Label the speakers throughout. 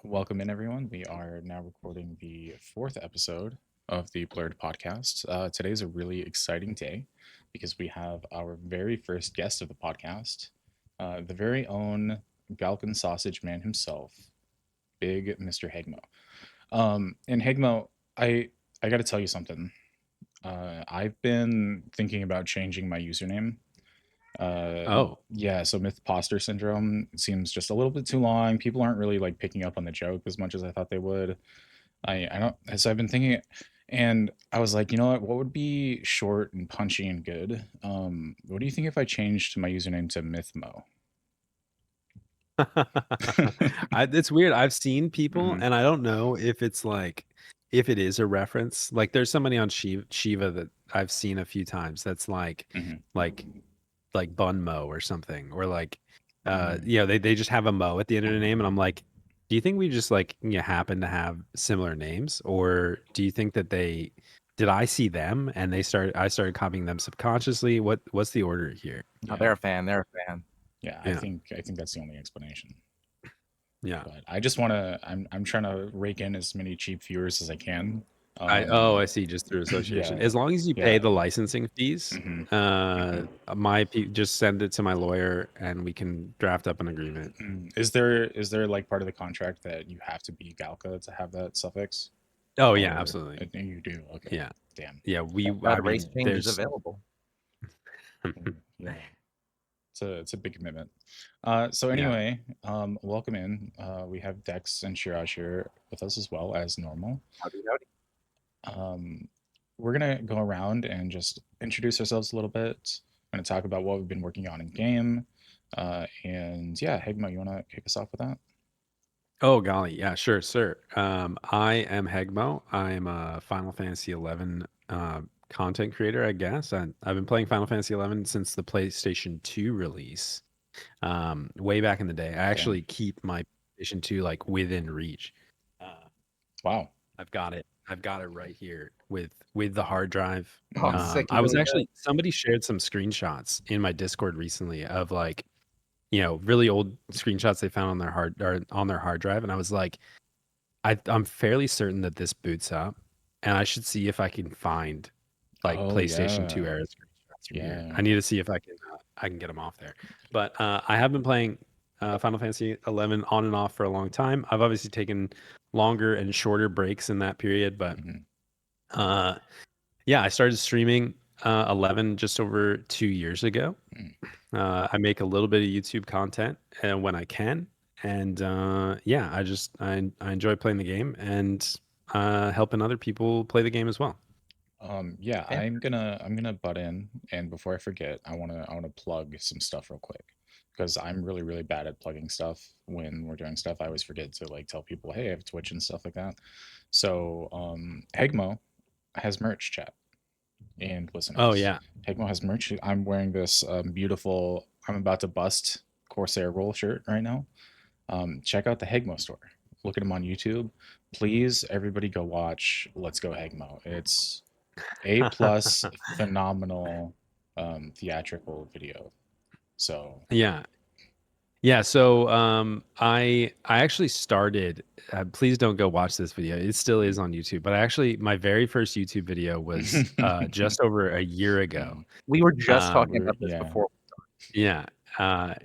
Speaker 1: Welcome in, everyone. We are now recording the fourth episode of the Blurred podcast. Today's a really exciting day because we have our very first guest of the podcast, the very own Galkan Sausage Man himself, Big Mr. Heghmoh. And Heghmoh, I got to tell you something. I've been thinking about changing my username.
Speaker 2: Oh,
Speaker 1: Yeah, so Mythposter syndrome seems just a little bit too long. People aren't really like picking up on the joke as much as I thought they would. I don't, so I've been thinking, and I was like, you know what would be short and punchy and good? What do you think if I changed my username to Mythmo?
Speaker 2: it's weird. I've seen people,
Speaker 1: Hmm.
Speaker 2: and I don't know if it's like if it is a reference. Like, there's somebody on Shiva that I've seen a few times. That's
Speaker 1: Hmm.
Speaker 2: like like Bun Mo or something, or like
Speaker 1: Hmm.
Speaker 2: they just have a Mo at the end of the name, and I'm like, do you think we just like happen to have similar names, or do you think that they did I see them and I started copying them subconsciously? What's the order here?
Speaker 3: Oh,
Speaker 1: Yeah,
Speaker 3: they're a fan. They're a fan.
Speaker 1: yeah. I
Speaker 2: Yeah,
Speaker 1: think I think that's the only explanation.
Speaker 2: yeah.
Speaker 1: But I just want to. I'm trying to rake in as many cheap viewers as I can.
Speaker 2: I see, just through association.
Speaker 1: Yeah,
Speaker 2: As long as you pay
Speaker 1: yeah.
Speaker 2: the licensing fees,
Speaker 1: Hmm.
Speaker 2: uh,
Speaker 1: Hmm.
Speaker 2: just send it to my lawyer and we can draft up an agreement.
Speaker 1: Is there like part of the contract that you have to be Galka to have that suffix?
Speaker 2: Oh yeah,
Speaker 1: Or
Speaker 2: absolutely.
Speaker 1: you do? Okay.
Speaker 2: Yeah,
Speaker 1: Damn.
Speaker 2: yeah. I
Speaker 3: That race
Speaker 2: mean,
Speaker 3: change is
Speaker 2: there's
Speaker 3: available.
Speaker 1: Yeah. It's a big commitment. So
Speaker 2: yeah.
Speaker 1: anyway, welcome in. We have Dex and Shiraj here with us as well as normal.
Speaker 3: Howdy, howdy.
Speaker 1: Um, we're gonna go around and just introduce ourselves a little bit. We're gonna talk about what we've been working on in game. And yeah, Hegmo, you wanna kick us off with that?
Speaker 2: Oh golly, yeah, sure, sir. I am Heghmoh. I'm a Final Fantasy 11 content creator, I guess. I've been playing Final Fantasy 11 since the PlayStation 2 release. Way back in the day. I
Speaker 1: Damn.
Speaker 2: actually keep my PlayStation 2 like within reach. Uh,
Speaker 1: Wow.
Speaker 2: I've got it. I've got it right here with the hard drive.
Speaker 3: Oh,
Speaker 1: Hmm.
Speaker 3: sick. You
Speaker 2: I was
Speaker 3: really good.
Speaker 2: actually somebody shared some screenshots in my Discord recently of like, really old screenshots they found on their hard drive, and I was like, I'm fairly certain that this boots up, and I should see if I can find like
Speaker 1: Oh
Speaker 2: PlayStation
Speaker 1: yeah.
Speaker 2: 2 era screenshots from here.
Speaker 1: Yeah.
Speaker 2: I need to see if I can get them off there. But I have been playing Final Fantasy 11 on and off for a long time. I've obviously taken longer and shorter breaks in that period, but
Speaker 1: Hmm.
Speaker 2: uh, yeah, I started streaming 11 just over 2 years ago. I make a little bit of YouTube content when I can, and yeah, I enjoy playing the game and helping other people play the game as well.
Speaker 1: Yeah,
Speaker 3: Yeah.
Speaker 1: I'm gonna butt in, and before I forget, I wanna plug some stuff real quick because I'm really really bad at plugging stuff when we're doing stuff. I always forget to like tell people, hey, I have Twitch and stuff like that. So, Hegmo has merch, chat and
Speaker 2: Oh
Speaker 1: listeners.
Speaker 2: yeah,
Speaker 1: Hegmo has merch. I'm wearing this beautiful. I'm about to bust Corsair roll shirt right now. Check out the Hegmo store. Look at him on YouTube. Please, everybody, go watch Let's Go Hegmo. It's A+ phenomenal theatrical video. So
Speaker 2: yeah. Yeah, so I actually started. Please don't go watch this video. It still is on YouTube, but my very first YouTube video was just over a year ago.
Speaker 3: We were just talking
Speaker 2: We were,
Speaker 3: about this
Speaker 1: Yeah.
Speaker 3: before.
Speaker 2: yeah,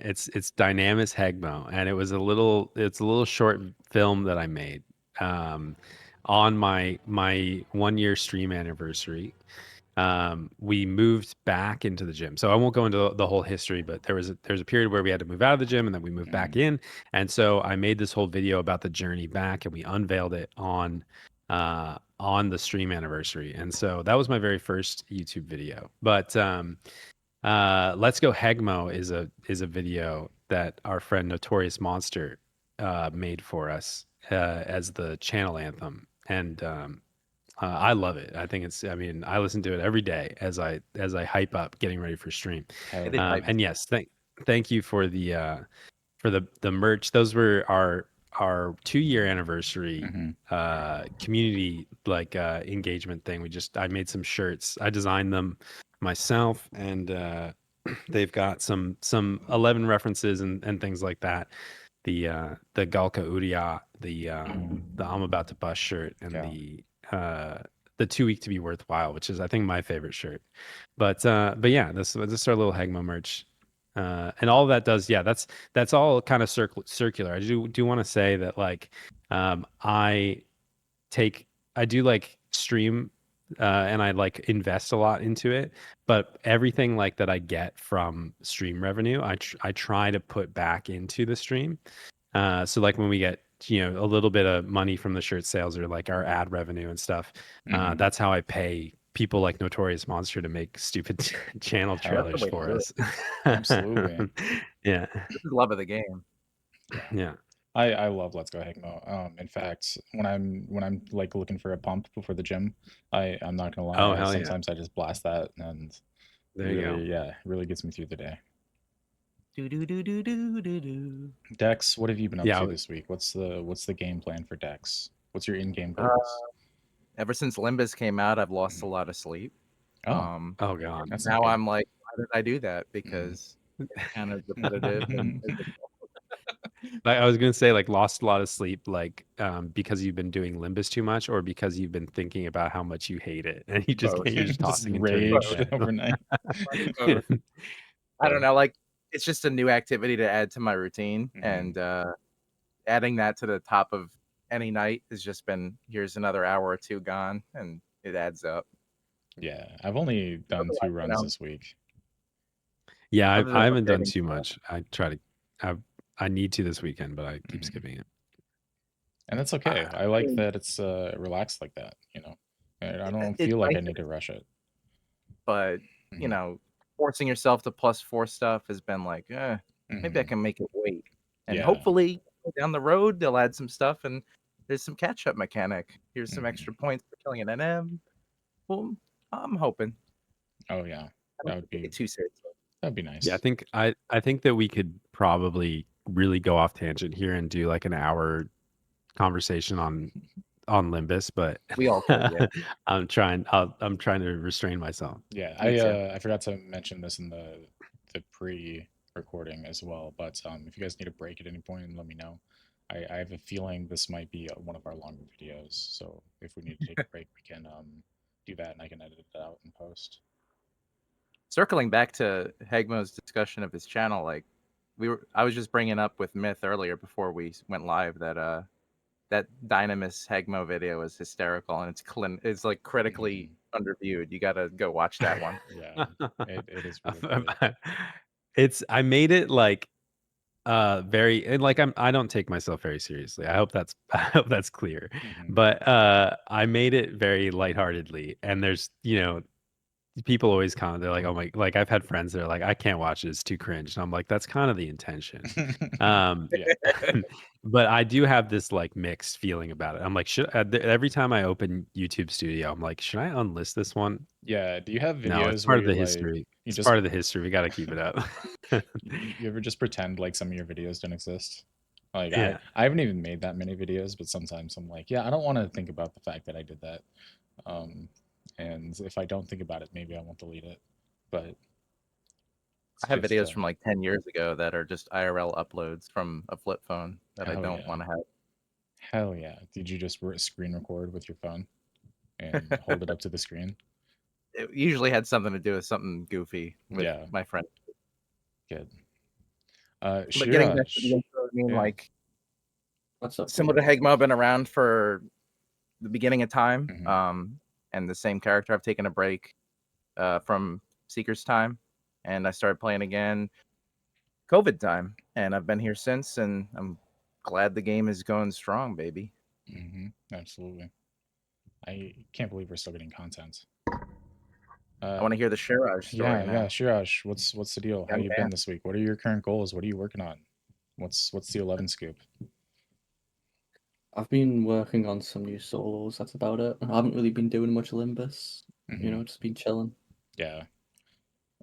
Speaker 2: it's Dynamis Hegmo, and it's a little short film that I made on my 1 year stream anniversary. We moved back into the gym. So I won't go into the whole history, but there's a period where we had to move out of the gym and then we moved back
Speaker 1: Mhm.
Speaker 2: in. And so I made this whole video about the journey back and we unveiled it on the stream anniversary. And so that was my very first YouTube video. But Let's Go Hegmo is a video that our friend Notorious Monster made for us as the channel anthem. And I love it. I think I mean, I listen to it every day as I hype up getting ready for stream.
Speaker 1: Hell
Speaker 3: It is
Speaker 1: yeah.
Speaker 3: hype.
Speaker 2: And yes, thank you for the merch. Those were our 2 year anniversary
Speaker 1: Hmm.
Speaker 2: community like engagement thing. I made some shirts. I designed them myself, and they've got some 11 references and things like that. The Galka Uriya the I'm about to bust shirt and
Speaker 1: Yeah.
Speaker 2: the too weak to be worthwhile, which is I think my favorite shirt. But yeah, this is our little Heghmoh merch. And all of that does, yeah, that's all kind of circular. I do want to say that like I do like stream and I like invest a lot into it, but everything like that I get from stream revenue, I try to put back into the stream. So like when we get a little bit of money from the shirt sales or like our ad revenue and stuff,
Speaker 1: Mhm.
Speaker 2: that's how I pay people like Notorious Monster to make stupid channel
Speaker 1: Hell yeah.
Speaker 2: trailers
Speaker 3: way to
Speaker 2: for
Speaker 3: do
Speaker 2: us.
Speaker 1: Absolutely.
Speaker 2: Yeah.
Speaker 3: This is love of the game.
Speaker 1: Yeah.
Speaker 2: Yeah.
Speaker 1: I love Let's Go Heghmoh. In fact, when I'm like looking for a pump before the gym, I'm not gonna
Speaker 2: Oh,
Speaker 1: lie.
Speaker 2: hell yeah.
Speaker 1: Sometimes I just blast that, and
Speaker 2: There you go.
Speaker 1: really, yeah, really gets me through the day.
Speaker 3: Do do do do do do do.
Speaker 1: Dex, what have you been up
Speaker 2: Yeah.
Speaker 1: to this week? What's the game plan for Dex? What's your in-game
Speaker 3: Uh,
Speaker 1: goals?
Speaker 3: ever since Limbus came out, I've lost a lot of sleep.
Speaker 1: Oh,
Speaker 2: Oh God.
Speaker 1: that's not
Speaker 3: Now
Speaker 1: good.
Speaker 3: I'm like, why did I do that?
Speaker 1: Mhm.
Speaker 3: Because it's kind of repetitive and
Speaker 2: Like I was gonna say, like lost a lot of sleep, like because you've been doing Limbus too much, or because you've been thinking about how much you hate it, and you just
Speaker 3: both.
Speaker 2: can't. You're just
Speaker 1: Just
Speaker 2: tossing and turning in
Speaker 3: Both.
Speaker 1: raged
Speaker 2: bed.
Speaker 1: overnight.
Speaker 3: Both. I don't
Speaker 1: Fair.
Speaker 3: know, like it's just a new activity to add to my routine,
Speaker 1: Mhm.
Speaker 3: and adding that to the top of any night has just been here's another hour or two gone, and it adds up.
Speaker 1: Yeah, I've only done 2
Speaker 3: Otherwise,
Speaker 1: runs this week.
Speaker 2: Yeah,
Speaker 3: other
Speaker 2: I
Speaker 3: than
Speaker 2: haven't done
Speaker 3: updating,
Speaker 2: too much. I I need to this weekend, but I keep
Speaker 1: Mhm.
Speaker 2: skipping it.
Speaker 1: And that's okay. I
Speaker 3: I
Speaker 1: like
Speaker 3: mean,
Speaker 1: that it's relaxed like that, you know. I don't
Speaker 3: it's
Speaker 1: feel like
Speaker 3: nice,
Speaker 1: I need to rush it.
Speaker 3: but you
Speaker 1: Mhm.
Speaker 3: know, forcing yourself to +4 stuff has been like, maybe I
Speaker 1: Mhm.
Speaker 3: can make it wait, and
Speaker 1: Yeah.
Speaker 3: hopefully down the road they'll add some stuff, and there's some catch up mechanic. Here's some
Speaker 1: Mhm.
Speaker 3: extra points for killing an NM. Well, I'm hoping.
Speaker 1: Oh yeah.
Speaker 3: I
Speaker 1: That
Speaker 3: don't
Speaker 1: would
Speaker 3: take it
Speaker 1: be
Speaker 3: too seriously.
Speaker 1: that'd be
Speaker 2: Yeah,
Speaker 1: nice.
Speaker 2: I think that we could probably really go off tangent here and do like an hour conversation on Limbus, but
Speaker 3: We all could, yeah.
Speaker 2: I'm trying to restrain myself.
Speaker 1: Yeah,
Speaker 3: Me too.
Speaker 1: I forgot to mention this in the pre-recording as well, but if you guys need a break at any point, let me know. I have a feeling this might be one of our longer videos, so if we need to take a break, we can do that, and I can edit it out and post.
Speaker 3: Circling back to Heghmoh's discussion of his channel, like I was just bringing up with Myth earlier before we went live that that Dynamis Heghmoh video is hysterical, and it's like critically
Speaker 1: Mhm.
Speaker 3: underviewed. You got to go watch that one.
Speaker 1: Yeah, it is really great.
Speaker 2: I made it like very and like I don't take myself very seriously. I hope that's I hope that's clear.
Speaker 1: Mhm.
Speaker 2: But I made it very lightheartedly, and there's people always comment, they're like, oh my, like I've had friends that are like, I can't watch it, it's too cringe, and I'm like, that's kind of the intention. um
Speaker 1: Yeah.
Speaker 2: but I do have this like mixed feeling about it. I'm like, every time I open YouTube Studio, I'm like, should I unlist this one?
Speaker 1: Yeah, do you have
Speaker 2: No, it's
Speaker 1: videos where
Speaker 2: part of
Speaker 1: you're
Speaker 2: the
Speaker 1: like
Speaker 2: history.
Speaker 1: you
Speaker 2: It's
Speaker 1: just
Speaker 2: part of the history. We got to keep it up.
Speaker 1: you ever just pretend like some of your videos don't exist? Like I
Speaker 2: Yeah.
Speaker 1: I haven't even made that many videos, but sometimes I'm like, yeah, I don't want to think about the fact that I did that. Um, and if I don't think about it, maybe I won't delete it. But it's
Speaker 3: I have
Speaker 1: just
Speaker 3: videos from like 10 years ago that are just IRL uploads from a flip phone that I
Speaker 1: hell
Speaker 3: don't
Speaker 1: yeah,
Speaker 3: want to have.
Speaker 1: hell yeah. Did you just screen record with your phone and hold it up to the screen?
Speaker 3: It usually had something to do with something goofy with
Speaker 1: Yeah,
Speaker 3: my friend.
Speaker 1: good.
Speaker 3: But getting back to the
Speaker 1: Shiraj,
Speaker 3: intro, I mean,
Speaker 1: yeah.
Speaker 3: like
Speaker 4: What's up,
Speaker 3: similar to Heghmoh, been around for the beginning of time.
Speaker 1: Hmm.
Speaker 3: And the same character, I've taken a break from Seeker's time, and I started playing again COVID time, and I've been here since, and I'm glad the game is going strong, baby.
Speaker 1: Absolutely. I can't believe we're still getting content.
Speaker 3: I want to hear the Shiraj story
Speaker 1: Yeah,
Speaker 3: now.
Speaker 1: Shiraj, what's the deal? How
Speaker 3: Young
Speaker 1: you
Speaker 3: man.
Speaker 1: been this week? What are your current goals? What are you working on? What's the 11 scoop?
Speaker 4: I've been working on some new solos. That's about it. I haven't really been doing much Limbus.
Speaker 1: Hmm.
Speaker 4: Just been chilling.
Speaker 1: Yeah.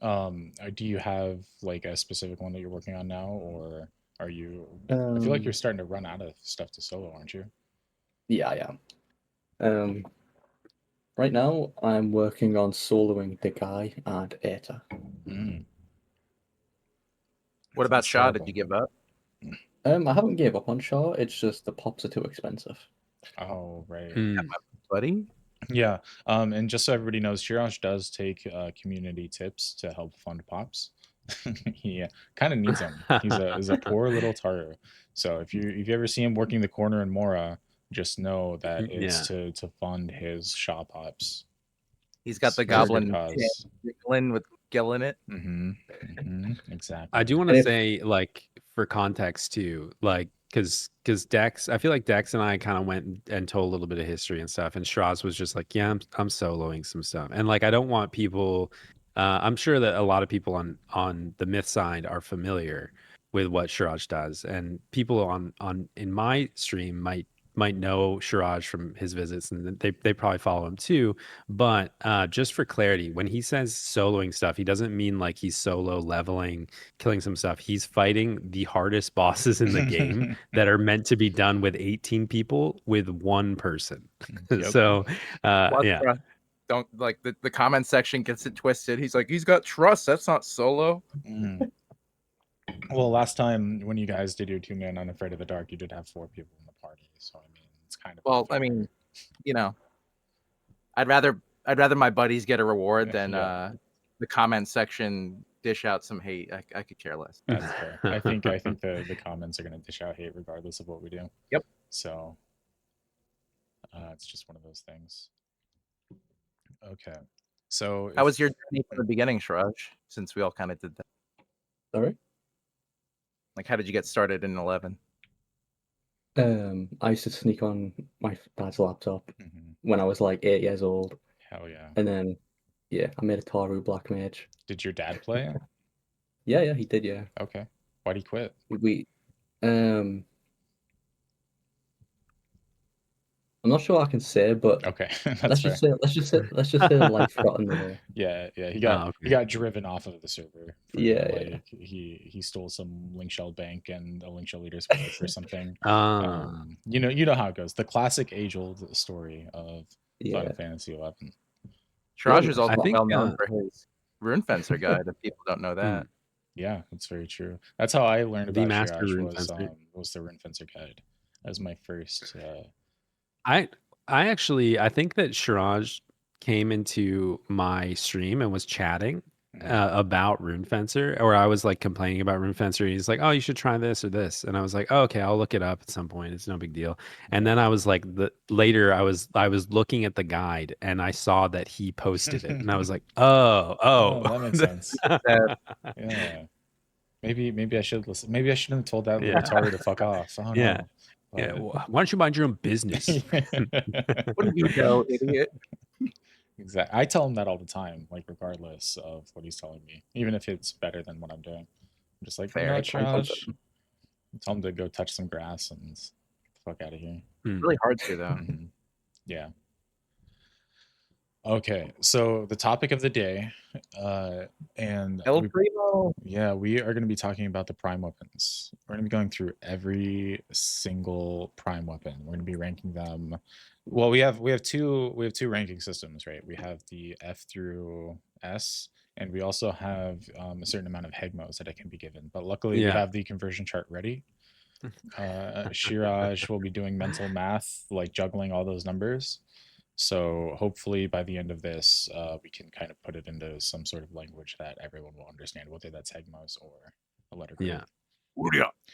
Speaker 1: Do you have like a specific one that you're working on now, or are you? I feel like you're
Speaker 4: Um,
Speaker 1: starting to run out of stuff to solo, aren't you?
Speaker 4: yeah, I am. Right now I'm working on soloing the guy and Eta.
Speaker 1: Mm,
Speaker 3: What about
Speaker 1: sounds
Speaker 3: Shaw? Did
Speaker 1: terrible.
Speaker 3: you give up?
Speaker 4: I haven't gave up on Shaw. It's just the pops are too expensive.
Speaker 1: Oh, right.
Speaker 2: Hmm.
Speaker 3: Buddy.
Speaker 1: Yeah. And just so everybody knows, Shiraj does take community tips to help fund pops. He kind of needs them. He's a poor little tartar. So if you ever see him working the corner in Mora, just know that it's
Speaker 2: Yeah.
Speaker 1: to fund his Shaw pops.
Speaker 3: He's got the
Speaker 1: It's for a good
Speaker 3: goblin
Speaker 1: cause.
Speaker 3: Gillen with Gil in it.
Speaker 1: Exactly.
Speaker 2: I do want to
Speaker 4: And if
Speaker 2: say, like, for context too, like, because Dex, I feel like Dex and I kind of went and told a little bit of history and stuff, and Shraz was just like, "Yeah, I'm soloing some stuff," and like, I don't want people. I'm sure that a lot of people on the myth side are familiar with what Shiraj does, and people on in my stream might know Shiraj from his visits, and they probably follow him too. But just for clarity, when he says soloing stuff, he doesn't mean like he's solo leveling, killing some stuff. He's fighting the hardest bosses in the game that are meant to be done with 18 people with one person.
Speaker 1: Yep.
Speaker 2: So, yeah.
Speaker 3: Lafria, don't like the comment section gets it twisted. He's like, he's got trust. That's not solo.
Speaker 1: Mm. Well, last time when you guys did your 2-man Unafraid of the Dark, you did have 4 people in the party. So I mean, it's kind of
Speaker 3: Well, I
Speaker 1: unfair.
Speaker 3: mean, you know, I'd rather my buddies get a reward than
Speaker 1: Yeah.
Speaker 3: the comment section dish out some hate. I could care less.
Speaker 1: That's fair. I think the comments are gonna dish out hate regardless of what we do.
Speaker 3: Yep.
Speaker 1: So it's just one of those things. Okay. So
Speaker 3: How was your journey from the beginning, Shiraj? Since we all kind of did that.
Speaker 4: sorry,
Speaker 3: Like, how did you get started in 11?
Speaker 4: I used to sneak on my dad's laptop
Speaker 1: Mhm.
Speaker 4: when I was like 8 years old,
Speaker 1: Hell yeah.
Speaker 4: and then yeah, I made a Taru Black Mage.
Speaker 1: Did your dad play it?
Speaker 4: Yeah, he did. Yeah,
Speaker 1: Okay. Why'd he quit?
Speaker 4: we I'm not sure what I can say, but
Speaker 1: Okay.
Speaker 4: let's
Speaker 1: That's
Speaker 4: just
Speaker 1: fair.
Speaker 4: say the life got in the way.
Speaker 1: Yeah, he
Speaker 2: okay.
Speaker 1: got driven off of the server for
Speaker 4: Yeah.
Speaker 1: like he stole some link shell bank and a link shell leader's wife or something. You know how it goes. The classic age-old story of
Speaker 4: Yeah,
Speaker 1: Final Fantasy 11.
Speaker 3: Shiraj is
Speaker 4: I
Speaker 3: also
Speaker 2: think,
Speaker 3: well known for his Rune Fencer guide. If people don't know that.
Speaker 1: Yeah, that's very true. That's how I learned
Speaker 2: The
Speaker 1: about
Speaker 2: Master
Speaker 1: Shiraj
Speaker 2: Rune Fencer.
Speaker 1: was the Rune Fencer guide. That was my first
Speaker 2: I actually I think that Shiraj came into my stream and was chatting about Rune Fencer, or I was like complaining about Rune Fencer. He's like, "Oh, you should try this or this," and I was like, "Oh, okay, I'll look it up at some point. It's no big deal." And then I was like, later I was looking at the guide and I saw that he posted it, and I was like, "Oh,
Speaker 1: that makes sense. Yeah. Maybe I should listen. Maybe I shouldn't have told that little Taru to fuck off. Oh
Speaker 2: Yeah.
Speaker 1: no.
Speaker 2: Yeah, why don't you mind your own business?"
Speaker 3: What do you know, idiot?
Speaker 1: Exactly. I tell him that all the time, like regardless of what he's telling me, even if it's better than what I'm doing. I'm just like,
Speaker 3: Fair.
Speaker 1: no,
Speaker 4: I can't contact
Speaker 1: Shiraj.
Speaker 4: them.
Speaker 1: Tell him to go touch some grass and get the fuck out of here.
Speaker 3: Really hard to though.
Speaker 1: Yeah. Okay, so the topic of the day, and
Speaker 3: El
Speaker 1: we,
Speaker 3: Primo.
Speaker 1: yeah, we are going to be talking about the prime weapons. We're going to be going through every single prime weapon. We're going to be ranking them. Well, we have two ranking systems, right? We have the F through S, and we also have a certain amount of Heghmohs that it can be given. But luckily, we
Speaker 2: Yeah.
Speaker 1: have the conversion chart ready. Shiraj will be doing mental math, like juggling all those numbers. So hopefully by the end of this, we can kind of put it into some sort of language that everyone will understand, whether that's Hegmohs or a letter code.
Speaker 2: Yeah.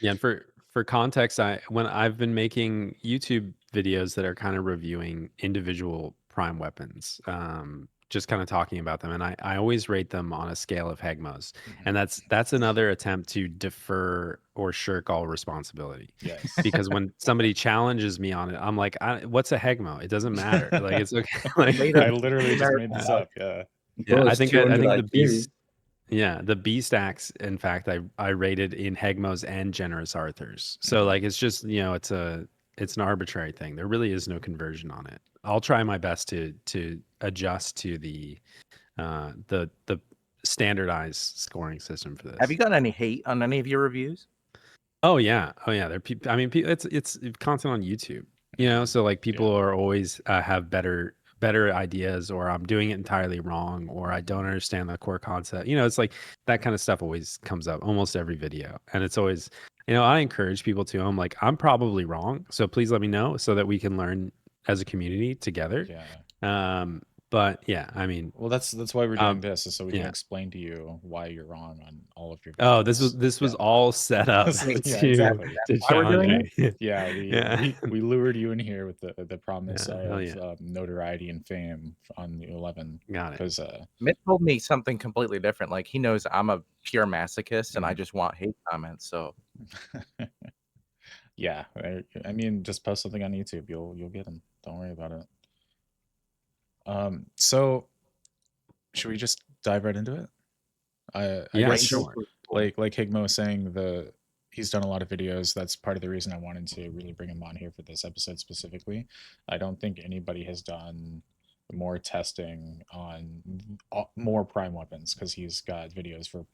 Speaker 2: Yeah, and for context, when I've been making YouTube videos that are kind of reviewing individual prime weapons, just kind of talking about them, and I always rate them on a scale of Hegmohs, and that's another attempt to defer or shirk all responsibility.
Speaker 1: Yes.
Speaker 2: Because when somebody challenges me on it, I'm like, what's a Heghmoh? It doesn't matter. Like, it's okay. Like,
Speaker 1: I literally just made this up. Yeah.
Speaker 2: yeah,
Speaker 4: Bro,
Speaker 2: I
Speaker 4: it's
Speaker 2: think
Speaker 4: 200
Speaker 2: the
Speaker 4: IQ.
Speaker 2: beast. Yeah, the B stacks, in fact, I rated in Hegmohs and Generous Arthurs. So like it's just, it's an arbitrary thing. There really is no conversion on it. I'll try my best to adjust to the standardized scoring system for this.
Speaker 3: Have you gotten any hate on any of your reviews?
Speaker 2: Oh yeah. There are people. I mean, it's content on YouTube. So like people are always have better ideas, or I'm doing it entirely wrong, or I don't understand the core concept. It's like that kind of stuff always comes up almost every video, and it's always I encourage people to. I'm like, I'm probably wrong, so please let me know so that we can learn as a community together.
Speaker 1: Yeah.
Speaker 2: But yeah, I mean,
Speaker 1: Well, that's why we're doing this, is so we can
Speaker 2: yeah.
Speaker 1: explain to you why you're wrong on all of your
Speaker 2: Oh,
Speaker 1: videos.
Speaker 2: this was
Speaker 1: Yeah.
Speaker 2: all set up
Speaker 1: So, yeah,
Speaker 2: to
Speaker 1: exactly.
Speaker 3: Why we're
Speaker 2: challenge
Speaker 3: doing
Speaker 2: me.
Speaker 1: Yeah,
Speaker 2: Yeah.
Speaker 1: we lured you in here with the promise
Speaker 2: Yeah, hell
Speaker 1: of
Speaker 2: yeah.
Speaker 1: notoriety and fame on the 11
Speaker 2: Got it.
Speaker 1: because
Speaker 3: Mitt told me something completely different. Like he knows I'm a pure masochist and I
Speaker 1: Mhm.
Speaker 3: just want hate comments. So
Speaker 1: yeah, I mean, just post something on YouTube, you'll get them. Don't worry about it. So should we just dive right into it? I
Speaker 2: Yeah,
Speaker 1: guess
Speaker 2: sure.
Speaker 1: like Heghmoh was saying, he's done a lot of videos. That's part of the reason I wanted to really bring him on here for this episode specifically. I don't think anybody has done more testing on more prime weapons because he's got videos for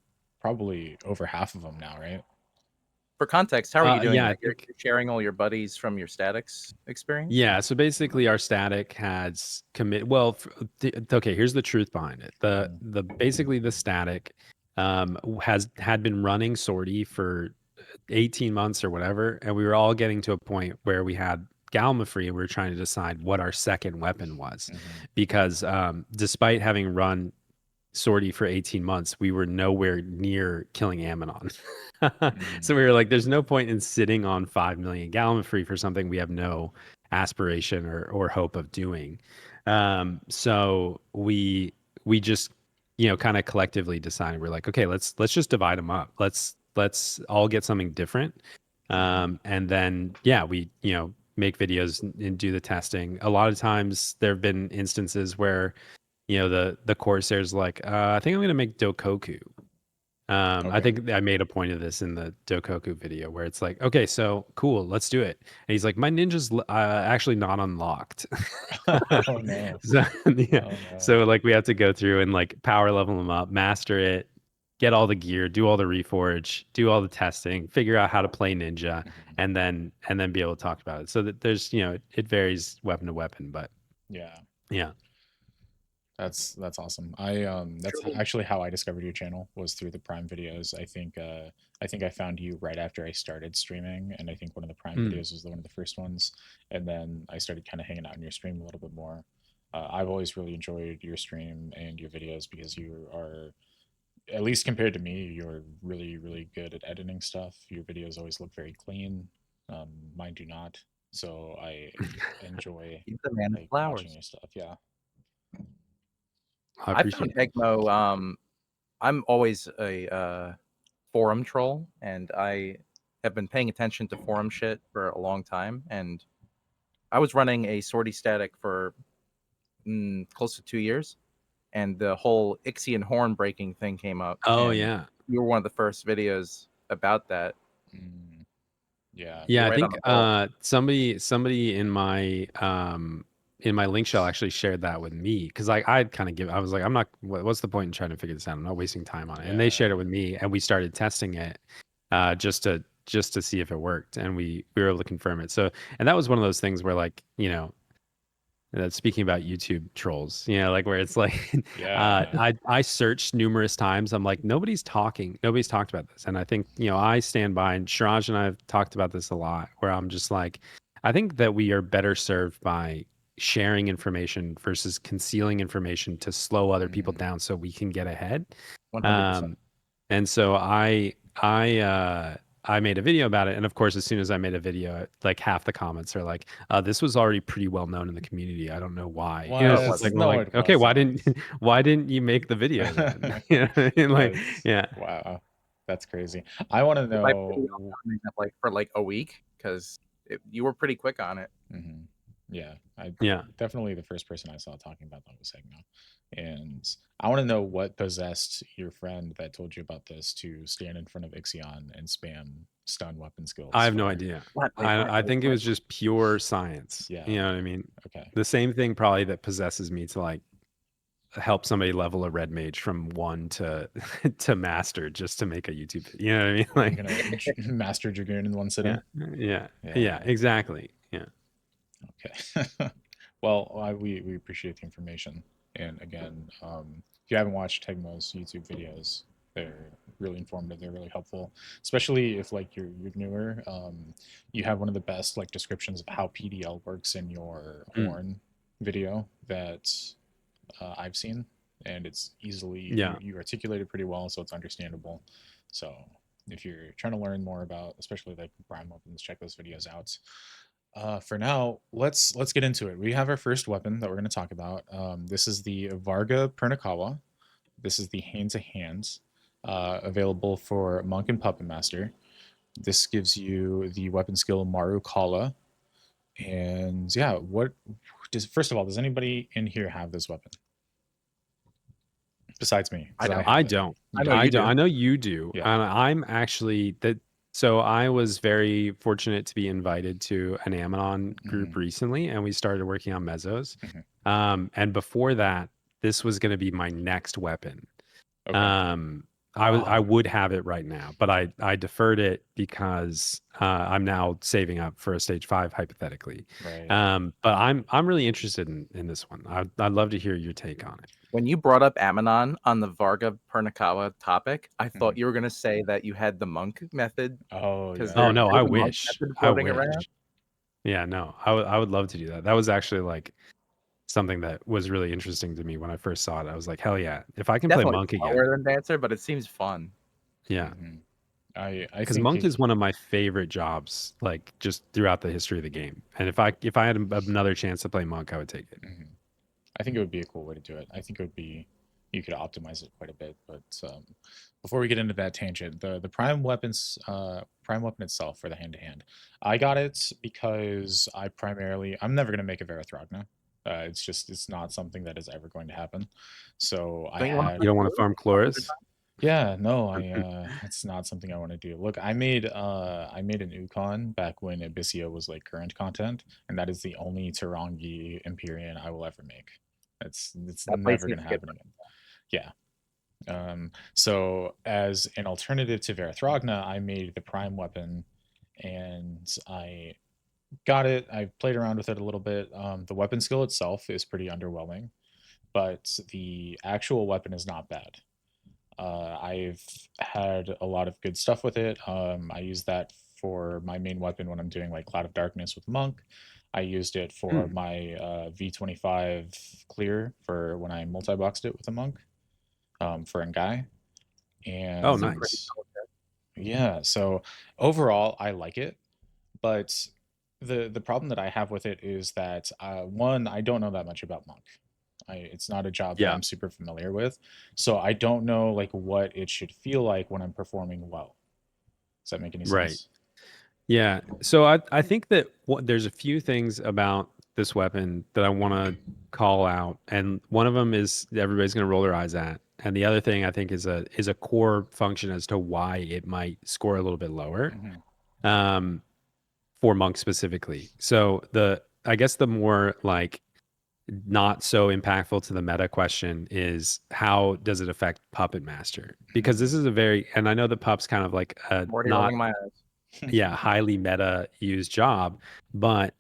Speaker 1: probably over half of them now, right?
Speaker 3: for context, how are you doing
Speaker 2: Yeah, I
Speaker 3: that? You're
Speaker 2: think.
Speaker 3: sharing all your buddies from your statics experience?
Speaker 2: Yeah, so basically our static has well, okay, here's the truth behind it. The basically the static had been running sortie for 18 months or whatever, and we were all getting to a point where we had Galmafree and we were trying to decide what our second weapon was.
Speaker 1: Mhm.
Speaker 2: Because despite having run sortie for 18 months, we were nowhere near killing Ammonon. So we were like, there's no point in sitting on 5 million Galmafree for something we have no aspiration or hope of doing. So we just kind of collectively decided, we're like, okay, let's just divide them up. Let's all get something different. And then we make videos and do the testing. A lot of times there have been instances where the Corsair's like, I think I'm gonna make Dokoku. I
Speaker 1: Okay.
Speaker 2: think I made a point of this in the Dokoku video where it's like, okay, so cool, let's do it. And he's like, my ninja's actually not unlocked.
Speaker 1: Oh no.
Speaker 2: So yeah,
Speaker 1: Oh no.
Speaker 2: so like we have to go through and like power level them up, master it, get all the gear, do all the reforge, do all the testing, figure out how to play ninja,
Speaker 1: Mhm.
Speaker 2: and then be able to talk about it. So that there's it varies weapon to weapon, but
Speaker 1: Yeah.
Speaker 2: yeah.
Speaker 1: That's awesome. That's actually how I discovered your channel, was through the Prime videos. I think I found you right after I started streaming, and I think one of the Prime videos was one of the first ones. And then I started kind of hanging out in your stream a little bit more. I've always really enjoyed your stream and your videos because you are, at least compared to me, you're really really good at editing stuff. Your videos always look very clean. Mine do not. So I enjoy
Speaker 3: Give the man
Speaker 1: like watching
Speaker 3: flowers.
Speaker 1: your stuff. Yeah.
Speaker 2: I
Speaker 3: I
Speaker 2: appreciate
Speaker 3: found
Speaker 2: it.
Speaker 3: Heghmoh. I'm always a forum troll, and I have been paying attention to forum shit for a long time. And I was running a sortie static for close to 2 years, and the whole Ixian horn breaking thing came up.
Speaker 2: Oh
Speaker 3: And
Speaker 2: yeah.
Speaker 3: you were one of the first videos about that.
Speaker 1: Mm, yeah.
Speaker 2: Yeah,
Speaker 3: You're
Speaker 2: I
Speaker 3: right on
Speaker 2: think
Speaker 3: the ball.
Speaker 2: somebody in my link shell actually shared that with me because I'd kind of give, I was like, I'm not, what's the point in trying to figure this out? I'm not wasting time on it. And they shared it with me, and we started testing it just to see if it worked, and we were able to confirm it. So, and that was one of those things where, like, speaking about YouTube trolls, like where it's like,
Speaker 1: Yeah.
Speaker 2: I searched numerous times. I'm like, nobody's talked about this. And I think, I stand by, and Shiraj and I have talked about this a lot, where I'm just like, I think that we are better served by sharing information versus concealing information to slow other people down so we can get ahead.
Speaker 3: 100%.
Speaker 2: And so I made a video about it, and of course, as soon as I made a video, like half the comments are like, "This was already pretty well known in the community. I don't know why."
Speaker 1: What?
Speaker 2: It's just like, well,
Speaker 1: No,
Speaker 2: like,
Speaker 1: it
Speaker 2: okay,
Speaker 1: wasn't.
Speaker 2: why didn't you make the video then? You know what I mean? Like, yeah,
Speaker 1: Wow. That's crazy. I want to
Speaker 3: My video
Speaker 1: know.
Speaker 3: for like a week because you were pretty quick on it.
Speaker 1: Mhm. Yeah, I
Speaker 2: yeah.
Speaker 1: definitely the first person I saw talking about that was Heghmoh. And I want to know what possessed your friend that told you about this to stand in front of Ixion and spam stun weapon skills
Speaker 2: I have no
Speaker 1: for.
Speaker 2: idea.
Speaker 3: What?
Speaker 2: I think it was just pure science.
Speaker 1: Yeah.
Speaker 2: You know what I mean?
Speaker 1: Okay.
Speaker 2: The same thing probably that possesses me to like help somebody level a red mage from 1 to to master just to make a YouTube video. You know what I mean?
Speaker 1: You're
Speaker 2: Like,
Speaker 1: gonna master Dragoon in one sitting.
Speaker 2: yeah, exactly. Yeah.
Speaker 1: Okay. Well, we appreciate the information. And again, if you haven't watched Tegmo's YouTube videos, They're really informative. They're really helpful, especially if like you're newer. You have one of the best like descriptions of how PDL works in your
Speaker 2: Mm.
Speaker 1: horn video that I've seen, and it's easily
Speaker 2: Yeah.
Speaker 1: you articulate it pretty well, so it's understandable. So if you're trying to learn more about, especially like prime weapons, check those videos out. For now, let's get into it. We have our first weapon that we're going to talk about. This is the Varga Pernakawa. This is the hand to hand, available for monk and puppet master. This gives you the weapon skill Maru Kala. And yeah, what does first of all, does anybody in here have this weapon besides me? 'Cause
Speaker 3: I don't.
Speaker 1: have
Speaker 2: I
Speaker 1: it.
Speaker 2: don't.
Speaker 3: I know
Speaker 2: I
Speaker 3: you
Speaker 2: don't.
Speaker 3: do.
Speaker 2: I know you do.
Speaker 1: Yeah.
Speaker 2: And I'm actually that. So I was very fortunate to be invited to an Amazon group recently, and we started working on mezzos. And before that, this was going to be my next weapon.
Speaker 1: Okay.
Speaker 2: I would have it right now, but I deferred it because I'm now saving up for a stage 5 hypothetically.
Speaker 1: Right.
Speaker 2: But I'm really interested in this one. I'd love to hear your take on it.
Speaker 3: When you brought up Ammonon on the Varga Pernakawa topic, I thought
Speaker 1: Mhm.
Speaker 3: you were going to say that you had the monk method.
Speaker 1: Oh,
Speaker 3: 'Cause
Speaker 1: yeah.
Speaker 3: there-
Speaker 2: Oh no,
Speaker 3: there's
Speaker 2: I
Speaker 3: a monk
Speaker 2: wish.
Speaker 3: method
Speaker 2: I
Speaker 3: floating
Speaker 2: wish.
Speaker 3: around.
Speaker 2: Yeah, no, I would love to do that. That was actually like something that was really interesting to me when I first saw it. I was like, hell yeah, if I can play
Speaker 3: Definitely
Speaker 2: monk again.
Speaker 3: slower than dancer, but it seems fun.
Speaker 2: Yeah,
Speaker 1: Mhm. I
Speaker 2: because
Speaker 1: think
Speaker 2: monk is one of my favorite jobs, like just throughout the history of the game. And if I had another chance to play monk, I would take it.
Speaker 1: Mhm. I think it would be a cool way to do it. I think it would be you could optimize it quite a bit. But before we get into that tangent, the prime weapon itself for the hand to hand, I got it because I'm never gonna make a Varathragna. It's not something that is ever going to happen. So I
Speaker 3: Don't you want
Speaker 1: had
Speaker 2: You don't want to farm Chloris?
Speaker 1: yeah, no, it's not something I want to do. Look, I made an Ukon back when Abyssea was like current content, and that is the only Tarangi Empyrean I will ever make. It's
Speaker 3: That place
Speaker 1: never
Speaker 3: needs
Speaker 1: gonna
Speaker 3: to get
Speaker 1: happen again. Yeah. So as an alternative to Varathragna, I made the prime weapon, and I got it. I played around with it a little bit. The weapon skill itself is pretty underwhelming, but the actual weapon is not bad. I've had a lot of good stuff with it. I use that for my main weapon when I'm doing like Cloud of Darkness with Monk. I used it for my V25 clear for when I multi-boxed it with a Monk for Ngai. And
Speaker 2: Oh, nice.
Speaker 1: yeah, so overall, I like it, but the problem that I have with it is that one, I don't know that much about Monk. It's not a job that
Speaker 2: Yeah.
Speaker 1: I'm super familiar with, so I don't know like what it should feel like when I'm performing well. Does that make any
Speaker 2: Right.
Speaker 1: sense?
Speaker 2: Yeah. So I think that there's a few things about this weapon that I want to call out, and one of them is everybody's going to roll their eyes at, and the other thing I think is a core function as to why it might score a little bit lower,
Speaker 1: Mhm.
Speaker 2: for monk specifically. So I guess the more like not so impactful to the meta question is how does it affect Puppet Master? Because this is a very, and I know the pup's kind of like a
Speaker 3: I'm already
Speaker 2: not
Speaker 3: rolling my eyes.
Speaker 2: yeah, highly meta used job, but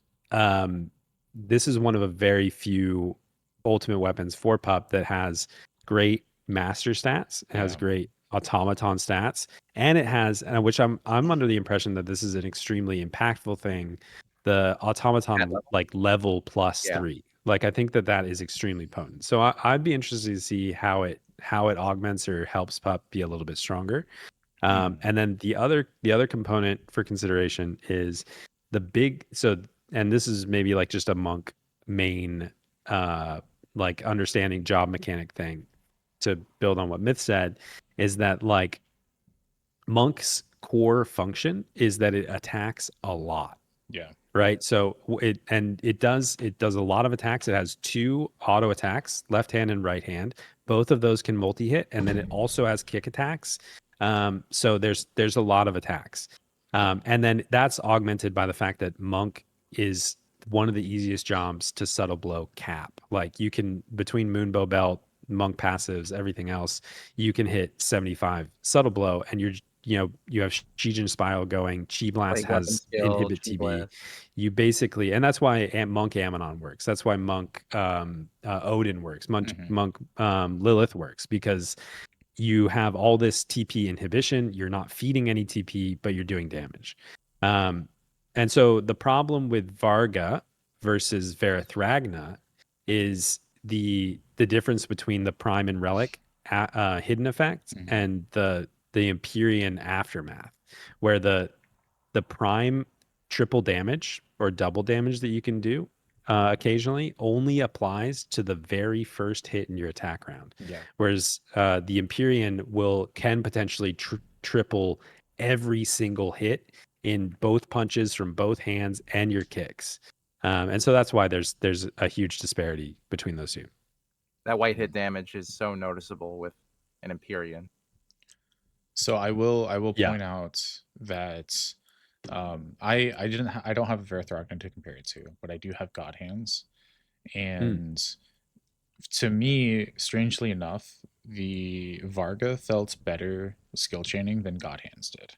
Speaker 2: this is one of a very few ultimate weapons for pup that has great master stats, it has
Speaker 1: Yeah.
Speaker 2: great automaton stats, and it has, which I'm under the impression that this is an extremely impactful thing, the automaton like level plus
Speaker 3: Yeah.
Speaker 2: 3. Like I think that is extremely potent. So I'd be interested to see how it augments or helps pup be a little bit stronger. And then the other component for consideration is the big, and this is maybe like just a monk main like understanding job mechanic thing to build on what Myth said, is that like monk's core function is that it attacks a lot.
Speaker 1: Yeah.
Speaker 2: Right. So it does a lot of attacks. It has 2 auto attacks, left hand and right hand. Both of those can multi-hit, and then it also has kick attacks. So there's a lot of attacks. And then that's augmented by the fact that Monk is one of the easiest jobs to subtle blow cap. Like you can, between Moonbow Belt, Monk passives, everything else, you can hit 75 subtle blow, and you have Shijin Spile going. Chi Blast
Speaker 3: Like weapon
Speaker 2: has
Speaker 3: skill,
Speaker 2: inhibit
Speaker 3: Chi
Speaker 2: TB.
Speaker 3: Blast.
Speaker 2: You basically, and that's why Monk Ammonon works. That's why Monk Odin works. Monk Lilith works, because you have all this TP inhibition. You're not feeding any TP, but you're doing damage. And so the problem with Varga versus Verithragna is the difference between the prime and relic hidden effect and the Empyrean aftermath, where the prime triple damage or double damage that you can do occasionally only applies to the very first hit in your attack round.
Speaker 1: Yeah.
Speaker 2: Whereas the Empyrean can potentially triple every single hit in both punches from both hands and your kicks. And so that's why there's a huge disparity between those two.
Speaker 3: That white hit damage is so noticeable with an Empyrean.
Speaker 1: So I will
Speaker 2: Yeah.
Speaker 1: point out that I don't have a Verithragna to compare it to, but I do have God Hands, and to me, strangely enough, the Varga felt better skill chaining than God Hands did.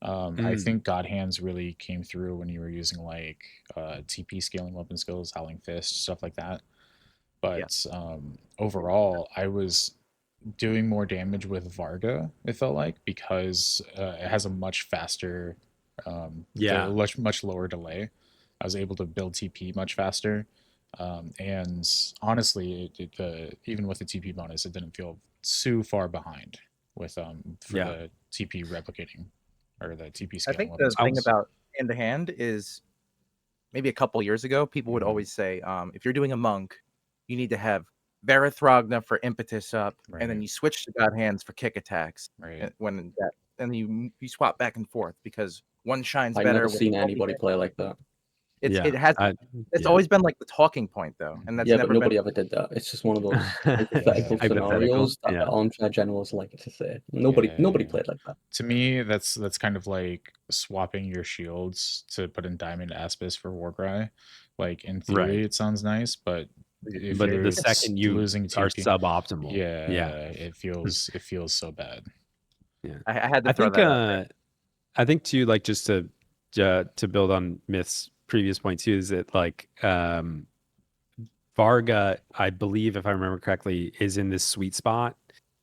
Speaker 1: I think God Hands really came through when you were using like TP scaling weapon skills, Howling Fist, stuff like that. But overall, I was doing more damage with Varga, it felt like, because it has a much faster, much lower delay. I was able to build TP much faster. And honestly, even with the TP bonus, it didn't feel too far behind with the TP replicating or the TP
Speaker 3: I
Speaker 1: scaling.
Speaker 3: think the thing about hand to hand is maybe a couple years ago, people would always say, if you're doing a monk, you need to have Verithragna for impetus up, and then you switch to God Hands for kick attacks.
Speaker 1: Right.
Speaker 3: And you swap back and forth because one shines
Speaker 4: I've
Speaker 3: better.
Speaker 4: never
Speaker 3: with
Speaker 4: seen
Speaker 3: the
Speaker 4: anybody play like that.
Speaker 3: It's always been like the talking point though, and that's
Speaker 4: but nobody ever did that. It's just one of those hypothetical scenarios that the armchair generals like to say. Nobody played like that.
Speaker 1: To me, that's kind of like swapping your shields to put in Diamond Aspis for Warcry. Like in theory, it sounds nice, but if you're
Speaker 2: the second you
Speaker 1: losing
Speaker 2: are
Speaker 1: TP,
Speaker 2: suboptimal,
Speaker 1: it feels so bad.
Speaker 3: Yeah, I had to throw that out there.
Speaker 2: I think too, like just to build on Myth's previous point too, is that like Varga, I believe if I remember correctly, is in this sweet spot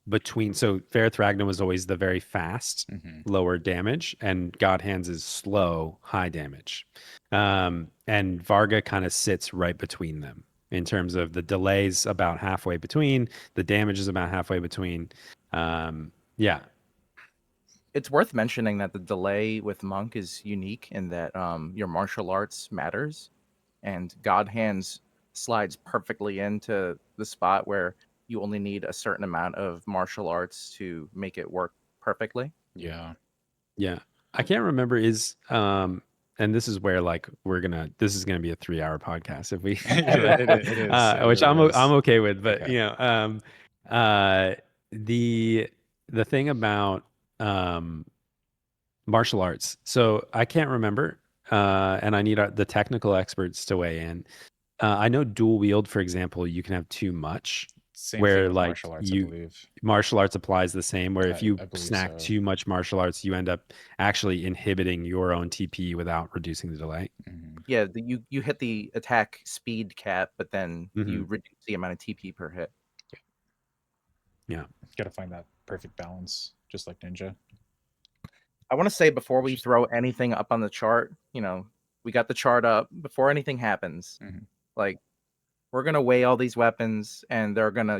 Speaker 2: between. So Verithragna was always the very fast, lower damage, and God Hands is slow, high damage. And Varga kind of sits right between them in terms of the delays about halfway between, the damage is about halfway between.
Speaker 3: It's worth mentioning that the delay with Monk is unique in that your martial arts matters, and God Hands slides perfectly into the spot where you only need a certain amount of martial arts to make it work perfectly.
Speaker 1: Yeah.
Speaker 2: I can't remember and this is where like this is gonna be a 3-hour podcast if we
Speaker 1: it is.
Speaker 2: Which
Speaker 1: really
Speaker 2: I'm okay with, but
Speaker 1: Okay.
Speaker 2: you know the thing about martial arts, so I can't remember and I need the technical experts to weigh in. I know dual wield, for example, you can have too much.
Speaker 1: Same
Speaker 2: where
Speaker 1: thing with
Speaker 2: like
Speaker 1: martial arts, I believe.
Speaker 2: Martial arts applies the same, where if you
Speaker 1: I believe
Speaker 2: snack
Speaker 1: so.
Speaker 2: too much martial arts, you end up actually inhibiting your own TP without reducing the delay.
Speaker 3: Yeah, you hit the attack speed cap, but then you reduce the amount of TP per hit.
Speaker 2: Yeah.
Speaker 1: Gotta find that perfect balance, just like Ninja.
Speaker 3: I want to say before we throw anything up on the chart, we got the chart up. Before anything happens, like we're gonna weigh all these weapons, and they're gonna,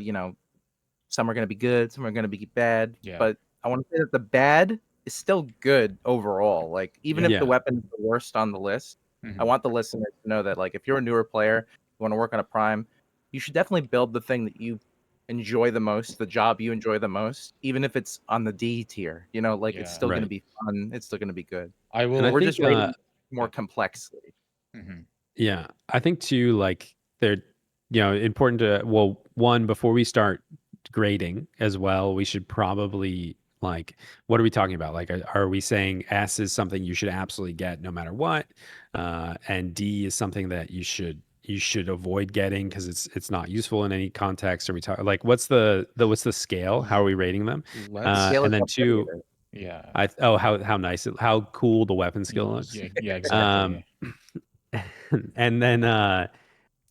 Speaker 3: some are gonna be good, some are gonna be bad.
Speaker 1: Yeah.
Speaker 3: But I want to say that the bad is still good overall. Like even if the weapon's the worst on the list, I want the listeners to know that like if you're a newer player, you want to work on a prime, you should definitely build the thing that you enjoy the most, the job you enjoy the most, even if it's on the D tier. It's still going to be fun. It's still going to be good. We're just rating more complexly.
Speaker 2: Yeah, I think too, like they're important to one, before we start grading as well, we should probably like, what are we talking about? Like, are we saying S is something you should absolutely get no matter what, and D is something that you should avoid getting because it's not useful in any context? Or we talk like what's the scale? How are we rating them? And then two, how nice how cool the weapon skill looks.
Speaker 1: Yeah, exactly.
Speaker 2: And then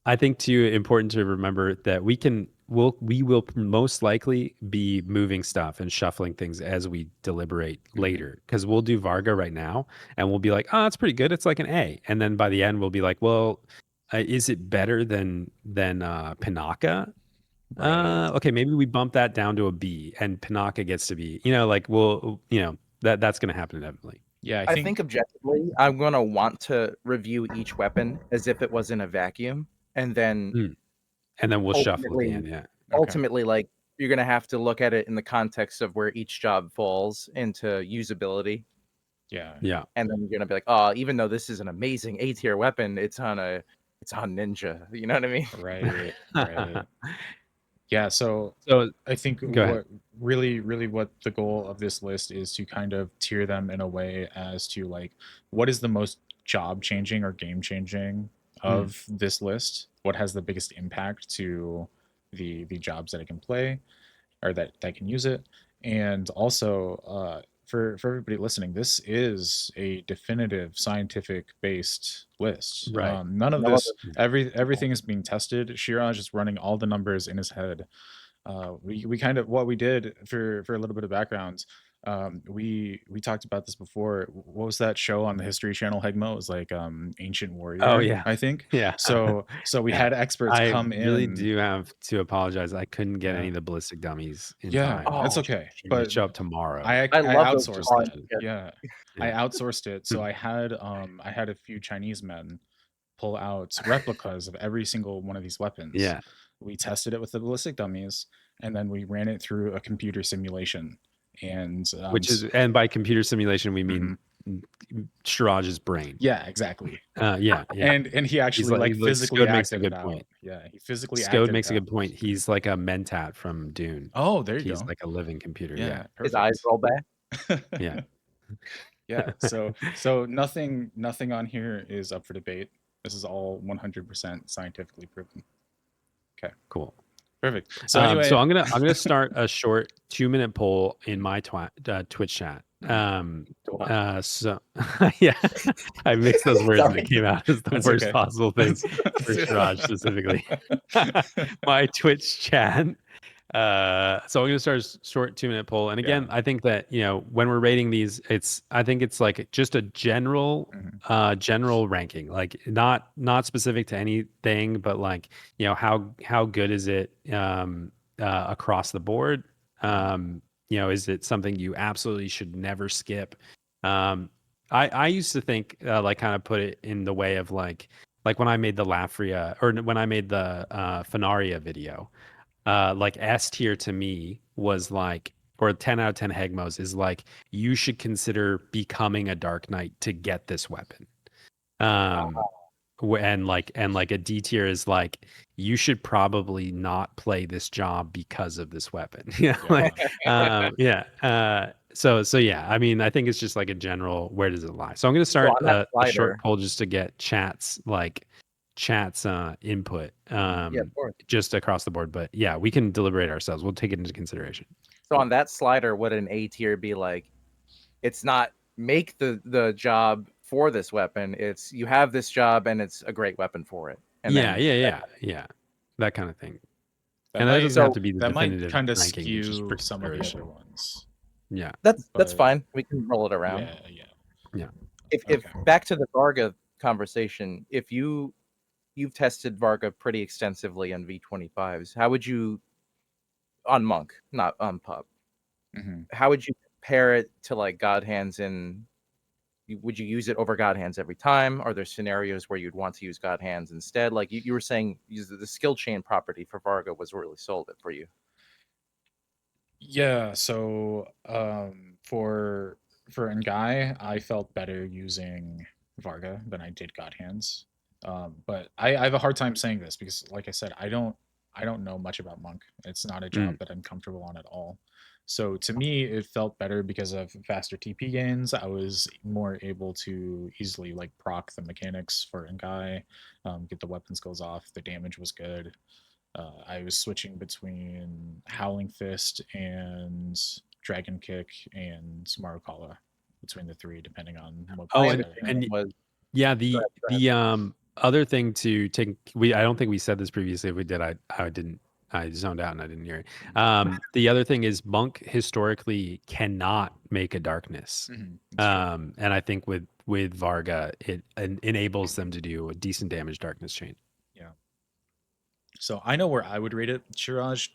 Speaker 2: I think too important to remember that we can we will most likely be moving stuff and shuffling things as we deliberate later, because we'll do Varga right now and we'll be like, oh, it's pretty good, it's like an A, and then by the end we'll be like, well, is it better than Panaka?
Speaker 1: Right.
Speaker 2: Okay, maybe we bump that down to a B and Panaka gets to be, like that's going to happen inevitably.
Speaker 1: Yeah,
Speaker 3: I think objectively, I'm gonna want to review each weapon as if it was in a vacuum, and then
Speaker 2: and then we'll shuffle at the end. Yeah.
Speaker 3: Ultimately, like, you're gonna have to look at it in the context of where each job falls into usability.
Speaker 1: Yeah.
Speaker 2: Yeah.
Speaker 3: And then you're gonna be like, oh, even though this is an amazing A tier weapon, it's on Ninja. You know what I mean?
Speaker 1: Right. Right. Yeah, so I think
Speaker 2: ahead.
Speaker 1: really what the goal of this list is to kind of tier them in a way as to like what is the most job changing or game changing of this list? What has the biggest impact to the jobs that it can play or that can use it? And also for everybody listening, this is a definitive scientific based list.
Speaker 2: Right.
Speaker 1: None of this, everything is being tested. Shiraj is running all the numbers in his head. We kind of, what we did for a little bit of background, we talked about this before. What was that show on the History Channel, Heghmoh? It was like Ancient Warrior.
Speaker 2: Oh yeah,
Speaker 1: I think.
Speaker 2: Yeah.
Speaker 1: So we had experts come in.
Speaker 2: I really do have to apologize. I couldn't get any of the ballistic dummies in time.
Speaker 1: That's okay. But
Speaker 2: show up tomorrow.
Speaker 1: I
Speaker 3: love
Speaker 1: outsourced that. Yeah.
Speaker 2: Yeah.
Speaker 1: I outsourced it. So I had a few Chinese men pull out replicas of every single one of these weapons.
Speaker 2: Yeah.
Speaker 1: We tested it with the ballistic dummies, and then we ran it through a computer simulation. And
Speaker 2: and by computer simulation we mean Shiraj's brain.
Speaker 1: Yeah, exactly.
Speaker 2: Yeah.
Speaker 1: And he actually physically acted it out.
Speaker 2: Point.
Speaker 1: Yeah, he physically
Speaker 2: Scode makes a good point. He's like a mentat from Dune.
Speaker 1: Oh, there you go.
Speaker 2: He's like a living computer. Yeah.
Speaker 3: His eyes roll back.
Speaker 2: Yeah.
Speaker 1: Yeah. So nothing on here is up for debate. This is all 100% scientifically proven. Okay.
Speaker 2: Cool.
Speaker 1: Perfect. So anyway,
Speaker 2: so I'm gonna start a short 2-minute poll in my Twitch chat. So yeah, I mixed those words and it came out as the worst possible thing for Shiraj specifically. My Twitch chat. So I'm going to start a short 2-minute poll. And again, I think that, when we're rating these, I think it's like just a general ranking, like not specific to anything, but like, how good is it across the board? Is it something you absolutely should never skip? I used to think, like kind of put it in the way of like when I made the Lafria or when I made the Faria video, like S tier to me was like, or 10 out of 10 Heghmohs is like, you should consider becoming a Dark Knight to get this weapon. And like a D tier is like, you should probably not play this job because of this weapon. So yeah, I mean, I think it's just like a general, where does it lie? So I'm going to start a short poll just to get chat's input just across the board. But yeah, we can deliberate ourselves. We'll take it into consideration.
Speaker 3: So on that slider, would an A tier be like, it's not make the job for this weapon, it's you have this job and it's a great weapon for it. And
Speaker 2: yeah, that kind of thing. And that doesn't have to be the definitive.
Speaker 1: That might kind of
Speaker 2: ranking,
Speaker 1: skew some of the other ones.
Speaker 2: Yeah,
Speaker 3: that's fine. We can roll it around.
Speaker 2: Yeah.
Speaker 3: If back to the Varga conversation, if you've tested Varga pretty extensively on V25s, how would you, on Monk, not on Pub, how would you compare it to like God Hands? Would you use it over God Hands every time? Are there scenarios where you'd want to use God Hands instead? Like you were saying, the skill chain property for Varga was really sold it for you.
Speaker 1: Yeah, so for Ngai, I felt better using Varga than I did God Hands. But I have a hard time saying this because, like I said, I don't know much about Monk. It's not a job that I'm comfortable on at all. So to me, it felt better because of faster TP gains. I was more able to easily like proc the mechanics for Ngai, get the weapon skills off. The damage was good. I was switching between Howling Fist and Dragon Kick and Marukala between the three, depending on what.
Speaker 2: The other thing to take, I don't think we said this previously. If we did, I didn't I zoned out and I didn't hear it. The other thing is monk historically cannot make a darkness. And I think with Varga, it enables them to do a decent damage darkness chain.
Speaker 1: Yeah. So I know where I would rate it. Shiraj,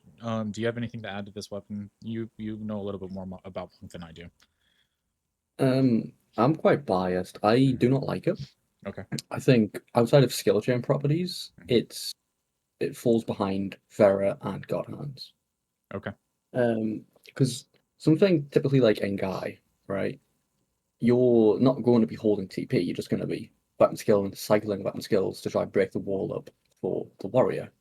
Speaker 1: do you have anything to add to this weapon? You know a little bit more about monk than I do.
Speaker 4: I'm quite biased. I do not like it.
Speaker 1: Okay.
Speaker 4: I think outside of skill chain properties, it falls behind Vera and God Hands.
Speaker 1: Okay.
Speaker 4: Because something typically like Engai, right? You're not going to be holding TP. You're just going to be weapon skill and cycling weapon skills to try and break the wall up for the warrior.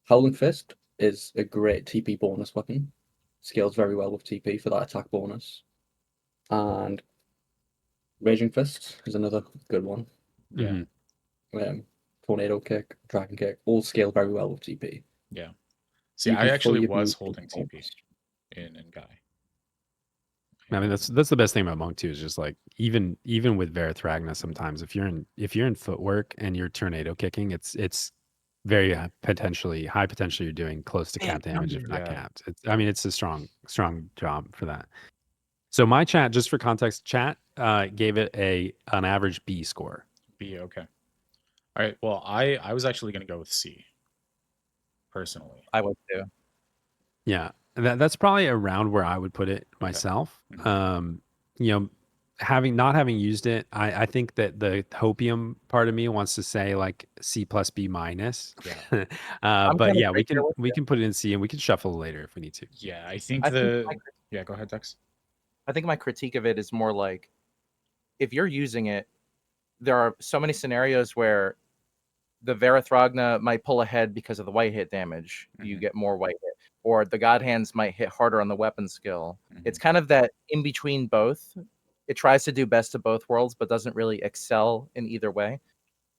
Speaker 4: Howling Fist is a great TP bonus weapon. Scales very well with TP for that attack bonus. And Raging Fist is another good one.
Speaker 1: Yeah.
Speaker 4: Tornado Kick, Dragon Kick, all scale very well with TP.
Speaker 1: Yeah. See, I actually was holding TP in Guy.
Speaker 2: I mean, that's the best thing about monk too, is just like even with Verithragna, sometimes if you're in footwork and you're tornado kicking, it's very high potential you're doing close to cap damage if not capped. It's a strong job for that. So my chat, just for context, gave it an average B score.
Speaker 1: B, okay. All right. Well, I was actually going to go with C. Personally,
Speaker 3: I would too.
Speaker 2: Yeah, that's probably around where I would put it myself.
Speaker 1: Okay.
Speaker 2: Not having used it, I think that the hopium part of me wants to say like C plus B minus.
Speaker 1: Yeah.
Speaker 2: But yeah, we can put it in C and we can shuffle later if we need to.
Speaker 1: Yeah, I think yeah, go ahead, Dex.
Speaker 3: I think my critique of it is more like, if you're using it, there are so many scenarios where the Verithragna might pull ahead because of the white hit damage. You get more white hit. Or the God Hands might hit harder on the weapon skill. It's kind of that in between both. It tries to do best of both worlds, but doesn't really excel in either way.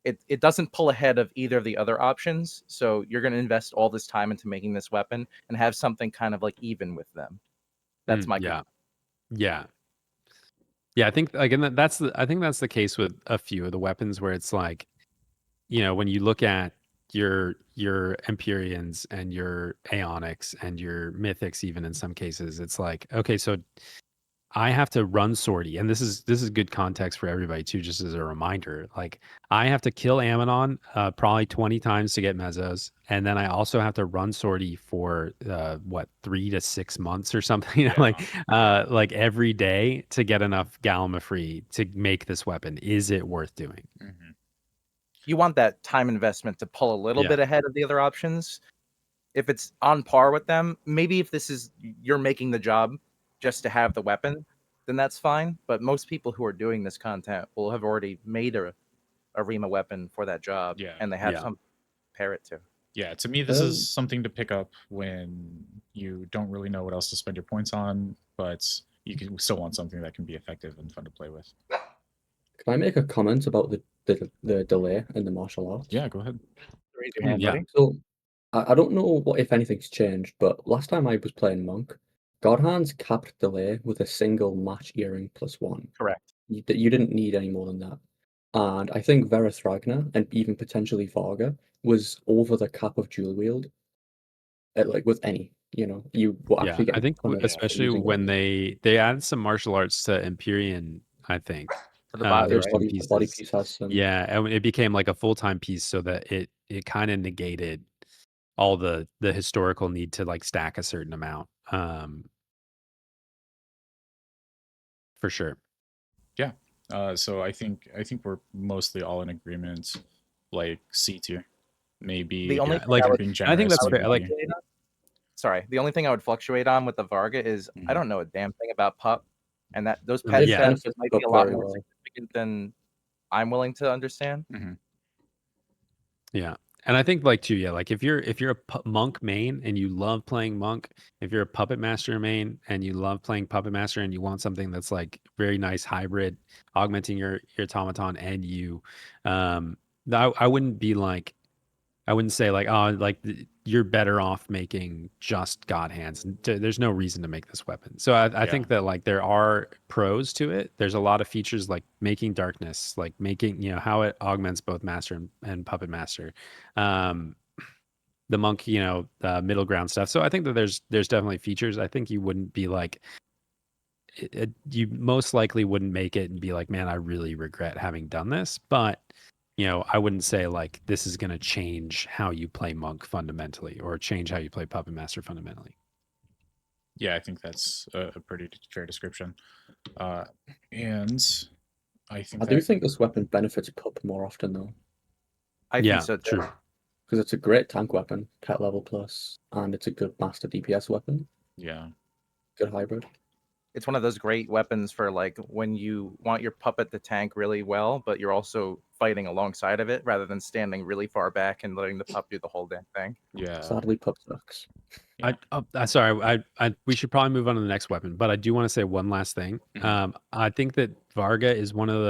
Speaker 3: It doesn't pull ahead of either of the other options. So you're going to invest all this time into making this weapon and have something kind of like even with them. That's my
Speaker 2: Yeah. I think again that's the case with a few of the weapons where it's like, when you look at your Empyreans and your Aeonics and your Mythics, even in some cases, it's like, okay, so I have to run sortie, and this is good context for everybody too, just as a reminder. Like, I have to kill Ammonon probably 20 times to get mezzos, and then I also have to run sortie for 3 to 6 months or something, like every day to get enough Gallimafree to make this weapon. Is it worth doing?
Speaker 3: You want that time investment to pull a little bit ahead of the other options. If it's on par with them, maybe if this is you're making the job just to have the weapon, then that's fine. But most people who are doing this content will have already made a Rima weapon for that job, and they have some pair it to.
Speaker 1: Yeah, to me, this is something to pick up when you don't really know what else to spend your points on, but you can still want something that can be effective and fun to play with.
Speaker 4: Can I make a comment about the delay in the martial arts?
Speaker 1: Yeah, go ahead.
Speaker 3: Raise your hand, buddy.
Speaker 4: So I don't know what if anything's changed, but last time I was playing Monk, God Hands capped delay with a single match earring +1.
Speaker 3: Correct.
Speaker 4: You didn't need any more than that. And I think Verithragna and even potentially Varga was over the cap of dual wield. Like with any, you will actually get.
Speaker 2: I think especially when they added some martial arts to Empyrean, I think.
Speaker 3: For the body,
Speaker 4: the body piece has some.
Speaker 2: Yeah, and it became like a full-time piece, so that it kind of negated all the historical need to like stack a certain amount. For sure.
Speaker 1: Yeah. So I think we're mostly all in agreement, like C tier, maybe.
Speaker 3: The only
Speaker 1: being generous,
Speaker 2: I think that's fair. Like,
Speaker 3: sorry, the only thing I would fluctuate on with the Varga is I don't know a damn thing about pup, and that those pet stats might be a lot more significant than I'm willing to understand.
Speaker 2: Yeah. And I think like too, like if you're a monk main and you love playing monk, if you're a puppet master main and you love playing puppet master and you want something that's like very nice hybrid, augmenting your automaton and you, I wouldn't be like, I wouldn't say like, oh, like you're better off making just God Hands. There's no reason to make this weapon. So I think that like there are pros to it. There's a lot of features like making darkness, like making, how it augments both master and puppet master. But monk, middle ground stuff. So I think that there's definitely features. I think you wouldn't be like, you most likely wouldn't make it and be like, man, I really regret having done this. But I wouldn't say like this is going to change how you play monk fundamentally or change how you play puppet master fundamentally.
Speaker 1: Yeah, I think that's a pretty fair description. And I think
Speaker 4: I do think this weapon benefits pup more often though,
Speaker 3: I
Speaker 2: Yeah,
Speaker 3: think so too.
Speaker 2: true.
Speaker 4: because it's a great tank weapon, pet level plus, and it's a good master DPS weapon,
Speaker 1: yeah,
Speaker 4: good hybrid.
Speaker 3: It's one of those great weapons for like when you want your puppet to tank really well, but you're also fighting alongside of it rather than standing really far back and letting the pup do the whole damn thing.
Speaker 1: yeah.
Speaker 4: Sadly, pup sucks.
Speaker 2: Sorry, we should probably move on to the next weapon, but I do want to say one last thing.
Speaker 1: Mhm.
Speaker 2: I think that Varga is one of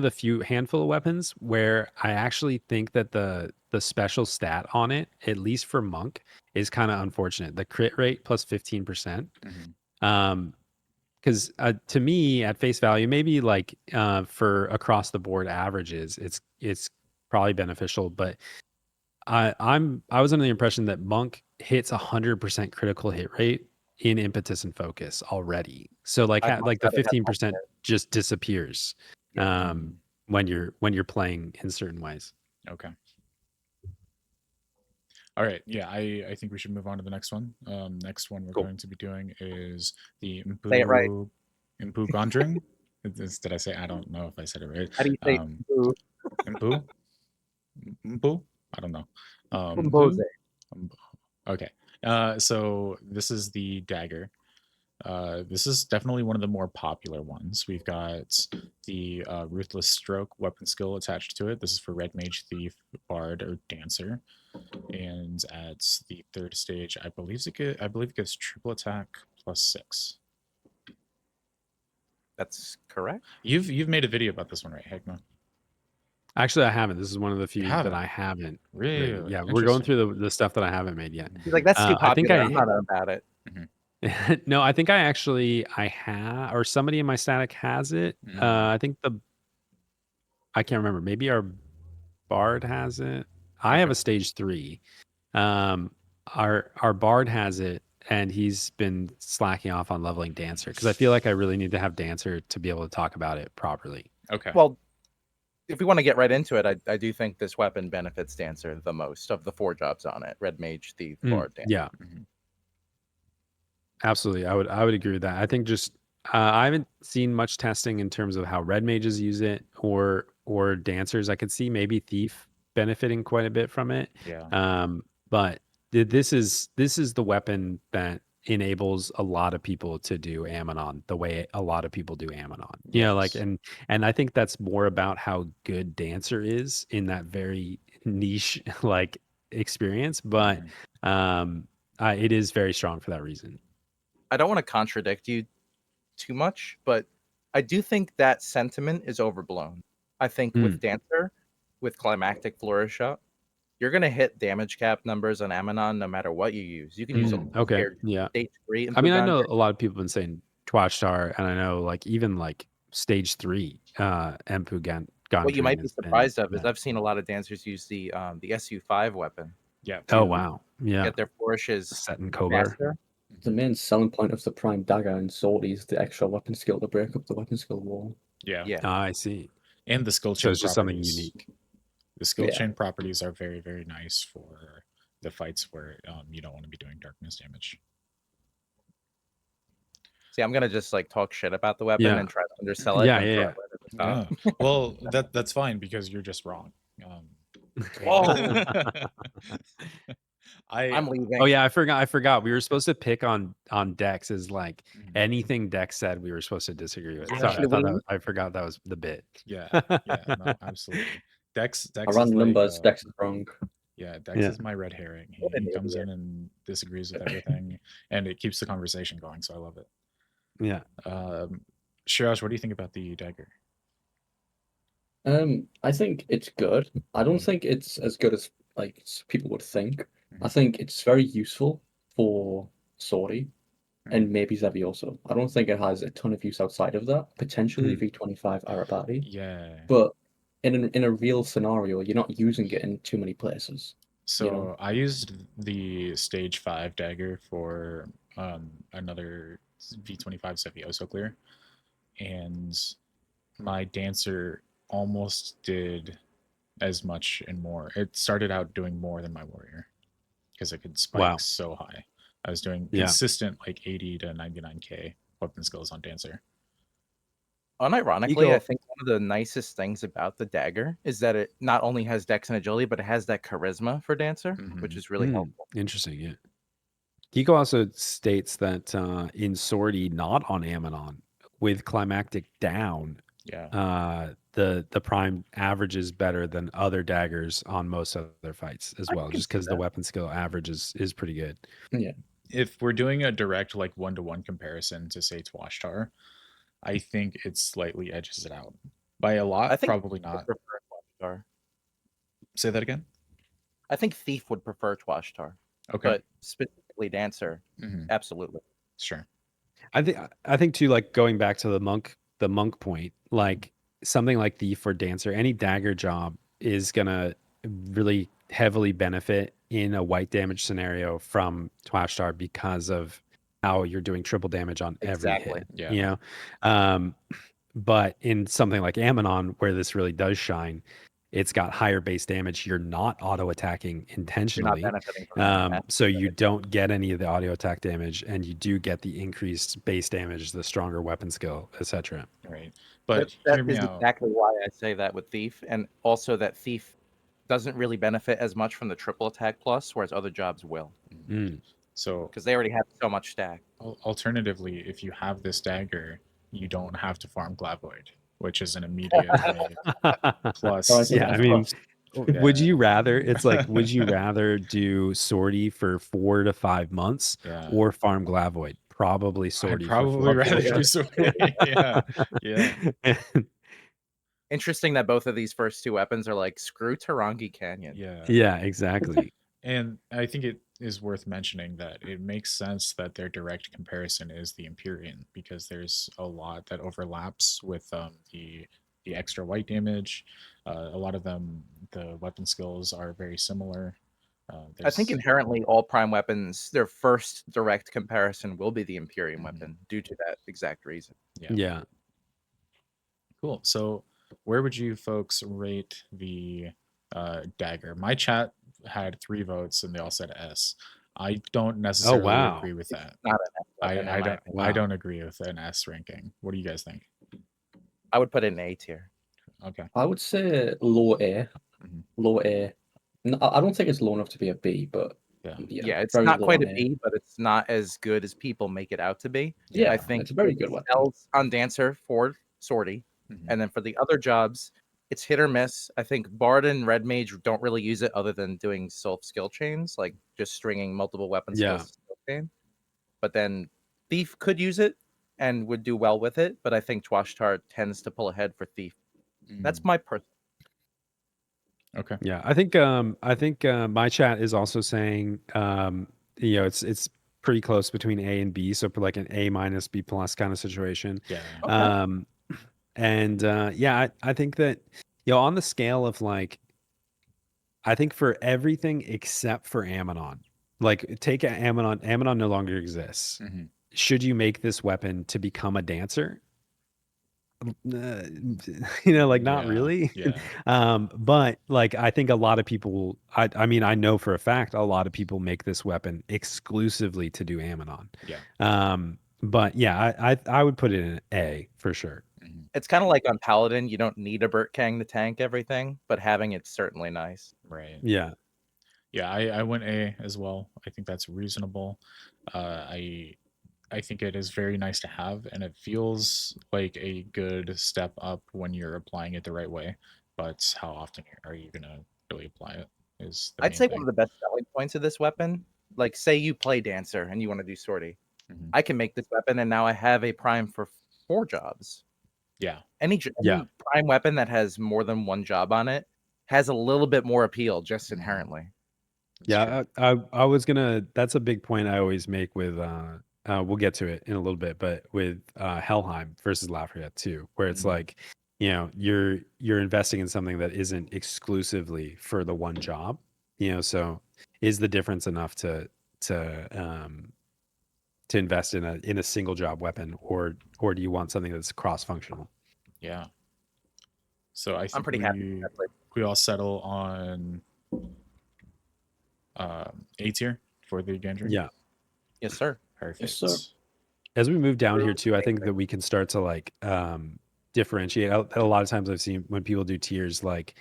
Speaker 2: the few handful of weapons where I actually think that the special stat on it, at least for monk, is kind of unfortunate. The crit rate plus 15%.
Speaker 1: Mhm.
Speaker 2: Because to me, at face value, maybe like for across the board averages, it's probably beneficial. But I was under the impression that monk hits 100% critical hit rate in impetus and focus already. So like
Speaker 3: I've
Speaker 2: like the
Speaker 3: got it at
Speaker 2: 15% just disappears
Speaker 3: Yeah.
Speaker 2: when you're playing in certain ways.
Speaker 1: Okay. All right. Yeah, I think we should move on to the next one. Next one we're
Speaker 2: Cool.
Speaker 1: going to be doing is the
Speaker 3: Say it right.
Speaker 1: Impondering. Did I say? I don't know if I said it right.
Speaker 3: How do you say boo?
Speaker 1: Impu? Impu? I don't know.
Speaker 3: Impose.
Speaker 1: Okay. So this is the dagger. This is definitely one of the more popular ones. We've got the Ruthless Stroke weapon skill attached to it. This is for Red Mage, Thief, Bard, or Dancer. And at the third stage, I believe it gives triple attack plus 6.
Speaker 3: That's correct.
Speaker 1: You've made a video about this one, right, Heghmoh?
Speaker 2: Actually, I haven't. This is one of the few that
Speaker 1: haven't?
Speaker 2: I haven't.
Speaker 1: Really?
Speaker 2: Yeah, we're going
Speaker 1: Interesting.
Speaker 2: through the stuff that I haven't made yet.
Speaker 3: He's like, that's too
Speaker 2: I think
Speaker 3: popular. I'm not about it.
Speaker 2: No, I think I have, or somebody in my static has it. I think I can't remember. Maybe our bard has it. I have
Speaker 1: Okay.
Speaker 2: a stage 3. Our bard has it, and he's been slacking off on leveling dancer because I feel like I really need to have dancer to be able to talk about it properly.
Speaker 1: Okay.
Speaker 3: Well, if we want to get right into it, I do think this weapon benefits dancer the most of the 4 jobs on it: Red Mage, Thief, Bard, Dancer.
Speaker 2: Yeah.
Speaker 1: Mhm.
Speaker 2: Absolutely. I would agree with that. I think just I haven't seen much testing in terms of how red mages use it or dancers. I could see maybe thief benefiting quite a bit from it.
Speaker 1: Yeah.
Speaker 2: But this is the weapon that enables a lot of people to do Ammonon the way a lot of people do Ammonon. You know, like
Speaker 1: Yes.
Speaker 2: and I think that's more about how good dancer is in that very niche like experience, but it is very strong for that reason.
Speaker 3: I don't want to contradict you too much, but I do think that sentiment is overblown. I think with Dancer, with Climactic Flourish up, you're going to hit damage cap numbers on Ammonon no matter what you use. You can use a
Speaker 2: Okay, yeah.
Speaker 3: stage 3.
Speaker 2: I mean, I know a lot of people have been saying Twatch Star, and I know like even like stage 3 Empu
Speaker 3: What you might be surprised of is
Speaker 2: yeah.
Speaker 3: I've seen a lot of dancers use the SU5 weapon.
Speaker 1: Yeah.
Speaker 2: Oh wow, yeah.
Speaker 3: Get their flourishes
Speaker 2: Set and Kobar.
Speaker 3: faster.
Speaker 4: The main selling point of the Prime Dagger and Sword is the extra weapon skill to break up the weapon skill wall.
Speaker 1: Yeah.
Speaker 3: Yeah.
Speaker 2: I see.
Speaker 1: And the skill chain
Speaker 2: So it's just something
Speaker 1: properties.
Speaker 2: unique.
Speaker 1: The skill
Speaker 4: Yeah.
Speaker 1: chain properties are very, very nice for the fights where you don't want to be doing darkness damage.
Speaker 3: See, I'm gonna just like talk shit about the weapon
Speaker 2: Yeah.
Speaker 3: and try to undersell it.
Speaker 2: Yeah,
Speaker 3: and
Speaker 2: yeah,
Speaker 3: throw
Speaker 2: yeah.
Speaker 3: it right at the top.
Speaker 1: Yeah. Well, that's fine because you're just wrong.
Speaker 3: Whoa.
Speaker 1: I'm
Speaker 3: leaving.
Speaker 2: Oh yeah, I forgot. We were supposed to pick on Dex as like
Speaker 1: Mhm.
Speaker 2: anything Dex said we were supposed to disagree with.
Speaker 1: Yeah.
Speaker 2: Sorry, I forgot that was the bit.
Speaker 1: Yeah, no, absolutely. Dex
Speaker 4: I
Speaker 1: is
Speaker 4: ran
Speaker 1: like
Speaker 4: numbers, Dex is wrong.
Speaker 1: yeah, Dex
Speaker 2: Yeah.
Speaker 1: is my red herring.
Speaker 3: What an
Speaker 1: He comes
Speaker 3: idiot.
Speaker 1: in and disagrees with everything, and it keeps the conversation going. So I love it.
Speaker 2: Yeah.
Speaker 1: Shiraj, what do you think about the dagger?
Speaker 4: I think it's good. I don't
Speaker 1: Mhm.
Speaker 4: think it's as good as like people would think. I
Speaker 1: Mhm.
Speaker 4: think it's very useful for Swordy and maybe Zevioso. I don't think it has a ton of use outside of that. Potentially V25 Arabati.
Speaker 1: Yeah.
Speaker 4: But in a real scenario, you're not using it in too many places.
Speaker 1: So I used the stage 5 dagger for another V25 Savioso clear, and my dancer almost did as much and more. It started out doing more than my warrior because it could spike
Speaker 2: Wow.
Speaker 1: so high. I was doing
Speaker 2: Yeah.
Speaker 1: consistent like 80 to 99k weapon skills on dancer.
Speaker 3: Unironically,
Speaker 2: Eagle-
Speaker 3: I think one of the nicest things about the dagger is that it not only has dex and agility, but it has that charisma for dancer, which is really helpful.
Speaker 2: Interesting. Yeah. Kiko also states that in Sortie, not on Ammonon, with climactic down,
Speaker 1: Yeah.
Speaker 2: the prime average is better than other daggers on most other fights as
Speaker 3: I
Speaker 2: well,
Speaker 3: can
Speaker 2: just
Speaker 3: see
Speaker 2: because the
Speaker 3: that.
Speaker 2: weapon skill average is pretty good.
Speaker 4: Yeah.
Speaker 1: If we're doing a direct like 1-to-1 comparison to say Twashtar, I think it slightly edges it out. By a lot,
Speaker 3: I think
Speaker 1: probably
Speaker 3: Thief would
Speaker 1: not.
Speaker 3: prefer Twashtar.
Speaker 1: Say that again?
Speaker 3: I think Thief would prefer Twashtar,
Speaker 1: Okay.
Speaker 3: but specifically Dancer,
Speaker 1: Mhm.
Speaker 3: absolutely.
Speaker 1: Sure.
Speaker 2: I think too, like going back to the monk point, like something like Thief or Dancer, any dagger job is gonna really heavily benefit in a white damage scenario from Twashtar because of how you're doing triple damage on every
Speaker 3: Exactly.
Speaker 2: hit.
Speaker 1: Yeah.
Speaker 2: You know? But in something like Ammonon, where this really does shine, it's got higher base damage. You're not auto attacking
Speaker 3: You're not
Speaker 2: intentionally.
Speaker 3: benefiting from that.
Speaker 2: So you don't get any of the audio attack damage, and you do get the increased base damage, the stronger weapon skill, etc.
Speaker 1: Right. But
Speaker 3: That
Speaker 1: hear me
Speaker 3: is
Speaker 1: out.
Speaker 3: exactly why I say that with Thief, and also that Thief doesn't really benefit as much from the triple attack plus, whereas other jobs will,
Speaker 1: So
Speaker 3: because they already have so much stack.
Speaker 1: alternatively, if you have this dagger, you don't have to farm Glavoid, which is an immediately plus.
Speaker 4: Oh, I see
Speaker 2: Yeah,
Speaker 4: that.
Speaker 2: I mean,
Speaker 1: Yeah.
Speaker 2: would you rather? It's like, would you rather do Sortie for 4 to 5 months
Speaker 1: Yeah.
Speaker 2: or farm Glavoid? Probably
Speaker 1: I'd
Speaker 2: Sortie.
Speaker 1: probably rather do Sortie. Yeah. Yeah.
Speaker 3: Interesting that both of these first two weapons are like screw Tarangi Canyon.
Speaker 1: Yeah.
Speaker 2: Yeah, exactly.
Speaker 1: And I think it is worth mentioning that it makes sense that their direct comparison is the Empyrean, because there's a lot that overlaps with the extra white damage. A lot of them, the weapon skills are very similar.
Speaker 3: I think inherently all prime weapons, their first direct comparison will be the Empyrean
Speaker 1: Mhm.
Speaker 3: weapon due to that exact reason.
Speaker 2: Yeah.
Speaker 1: Cool. So where would you folks rate the dagger? My chat had 3 votes and they all said S. I don't necessarily
Speaker 2: wow.
Speaker 1: agree with that.
Speaker 3: Not an F weapon, in
Speaker 1: I
Speaker 3: my
Speaker 1: don't
Speaker 3: opinion.
Speaker 1: I
Speaker 2: Wow.
Speaker 1: don't agree with an S ranking. What do you guys think?
Speaker 3: I would put it in A tier.
Speaker 1: Okay.
Speaker 4: I would say low A.
Speaker 1: Mhm.
Speaker 4: Low A. I don't think it's low enough to be a B, but
Speaker 3: Yeah, it's
Speaker 4: very
Speaker 3: not
Speaker 4: low
Speaker 3: quite
Speaker 4: on
Speaker 3: a
Speaker 4: A.
Speaker 3: B, but it's not as good as people make it out to be.
Speaker 4: Yeah,
Speaker 3: I think
Speaker 4: it's a very
Speaker 3: it
Speaker 4: good weapon.
Speaker 3: sells on Dancer for Sortie,
Speaker 1: Mhm.
Speaker 3: and then for the other jobs, it's hit or miss. I think Bard and Red Mage don't really use it other than doing self skill chains, like just stringing multiple weapon skills to skill chain. But then Thief could use it and would do well with it, but I think Twashtar tends to pull ahead for Thief. That's
Speaker 1: Mm,
Speaker 3: my personal.
Speaker 1: okay.
Speaker 2: Yeah, I think my chat is also saying it's pretty close between A and B, so for like an A minus B plus kind of situation.
Speaker 1: Yeah.
Speaker 3: Okay.
Speaker 2: And I think that on the scale of like, I think for everything except for Ammonon, like take Ammonon no longer exists.
Speaker 1: Mhm.
Speaker 2: Should you make this weapon to become a dancer? Like not
Speaker 1: Yeah,
Speaker 2: really.
Speaker 1: Yeah.
Speaker 2: But like I think a lot of people, I mean, I know for a fact a lot of people make this weapon exclusively to do Ammonon.
Speaker 1: Yeah.
Speaker 2: But yeah, I would put it in an A for sure.
Speaker 1: Mhm.
Speaker 3: It's kind of like on Paladin, you don't need a Burt Kang to tank everything, but having it's certainly nice.
Speaker 1: Right.
Speaker 2: Yeah.
Speaker 1: Yeah, I went A as well. I think that's reasonable. I think it is very nice to have, and it feels like a good step up when you're applying it the right way. But how often are you gonna really apply it? Is the
Speaker 3: I'd
Speaker 1: main
Speaker 3: say
Speaker 1: thing.
Speaker 3: one of the best selling points of this weapon, like say you play Dancer and you want to do Sortie,
Speaker 1: Mhm.
Speaker 3: I can make this weapon and now I have a prime for 4 jobs.
Speaker 1: Yeah.
Speaker 3: Any
Speaker 2: Yeah.
Speaker 3: prime weapon that has more than 1 job on it has a little bit more appeal just inherently.
Speaker 1: That's
Speaker 2: Yeah,
Speaker 1: true.
Speaker 2: I was gonna. That's a big point I always make with. We'll get to it in a little bit, but with Helheim versus Lafria too, where it's
Speaker 1: Mhm.
Speaker 2: like, you're investing in something that isn't exclusively for the one job. So is the difference enough to invest in a single job weapon, or do you want something that's cross functional?
Speaker 1: Yeah. So I
Speaker 3: I'm
Speaker 1: think
Speaker 3: pretty happy with that play.
Speaker 1: we all settle on A tier for the Gendry.
Speaker 2: Yeah.
Speaker 3: Yes, sir.
Speaker 1: Perfect.
Speaker 4: Yes, sir.
Speaker 2: As we move down here too, I think
Speaker 3: Amazing.
Speaker 2: that we can start to like differentiate. A lot of times I've seen when people do tiers, like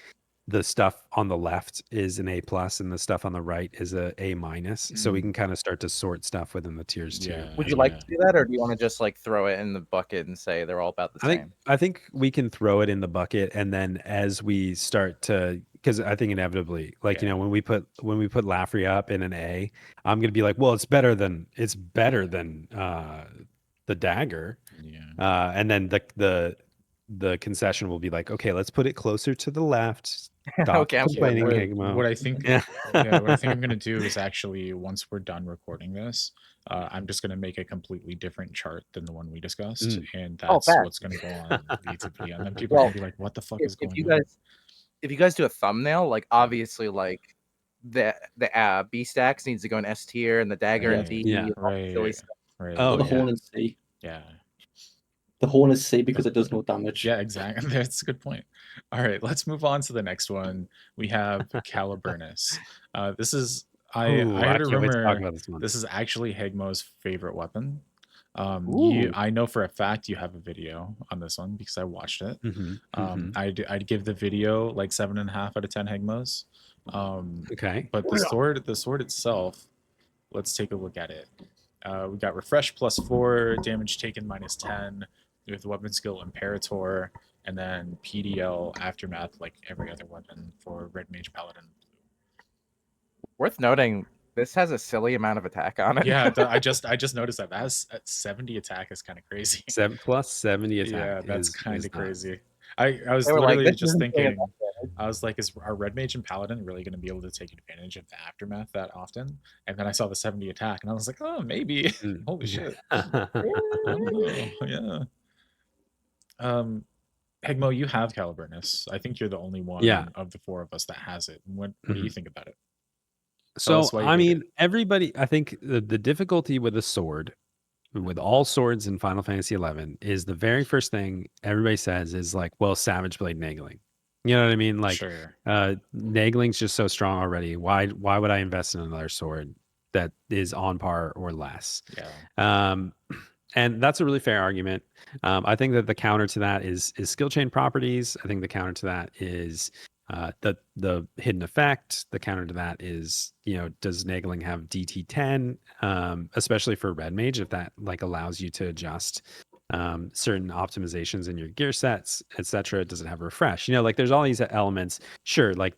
Speaker 2: the stuff on the left is an A plus and the stuff on the right is a A minus. So we can kind of start to sort stuff within the tiers too.
Speaker 1: Yeah.
Speaker 3: Would you like to do that, or do you want to just like throw it in the bucket and say they're all about the same?
Speaker 2: I think we can throw it in the bucket, and then as we start to, because I think inevitably, like when we put Lafria up in an A, I'm gonna be like, well, it's better than the dagger,
Speaker 1: Yeah.
Speaker 2: and then the concession will be like, okay, let's put it closer to the left. Stop
Speaker 3: Okay, I'm
Speaker 2: complaining,
Speaker 1: What,
Speaker 2: Heghmoh.
Speaker 1: what I think,
Speaker 2: Yeah.
Speaker 1: what I think I'm gonna do is actually once we're done recording this, I'm just gonna make a completely different chart than the one we discussed, and that's
Speaker 3: bet.
Speaker 1: what's gonna go on B2B, and then people are gonna be like, "What the fuck is going on?"
Speaker 3: If you guys do a thumbnail, like obviously, like the B stacks needs to go in S tier, and the dagger and D.
Speaker 2: Yeah.
Speaker 3: all the silly stuff.
Speaker 1: Right.
Speaker 2: Oh,
Speaker 4: the
Speaker 2: yeah.
Speaker 4: horn is C.
Speaker 1: Yeah.
Speaker 4: The horn is C because it does no damage.
Speaker 1: Yeah, exactly. That's a good point. All right, let's move on to the next one. We have Caliburnus. This is I
Speaker 2: Ooh,
Speaker 1: I heard a
Speaker 2: can't wait to talk
Speaker 1: rumor
Speaker 2: about this one.
Speaker 1: this is actually Heghmoh's favorite weapon.
Speaker 2: Ooh.
Speaker 1: I know for a fact you have a video on this one because I watched it. I'd give the video like 7.5 out of 10 Heghmos.
Speaker 2: Okay.
Speaker 1: But the sword itself, let's take a look at it. We got refresh +4, damage taken -10 with weapon skill Imperator, and then PDL aftermath like every other weapon for Red Mage Paladin.
Speaker 3: Worth noting, this has a silly amount of attack on it.
Speaker 1: Yeah, I just noticed that that's at 70 attack is kind of crazy.
Speaker 2: 7 plus 70 attack.
Speaker 1: Yeah, that's
Speaker 2: is
Speaker 1: kind of
Speaker 2: nuts.
Speaker 1: crazy. I was
Speaker 3: They were like,
Speaker 1: literally
Speaker 3: "This
Speaker 1: just
Speaker 3: isn't doing
Speaker 1: thinking,
Speaker 3: enough damage."
Speaker 1: I was like, are Red Mage and Paladin really going to be able to take advantage of the aftermath that often? And then I saw the 70 attack, and I was like, oh, maybe. Holy shit. Oh, yeah. Heghmoh, you have Caliburnus. I think you're the only one
Speaker 2: Yeah.
Speaker 1: of the four of us that has it. What do you think about it?
Speaker 2: So, I mean, everybody, I think the difficulty with a sword, with all swords in Final Fantasy XI, is the very first thing everybody says is like, well, Savage Blade Nagling. You know what I mean? Like,
Speaker 1: Sure.
Speaker 2: Nagling's just so strong already. Why would I invest in another sword that is on par or less?
Speaker 1: Yeah.
Speaker 2: And that's a really fair argument. I think that the counter to that is skill chain properties. I think the counter to that is the hidden effect. The counter to that is, does Nagling have DT10, especially for Red Mage, if that like allows you to adjust certain optimizations in your gear sets, etc. Does it have refresh? Like there's all these elements. Sure, like,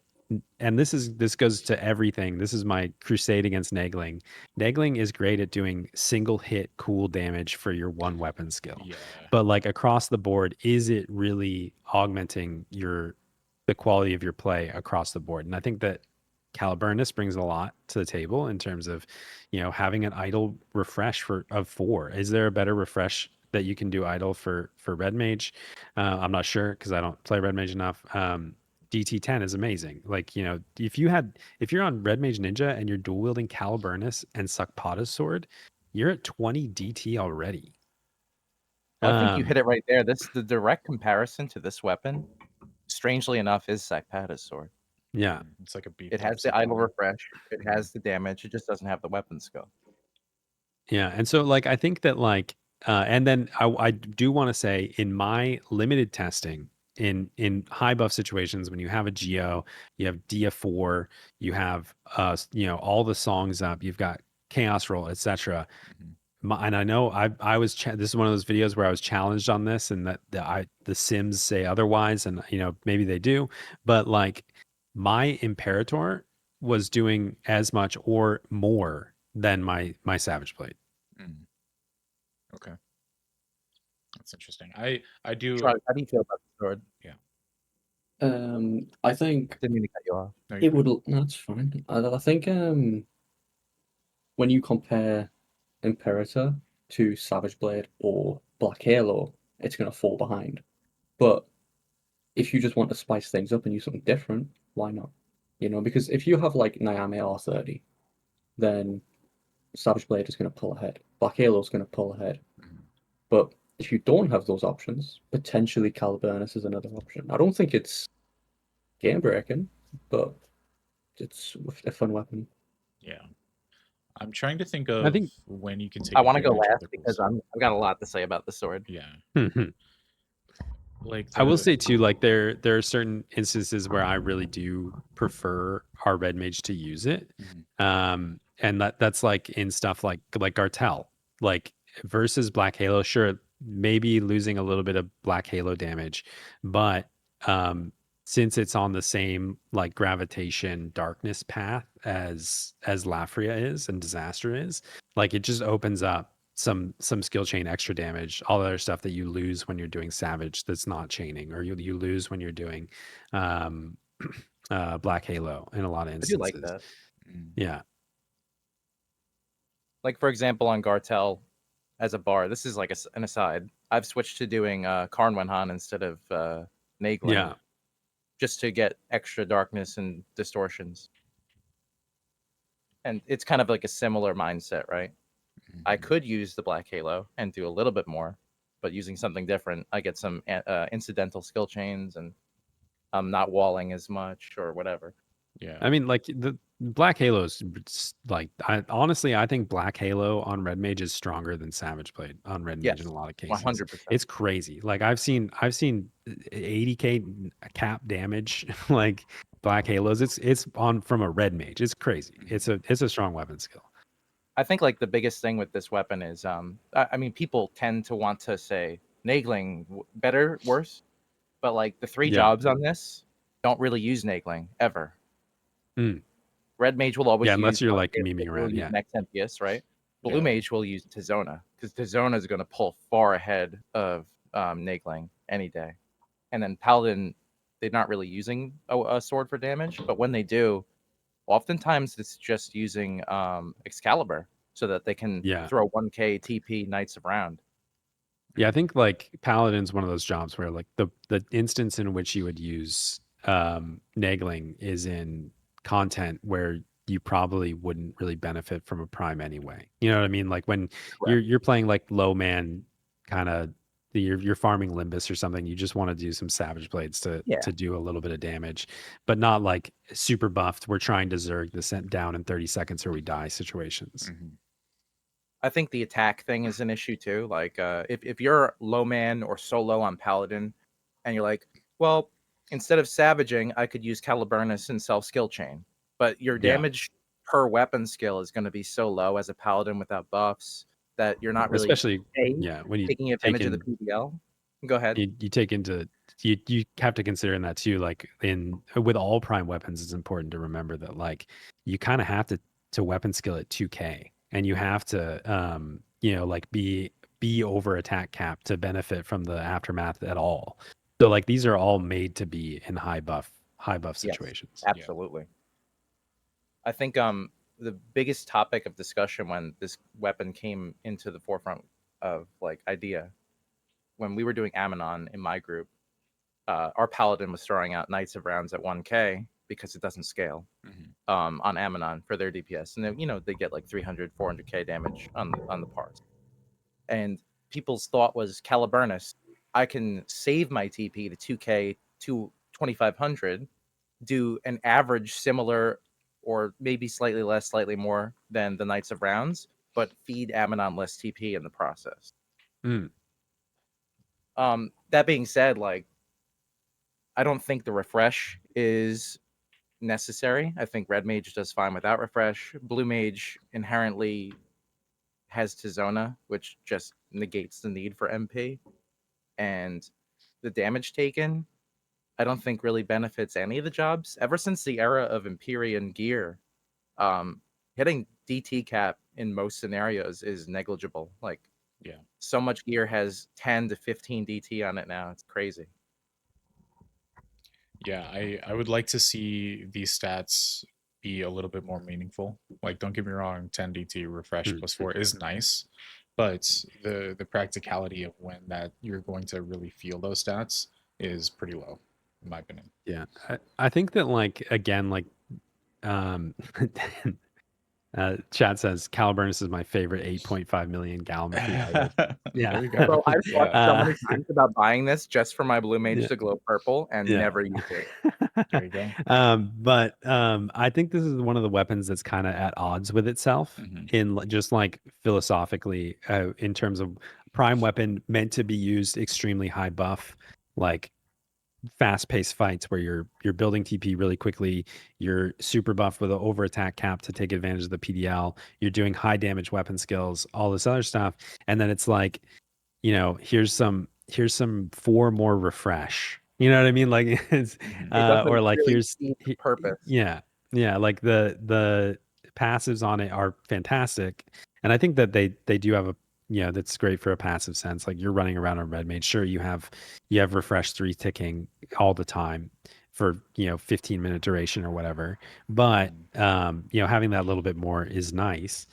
Speaker 2: and this goes to everything. This is my crusade against Nagling. Nagling is great at doing single hit cool damage for your one weapon skill.
Speaker 1: Yeah.
Speaker 2: But like across the board, is it really augmenting the quality of your play across the board? And I think that Caliburnus brings a lot to the table in terms of, having an idle refresh of 4. Is there a better refresh that you can do idle for Red Mage? I'm not sure because I don't play Red Mage enough. DT10 is amazing. Like, if you're on Red Mage Ninja and you're dual wielding Caliburnus and Sakpata's sword, you're at 20 DT already.
Speaker 3: Well, I think you hit it right there. The direct comparison to this weapon, strangely enough, is Sakpata's sword.
Speaker 2: Yeah.
Speaker 1: It's like a beat.
Speaker 3: It has the idle refresh. It has the damage. It just doesn't have the weapon skill.
Speaker 2: Yeah. And so like I think that like and then I do want to say in my limited testing in high buff situations, when you have a Geo, you have Dia4, you have all the songs up, you've got Chaos Roll, etc. And I know I was this is one of those videos where I was challenged on this, and that the Sims say otherwise, and maybe they do, but like my Imperator was doing as much or more than my Savage Blade.
Speaker 1: Okay, that's interesting. I do.
Speaker 3: How do you feel about the sword?
Speaker 1: Yeah.
Speaker 4: I think
Speaker 3: Didn't mean to cut you off.
Speaker 1: No,
Speaker 4: it would. No, that's fine. I think when you compare Imperator to Savage Blade or Black Halo, it's going to fall behind. But if you just want to spice things up and use something different, why not? because if you have like Nyame R30, then Savage Blade is going to pull ahead. Black Halo is going to pull ahead. But if you don't have those options, potentially Caliburnus is another option. I don't think it's game breaking, but it's a fun weapon.
Speaker 1: Yeah. I'm trying to think
Speaker 2: I
Speaker 1: of
Speaker 2: think
Speaker 1: when you can take
Speaker 3: I want to go
Speaker 1: advantage of
Speaker 3: last
Speaker 1: the cool
Speaker 3: because
Speaker 1: stuff.
Speaker 3: I've got a lot to say about the sword.
Speaker 1: Yeah. Like
Speaker 2: I will
Speaker 1: the
Speaker 2: say too, like there are certain instances where I really do prefer our red mage to use it. And that's like in stuff like Gartel. Like versus Black Halo, sure, maybe losing a little bit of Black Halo damage, but since it's on the same like gravitation darkness path as Lafria is and Disaster is, like it just opens up some skill chain extra damage, all the other stuff that you lose when you're doing Savage that's not chaining, or you lose when you're doing Black Halo in a lot of
Speaker 3: I do like
Speaker 2: instances.
Speaker 3: that.
Speaker 2: Yeah.
Speaker 3: Like for example, on Gartel, as a bar, this is like an aside. I've switched to doing Karnwenhan instead of Nagling,
Speaker 2: Yeah.
Speaker 3: just to get extra darkness and distortions. And it's kind of like a similar mindset, right? I could use the Black Halo and do a little bit more, but using something different, I get some incidental skill chains, and I'm not walling as much or whatever.
Speaker 1: Yeah.
Speaker 2: I mean, like the Black Halo is like, I think Black Halo on Red Mage is stronger than Savage Blade on Red Mage in a
Speaker 3: Yes,
Speaker 2: lot of cases.
Speaker 3: 100%.
Speaker 2: It's crazy. Like I've seen 80k cap damage like Black Halos. It's on from a Red Mage. It's crazy. It's a strong weapon skill.
Speaker 3: I think like the biggest thing with this weapon is I mean, people tend to want to say Nagling better, worse, but like the three
Speaker 2: Yeah.
Speaker 3: jobs on this don't really use Nagling ever.
Speaker 2: Mm.
Speaker 3: Red Mage will always
Speaker 2: Yeah,
Speaker 3: use
Speaker 2: unless you're like
Speaker 3: will
Speaker 2: memeing around.
Speaker 3: use
Speaker 2: Yeah.
Speaker 3: Next MPS, right? Blue
Speaker 1: Yeah.
Speaker 3: Mage will use Tizona because Tizona is going to pull far ahead of Nagling any day. And then Paladin, they're not really using a sword for damage, but when they do, oftentimes it's just using Excalibur so that they can
Speaker 2: Yeah.
Speaker 3: throw 1k TP Knights of Round.
Speaker 2: Yeah, I think like Paladin's one of those jobs where like the instance in which you would use Nagling is in content where you probably wouldn't really benefit from a prime anyway. You know what I mean? Like when you're playing like low man kind of, you're farming Limbus or something, you just want to do some Savage Blades to do a little bit of damage, but not like super buffed. We're trying to Zerg the sent down in 30 seconds or we die situations.
Speaker 3: I think the attack thing is an issue too. Like if you're low man or solo on Paladin and you're like, well, instead of savaging, I could use Caliburnus and self skill chain. But your
Speaker 2: Yeah.
Speaker 3: damage per weapon skill is going to be so low as a Paladin without buffs that you're not really
Speaker 2: Especially when you
Speaker 3: taking advantage of the PBL. Go ahead.
Speaker 2: you take into you have to consider in that too, like with all prime weapons, it's important to remember that like you kind of have to weapon skill at 2k, and you have to like be over attack cap to benefit from the aftermath at all. So like these are all made to be in high buff situations.
Speaker 3: Yes, absolutely. I think the biggest topic of discussion when this weapon came into the forefront of like idea, when we were doing Ammonon in my group, our Paladin was throwing out Knights of Rounds at 1k because it doesn't scale on Ammonon for their DPS, and then they get like 300 400k damage on the parts. And people's thought was Caliburnus, I can save my TP to 2k to 2500, do an average similar or maybe slightly less, slightly more than the Knights of Rounds, but feed Ammonon less TP in the process. That being said, like, I don't think the refresh is necessary. I think Red Mage does fine without refresh. Blue Mage inherently has Tizona, which just negates the need for MP. And the damage taken, I don't think really benefits any of the jobs. Ever since the era of Empyrean gear, hitting DT cap in most scenarios is negligible. Like, so much gear has 10 to 15 DT on it now. It's crazy.
Speaker 1: Yeah, I would like to see these stats be a little bit more meaningful. Like, don't get me wrong, 10 DT refresh plus 4 is nice, but the practicality of when that you're going to really feel those stats is pretty low, in my opinion.
Speaker 2: Yeah, I think that like again, like Chat says Caliburnus is my favorite 8.5 million gallon idol. Yeah.
Speaker 1: There you go.
Speaker 3: Bro, I've
Speaker 1: Yeah.
Speaker 3: thought so many times about buying this just for my blue mage
Speaker 2: Yeah.
Speaker 3: to glow purple and
Speaker 2: Yeah.
Speaker 3: never use it.
Speaker 1: There you go.
Speaker 2: But I think this is one of the weapons that's kind of at odds with itself
Speaker 1: Mhm.
Speaker 2: in just like philosophically, in terms of prime weapon meant to be used extremely high buff, like fast-paced fights where you're building TP really quickly, you're super buff with an over attack cap to take advantage of the PDL, you're doing high damage weapon skills, all this other stuff, and then it's like, here's some 4 more refresh. You know what I mean? Like it's
Speaker 1: Mhm.
Speaker 3: It doesn't
Speaker 2: or like
Speaker 3: really
Speaker 2: here's
Speaker 3: seem purpose.
Speaker 2: yeah, like the passives on it are fantastic, and I think that they do have a that's great for a passive sense. Like you're running around on red mage, sure you have refresh 3 ticking all the time for 15-minute duration or whatever, but having that little bit more is nice.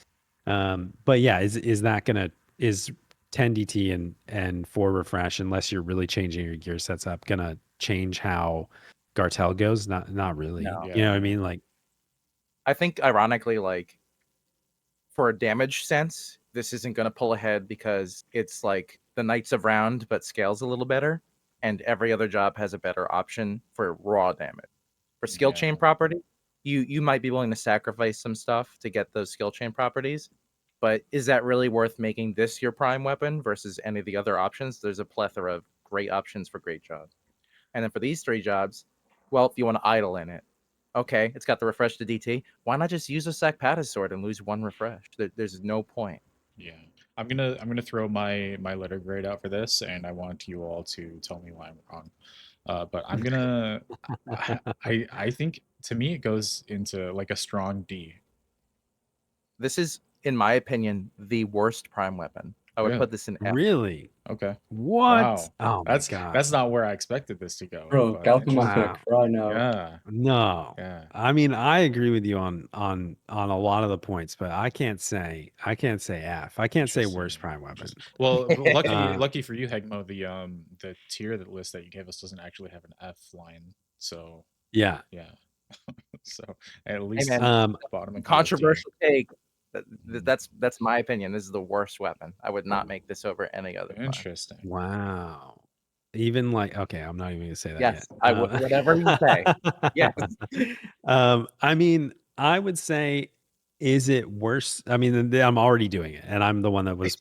Speaker 2: But yeah, is that gonna is 10 DT and 4 refresh, unless you're really changing your gear sets up, gonna change how Gartel goes? Not really.
Speaker 3: No.
Speaker 2: You know what I
Speaker 1: Yeah.
Speaker 2: mean? Like,
Speaker 3: I think ironically, like for a damage sense, this isn't going to pull ahead because it's like the Knights of Round, but scales a little better, and every other job has a better option for raw damage. For skill chain
Speaker 1: Yeah.
Speaker 3: property, you might be willing to sacrifice some stuff to get those skill chain properties, but is that really worth making this your prime weapon versus any of the other options? There's a plethora of great options for great jobs. And then for these 3 jobs, well, if you want to idle in it, okay, it's got the refresh to DT. Why not just use a Sakpata's sword and lose 1 refresh? There's no point.
Speaker 1: Yeah. I'm gonna throw my letter grade out for this, and I want you all to tell me why I'm wrong. But I'm gonna I think to me it goes into like a strong D.
Speaker 3: This is, in my opinion, the worst prime weapon. I would
Speaker 1: Really?
Speaker 3: put this in F.
Speaker 2: really?
Speaker 1: Okay.
Speaker 2: What?
Speaker 1: Wow.
Speaker 2: Oh my
Speaker 1: That's
Speaker 2: god.
Speaker 1: that's not where I expected this to go.
Speaker 4: Bro,
Speaker 1: But
Speaker 4: Galpama's gonna
Speaker 2: Wow.
Speaker 4: cry now.
Speaker 1: yeah.
Speaker 2: No.
Speaker 1: Yeah.
Speaker 2: I mean, I agree with you on a lot of the points, but I can't say F. I can't say worst
Speaker 1: Interesting.
Speaker 2: prime weapon.
Speaker 1: Interesting. Well, lucky
Speaker 2: Uh,
Speaker 1: lucky for you, Heghmoh, the tier that list that you gave us doesn't actually have an F line. So
Speaker 2: Yeah.
Speaker 1: yeah. So at
Speaker 3: Hey
Speaker 1: least
Speaker 3: man,
Speaker 1: bottom and
Speaker 3: controversial take.
Speaker 1: Mhm.
Speaker 3: That's my opinion. This is the worst weapon. I would not make this over any other prime.
Speaker 1: Interesting.
Speaker 2: Wow. Even like, okay, I'm not even gonna say that
Speaker 3: Yes,
Speaker 2: yet.
Speaker 3: I would. Whatever you say. Yes.
Speaker 2: I mean, I would say, is it worse? I mean, I'm already doing it, and I'm the one that was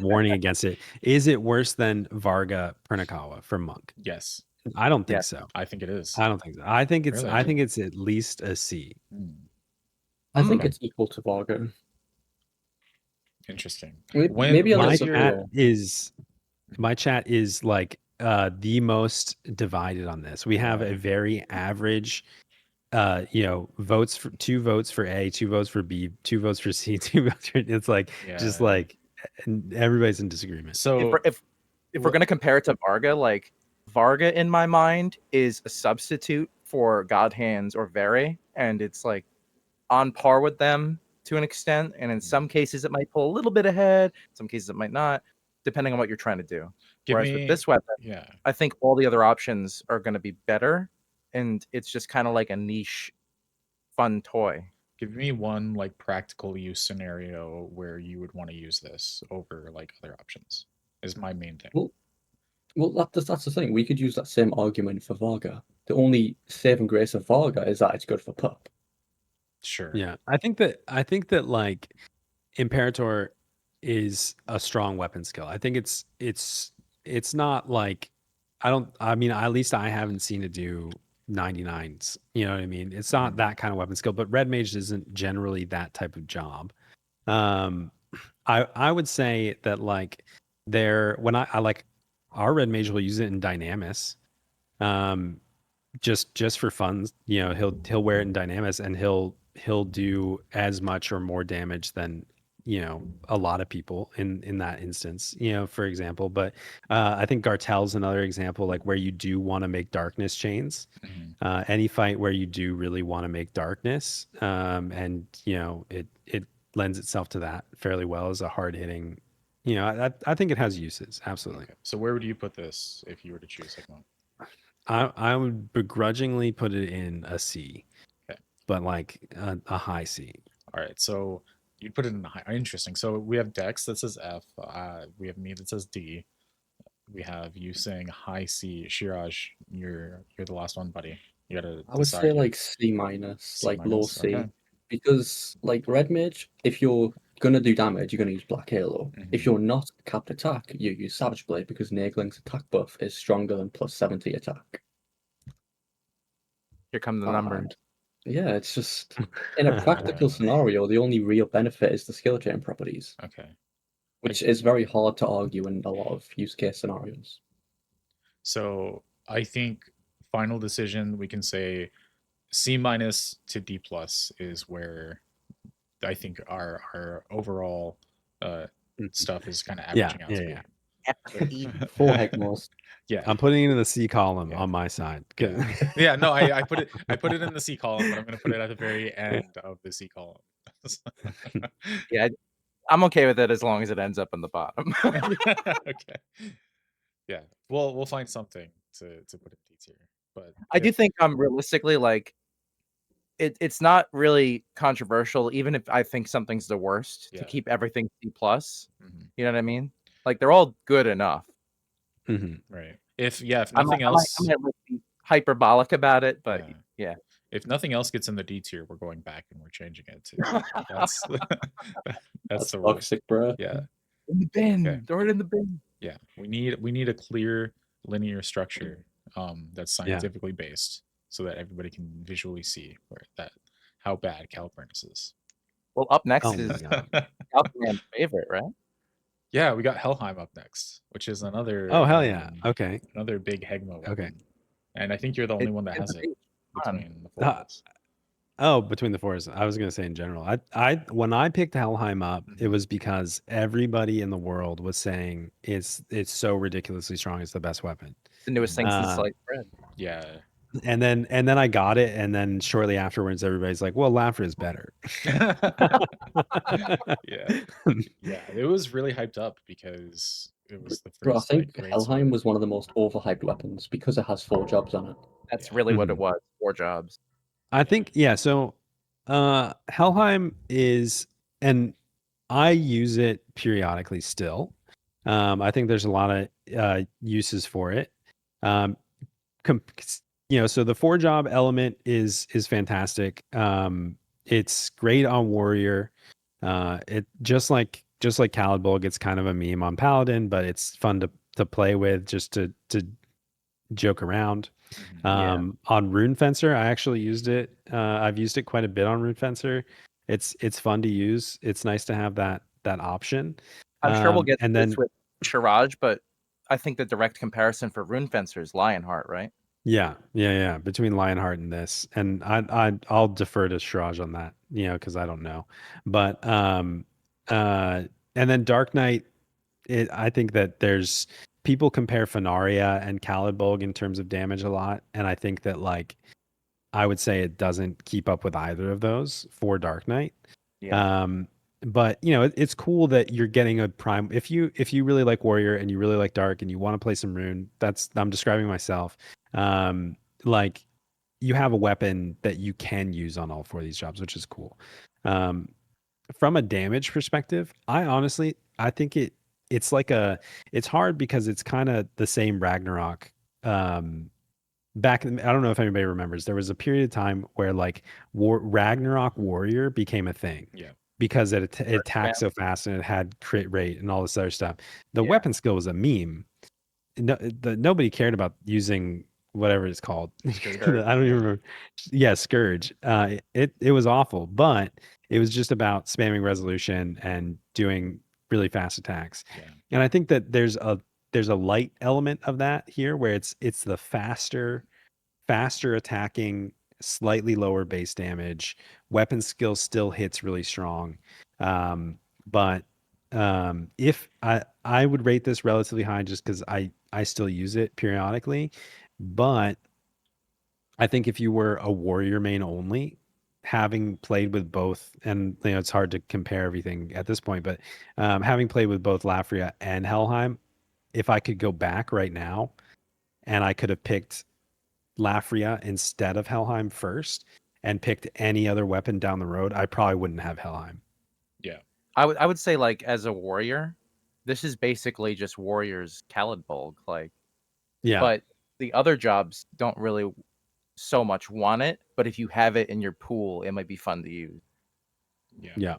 Speaker 2: warning against it. Is it worse than Varga Pernakawa from Monk?
Speaker 1: Yes,
Speaker 2: I don't think
Speaker 3: Yes.
Speaker 2: so.
Speaker 1: I think it is.
Speaker 2: I don't think so. I think it's
Speaker 1: Really?
Speaker 2: at least a C.
Speaker 1: Hmm.
Speaker 4: I think
Speaker 1: Okay.
Speaker 4: it's equal to Varga.
Speaker 1: Interesting.
Speaker 4: Maybe a
Speaker 1: When
Speaker 4: little
Speaker 2: My
Speaker 1: is
Speaker 4: bit
Speaker 1: your
Speaker 2: chat is like the most divided on this. We have a
Speaker 1: Right.
Speaker 2: very average votes for 2 votes for A, 2 votes for B, 2 votes for C, 2 votes for, it's like just
Speaker 1: Yeah.
Speaker 2: like everybody's in disagreement.
Speaker 1: So
Speaker 3: If we're gonna compare it to Varga, like Varga in my mind is a substitute for God Hands or Vere, and it's like on par with them to an extent. And in some cases, it might pull a little bit ahead. Some cases, it might not, depending on what you're trying to do.
Speaker 1: give
Speaker 3: Whereas with
Speaker 1: me
Speaker 3: this weapon,
Speaker 1: yeah.
Speaker 3: I think all the other options are going to be better, and it's just kind of like a niche, fun toy.
Speaker 1: Give me one like practical use scenario where you would want to use this over like other options. Is my main thing.
Speaker 4: Well, that's the thing. We could use that same argument for Varga. The only saving grace of Varga is that it's good for pup.
Speaker 1: Sure.
Speaker 2: Yeah, I think that like Imperator is a strong weapon skill. I think it's not like I mean, at least I haven't seen it do 99s. You know what I mean? It's not that kind of weapon skill, but Red Mage isn't generally that type of job. I would say that like when I like our Red Mage will use it in Dynamis. Just for fun, he'll wear it in Dynamis and he'll do as much or more damage than a lot of people in that instance, for example. But I think Gartel's another example, like where you do want to make darkness chains.
Speaker 1: Mhm.
Speaker 2: Any fight where you do really want to make darkness, and it lends itself to that fairly well as a hard hitting. I think it has uses, absolutely.
Speaker 1: Okay. So where would you put this if you were to choose like one?
Speaker 2: I would begrudgingly put it in a C.
Speaker 1: Okay.
Speaker 2: but like a high C.
Speaker 1: All right, so you put it in the high. Interesting. So we have Dex that says F. We have me that says D. We have you saying high C. Shiraj, you're the last one, buddy. You gotta
Speaker 4: I would
Speaker 1: decide
Speaker 4: say
Speaker 1: here.
Speaker 4: like C minus,
Speaker 1: C
Speaker 4: like low
Speaker 1: minus.
Speaker 4: C,
Speaker 1: Okay.
Speaker 4: because like red mage, if you're gonna do damage, you're gonna use Black Halo. If
Speaker 1: Mhm.
Speaker 4: you're not capped attack, you use Savage Blade because Nagling's attack buff is stronger than plus 70 attack.
Speaker 3: Here come the numbers.
Speaker 4: And yeah, it's just in a practical scenario, the only real benefit is the skill chain properties,
Speaker 1: Okay.
Speaker 4: which is very hard to argue in a lot of use case scenarios.
Speaker 1: So I think final decision we can say C minus to D plus is where I think our overall stuff is kind of
Speaker 2: Yeah,
Speaker 1: averaging out to
Speaker 2: yeah,
Speaker 1: be.
Speaker 2: yeah.
Speaker 4: 4 Heghmohs.
Speaker 1: Yeah.
Speaker 2: I'm putting it in the C column
Speaker 1: Yeah.
Speaker 2: on my side.
Speaker 1: Yeah. Yeah, no, I put it in the C column, but I'm gonna put it at the very end of the C column.
Speaker 3: Yeah, I'm okay with it as long as it ends up in the bottom.
Speaker 1: Okay. Yeah. We'll find something to put in D tier. But
Speaker 3: I do think realistically, like it's not really controversial, even if I think something's the worst,
Speaker 1: Yeah.
Speaker 3: to keep everything C plus.
Speaker 1: Mhm.
Speaker 3: You know what I mean? Like they're all good enough.
Speaker 2: Mhm.
Speaker 1: Right. If nothing
Speaker 3: I might
Speaker 1: else,
Speaker 3: be hyperbolic about it, but
Speaker 1: yeah.
Speaker 3: yeah.
Speaker 1: If nothing else gets in the D tier, we're going back and we're changing it to that's that's the rule.
Speaker 4: Toxic, bro.
Speaker 1: Yeah.
Speaker 3: In the bin.
Speaker 1: Okay.
Speaker 3: Throw it in the bin.
Speaker 1: Yeah. We need a clear linear structure that's
Speaker 2: Yeah.
Speaker 1: scientifically based so that everybody can visually see how bad Caliburnus is.
Speaker 3: Well, up next
Speaker 2: Oh my
Speaker 3: is
Speaker 2: God.
Speaker 3: Calculator's favorite, right?
Speaker 1: Yeah, we got Helheim up next, which is another
Speaker 2: Oh hell yeah. Okay.
Speaker 1: another big Heghmoh weapon.
Speaker 2: Okay.
Speaker 1: And I think you're the only one that
Speaker 3: It's
Speaker 1: has it
Speaker 3: fun.
Speaker 1: between the four of us.
Speaker 2: Oh, between the fours. I was gonna say in general. I when I picked Helheim up, it was because everybody in the world was saying it's so ridiculously strong. It's the best weapon.
Speaker 3: The newest thing since like bread.
Speaker 1: Yeah.
Speaker 2: And then I got it, and then shortly afterwards, everybody's like, "Well, Lafria is better."
Speaker 1: Yeah. Yeah. It was really hyped up because it was the
Speaker 4: Bro, I
Speaker 1: first like
Speaker 4: think
Speaker 1: great
Speaker 4: Helheim
Speaker 1: sword.
Speaker 4: was one of the most overhyped weapons because it has 4 jobs on it.
Speaker 3: That's
Speaker 1: Yeah.
Speaker 3: really what it
Speaker 2: Mhm.
Speaker 3: was. 4 jobs.
Speaker 2: I think so Helheim is, and I use it periodically still. I think there's a lot of uses for it. Um, so the 4 job element is fantastic. It's great on warrior. It just like Calibur gets kind of a meme on paladin, but it's fun to play with, just to joke around.
Speaker 1: Mhm.
Speaker 2: On Rune Fencer, I actually used it. I've used it quite a bit on Rune Fencer. It's fun to use. It's nice to have that option.
Speaker 3: I'm sure we'll get to
Speaker 2: and
Speaker 3: this
Speaker 2: then
Speaker 3: with Shiraj, but I think the direct comparison for Rune Fencer is Lionheart, right?
Speaker 2: yeah. Between Lionheart and this, and I'll defer to Shiraj on that, because I don't know. But and then Dark Knight, I think that there's people compare Faria and Calibur in terms of damage a lot, and I think that like I would say it doesn't keep up with either of those for Dark Knight.
Speaker 3: Yeah.
Speaker 2: But it's cool that you're getting a prime. If you really like Warrior and you really like Dark and you want to play some Rune, I'm describing myself. Like you have a weapon that you can use on all 4 of these jobs, which is cool. From a damage perspective, I think it's like it's hard because it's kind of the same Ragnarok. I don't know if anybody remembers, there was a period of time where like Ragnarok Warrior became a thing.
Speaker 1: Yeah.
Speaker 2: Because it attacked so fast and it had crit rate and all this other stuff. The
Speaker 3: Yeah.
Speaker 2: weapon skill was a meme. Nobody cared about using whatever it's called.
Speaker 1: Scourge.
Speaker 2: I don't even remember. Yeah, Scourge. It was awful, but it was just about spamming resolution and doing really fast attacks.
Speaker 1: Yeah.
Speaker 2: And I think that there's a light element of that here, where it's the faster attacking, slightly lower base damage. Weapon skill still hits really strong. But if I would rate this relatively high just because I still use it periodically. But I think if you were a warrior main only, having played with both, and it's hard to compare everything at this point, but having played with both Lafria and Helheim, if I could go back right now and I could have picked Lafria instead of Helheim first, and picked any other weapon down the road, I probably wouldn't have Helheim.
Speaker 1: Yeah.
Speaker 3: I would say, like, as a warrior, this is basically just warrior's Caliburnus, like,
Speaker 2: Yeah.
Speaker 3: but the other jobs don't really so much want it, but if you have it in your pool, it might be fun to use.
Speaker 1: Yeah.
Speaker 2: Yeah.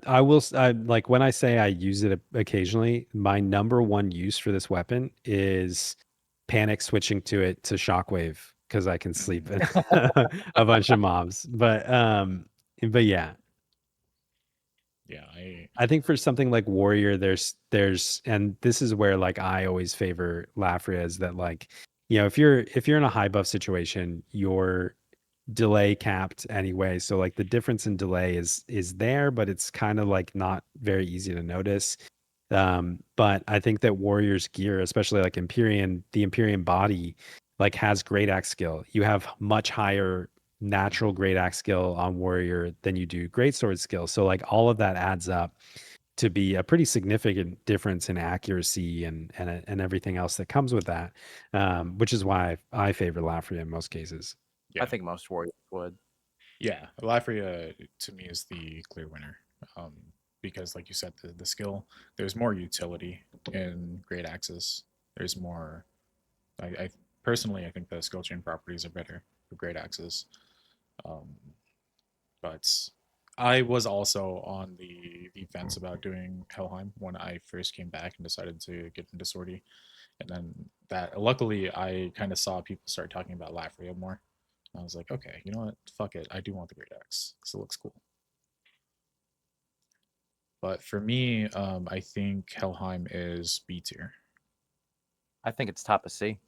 Speaker 2: I will like when I say I use it occasionally, my number one use for this weapon is panic switching to it to shockwave because I can sleep in a bunch of mobs. But yeah,
Speaker 1: Yeah.
Speaker 2: I think for something like warrior, there's and this is where like I always favor Lafria is that like, you know, if you're in a high buff situation, you're delay capped anyway, so like the difference in delay is there, but it's kind of like not very easy to notice. But I think that warrior's gear, especially like the Empyrean body, like has great axe skill. You have much higher natural great axe skill on warrior than you do great sword skill, so like all of that adds up to be a pretty significant difference in accuracy and everything else that comes with that, which is why I favor Lafria in most cases.
Speaker 1: Yeah.
Speaker 3: I think most warriors would.
Speaker 1: Yeah, Lafria to me is the clear winner, because, like you said, the skill, there's more utility in great axes. There's more. I personally, I think the skill chain properties are better for great axes, but I was also on the fence about doing Helheim when I first came back and decided to get into Sortie, and then that luckily I kind of saw people start talking about Lafria more. I was like, okay, you know what? Fuck it. I do want the Great Axe because it looks cool. But for me, I think Helheim is B tier.
Speaker 3: I think it's top of C.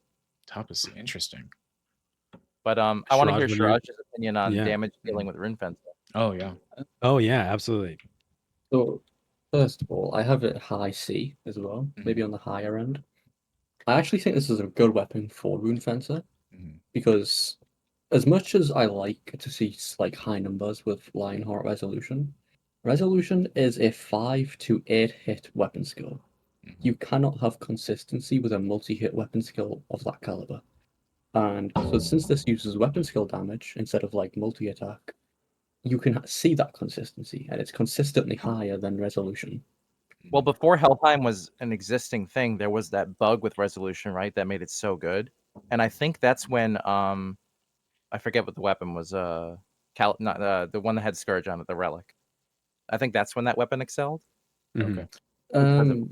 Speaker 1: Top is interesting.
Speaker 3: But I want to
Speaker 2: Shiraj,
Speaker 3: hear
Speaker 2: what do you-
Speaker 3: Shiraj's opinion on
Speaker 2: Yeah.
Speaker 3: damage dealing with Rune Fence.
Speaker 1: Oh yeah.
Speaker 2: Oh yeah, absolutely.
Speaker 4: So, first of all, I have it high C as well, maybe on the higher end. I actually think this is a good weapon for Rune Fencer
Speaker 1: Mhm.
Speaker 4: because, as much as I like to see like high numbers with Lionheart Resolution is a 5 to 8 hit weapon skill.
Speaker 1: Mhm.
Speaker 4: You cannot have consistency with a multi-hit weapon skill of that caliber. And so since this uses weapon skill damage instead of like multi-attack, you can see that consistency, and it's consistently higher than Resolution.
Speaker 3: Well, before Helheim was an existing thing, there was that bug with Resolution, right? That made it so good. And I think that's when I forget what the weapon was. Not the one that had Scourge on it, the Relic. I think that's when that weapon excelled.
Speaker 1: Okay.
Speaker 3: Because of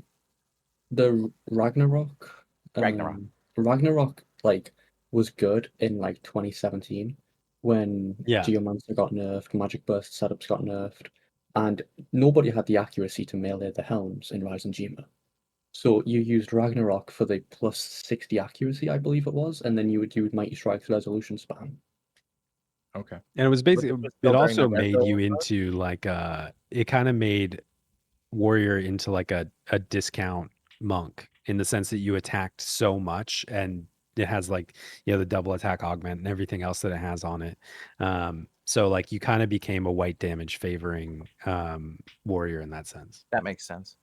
Speaker 4: The Ragnarok,
Speaker 3: Ragnarok.
Speaker 4: Ragnarok like was good in like 2017 when
Speaker 2: Yeah.
Speaker 4: Geomancer got nerfed, Magic Burst setups got nerfed, and nobody had the accuracy to melee the helms in Rise and Gema. So you used Ragnarok for the plus 60 accuracy, I believe it was, and then you would use Mighty Strike's resolution spam.
Speaker 1: Okay.
Speaker 2: And it was basically
Speaker 3: was
Speaker 2: it
Speaker 3: still during
Speaker 2: also
Speaker 3: the
Speaker 2: made
Speaker 3: Rezo
Speaker 2: you
Speaker 3: bug?
Speaker 2: into like it kind of made warrior into like a discount monk in the sense that you attacked so much and it has like, you know, the double attack augment and everything else that it has on it. So like you kind of became a white damage favoring warrior in that sense.
Speaker 3: That makes sense.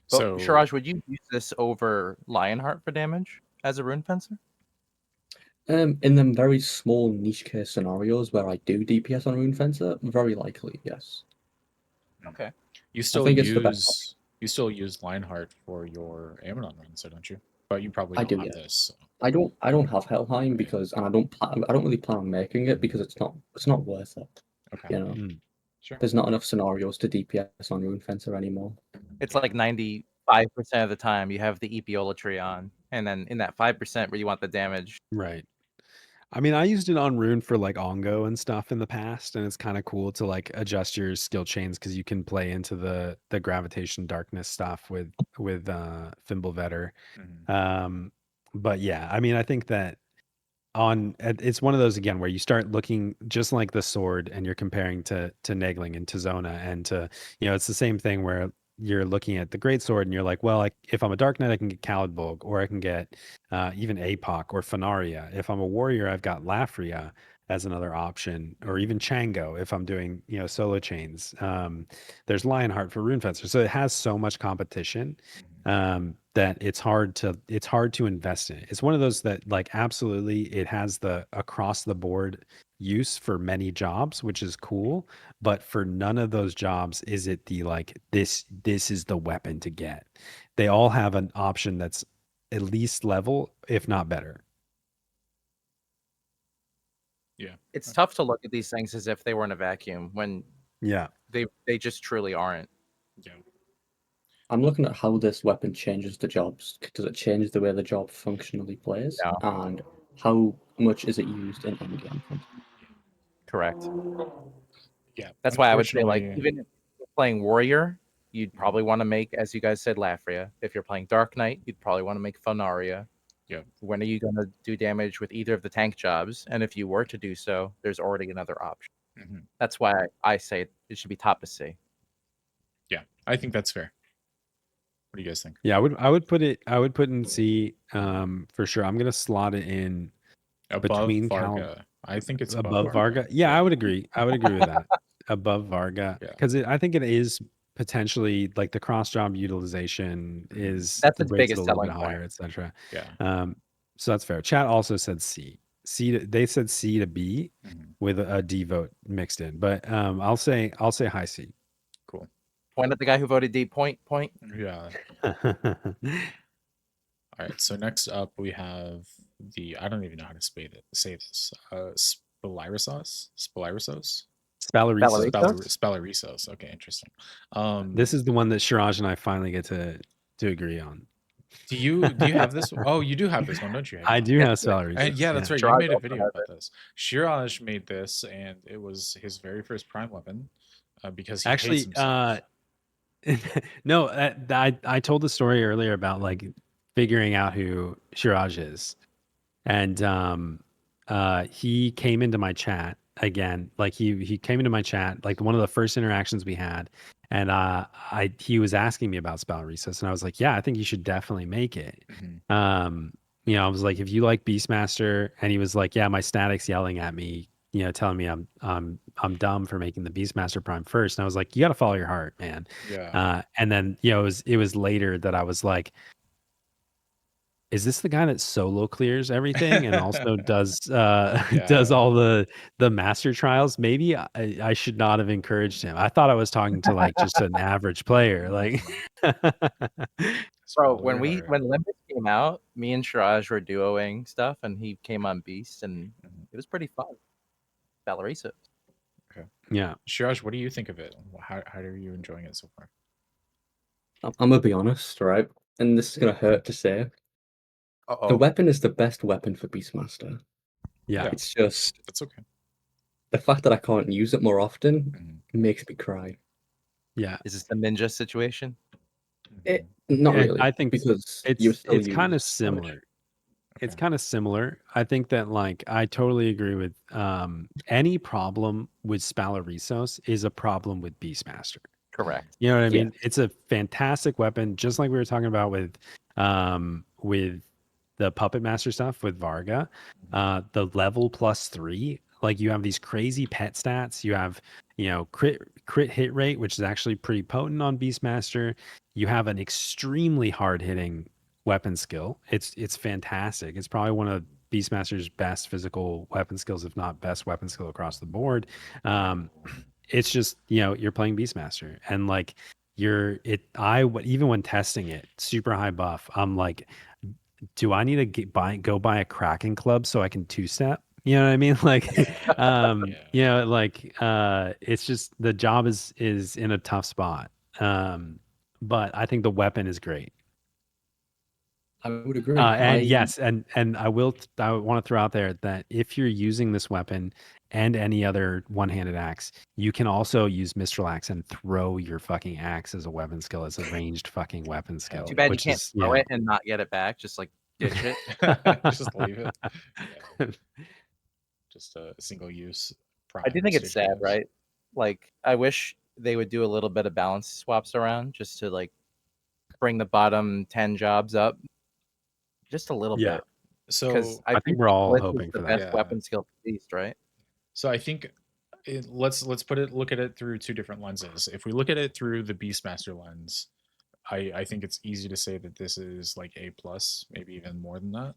Speaker 3: But
Speaker 1: So
Speaker 3: Shiraj, would you use this over Lionheart for damage as a Rune Fencer?
Speaker 4: In them very small niche case scenarios where I do DPS on Rune Fencer, very likely, yes.
Speaker 3: Okay.
Speaker 1: you still
Speaker 4: think it's the best
Speaker 1: use Lionheart for your Amazon run, so don't you? But you probably
Speaker 4: I
Speaker 1: don't
Speaker 4: do,
Speaker 1: have
Speaker 4: yeah.
Speaker 1: this. So.
Speaker 4: I don't have Helheim because, and I don't really plan on making it because it's not worth it.
Speaker 1: Okay.
Speaker 4: You know,
Speaker 2: Mm.
Speaker 1: Sure.
Speaker 4: there's not enough scenarios to DPS on Rune Fencer anymore.
Speaker 3: It's like 95% of the time you have the Epiolatry on, and then in that 5% where you want the damage.
Speaker 2: Right. I mean, I used it on Rune for like Ongo and stuff in the past, and it's kind of cool to like adjust your skill chains because you can play into the gravitation darkness stuff with Fimbulvetter.
Speaker 1: Mhm.
Speaker 2: But yeah, I mean, I think that it's one of those again where you start looking just like the sword and you're comparing to Negling and to Zona and to, you know, it's the same thing where you're looking at the great sword and you're like, well, if I'm a Dark Knight, I can get Caliburnus or I can get even Apoc or Faria. If I'm a warrior, I've got Lafria. as another option, or even Chango if I'm doing solo chains. There's Lionheart for Rune Fencer, so it has so much competition that it's hard to invest in it. It's one of those that like absolutely it has the across the board use for many jobs, which is cool, but for none of those jobs is it the like this is the weapon to get. They all have an option that's at least level, if not better.
Speaker 1: Yeah.
Speaker 3: It's tough to look at these things as if they were in a vacuum when
Speaker 2: Yeah.
Speaker 3: they just truly aren't.
Speaker 1: Yeah.
Speaker 4: I'm looking at how this weapon changes the jobs. Does it change the way the job functionally plays?
Speaker 3: No.
Speaker 4: And how much is it used in endgame content?
Speaker 3: Correct.
Speaker 1: Yeah.
Speaker 3: That's why I would say, like,
Speaker 1: Unfortunately,
Speaker 3: even if you're playing warrior, you'd probably want to make, as you guys said, Lafria. If you're playing Dark Knight, you'd probably want to make Faria.
Speaker 1: Yeah.
Speaker 3: When are you going to do damage with either of the tank jobs? And if you were to do so, there's already another option.
Speaker 1: Mhm.
Speaker 3: That's why I say it should be top to C.
Speaker 1: Yeah, I think that's fair. What do you guys think?
Speaker 2: Yeah, I would put in C for sure. I'm gonna slot it in
Speaker 1: Above
Speaker 2: between
Speaker 1: Varga. I think it's
Speaker 2: above Varga. Yeah,
Speaker 1: Yeah.
Speaker 2: I would agree. I would agree with that. Above Varga,
Speaker 1: Yeah.
Speaker 2: because I think it is potentially like the cross job utilization is
Speaker 3: That's
Speaker 2: the
Speaker 3: its
Speaker 2: rates
Speaker 3: biggest
Speaker 2: a little bit
Speaker 3: selling
Speaker 2: higher,
Speaker 3: point.
Speaker 2: etc.
Speaker 1: Yeah.
Speaker 2: So that's fair. Chat also said C. They said C to B
Speaker 1: Mhm.
Speaker 2: with a D vote mixed in, but I'll say high C.
Speaker 1: Cool.
Speaker 3: Point at the guy who voted D. Point.
Speaker 1: Yeah. All right. So next up we have I don't even know how to say this. Spilarisos?
Speaker 2: Spalarisos.
Speaker 1: Spalarisos. Okay, interesting.
Speaker 2: This is the one that Shiraj and I finally get to agree on.
Speaker 1: Do you have this? Oh, you do have this one, don't you?
Speaker 2: I do have Spalarisos.
Speaker 1: And yeah, that's right. You
Speaker 3: Shiraj
Speaker 1: made a
Speaker 3: also
Speaker 1: video
Speaker 3: has
Speaker 1: about this. Shiraj made this, and it was his very first prime weapon because he hates
Speaker 2: Actually,
Speaker 1: himself.
Speaker 2: no, I told the story earlier about like figuring out who Shiraj is, and he came into my chat again. Like he came into my chat, like one of the first interactions we had, and he was asking me about Spell Recess, and I was like, yeah, I think you should definitely make it.
Speaker 1: Mhm.
Speaker 2: I was like, if you like Beastmaster, and he was like, yeah, my static's yelling at me, telling me I'm dumb for making the Beastmaster Prime first. And I was like, you got to follow your heart, man.
Speaker 1: Yeah.
Speaker 2: And then it was later that I was like, is this the guy that solo clears everything and also does does all the master trials? Maybe I should not have encouraged him. I thought I was talking to like just an average player. Like,
Speaker 3: Bro,
Speaker 1: Follow your heart.
Speaker 3: when Limbus came out, me and Shiraj were duoing stuff, and he came on Beast, and it was pretty fun. Valorisa.
Speaker 1: Okay.
Speaker 2: yeah,
Speaker 1: Shiraj, what do you think of it? How are you enjoying it so far?
Speaker 4: I'm gonna be honest, right? And this is gonna hurt to say. The weapon is the best weapon for Beastmaster.
Speaker 2: yeah.
Speaker 4: It's just
Speaker 1: That's okay.
Speaker 4: the fact that I can't use it more often
Speaker 1: Mhm.
Speaker 4: makes me cry.
Speaker 2: Yeah.
Speaker 3: Is this the ninja situation?
Speaker 4: It not
Speaker 2: And
Speaker 4: really,
Speaker 2: I think
Speaker 4: because you still
Speaker 2: it's kind of
Speaker 4: use
Speaker 2: similar. It's
Speaker 1: Okay.
Speaker 2: kind of similar. I think that like I totally agree with any problem with Spalarisos is a problem with Beastmaster.
Speaker 3: Correct.
Speaker 2: You know what I
Speaker 4: Yeah.
Speaker 2: mean? It's a fantastic weapon, just like we were talking about with the Puppet Master stuff with Varga. The level +3, like you have these crazy pet stats. You have, crit hit rate, which is actually pretty potent on Beastmaster. You have an extremely hard hitting weapon skill. It's fantastic. It's probably one of Beastmaster's best physical weapon skills, if not best weapon skill across the board. It's just you're playing Beastmaster, and like even when testing it super high buff, I'm like, do I need to go buy a Kraken club so I can two step? You know what I mean? Like, it's just the job is in a tough spot. But I think the weapon is great.
Speaker 4: I would agree.
Speaker 2: And yes, and I want to throw out there that if you're using this weapon and any other one-handed axe, you can also use Mistral Axe and throw your fucking axe as a weapon skill, as a ranged fucking weapon skill.
Speaker 3: Too bad you
Speaker 2: which
Speaker 3: can't
Speaker 2: is,
Speaker 3: throw it and not get it back. Just like ditch it.
Speaker 1: Just leave it. Yeah. Just a single use.
Speaker 3: I do think it's sad, right? Like, I wish they would do a little bit of balance swaps around just to like bring the bottom 10 jobs up just a little
Speaker 2: Yeah.
Speaker 3: bit.
Speaker 1: So
Speaker 3: Because
Speaker 2: I think we're all
Speaker 3: Blitz
Speaker 2: hoping
Speaker 3: is the
Speaker 2: for that.
Speaker 3: best
Speaker 1: Yeah.
Speaker 3: weapon skill for Beast, right?
Speaker 1: So I think let's look at it through two different lenses. If we look at it through the Beastmaster lens, I think it's easy to say that this is like A plus, maybe even more than that.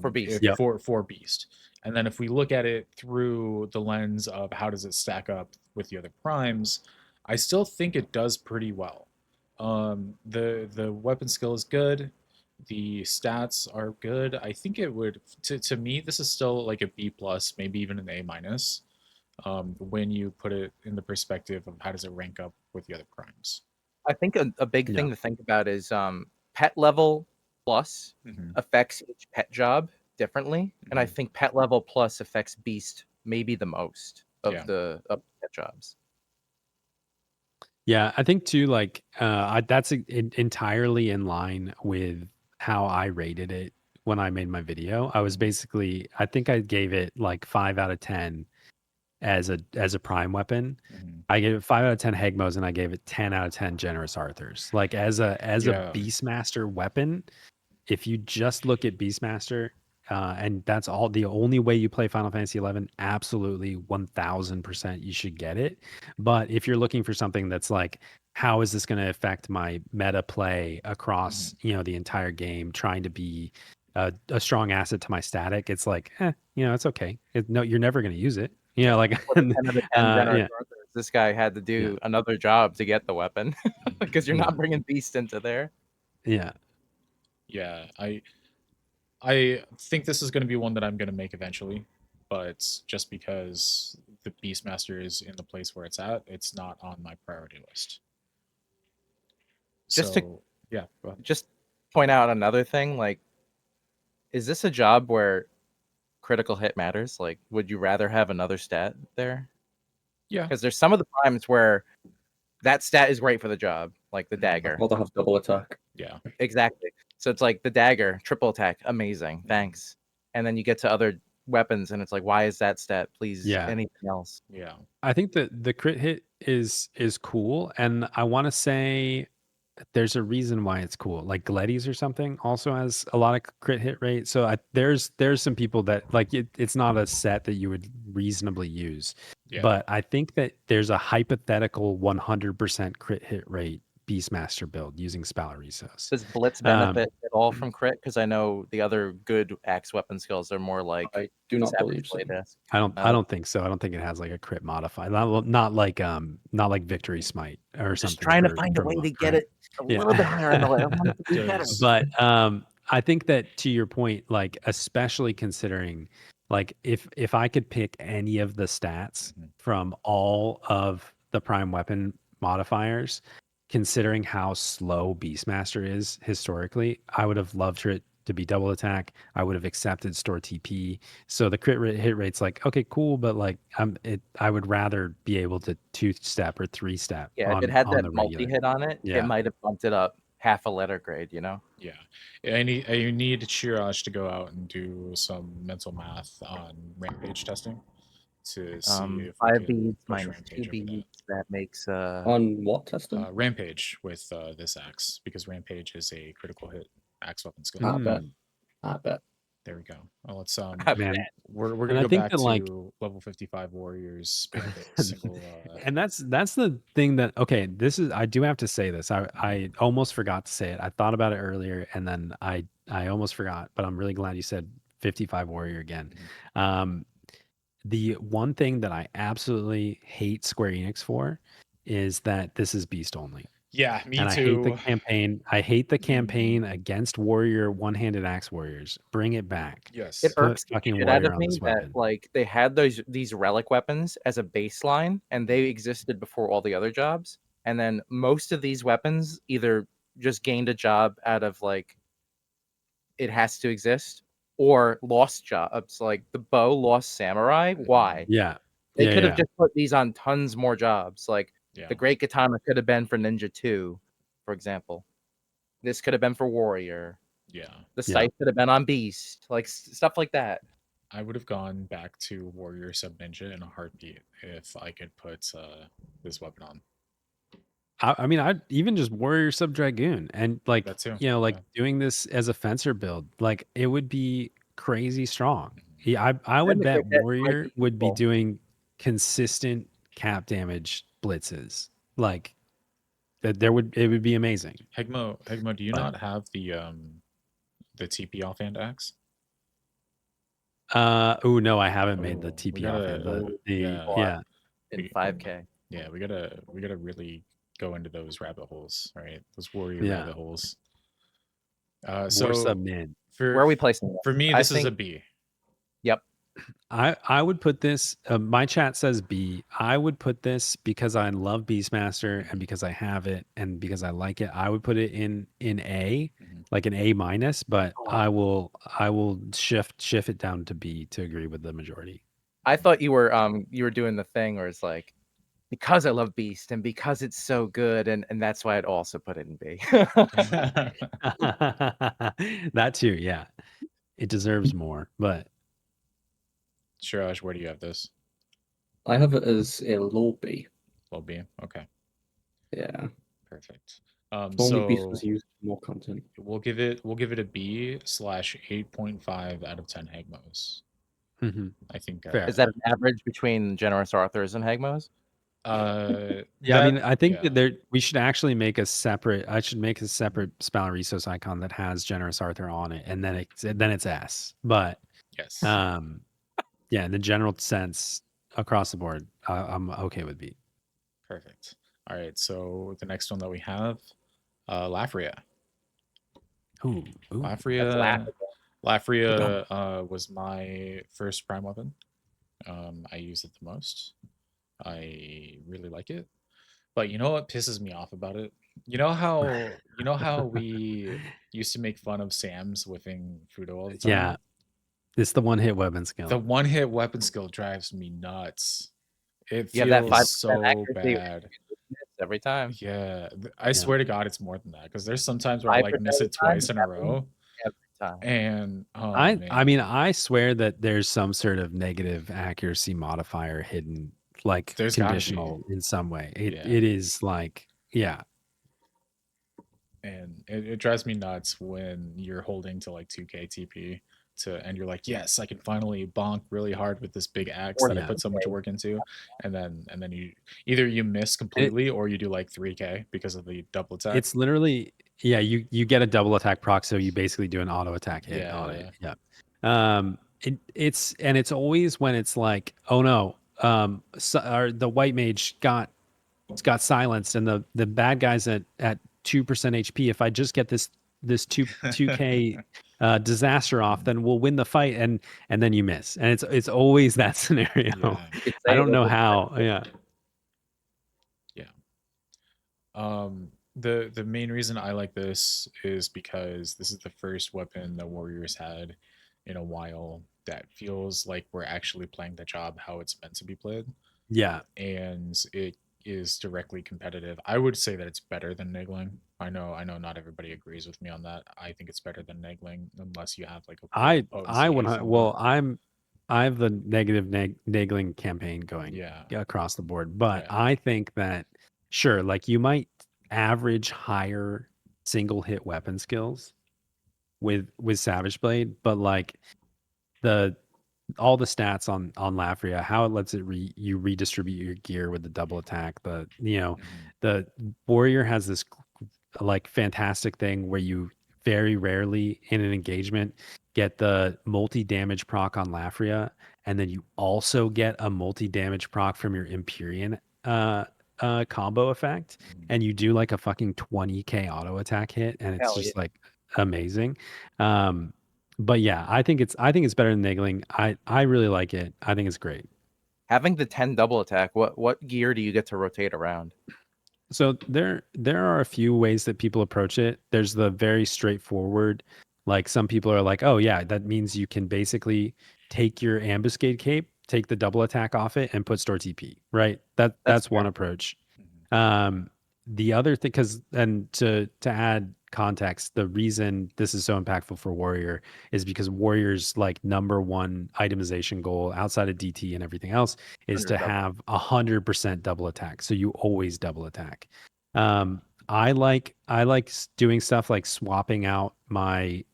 Speaker 3: For Beast,
Speaker 2: Yep.
Speaker 1: For Beast. And then if we look at it through the lens of how does it stack up with the other primes, I still think it does pretty well. The weapon skill is good. The stats are good. I think it would to me this is still like a B plus, maybe even an A minus. When you put it in the perspective of how does it rank up with the other primes.
Speaker 3: I think a big
Speaker 2: Yeah.
Speaker 3: thing to think about is pet level plus
Speaker 1: Mhm.
Speaker 3: affects each pet job differently, and I
Speaker 1: Mhm.
Speaker 3: think pet level plus affects Beast maybe the most of
Speaker 1: Yeah.
Speaker 3: the pet jobs.
Speaker 2: Yeah, I think too, like, that's entirely in line with how I rated it when I made my video. I was basically, I think I gave it like 5 out of 10 as a prime weapon.
Speaker 1: Mhm.
Speaker 2: I gave it 5 out of 10 Heghmohs, and I gave it 10 out of 10 Generous Arthurs. Like as a
Speaker 1: Yeah.
Speaker 2: Beastmaster weapon, if you just look at Beastmaster, and that's all the only way you play Final Fantasy 11, absolutely 1000% you should get it. But if you're looking for something that's like, how is this going to affect my meta play across the entire game, trying to be a strong asset to my static, it's like, it's okay. No, you're never going to use it. Like,
Speaker 3: For the 10 out of 10 Generous
Speaker 2: yeah,
Speaker 3: Arthurs, this guy had to do another job to get the weapon because you're
Speaker 2: Yeah.
Speaker 3: not bringing Beast into there.
Speaker 2: yeah.
Speaker 1: Yeah. I think this is going to be one that I'm going to make eventually, but just because the Beastmaster is in the place where it's at, it's not on my priority list.
Speaker 3: Just to
Speaker 1: So yeah, go ahead.
Speaker 3: just point out another thing, like, is this a job where critical hit matters? Like, would you rather have another stat there?
Speaker 1: Yeah.
Speaker 3: Because there's some of the primes where that stat is great for the job, like the dagger.
Speaker 4: I'd rather have double attack.
Speaker 1: Yeah.
Speaker 3: Exactly. So it's like the dagger, triple attack, amazing, thanks. And then you get to other weapons, and it's like, why is that stat? Please,
Speaker 2: Yeah.
Speaker 3: anything else?
Speaker 1: Yeah.
Speaker 2: I think that the crit hit is cool, and I want to say there's a reason why it's cool. Like Gleddy's or something also has a lot of crit hit rate. So there's some people that like it's not a set that you would reasonably use.
Speaker 1: Yeah.
Speaker 2: But I think that there's a hypothetical 100% crit hit rate Beastmaster build using Spalarisos.
Speaker 3: Does Blitz benefit at all from crit? Because I know the other good axe weapon skills are more like
Speaker 4: I do not
Speaker 3: Savage
Speaker 4: believe so.
Speaker 3: Blade esque.
Speaker 2: I don't think so. I don't think it has like a crit modifier. Not like Victory Smite or
Speaker 3: Just
Speaker 2: something.
Speaker 3: trying to
Speaker 2: for-
Speaker 3: find a
Speaker 2: for
Speaker 3: way to
Speaker 2: monk,
Speaker 3: get
Speaker 2: right?
Speaker 3: it a
Speaker 2: Yeah.
Speaker 3: little bit higher on the list. I want it to be better.
Speaker 1: Does-
Speaker 2: But I think that to your point, like especially considering like if I could pick any of the stats
Speaker 1: Mhm.
Speaker 2: from all of the prime weapon modifiers, considering how slow Beastmaster is historically, I would have loved for it to be double attack. I would have accepted store TP. So the hit rate's like, okay, cool, but like I would rather be able to 2-step or 3-step
Speaker 3: Yeah, if
Speaker 2: on
Speaker 3: it had
Speaker 2: on
Speaker 3: that
Speaker 2: the
Speaker 3: multi
Speaker 2: regular.
Speaker 3: hit on it,
Speaker 2: Yeah.
Speaker 3: it might have bumped it up half a letter grade, you know?
Speaker 1: Yeah. I need Shiraj to go out and do some mental math on rampage testing to see if we
Speaker 3: 5
Speaker 1: can
Speaker 3: beads
Speaker 1: push
Speaker 3: minus 2
Speaker 1: rampage over that.
Speaker 3: beads, that makes
Speaker 4: On what testing?
Speaker 1: Rampage with this axe because rampage is a critical hit axe weapon skill.
Speaker 4: I bet.
Speaker 2: Mm,
Speaker 4: I bet.
Speaker 1: There we go. Let's
Speaker 2: man.
Speaker 1: we're
Speaker 2: And
Speaker 1: gonna
Speaker 2: I
Speaker 1: go
Speaker 2: think
Speaker 1: back
Speaker 2: that, like-
Speaker 1: to level 55 warriors spam base single.
Speaker 2: And that's the thing that okay, this is I do have to say this. I almost forgot to say it. I thought about it earlier and then I almost forgot, but I'm really glad you said 55 warrior again. The one thing that I absolutely hate Square Enix for is that this is beast only.
Speaker 1: Yeah, me
Speaker 2: And I
Speaker 1: too.
Speaker 2: hate the campaign. I hate the campaign against warrior one-handed axe warriors. Bring it back.
Speaker 1: Yes.
Speaker 3: it irks
Speaker 2: Put
Speaker 3: the
Speaker 2: fucking
Speaker 3: shit out
Speaker 2: warrior
Speaker 3: of
Speaker 2: on
Speaker 3: me
Speaker 2: this
Speaker 3: that
Speaker 2: weapon.
Speaker 3: like they had these relic weapons as a baseline and they existed before all the other jobs. And then most of these weapons either just gained a job out of like it has to exist or lost jobs. Like the bow lost samurai. Why?
Speaker 2: Yeah.
Speaker 3: They
Speaker 2: Yeah,
Speaker 3: could have
Speaker 2: yeah.
Speaker 3: just put these on tons more jobs. Like
Speaker 1: Yeah.
Speaker 3: the Great Katana could have been for Ninja 2, for example. This could have been for Warrior.
Speaker 1: Yeah.
Speaker 3: The
Speaker 2: Yeah.
Speaker 3: scythe could have been on Beast. Like stuff like that.
Speaker 1: I would have gone back to warrior sub ninja in a heartbeat if I could put this weapon on.
Speaker 2: I mean, I'd even just warrior sub dragoon and like
Speaker 1: That too.
Speaker 2: like
Speaker 1: Yeah.
Speaker 2: doing this as a fencer build, like it would be crazy strong. Yeah, I would
Speaker 3: the
Speaker 2: bet
Speaker 3: cricket might
Speaker 2: Warrior
Speaker 3: be
Speaker 2: would be
Speaker 3: useful.
Speaker 2: doing consistent cap damage blitzes. Like that it would be amazing.
Speaker 1: Heghmoh, do you
Speaker 2: But-
Speaker 1: not have the TP offhand axe?
Speaker 2: Oh no, I haven't made the
Speaker 1: Oh, we
Speaker 2: TP
Speaker 1: gotta-
Speaker 2: offhand, but
Speaker 1: yeah.
Speaker 2: yeah.
Speaker 3: In
Speaker 1: We-
Speaker 3: 5K.
Speaker 1: Yeah, we gotta really go into those rabbit holes, right? Those warrior
Speaker 2: Yeah.
Speaker 1: rabbit holes.
Speaker 2: War
Speaker 1: So
Speaker 2: sub mid.
Speaker 3: Where are we placing this?
Speaker 1: for me,
Speaker 3: I
Speaker 1: this is a
Speaker 3: think-
Speaker 1: B.
Speaker 3: Yep.
Speaker 2: I would put this. My chat says B. I would put this because I love Beastmaster and because I have it and because I like it. I would put it in A,
Speaker 1: Mhm.
Speaker 2: like an A minus. But I will shift it down to B to agree with the majority.
Speaker 3: I thought you were doing the thing where it's like, because I love Beast and because it's so good, and that's why I'd also put it in B.
Speaker 2: That too, yeah. It deserves more, but
Speaker 1: Shiraj, where do you have this?
Speaker 4: I have it as a low B.
Speaker 1: Low B. Okay,
Speaker 4: Yeah.
Speaker 1: perfect.
Speaker 4: Only Beast
Speaker 1: So
Speaker 4: was used for more content.
Speaker 1: we'll give it a B / 8.5 out of 10 Hegmos.
Speaker 2: mhm.
Speaker 1: I think.
Speaker 2: Fair.
Speaker 3: Is that an average between Generous Arthurs and Heghmohs?
Speaker 2: Yeah, I mean, I think
Speaker 1: yeah.
Speaker 2: that we should actually make a separate. I should make a separate Spalarisos icon that has Generous Arthur on it, and then it's S. But
Speaker 1: Yes.
Speaker 2: yeah, in the general sense across the board, I'm okay with B.
Speaker 1: Perfect. All right. So the next one that we have, Lafria.
Speaker 2: Ooh,
Speaker 1: Lafria. Lafria was my first prime weapon. I use it the most. I really like it. But you know what pisses me off about it? You know how we used to make fun of Sam's whiffing Fudo all the time?
Speaker 2: yeah, it's the one hit weapon skill.
Speaker 1: The one hit weapon skill drives me nuts. It
Speaker 3: You have that 5%
Speaker 1: feels so
Speaker 3: accuracy
Speaker 1: bad.
Speaker 3: every time.
Speaker 1: Yeah, I swear to God, it's more than that because there's sometimes where I
Speaker 3: 5%
Speaker 1: like miss
Speaker 3: of
Speaker 1: it
Speaker 3: the time,
Speaker 1: twice in a row,
Speaker 3: every time.
Speaker 1: and
Speaker 2: I mean, I swear that there's some sort of negative accuracy modifier hidden, like
Speaker 1: There's gotta be.
Speaker 2: conditional in some way.
Speaker 1: Yeah.
Speaker 2: It is like, yeah,
Speaker 1: and it drives me nuts when you're holding to like 2k TP and you're like, yes, I can finally bonk really hard with this big axe that I
Speaker 2: Yeah.
Speaker 1: put so much work into, and then you either you miss completely or you do like 3k because of the double attack.
Speaker 2: it's literally, yeah, you get a double attack proc, so you basically do an auto attack hit
Speaker 1: Yeah,
Speaker 2: on
Speaker 1: yeah.
Speaker 2: it. Yeah. It's always when it's like, oh no, or the white mage got silenced and the bad guys at 2% HP. If I just get this 2k disaster off, then we'll win the fight, and then you miss, and it's always that scenario.
Speaker 1: Yeah.
Speaker 3: You could
Speaker 2: I
Speaker 3: say
Speaker 2: don't
Speaker 3: it
Speaker 2: know
Speaker 3: was-
Speaker 2: how. Yeah.
Speaker 1: The main reason I like this is because this is the first weapon the Warriors had in a while that feels like we're actually playing the job how it's meant to be played,
Speaker 2: Yeah.
Speaker 1: and it is directly competitive. I would say that it's better than Nigling. I know not everybody agrees with me on that. I think it's better than Nigling unless you have like a
Speaker 2: I
Speaker 1: potency
Speaker 2: would
Speaker 1: somewhat.
Speaker 2: well I have the negative nagling campaign going
Speaker 1: Yeah.
Speaker 2: across the board, but
Speaker 1: Yeah.
Speaker 2: I think that sure, like you might average higher single hit weapon skills with Savage Blade, but like all the stats on Lafria, how it lets it you redistribute your gear with the double attack,
Speaker 1: Mhm.
Speaker 2: the warrior has this like fantastic thing where you very rarely in an engagement get the multi-damage proc on Lafria, and then you also get a multi-damage proc from your Empyrean combo effect,
Speaker 1: Mhm.
Speaker 2: and you do like a fucking 20k auto attack hit, and it's
Speaker 3: Hell
Speaker 2: just like amazing. But yeah, I think it's better than Nigling. I really like it. I think it's great.
Speaker 3: Having the 10 double attack, what gear do you get to rotate around?
Speaker 2: So there are a few ways that people approach it. There's the very straightforward, like some people are like, oh yeah, that means you can basically take your ambuscade cape, take the double attack off it, and put store TP. Right. That's one
Speaker 3: fair.
Speaker 2: approach.
Speaker 1: Mhm.
Speaker 2: The other thing, and to add context, the reason this is so impactful for Warrior is because Warrior's like number one itemization goal outside of DT and everything else is to
Speaker 3: 100 double.
Speaker 2: have 100% double attack. So you always double attack. I like doing stuff like swapping out my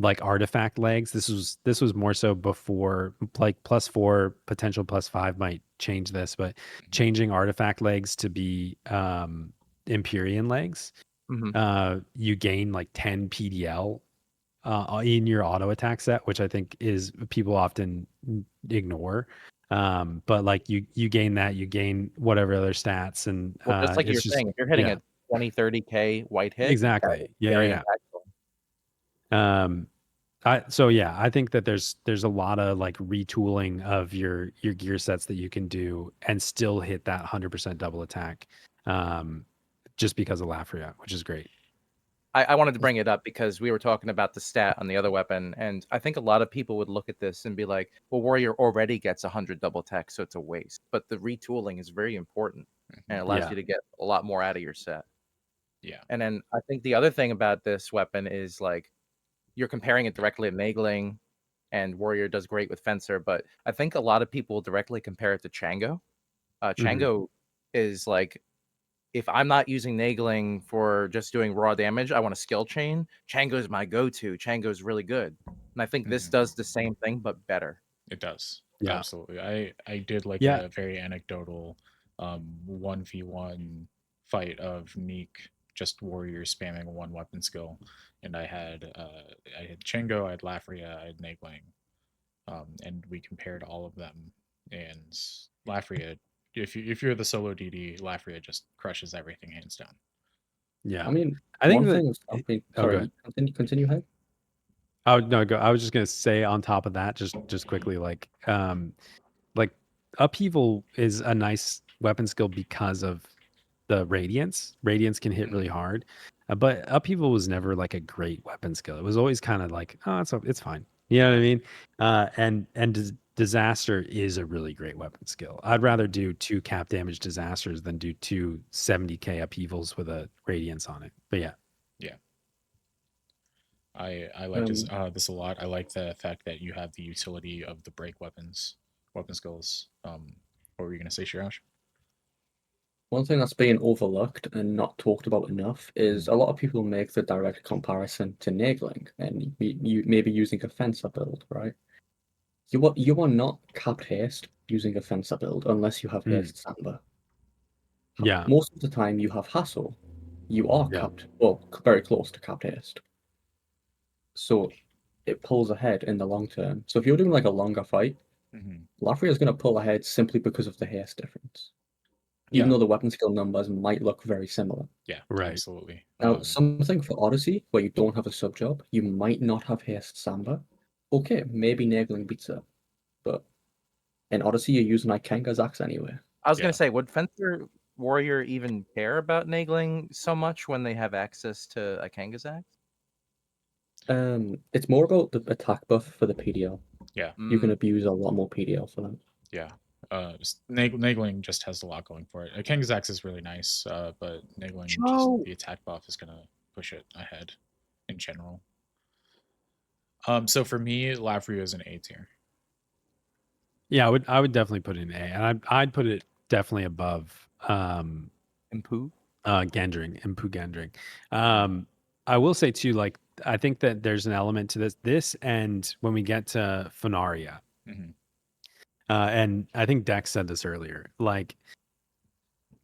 Speaker 2: like artifact legs. This was more so before, like +4 potential +5 might change this, but changing artifact legs to be Empyrean legs, you gain like 10 PDL in your auto attack set, which I think is people often ignore. But like you gain that, you gain whatever other stats, and
Speaker 3: Well, just like you're
Speaker 2: it's just
Speaker 3: saying, if you're hitting
Speaker 2: yeah,
Speaker 3: a 20, 30K white hit,
Speaker 2: exactly. Yeah,
Speaker 3: very
Speaker 2: yeah,
Speaker 3: impactful.
Speaker 2: yeah. So yeah, I think that there's a lot of like retooling of your gear sets that you can do and still hit that 100% double attack, just because of Lafria, which is great.
Speaker 3: I wanted to bring it up because we were talking about the stat on the other weapon, and I think a lot of people would look at this and be like, well, Warrior already gets 100 double attack, so it's a waste. But the retooling is very important, and it allows
Speaker 2: Yeah.
Speaker 3: you to get a lot more out of your set.
Speaker 1: Yeah.
Speaker 3: And then I think the other thing about this weapon is like you're comparing it directly to Nagling, and Warrior does great with Fencer, but I think a lot of people directly compare it to Chango. Chango is like, if I'm not using Nagling for just doing raw damage, I want a skill chain. Chango is my go-to. Chango is really good. And I think this does the same thing, but better.
Speaker 1: It does.
Speaker 2: Yeah.
Speaker 1: Absolutely. I did like
Speaker 2: Yeah.
Speaker 1: a very anecdotal 1v1 fight of Neek just warrior spamming a one weapon skill. And I had Chengo, I had Lafria, I had Nagling. And we compared all of them. And Lafria, if you're the solo DD, Lafria just crushes everything hands down.
Speaker 2: Yeah.
Speaker 4: I mean,
Speaker 2: I think
Speaker 4: one
Speaker 2: that
Speaker 4: thing that's stopping.
Speaker 2: oh, go
Speaker 4: Sorry,
Speaker 2: ahead.
Speaker 4: continue ahead.
Speaker 2: Oh no, go. I was just gonna say on top of that, just quickly, like upheaval is a nice weapon skill because of the radiance. Radiance can hit really hard, but upheaval was never like a great weapon skill. It was always kind of like, oh, it's fine. You know what I mean? And disaster is a really great weapon skill. I'd rather do 2 cap damage disasters than do 2 70k upheavals with a radiance on it. But yeah.
Speaker 1: Yeah. I like this a lot. I like the fact that you have the utility of the break weapon skills. What were you gonna say, Shiraj?
Speaker 4: One thing that's being overlooked and not talked about enough is a lot of people make the direct comparison to Nagling and you maybe using a fencer build, right? You are not capped haste using a fencer build unless you have haste Samba.
Speaker 2: Yeah.
Speaker 4: Most of the time you have hassle. You are
Speaker 2: Yeah.
Speaker 4: capped, well, very close to capped haste. So it pulls ahead in the long term. So if you're doing like a longer fight, Lafria is going to pull ahead simply because of the haste difference. Even though the weapon skill numbers might look very similar.
Speaker 1: Yeah,
Speaker 2: right.
Speaker 1: Absolutely.
Speaker 4: Now, something for Odyssey where you don't have a sub job, you might not have haste Samba. Okay, maybe Nagling beats it, but in Odyssey you're using Ikenga's axe anyway.
Speaker 3: I was gonna say, would Fencer Warrior even care about Nagling so much when they have access to Ikenga's axe?
Speaker 4: It's more about the attack buff for the PDL.
Speaker 1: Yeah.
Speaker 4: You can abuse a lot more PDL for that.
Speaker 1: Yeah. Nagling just has a lot going for it. King's Axe is really nice, but Nagling, just the attack buff is gonna push it ahead in general. So for me, Lafria is an A tier.
Speaker 2: Yeah, I would definitely put it in A, and I'd put it definitely above
Speaker 3: Impu
Speaker 2: Gendring. I will say too, like I think that there's an element to this, and when we get to Faria, and I think Dex said this earlier, like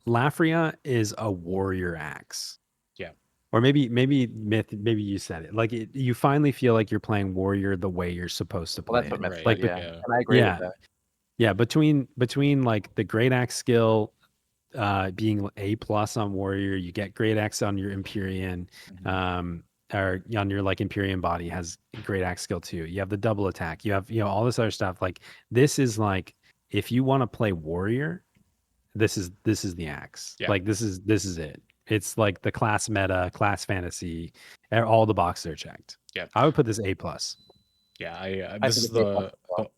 Speaker 2: Lafria is a warrior axe.
Speaker 1: Yeah.
Speaker 2: Or maybe Myth, maybe you said it. Like you finally feel like you're playing warrior the way you're supposed to play.
Speaker 3: Well, that's what Myth
Speaker 2: it. Like,
Speaker 3: said, and I agree with that.
Speaker 2: Yeah, between like the great axe skill being A+ on warrior, you get great axe on your Empyrean, or on your like Empyrean body has great axe skill too. You have the double attack. You have all this other stuff. Like this is like if you want to play warrior, this is the axe.
Speaker 1: Yeah.
Speaker 2: Like this is it. It's like the class meta, class fantasy, all the boxes are checked.
Speaker 1: Yeah,
Speaker 2: I would put this A+.
Speaker 1: Yeah, this is the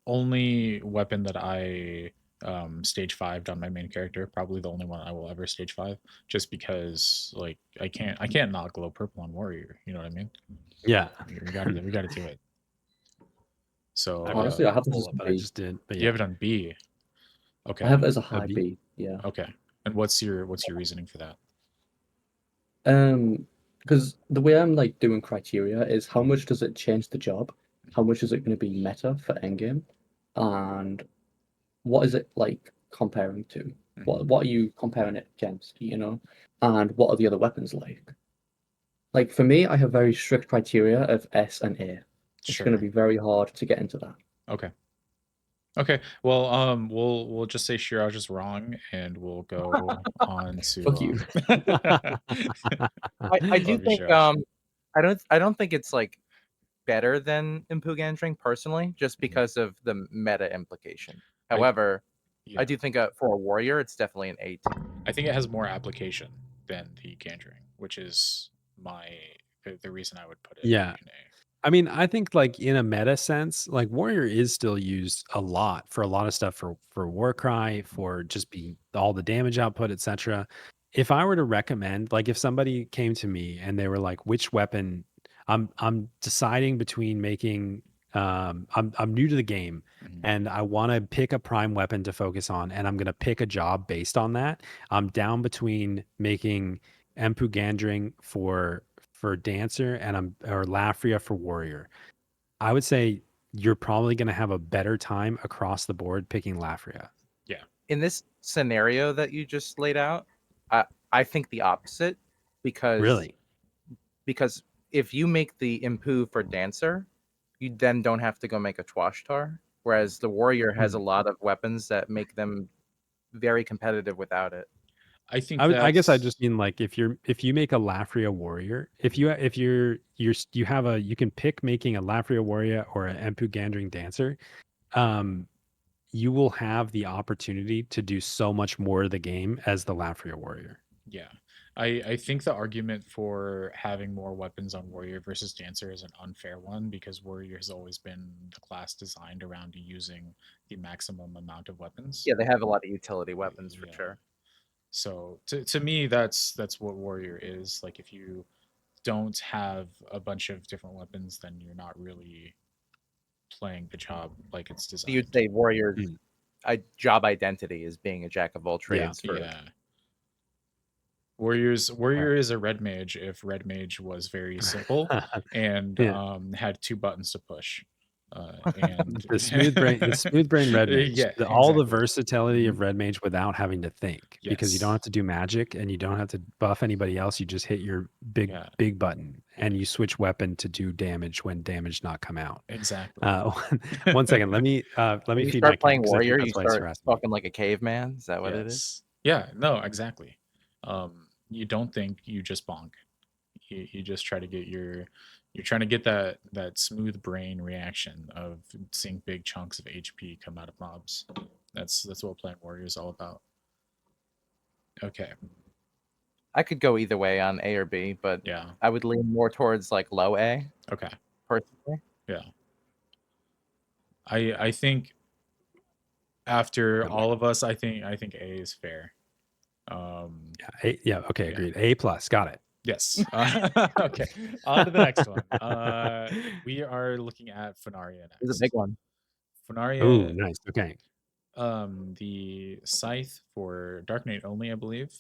Speaker 1: only weapon that I stage 5'd on my main character. Probably the only one I will ever stage 5, just because like I can't not glow purple on warrior. You know what I mean?
Speaker 2: Yeah,
Speaker 1: we gotta do it. So
Speaker 4: honestly, I have this
Speaker 2: but I just did. But
Speaker 1: you have it on B. Okay.
Speaker 4: I have it as a high B. Yeah.
Speaker 1: Okay. And what's your reasoning for that?
Speaker 4: because the way I'm like doing criteria is how much does it change the job, how much is it going to be meta for endgame, and what is it like comparing to? What are you comparing it against? And what are the other weapons like? Like for me, I have very strict criteria of S and A. It's going to
Speaker 1: Sure.
Speaker 4: be very hard to get into that.
Speaker 1: Okay. Okay. Well, we'll just say Shiraj is wrong, and we'll go on to.
Speaker 4: Fuck you.
Speaker 3: I do
Speaker 1: Love you,
Speaker 3: think
Speaker 1: Shiraj.
Speaker 3: I don't think it's like better than Impondering personally, just because of the meta implication. However,
Speaker 1: Yeah.
Speaker 3: I do think for a warrior, it's definitely an A tier.
Speaker 1: I think it has more application than the Gandering, which is the reason I would put it
Speaker 2: Yeah.
Speaker 1: in A.
Speaker 2: I mean, I think like in a meta sense, like warrior is still used a lot for a lot of stuff for Warcry, for just be all the damage output, etc. If I were to recommend, like if somebody came to me and they were like, which weapon I'm deciding between making I'm new to the game
Speaker 1: Mhm.
Speaker 2: and I want to pick a prime weapon to focus on and I'm gonna pick a job based on that. I'm down between making Empu Gandring for dancer and or Lafria for warrior. I would say you're probably going to have a better time across the board picking Lafria.
Speaker 1: Yeah.
Speaker 3: In this scenario that you just laid out, I think the opposite, because if you make the Impu for dancer, you then don't have to go make a Twashtar, whereas the warrior has a lot of weapons that make them very competitive without it.
Speaker 1: I think
Speaker 2: I guess I just mean like if you make a Lafria warrior, if you have you can pick making a Lafria warrior or an Empu Gandring dancer, you will have the opportunity to do so much more of the game as the Lafria warrior.
Speaker 1: Yeah. I think the argument for having more weapons on warrior versus dancer is an unfair one, because warrior has always been the class designed around using the maximum amount of weapons.
Speaker 3: Yeah, they have a lot of utility weapons for
Speaker 1: Yeah.
Speaker 3: sure.
Speaker 1: So to me, that's what warrior is. Like if you don't have a bunch of different weapons, then you're not really playing the job like it's
Speaker 3: So
Speaker 1: designed.
Speaker 3: you'd say warrior's
Speaker 2: Mm.
Speaker 3: job identity is being a jack of all trades.
Speaker 1: Yeah. Warrior is a red mage if red mage was very simple and
Speaker 2: Yeah.
Speaker 1: had 2 buttons to push. And
Speaker 2: The smooth brain red mage.
Speaker 1: Yeah,
Speaker 2: All the
Speaker 1: exactly.
Speaker 2: versatility of red mage without having to think, because you don't
Speaker 1: Yes.
Speaker 2: have to do magic and you don't have to buff anybody else. You just hit your
Speaker 1: Yeah.
Speaker 2: big button and you switch weapon to do damage when damage not come out.
Speaker 1: Exactly.
Speaker 2: One second, let me
Speaker 3: When you
Speaker 2: feed my
Speaker 3: start
Speaker 2: cat
Speaker 3: playing
Speaker 2: because I think
Speaker 3: warrior, you
Speaker 2: that's why it's
Speaker 3: start
Speaker 2: harassing me.
Speaker 3: talking like a caveman. Is that what it is?
Speaker 1: Yes. Yeah, no, exactly. You don't think, you just bonk. You just try to get you're trying to get that smooth brain reaction of seeing big chunks of HP come out of mobs. That's what playing warrior is all about. Okay.
Speaker 3: I could go either way on A or B, but
Speaker 1: Yeah.
Speaker 3: I would lean more towards like low A
Speaker 1: Okay.
Speaker 3: personally.
Speaker 1: Yeah. I think after all of us, I think A is fair.
Speaker 2: Okay, agreed. A plus, got it.
Speaker 1: Yes. Okay. On to the next one. We are looking at Faria next.
Speaker 3: It's a big one.
Speaker 1: Faria.
Speaker 2: Oh, nice. Okay.
Speaker 1: The scythe for Dark Knight only, I believe.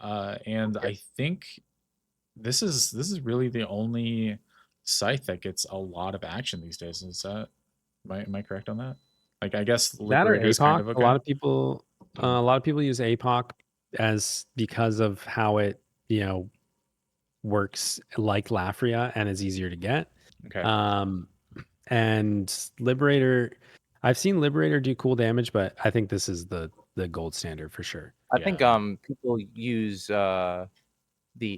Speaker 1: And I think this is really the only scythe that gets a lot of action these days. Is that am I correct on that? Like I guess
Speaker 2: That or
Speaker 1: Liberator is kind
Speaker 2: APOC.
Speaker 1: of okay.
Speaker 2: A lot of people use APOC as because of how it works like Lafria and is easier to get.
Speaker 1: Okay.
Speaker 2: And Liberator, I've seen Liberator do cool damage, but I think this is the gold standard for sure.
Speaker 3: I think people use the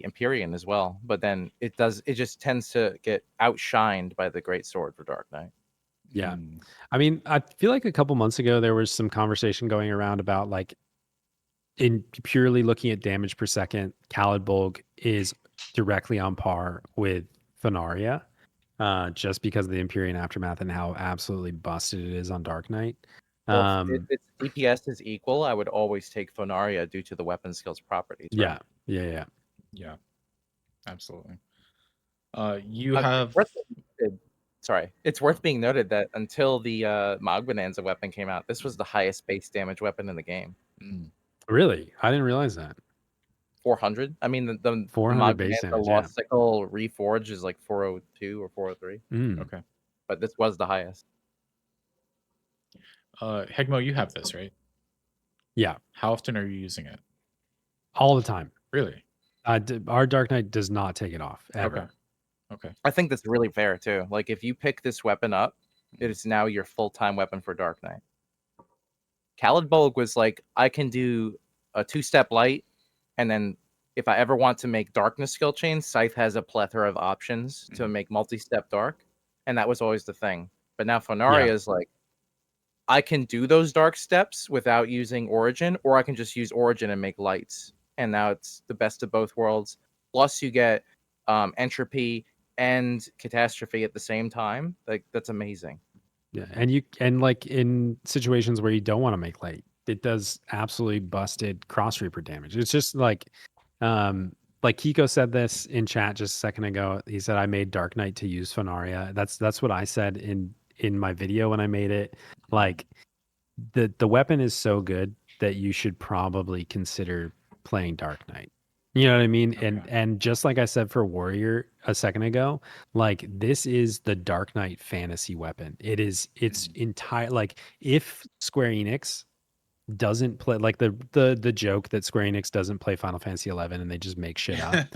Speaker 3: Empyrean as well, but then it just tends to get outshined by the Great Sword for Dark Knight.
Speaker 2: Yeah. I mean, I feel like a couple months ago there was some conversation going around about like in purely looking at damage per second, Caliburnus is directly on par with Faria, just because of the Empyrean Aftermath and how absolutely busted it is on Dark Knight.
Speaker 3: Well, if its DPS is equal, I would always take Faria due to the weapon skills properties. Right?
Speaker 2: Yeah.
Speaker 1: Absolutely. You have.
Speaker 3: It's worth being noted that until the Magbonanza weapon came out, this was the highest base damage weapon in the game.
Speaker 2: Really? I didn't realize that.
Speaker 3: 400. I mean, the
Speaker 2: 400 base
Speaker 3: the
Speaker 2: damage, yeah.
Speaker 3: Lost Sickle Reforged is like 402 or 403,
Speaker 1: Okay.
Speaker 3: but this was the highest.
Speaker 1: Hegmo, you have this, right?
Speaker 2: Yeah,
Speaker 1: How often are you using it?
Speaker 2: all the time.
Speaker 1: Really?
Speaker 2: Our Dark Knight does not take it off ever.
Speaker 1: Okay.
Speaker 3: I think that's really fair too. Like if you pick this weapon up, it is now your full-time weapon for Dark Knight. Khalid Bolg was like, I can do a 2-step light, and then if I ever want to make darkness skill chains, Scythe has a plethora of options to make multi-step dark, and that was always the thing. But now Faria is like, I can do those dark steps without using Origin, or I can just use Origin and make lights. And now it's the best of both worlds. Plus, you get Entropy and Catastrophe at the same time. Like that's amazing.
Speaker 2: Yeah, and like in situations where you don't want to make light, it does absolutely busted cross reaper damage. It's just like Kiko said this in chat just a second ago. He said I made Dark Knight to use Faria. That's what I said in my video when I made it. Like the weapon is so good that you should probably consider playing Dark Knight. You know what I mean?
Speaker 1: Okay.
Speaker 2: And just like I said for Warrior a second ago, like this is the Dark Knight fantasy weapon. It's entire, like if Square Enix doesn't play, like the joke that Square Enix doesn't play Final Fantasy 11 and they just make shit up.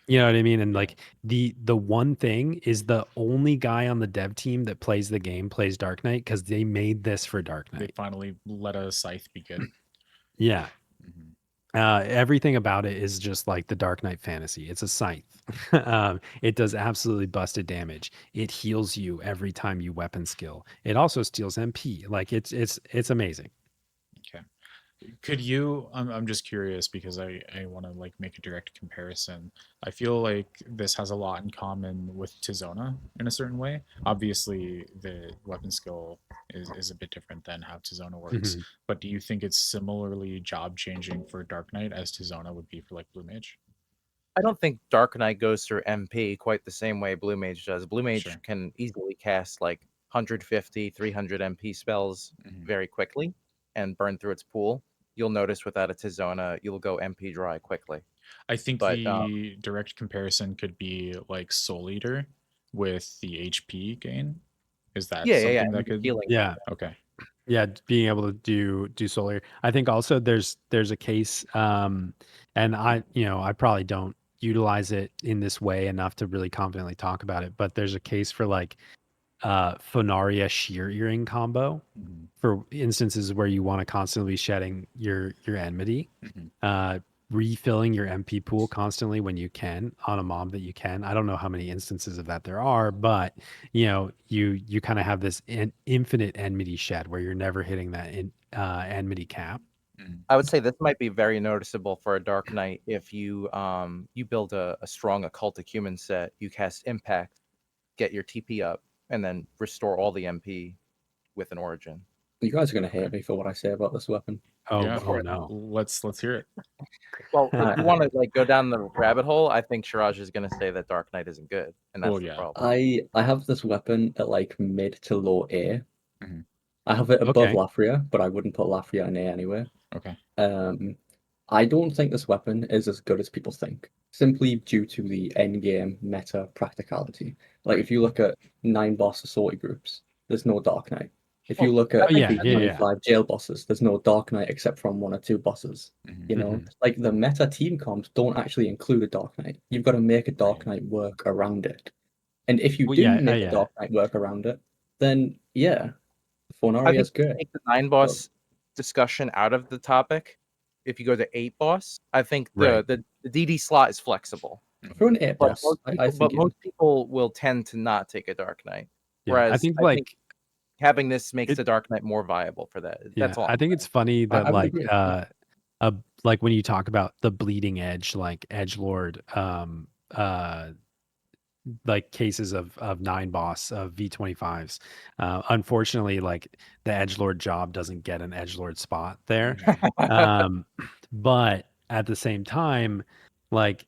Speaker 2: You know what I mean? And like the one thing is the only guy on the dev team that plays the game plays Dark Knight because they made this for Dark
Speaker 1: They
Speaker 2: Knight.
Speaker 1: finally let a Scythe be good.
Speaker 2: Yeah.
Speaker 1: Mhm.
Speaker 2: Everything about it is just like the Dark Knight fantasy. It's a scythe. It does absolutely busted damage. It heals you every time you weapon skill. It also steals MP. Like it's amazing.
Speaker 1: Okay. Could you, I'm just curious because I want to like make a direct comparison. I feel like this has a lot in common with Tizona in a certain way. Obviously, the weapon skill is a bit different than how Tizona works.
Speaker 2: Mhm.
Speaker 1: But do you think it's similarly job changing for Dark Knight as Tizona would be for like Blue Mage?
Speaker 3: I don't think Dark Knight goes through MP quite the same way Blue Mage does. Blue Mage
Speaker 1: Sure.
Speaker 3: can easily cast like 150, 300 MP spells
Speaker 1: Mhm.
Speaker 3: very quickly and burn through its pool. You'll notice without a Tizona, you'll go MP dry quickly.
Speaker 1: I think
Speaker 3: But
Speaker 1: the direct comparison could be like Soul Eater with the HP gain. Is that
Speaker 3: yeah,
Speaker 1: something
Speaker 3: and
Speaker 1: that
Speaker 3: the
Speaker 1: could?
Speaker 3: healing.
Speaker 2: Yeah.
Speaker 1: Okay.
Speaker 2: Yeah, being able to do solar. I think also there's a case, and I probably don't utilize it in this way enough to really confidently talk about it, but there's a case for like Phonaria sheer earring combo
Speaker 1: Mhm.
Speaker 2: for instances where you want to constantly be shedding your enmity,
Speaker 1: Mhm.
Speaker 2: refilling your MP pool constantly when you can on a mob that you can. I don't know how many instances of that there are, but you kind of have this infinite enmity shed where you're never hitting that enmity cap.
Speaker 1: Mhm.
Speaker 3: I would say this might be very noticeable for a Dark Knight if you you build a strong occultic human set, you cast Impact, get your TP up, and then restore all the MP with an Origin.
Speaker 4: You guys are gonna hate me for what I say about this weapon.
Speaker 2: Oh,
Speaker 1: Yeah.
Speaker 2: oh no.
Speaker 1: Let's hear it.
Speaker 3: Well, if you want to like go down the rabbit hole, I think Shiraj is going to say that Dark Knight isn't good, and that's
Speaker 1: Well,
Speaker 3: the
Speaker 1: yeah.
Speaker 3: problem.
Speaker 4: I have this weapon at like mid to low A.
Speaker 1: Mhm.
Speaker 4: I have it above
Speaker 2: Okay.
Speaker 4: Lafria, but I wouldn't put Lafria in A anyway.
Speaker 1: Okay.
Speaker 4: I don't think this weapon is as good as people think, simply due to the end game meta practicality. Like if you look at 9 boss assorted groups, there's no Dark Knight. If you look at
Speaker 2: Oh, yeah,
Speaker 4: the 95 jail bosses, there's no Dark Knight except from 1 or 2 bosses.
Speaker 1: Mhm.
Speaker 4: You know,
Speaker 2: Mhm.
Speaker 4: like the meta team comps don't actually include a Dark Knight. You've got to make a Dark
Speaker 1: Right.
Speaker 4: Knight work around it. And if you
Speaker 2: Well,
Speaker 4: do
Speaker 2: yeah,
Speaker 4: make a
Speaker 2: yeah.
Speaker 4: Dark Knight work around it, then yeah,
Speaker 3: I
Speaker 4: Fornaria
Speaker 3: think
Speaker 4: is good.
Speaker 3: take the 9 boss discussion out of the topic. If you go to 8 boss, I think
Speaker 2: Right.
Speaker 3: the DD slot is flexible.
Speaker 4: For an 8
Speaker 3: But
Speaker 4: boss,
Speaker 3: most
Speaker 4: I
Speaker 3: people,
Speaker 4: think
Speaker 3: most people will tend to not take a Dark Knight.
Speaker 2: Yeah. I
Speaker 3: Whereas
Speaker 2: think
Speaker 3: I think
Speaker 2: like
Speaker 3: having this makes
Speaker 2: it,
Speaker 3: the Dark Knight more viable for that.
Speaker 2: yeah,
Speaker 3: That's all.
Speaker 2: I think it's funny that
Speaker 4: I would agree.
Speaker 2: like when you talk about the bleeding edge, like edgelord, like cases of 9 boss of V25s. Unfortunately, like the edgelord job doesn't get an edgelord spot there. But at the same time, like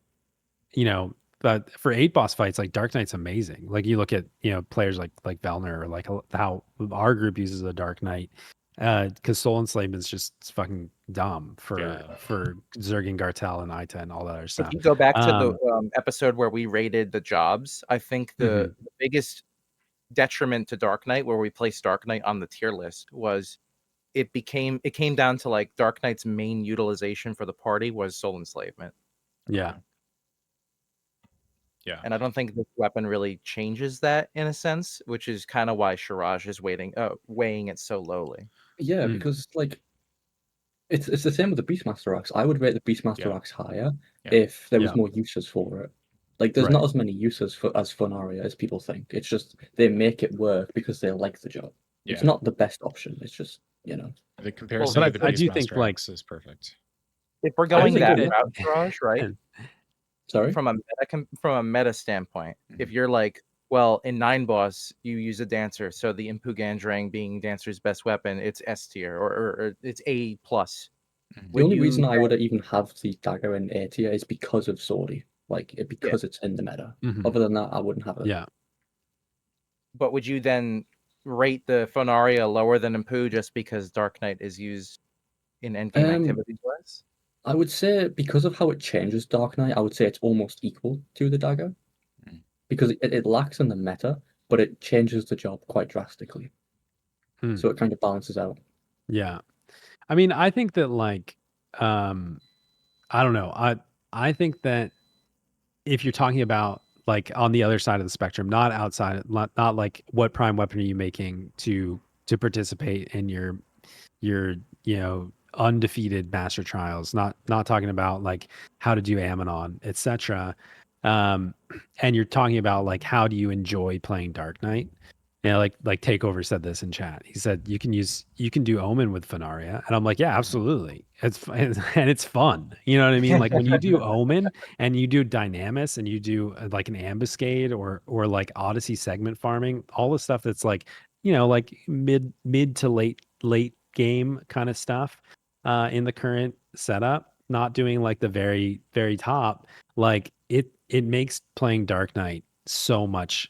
Speaker 2: but for 8 boss fights, like Dark Knight's amazing. Like you look at players like Velner or like how our group uses a Dark Knight. because soul enslavement is just fucking dumb for
Speaker 1: Yeah.
Speaker 2: Zerg Gartel and Aita and all that other
Speaker 3: If
Speaker 2: stuff.
Speaker 3: you go back to the
Speaker 2: Um,
Speaker 3: episode where we rated the jobs, I think the biggest detriment to Dark Knight, where we placed Dark Knight on the tier list, was it came down to like Dark Knight's main utilization for the party was soul enslavement.
Speaker 2: Yeah.
Speaker 1: Yeah.
Speaker 3: And I don't think this weapon really changes that in a sense, which is kind of why Shiraj is weighing it so lowly.
Speaker 4: Yeah, because like it's the same with the Beastmaster axe. I would rate the Beastmaster axe higher if there was more uses for it. Like there's not as many uses for as Faria as people think. It's just they make it work because they like the job.
Speaker 1: Yeah.
Speaker 4: It's not the best option. It's just
Speaker 1: The comparison
Speaker 2: but
Speaker 1: to the
Speaker 2: I do think
Speaker 1: Beastmaster
Speaker 2: like
Speaker 1: X is perfect.
Speaker 3: If we're going
Speaker 4: think
Speaker 3: that
Speaker 4: it-
Speaker 3: route, Shiraj, right?
Speaker 4: sorry.
Speaker 3: From a meta standpoint, if
Speaker 1: Mhm.
Speaker 3: you're like, well, in 9 boss you use a dancer, so the Impugandrang being dancer's best weapon, it's S tier or it's A plus.
Speaker 1: Mhm.
Speaker 4: The only reason I would even have the dagger in A tier is because of Swordy, because it's in the meta.
Speaker 2: Mhm.
Speaker 4: Other than that, I wouldn't have it.
Speaker 2: Yeah.
Speaker 3: But would you then rate the Faria lower than Impu just because Dark Knight is used in endgame activities less?
Speaker 4: I would say because of how it changes Dark Knight, I would say it's almost equal to the dagger.
Speaker 1: Mm.
Speaker 4: Because it lacks in the meta, but it changes the job quite drastically.
Speaker 2: Hmm.
Speaker 4: So it kind of balances out.
Speaker 2: Yeah. I mean, I think that like I don't know. I think that if you're talking about like on the other side of the spectrum, not outside, not like what prime weapon are you making to participate in your undefeated master trials, not talking about like how to do Ammonon, etc. And you're talking about like how do you enjoy playing Dark Knight. Like Takeover said this in chat. He said you can do Omen with Faria, and I'm like, yeah, absolutely. And it's fun. You know what I mean? Like when you do Omen and you do Dynamis and you do like an ambuscade or like Odyssey segment farming, all the stuff that's like like mid to late game kind of stuff in the current setup. Not doing like the very very top. Like it makes playing Dark Knight so much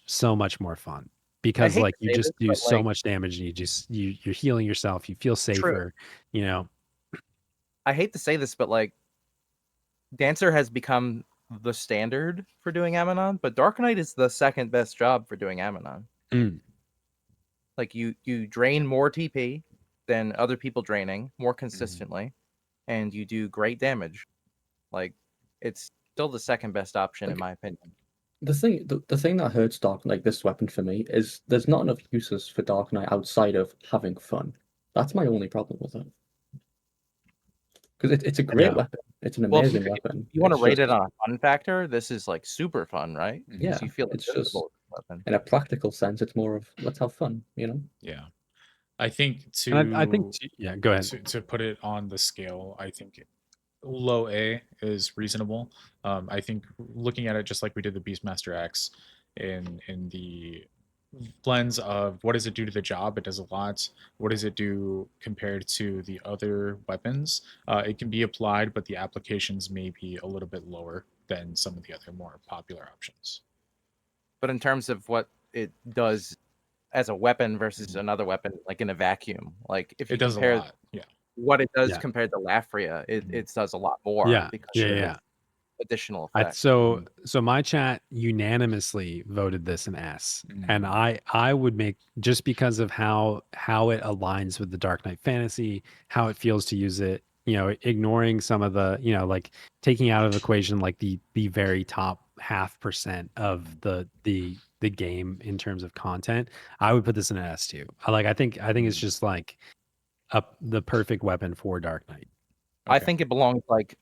Speaker 2: more fun because
Speaker 3: hate
Speaker 2: like
Speaker 3: to
Speaker 2: you
Speaker 3: say
Speaker 2: just
Speaker 3: this,
Speaker 2: do
Speaker 3: but,
Speaker 2: so
Speaker 3: like,
Speaker 2: much damage and you're healing yourself, you feel safer,
Speaker 3: I hate to say this, but like Dancer has become the standard for doing Ammonon, but Dark Knight is the second best job for doing Ammonon.
Speaker 2: Mm.
Speaker 3: Like you drain more TP than other people draining more consistently, and you do great damage. Like it's still the second best option in my opinion.
Speaker 4: The thing that hurts Dark Knight, this weapon for me, is there's not enough uses for Dark Knight outside of having fun. That's my only problem with it. Because it's a great weapon. It's an
Speaker 3: Well,
Speaker 4: amazing weapon.
Speaker 3: you want to
Speaker 4: It's
Speaker 3: rate
Speaker 4: just-
Speaker 3: it on a fun factor, this is like super fun, right?
Speaker 1: Mhm.
Speaker 4: Yeah,
Speaker 3: Because you feel
Speaker 4: it's
Speaker 3: invincible
Speaker 4: just
Speaker 3: with this weapon.
Speaker 4: in a practical sense, it's more of let's have fun, you know?
Speaker 1: Yeah. I think
Speaker 2: And I think go ahead.
Speaker 1: to put it on the scale, I think low A is reasonable. I think looking at it just like we did the Beastmaster X in the lens of what does it do to the job? It does a lot. What does it do compared to the other weapons? It can be applied, but the applications may be a little bit lower than some of the other more popular options.
Speaker 3: But in terms of what it does as a weapon versus another weapon, like in a vacuum, like if you
Speaker 1: It does
Speaker 3: compare
Speaker 1: a lot. Yeah.
Speaker 3: what it does
Speaker 2: Yeah.
Speaker 3: compared to Lafria, it
Speaker 1: Mhm.
Speaker 3: it does a lot more
Speaker 2: Yeah.
Speaker 3: because
Speaker 2: Yeah.
Speaker 3: of
Speaker 2: Yeah.
Speaker 3: its additional
Speaker 2: I,
Speaker 3: effects.
Speaker 2: so my chat unanimously voted this an S, and I would make, just because of how it aligns with the Dark Knight fantasy, how it feels to use it, ignoring some of the, like taking out of equation like the very top 0.5% of the game in terms of content, I would put this in an S too. I think it's just like the perfect weapon for Dark Knight.
Speaker 3: I think it belongs like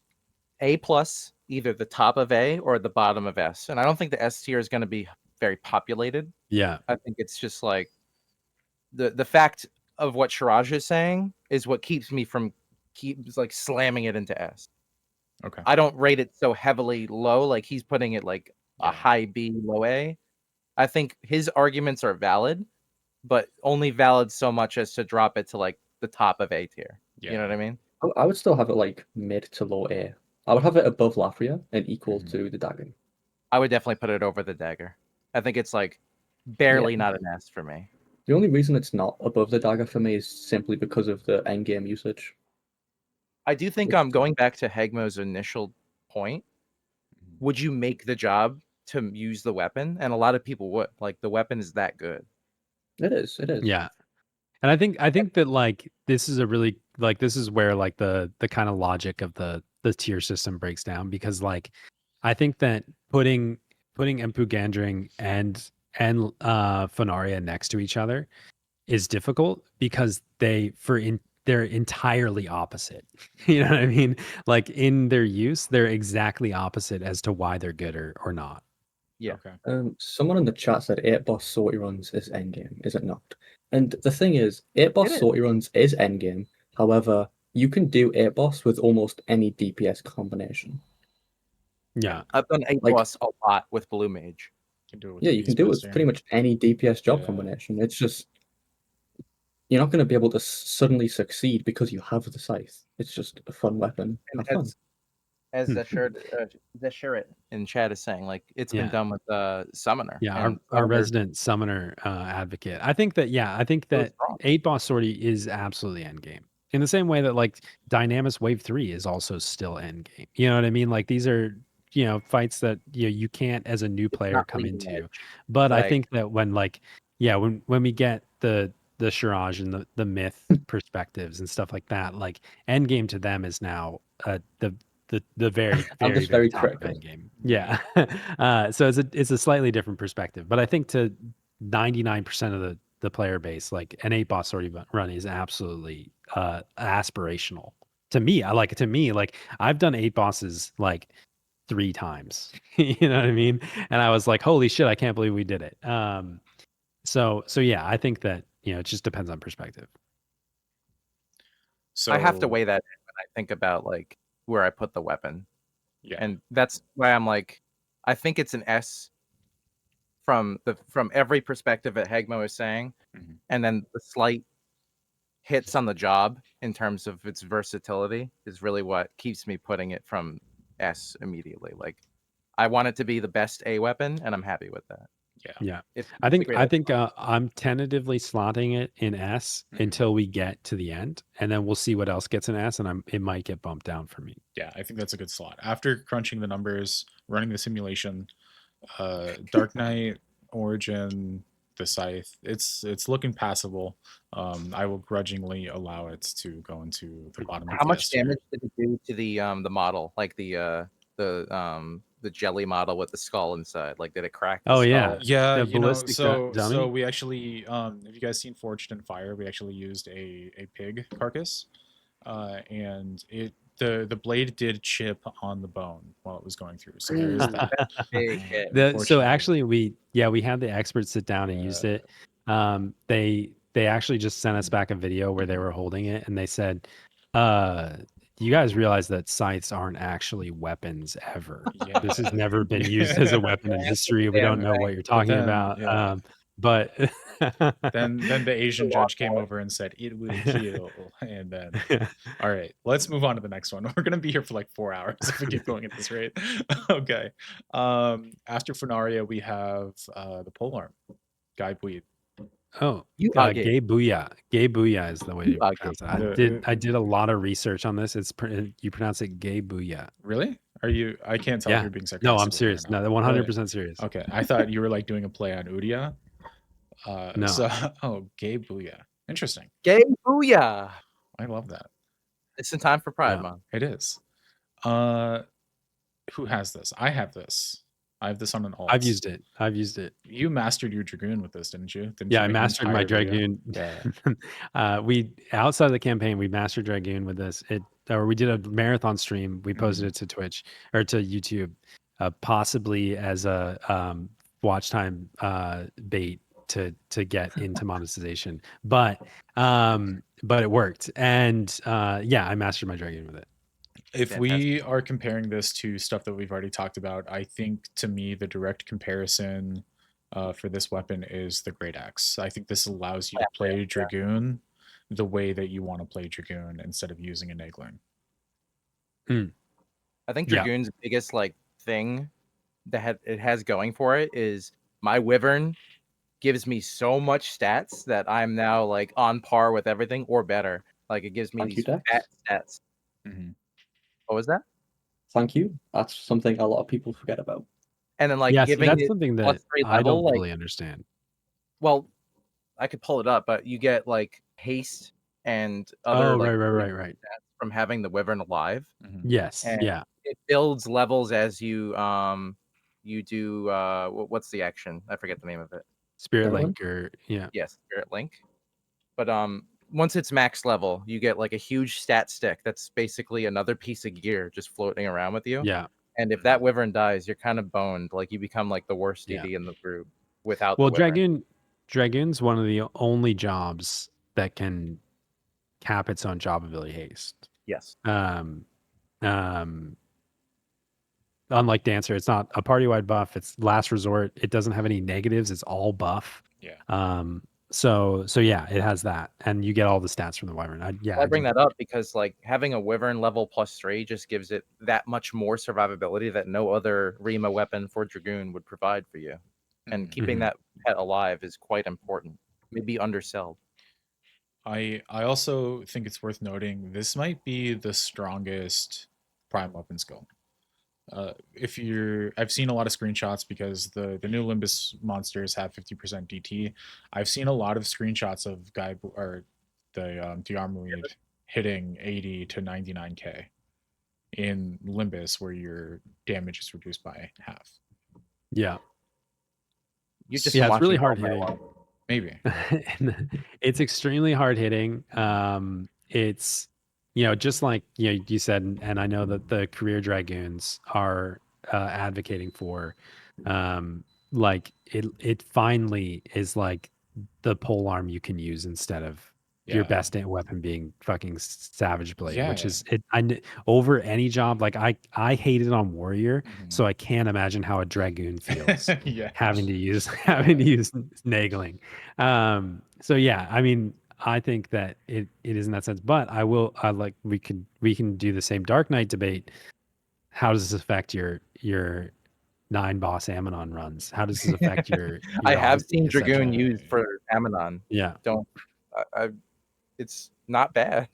Speaker 3: A plus, either the top of A or the bottom of S. And I don't think the S tier is going to be very populated.
Speaker 2: Yeah.
Speaker 3: I think it's just like the fact of what Shiraj is saying is what keeps me from like slamming it into S.
Speaker 1: Okay.
Speaker 3: I don't rate it so heavily low, like he's putting it like a high B, low A. I think his arguments are valid, but only valid so much as to drop it to like the top of A tier. You know what I mean?
Speaker 4: I would still have it like mid to low A. I would have it above Lafria and equal to the dagger.
Speaker 3: I would definitely put it over the dagger. I think it's like barely not an S for me.
Speaker 4: The only reason it's not above the dagger for me is simply because of the endgame usage.
Speaker 3: I do think going back to Heghmoh's initial point, would you make the job to use the weapon? And a lot of people would. Like the weapon is that good.
Speaker 4: It is.
Speaker 2: Yeah. And I think that like this is a really like this is where like the kind of logic of the tier system breaks down, because like I think that putting Impugandring and Faria next to each other is difficult because they're entirely opposite. You know what I mean? Like in their use, they're exactly opposite as to why they're good or not.
Speaker 3: Yeah.
Speaker 1: Okay.
Speaker 4: Someone in the chat said 8 boss sortie runs is endgame, is it not? And the thing is, 8 boss
Speaker 3: It is.
Speaker 4: sortie runs is endgame. However, you can do 8 boss with almost any DPS combination.
Speaker 2: Yeah.
Speaker 3: I've done 8
Speaker 4: Like-
Speaker 3: boss a lot with Blue Mage.
Speaker 1: Can do it with
Speaker 4: Yeah,
Speaker 1: the
Speaker 4: you can do it
Speaker 1: Beast
Speaker 4: with pretty much any DPS job
Speaker 1: Yeah.
Speaker 4: combination. It's just you're not going to be able to suddenly succeed because you have the scythe. It's just a fun weapon.
Speaker 3: And
Speaker 4: Have fun.
Speaker 3: as Zashirit in chat is saying, like it's been
Speaker 2: Yeah.
Speaker 3: done with Summoner.
Speaker 2: Yeah,
Speaker 3: and
Speaker 2: our
Speaker 3: Summoner's
Speaker 2: resident summoner advocate. I think that
Speaker 3: so strong.
Speaker 2: 8 boss sortie is absolutely endgame. In the same way that like Dynamis Wave 3 is also still endgame. You know what I mean? Like these are, you know, fights that you can't as a new player
Speaker 3: not
Speaker 2: come
Speaker 3: leading
Speaker 2: into.
Speaker 3: edge.
Speaker 2: But I
Speaker 3: Like-
Speaker 2: think that when like when we get the Shiraj and the myth perspectives and stuff like that, like endgame to them is now the very
Speaker 4: I'm just
Speaker 2: very
Speaker 4: very
Speaker 2: top of
Speaker 4: critical.
Speaker 2: endgame. Yeah. So it's a slightly different perspective, but I think to 99% of the player base, like an 8 boss sortie run is absolutely aspirational. To me, like I've done 8 bosses like 3 times. You know what I mean? And I was like, holy shit, I can't believe we did it. So yeah, I think that, you know, it just depends on perspective.
Speaker 1: So
Speaker 3: I have to weigh that in when I think about like where I put the weapon.
Speaker 1: Yeah.
Speaker 3: And that's why I'm like, I think it's an S from every perspective that Heghmoh is saying,
Speaker 1: Mhm.
Speaker 3: and then the slight hits on the job in terms of its versatility is really what keeps me putting it from S immediately. Like, I want it to be the best A weapon, and I'm happy with that.
Speaker 2: Yeah.
Speaker 3: It's
Speaker 2: I
Speaker 3: a
Speaker 2: think
Speaker 3: great
Speaker 2: I'm tentatively slotting it in S
Speaker 1: Mhm.
Speaker 2: until we get to the end, and then we'll see what else gets in S, and it might get bumped down for me.
Speaker 1: Yeah, I think that's a good slot. After crunching the numbers, running the simulation, Dark Knight, Origin, the Scythe, it's looking passable. I will grudgingly allow it to go into the bottom of
Speaker 3: How
Speaker 1: the
Speaker 3: much
Speaker 1: S tier.
Speaker 3: damage did it do to the model, like the jelly model with the skull inside? Like, did it crack the
Speaker 2: Oh,
Speaker 3: skull?
Speaker 2: yeah.
Speaker 1: Yeah,
Speaker 2: The
Speaker 1: you know,
Speaker 2: ballistic
Speaker 1: so
Speaker 2: dummy?
Speaker 1: we actually have you guys seen Forged in Fire? We actually used a pig carcass, and the blade did chip on the bone while it was going through. So there is that.
Speaker 3: Big hit.
Speaker 2: So
Speaker 1: Unfortunately.
Speaker 2: actually we had the experts sit down and used it. They actually just sent us back a video where they were holding it, and they said, you guys realize that scythes aren't actually weapons ever. This has
Speaker 1: Yeah.
Speaker 2: never been used as a weapon in history. We don't know what you're talking
Speaker 1: then,
Speaker 2: about.
Speaker 1: yeah.
Speaker 2: But
Speaker 1: Then the Asian judge came over and said it will kill, and then all right, let's move on to the next one. We're gonna be here for like 4 hours if we keep going at this rate. Okay. After Funaria, we have the polearm, Guy Bweed.
Speaker 2: Oh,
Speaker 3: You are gay.
Speaker 2: Gabooya. Gabooya is the way
Speaker 3: You
Speaker 2: you
Speaker 3: are
Speaker 2: pronounce it.
Speaker 1: gay.
Speaker 2: I did a lot of research on this. You pronounce it Gabooya.
Speaker 1: Really? Are you? I can't tell if
Speaker 2: Yeah.
Speaker 1: you're being sarcastic.
Speaker 2: No, I'm
Speaker 1: with me or
Speaker 2: serious.
Speaker 1: not.
Speaker 2: No, they're
Speaker 1: Really?
Speaker 2: 100% serious.
Speaker 1: Okay, I thought you were like doing a play on Udia.
Speaker 2: No.
Speaker 1: So, Gay Booyah. Interesting.
Speaker 3: Gay booyah!
Speaker 1: I love that.
Speaker 3: It's in time for Pride
Speaker 2: No.
Speaker 3: Month.
Speaker 1: It is. Who has this? I have this. I have this on an alt.
Speaker 2: I've used it.
Speaker 1: You mastered your Dragoon with this, didn't you? Didn't
Speaker 2: Yeah,
Speaker 1: you
Speaker 2: I
Speaker 1: make an
Speaker 2: mastered my
Speaker 1: entire video?
Speaker 2: Dragoon.
Speaker 1: Yeah.
Speaker 2: We outside of the campaign, we mastered Dragoon with this. We did a marathon stream. We posted it to Twitch or to YouTube, possibly as a watch time bait to get into monetization. But it worked, and yeah, I mastered my Dragoon with it.
Speaker 1: If we are comparing this to stuff that we've already talked about, I think to me the direct comparison for this weapon is the Great Axe. I think this allows you to play Dragoon the way that you want to play Dragoon instead of using a Nagling.
Speaker 3: I think
Speaker 2: Yeah.
Speaker 3: Dragoon's biggest like thing that it has going for it is my Wyvern gives me so much stats that I'm now like on par with everything or better. Like it gives me
Speaker 4: Thank you,
Speaker 3: these
Speaker 4: Dex.
Speaker 3: fat stats.
Speaker 1: Mhm.
Speaker 3: What was that?
Speaker 4: Thank you. That's something a lot of people forget about.
Speaker 3: And then like
Speaker 2: Yeah, see,
Speaker 3: giving
Speaker 2: that's
Speaker 3: it
Speaker 2: something that
Speaker 3: +3
Speaker 2: I
Speaker 3: level,
Speaker 2: don't
Speaker 3: like
Speaker 2: fully understand.
Speaker 3: well, I could pull it up, but you get like haste and other
Speaker 2: Oh,
Speaker 3: like
Speaker 2: right.
Speaker 3: stats from having the wyvern alive.
Speaker 1: Mhm.
Speaker 2: Yes,
Speaker 3: And
Speaker 2: yeah.
Speaker 3: it builds levels as you do what's the action? I forget the name of it.
Speaker 2: Spirit
Speaker 4: Spirit
Speaker 2: Link or yeah.
Speaker 3: Yes, Spirit Link. But once it's max level, you get like a huge stat stick that's basically another piece of gear just floating around with you.
Speaker 2: Yeah.
Speaker 3: And if that wyvern dies, you're kind of boned. Like you become like the worst
Speaker 2: Yeah.
Speaker 3: DD in the group without
Speaker 2: Well,
Speaker 3: the wyvern.
Speaker 2: Dragoon's one of the only jobs that can cap its own job ability haste.
Speaker 3: Yes.
Speaker 2: Um, um, unlike Dancer, it's not a party wide buff. It's last resort. It doesn't have any negatives. It's all buff.
Speaker 1: Yeah.
Speaker 2: So yeah, it has that, and you get all the stats from the wyvern.
Speaker 3: I bring that up because like having a wyvern level +3 just gives it that much more survivability that no other Rima weapon for Dragoon would provide for you. And
Speaker 1: Mhm.
Speaker 3: keeping
Speaker 2: Mhm.
Speaker 3: that pet alive is quite important. Maybe underselled.
Speaker 1: I also think it's worth noting this might be the strongest prime weapon skill. If you're, I've seen a lot of screenshots because the new Limbus monsters have 50% DT. I've seen a lot of screenshots of or the Diarmuid hitting 80 to 99k in Limbus, where your damage is reduced by half.
Speaker 2: Yeah.
Speaker 3: You just
Speaker 2: Yeah, it's really
Speaker 3: watching
Speaker 2: hard
Speaker 3: all night
Speaker 2: hitting.
Speaker 3: long.
Speaker 1: Maybe.
Speaker 2: It's extremely hard hitting. It's just like you said, and I know that the career dragoons are advocating for, like it finally is like the pole arm you can use instead of your
Speaker 1: Yeah.
Speaker 2: best weapon being fucking Savage Blade, which
Speaker 1: Yeah.
Speaker 2: is over any job. Like I hate it on Warrior,
Speaker 1: Mhm.
Speaker 2: so I can't imagine how a dragoon feels
Speaker 1: Yeah.
Speaker 2: having to use nagling. So yeah, I mean, I think that it is in that sense, but I like we can do the same Dark Knight debate. How does this affect your 9 boss Ammonon runs? How does this affect your
Speaker 3: I have
Speaker 2: Odyssey,
Speaker 3: seen
Speaker 2: etc.?
Speaker 3: Dragoon used for Ammonon.
Speaker 2: Yeah,
Speaker 3: Don't it's not bad.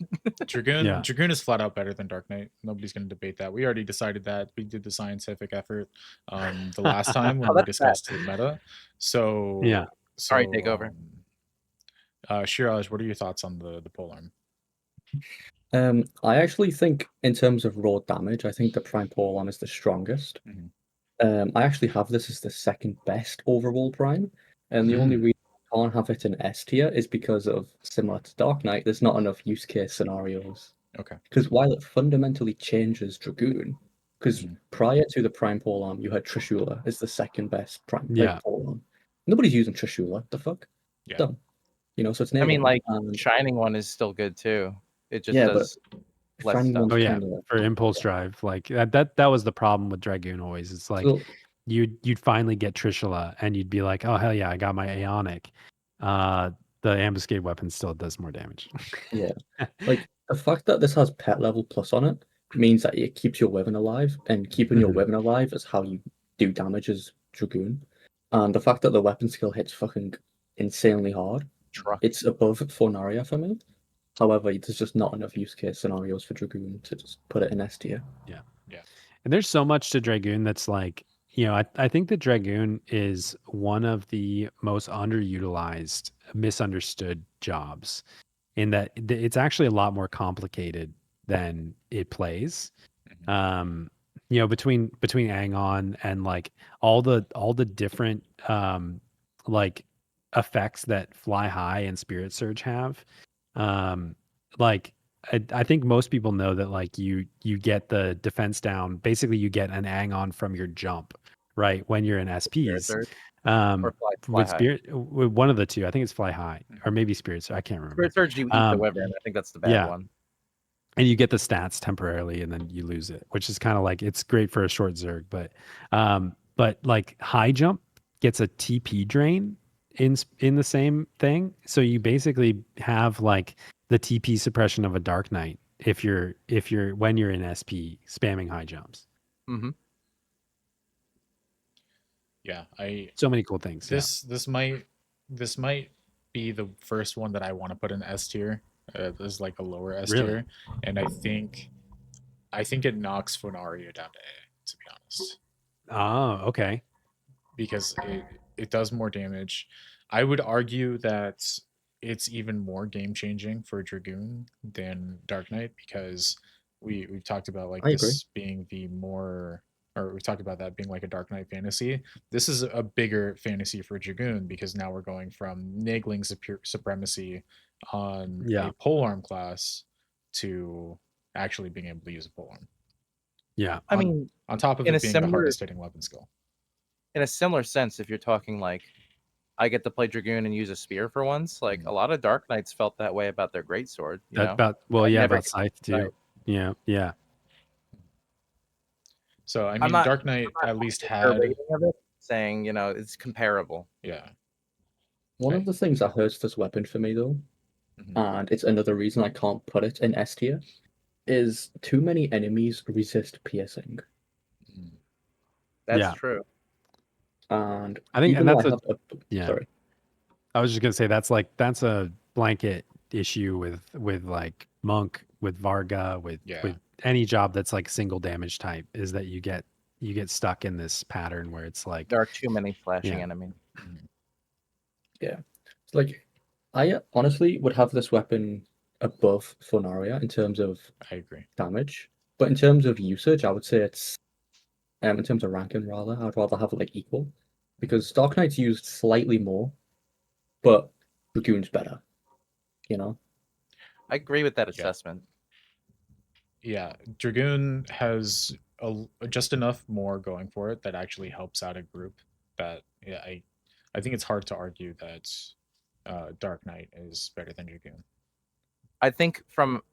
Speaker 1: Dragoon
Speaker 2: yeah.
Speaker 1: Dragoon is flat out better than Dark Knight. Nobody's going to debate that. We already decided that. We did the scientific effort the last time when we
Speaker 3: that's bad.
Speaker 1: discussed the meta. So
Speaker 2: Yeah.
Speaker 3: Sorry, take over.
Speaker 1: Shiraj, what are your thoughts on the polearm?
Speaker 4: I actually think in terms of raw damage, I think the Prime Polearm is the strongest.
Speaker 1: Mhm.
Speaker 4: I actually have this as the second best overall Prime, and the only reason I can't have it in S tier is because of, similar to Dark Knight, there's not enough use case scenarios.
Speaker 1: Okay.
Speaker 4: Because while it fundamentally changes Dragoon, because
Speaker 1: Mhm.
Speaker 4: prior to the Prime Polearm, you had Trishula as the second best Prime
Speaker 2: Yeah.
Speaker 4: Polearm. Nobody's using Trishula. The fuck?
Speaker 1: Yeah.
Speaker 4: Dumb. So it's
Speaker 3: I mean,
Speaker 4: nailing.
Speaker 3: like
Speaker 4: And
Speaker 3: Shining one is still good too. It just
Speaker 4: yeah,
Speaker 3: does less
Speaker 4: Shining
Speaker 3: stuff.
Speaker 4: one's
Speaker 2: Oh yeah,
Speaker 4: kinda
Speaker 2: for impulse drive, like that was the problem with Dragoon always. It's like
Speaker 4: so
Speaker 2: you'd finally get Trishula and you'd be like, oh hell yeah, I got my Aeonic. The ambuscade weapon still does more damage.
Speaker 4: yeah. Like the fact that this has pet level plus on it means that it keeps your weapon alive, and keeping your
Speaker 2: Mhm.
Speaker 4: weapon alive is how you do damage as Dragoon. And the fact that the weapon skill hits fucking insanely hard,
Speaker 3: Truck.
Speaker 4: it's above Fornaria for me. However, there's just not enough use case scenarios for Dragoon to just put it in S tier.
Speaker 2: Yeah.
Speaker 1: Yeah.
Speaker 2: And there's so much to Dragoon that's like, I think that Dragoon is one of the most underutilized, misunderstood jobs in that it's actually a lot more complicated than it plays.
Speaker 1: Mhm.
Speaker 2: Between Angon and like all the different like effects that Fly High and Spirit Surge have. Like I think most people know that like you get the defense down. Basically, you get an Angon from your jump, right? When you're in
Speaker 3: Spirit
Speaker 2: SPs.
Speaker 3: Surge
Speaker 2: Um,
Speaker 3: or Fly
Speaker 2: with
Speaker 3: High.
Speaker 2: Spirit, with one of the two, I think it's Fly High or maybe Spirit Surge. I can't remember.
Speaker 3: Spirit Surge, you eat the wyvern. I think that's the bad
Speaker 2: Yeah.
Speaker 3: one.
Speaker 2: And you get the stats temporarily and then you lose it, which is kind of like it's great for a short Zerg, but like high jump gets a TP drain in the same thing. So you basically have like the TP suppression of a Dark Knight if you're when you're in SP spamming high jumps.
Speaker 3: Mm-hmm.
Speaker 1: Yeah.
Speaker 2: So many cool things.
Speaker 1: This might this might be the first one that I want to put in S tier. There's like a lower S
Speaker 2: Really?
Speaker 1: tier, and I think it knocks Funaria down to A, to be honest,
Speaker 2: Oh, okay.
Speaker 1: because it does more damage. I would argue that it's even more game changing for Dragoon than Dark Knight, because we've talked about like
Speaker 4: I agree.
Speaker 1: this being the more, or we've talked about that being like a Dark Knight fantasy. This is a bigger fantasy for Dragoon, because now we're going from nagling supremacy on
Speaker 2: Yeah.
Speaker 1: a polearm class to actually being able to use a polearm.
Speaker 2: Yeah.
Speaker 3: I
Speaker 1: On-
Speaker 3: mean,
Speaker 1: on top of
Speaker 3: in
Speaker 1: it
Speaker 3: a
Speaker 1: being the
Speaker 3: similar
Speaker 1: hardest hitting weapon skill.
Speaker 3: in a similar sense, if you're talking like I get to play Dragoon and use a spear for once, like a lot of Dark Knights felt that way about their greatsword. You
Speaker 2: That
Speaker 3: know,
Speaker 2: about
Speaker 3: I never
Speaker 2: about
Speaker 3: get
Speaker 2: Scythe too.
Speaker 3: Scythe.
Speaker 2: Yeah. Yeah.
Speaker 1: So I
Speaker 3: I'm
Speaker 1: mean,
Speaker 3: not
Speaker 1: Dark Knight at least
Speaker 3: their
Speaker 1: had,
Speaker 3: rating of it, saying it's comparable.
Speaker 1: yeah.
Speaker 4: One
Speaker 1: I-
Speaker 4: of the things that hurts this weapon for me, though,
Speaker 1: mhm.
Speaker 4: and it's another reason I can't put it in S tier, is too many enemies resist piercing.
Speaker 1: Mhm.
Speaker 3: That's
Speaker 2: Yeah.
Speaker 3: true.
Speaker 4: And
Speaker 2: I think,
Speaker 4: even
Speaker 2: and
Speaker 4: though
Speaker 2: that's
Speaker 4: I have
Speaker 2: yeah.
Speaker 4: sorry.
Speaker 2: I was just gonna say that's a blanket issue with like Monk, with Varga, with
Speaker 1: Yeah.
Speaker 2: any job that's like single damage type, is that you get stuck in this pattern where it's like
Speaker 3: There are too many flashing
Speaker 2: Yeah.
Speaker 3: enemies.
Speaker 1: Mhm.
Speaker 4: Yeah. It's like, I honestly would have this weapon above Funaria in terms of
Speaker 1: I agree.
Speaker 4: damage, but in terms of usage, I would say it's in terms of ranking rather, I'd rather have it like equal, because Dark Knight's used slightly more, but Dragoon's better. You know?
Speaker 3: I agree with that
Speaker 1: Yeah.
Speaker 3: assessment.
Speaker 1: Yeah, Dragoon has just enough more going for it that actually helps out a group. That, yeah, I think it's hard to argue that Dark Knight is better than Dragoon.
Speaker 3: I think from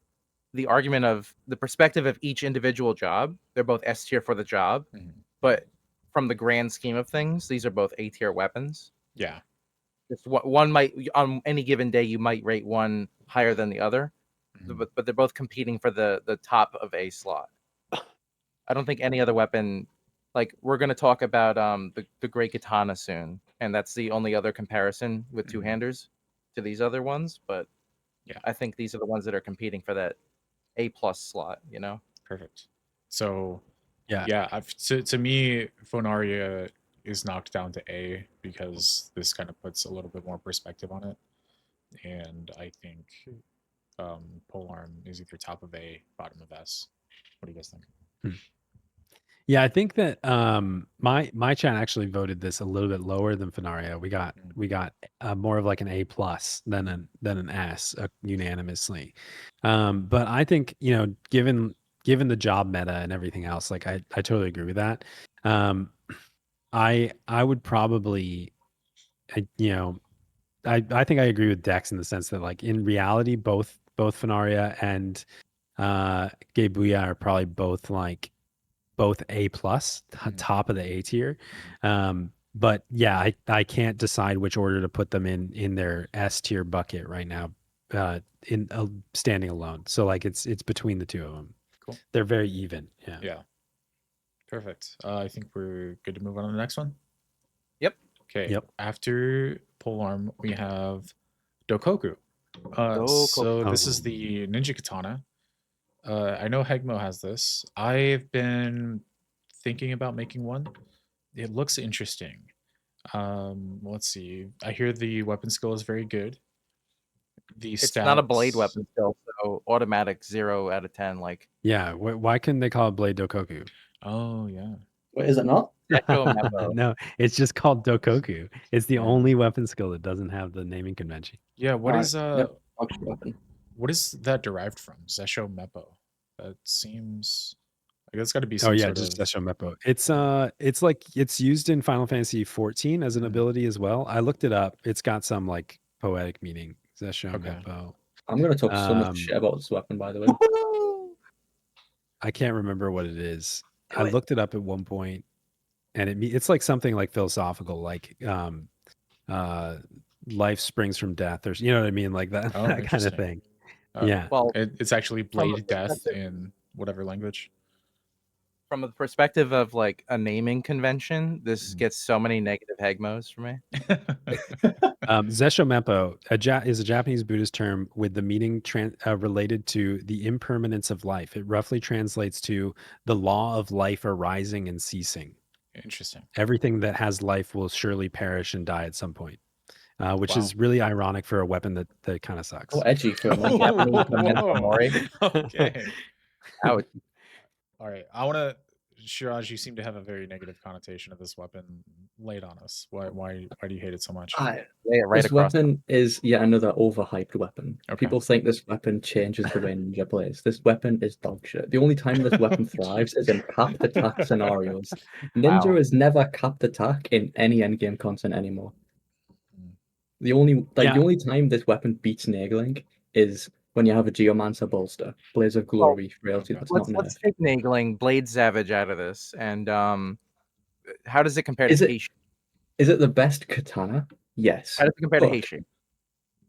Speaker 3: the argument of the perspective of each individual job, they're both S tier for the job,
Speaker 1: Mhm.
Speaker 3: but from the grand scheme of things, these are both A tier weapons.
Speaker 1: Yeah,
Speaker 3: Just one might on any given day you might rate one higher than the other,
Speaker 1: Mhm.
Speaker 3: but they're both competing for the top of a slot. I don't think any other weapon, like we're going to talk about the great katana soon, and that's the only other comparison with
Speaker 1: Mhm.
Speaker 3: two-handers to these other ones, but
Speaker 1: Yeah.
Speaker 3: I think these are the ones that are competing for that A+ slot,
Speaker 1: Perfect. So
Speaker 2: Yeah.
Speaker 1: yeah, to me, Phonaria is knocked down to A because this kind of puts a little bit more perspective on it, and I think Polearm is either top of A, bottom of S. What do you guys think?
Speaker 2: Yeah, I think that my chat actually voted this a little bit lower than Fenaria. We got more of like an A+ than an S unanimously. But I think, given the job meta and everything else, like I totally agree with that. I would probably I think I agree with Dex in the sense that, like, in reality both Fenaria and Gabooya are probably both A+, top of the A tier. But yeah, I can't decide which order to put them in their S tier bucket right now, in standing alone. So like it's between the two of them.
Speaker 1: Cool.
Speaker 2: They're very even. Yeah.
Speaker 1: Yeah. Perfect. I think we're good to move on to the next one.
Speaker 3: Yep.
Speaker 1: Okay.
Speaker 2: Yep.
Speaker 1: After Polearm, we have Dokoku. So this is the ninja katana. I know Heghmoh has this. I've been thinking about making one. It looks interesting. Let's see. I hear the weapon skill is very good. The
Speaker 3: It's not a blade
Speaker 1: stats-
Speaker 3: weapon still, so automatic 0 out of 10. Like
Speaker 2: Yeah. Why couldn't they call it Blade Dokoku?
Speaker 1: Oh yeah.
Speaker 4: Wait, is it not?
Speaker 3: Echo Meppo.
Speaker 2: No, it's just called Dokoku. It's the
Speaker 1: Yeah.
Speaker 2: only weapon skill that doesn't have the naming convention.
Speaker 1: Yeah. What
Speaker 4: Alright,
Speaker 1: is
Speaker 4: yep, auction weapon.
Speaker 1: what is that derived from? Zesho Meppo. That seems like that's got to be
Speaker 2: Oh
Speaker 1: some
Speaker 2: yeah,
Speaker 1: sort
Speaker 2: just
Speaker 1: of.
Speaker 2: Sesho Meppo. It's like it's used in Final Fantasy 14 as an
Speaker 1: Mhm.
Speaker 2: ability as well. I looked it up. It's got some like poetic meaning. Zesho
Speaker 1: Okay.
Speaker 2: Meppo.
Speaker 4: I'm gonna talk so much shit about this weapon, by the way.
Speaker 2: I can't remember what it is.
Speaker 3: Do
Speaker 2: I
Speaker 3: it.
Speaker 2: looked it up at one point, and it's like something like philosophical, like life springs from death, or you know what I mean, like that
Speaker 1: Oh,
Speaker 2: that kind of
Speaker 1: interesting.
Speaker 2: thing. Yeah.
Speaker 3: Well,
Speaker 1: It's actually
Speaker 3: from a
Speaker 1: blade death
Speaker 3: perspective-
Speaker 1: in whatever language.
Speaker 3: from the perspective of like a naming convention, this gets so many negative Heghmohs for me.
Speaker 2: Zeshomempo is a Japanese Buddhist term with the meaning related to the impermanence of life. It roughly translates to the law of life arising and ceasing.
Speaker 1: Interesting.
Speaker 2: Everything that has life will surely perish and die at some point, which
Speaker 1: Wow.
Speaker 2: is really ironic for a weapon that kind of sucks.
Speaker 4: Oh, edgy for a
Speaker 3: Like Japanese memento mori.
Speaker 1: Okay.
Speaker 3: Ouch.
Speaker 1: All right. I want to, Shiraj, you seem to have a very negative connotation of this weapon laid on us. Why do you hate it so much?
Speaker 3: Lay it right
Speaker 4: This
Speaker 3: across.
Speaker 4: weapon is yet another overhyped weapon.
Speaker 1: Okay.
Speaker 4: People think this weapon changes the way Ninja plays. This weapon is dog shit. The only time this weapon thrives is in capped attack scenarios. Ninja
Speaker 3: Wow.
Speaker 4: is never capped attack in any endgame content anymore.
Speaker 1: Mm.
Speaker 4: The only
Speaker 2: Yeah.
Speaker 4: the only time this weapon beats nagling is when you have a Geomancer bolster. Blaze of Glory, frailty
Speaker 1: okay.
Speaker 4: that's not nerfed.
Speaker 3: Let's take nagling Blade Savage out of this, and how does it compare
Speaker 4: Is
Speaker 3: to
Speaker 4: it-
Speaker 3: Heishi?
Speaker 4: Is it the best katana? Yes.
Speaker 3: How does it compare to
Speaker 4: But
Speaker 3: Heishi?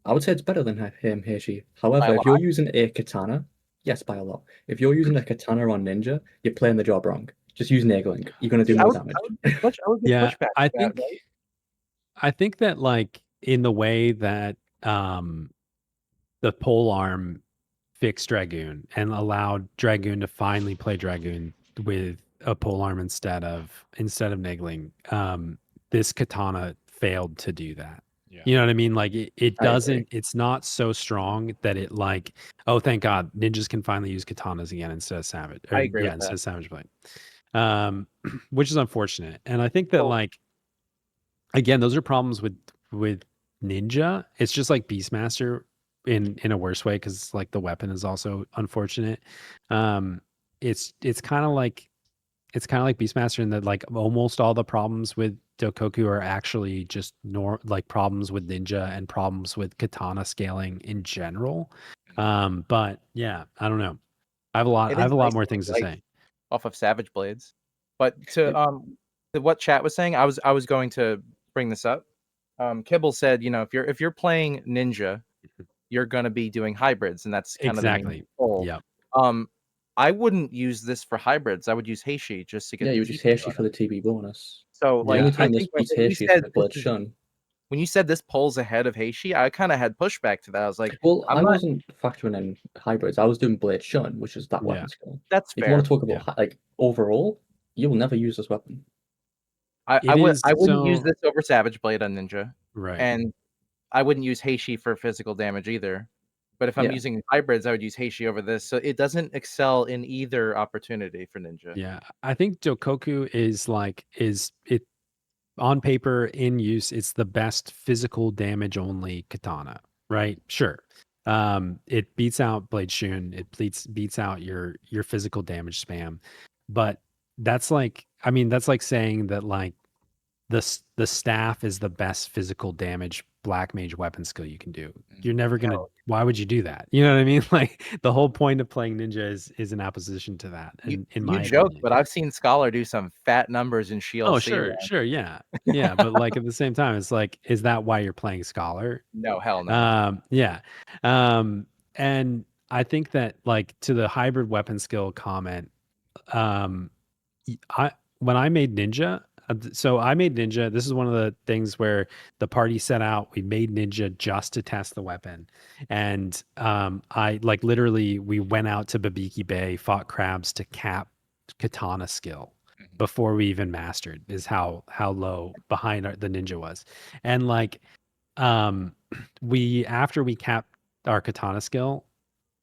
Speaker 4: I would say it's better than Heishi.
Speaker 3: By
Speaker 4: However,
Speaker 3: a
Speaker 4: if you're using a katana, yes, by a lot. If you're using a katana on ninja, you're playing the job wrong. Just use nagling. You're going to do
Speaker 3: See, I
Speaker 4: more
Speaker 3: would-
Speaker 4: damage.
Speaker 3: I would get
Speaker 2: Yeah,
Speaker 3: pushback.
Speaker 2: I
Speaker 3: to that,
Speaker 2: think
Speaker 3: right?
Speaker 2: I think that like in the way that the pole arm fixed Dragoon and allowed Dragoon to finally play Dragoon with a pole arm instead of nagling, this katana failed to do that.
Speaker 1: Yeah.
Speaker 2: You know what I mean? Like it
Speaker 4: I agree.
Speaker 2: doesn't, it's not so strong that it like, oh, thank God, ninjas can finally use katanas again instead of savage.
Speaker 3: I agree with
Speaker 2: instead
Speaker 3: that.
Speaker 2: of savage blade. Which is unfortunate. And I think that
Speaker 3: Well-
Speaker 2: like, again, those are problems with ninja. It's just like Beastmaster in a worse way because like the weapon is also unfortunate. It's kind of like Beastmaster in that like almost all the problems with Dokoku are actually just like problems with ninja and problems with katana scaling in general. But yeah, I don't know. I have a lot.
Speaker 3: It
Speaker 2: I have
Speaker 3: is
Speaker 2: a lot
Speaker 3: nice
Speaker 2: more
Speaker 3: to
Speaker 2: things to
Speaker 3: like
Speaker 2: say.
Speaker 3: off of Savage Blades. But to what chat was saying, I was going to bring this up. Kibble said, you know, if you're playing ninja, you're gonna be doing hybrids, and that's kind of the
Speaker 2: Exactly.
Speaker 3: main goal.
Speaker 2: Yep.
Speaker 3: I wouldn't use this for hybrids. I would use Heishi just to get
Speaker 4: Yeah,
Speaker 3: the
Speaker 4: you would use
Speaker 3: TP
Speaker 4: Heishi for
Speaker 3: bonus.
Speaker 4: the TB bonus.
Speaker 3: So
Speaker 4: The
Speaker 3: like
Speaker 4: only
Speaker 2: Yeah,
Speaker 4: time
Speaker 3: I
Speaker 4: this
Speaker 3: think when
Speaker 4: beats
Speaker 3: you
Speaker 4: Heishi is
Speaker 3: said
Speaker 4: for Blood
Speaker 3: this is-
Speaker 4: Shun.
Speaker 3: when you said this pulls ahead of Heishi, I kind of had pushback to that. I was like,
Speaker 4: Well,
Speaker 3: I'm
Speaker 4: I
Speaker 3: not-
Speaker 4: wasn't factoring in hybrids. I was doing Blade Shun, which is that
Speaker 2: Yeah.
Speaker 4: weapon skill.
Speaker 3: that's
Speaker 4: If you
Speaker 3: fair.
Speaker 4: want to talk about
Speaker 2: Yeah.
Speaker 4: like overall, you will never use this weapon.
Speaker 3: I
Speaker 2: It is
Speaker 3: wouldn't use
Speaker 2: so-
Speaker 3: this over Savage Blade on Ninja,
Speaker 2: right.
Speaker 3: and I wouldn't use Heishi for physical damage either. But if I'm
Speaker 4: Yeah.
Speaker 3: using hybrids, I would use Heishi over this. So it doesn't excel in either opportunity for Ninja.
Speaker 2: Yeah, I think Dokoku is it on paper in use. It's the best physical damage only katana, right? Sure. It beats out Blade Shun. It beats out your physical damage spam, but that's like saying that like the staff is the best physical damage black mage weapon skill you can do. You're never gonna. Why would you do that? You know what I mean? Like the whole point of playing ninja is an opposition to that.
Speaker 3: You,
Speaker 2: In
Speaker 3: you
Speaker 2: my
Speaker 3: joke,
Speaker 2: opinion.
Speaker 3: but I've seen Scholar do some fat numbers in Shield.
Speaker 2: Oh, sure, yeah, yeah. But like at the same time, it's like, is that why you're playing Scholar?
Speaker 3: No, hell no.
Speaker 2: Yeah. And I think that like to the hybrid weapon skill comment, when I made Ninja, so I made Ninja. This is one of the things where the party set out. We made Ninja just to test the weapon, and I like literally we went out to Babiki Bay, fought crabs to cap katana skill before we even mastered. Is how low behind the Ninja was, and like after we capped our katana skill,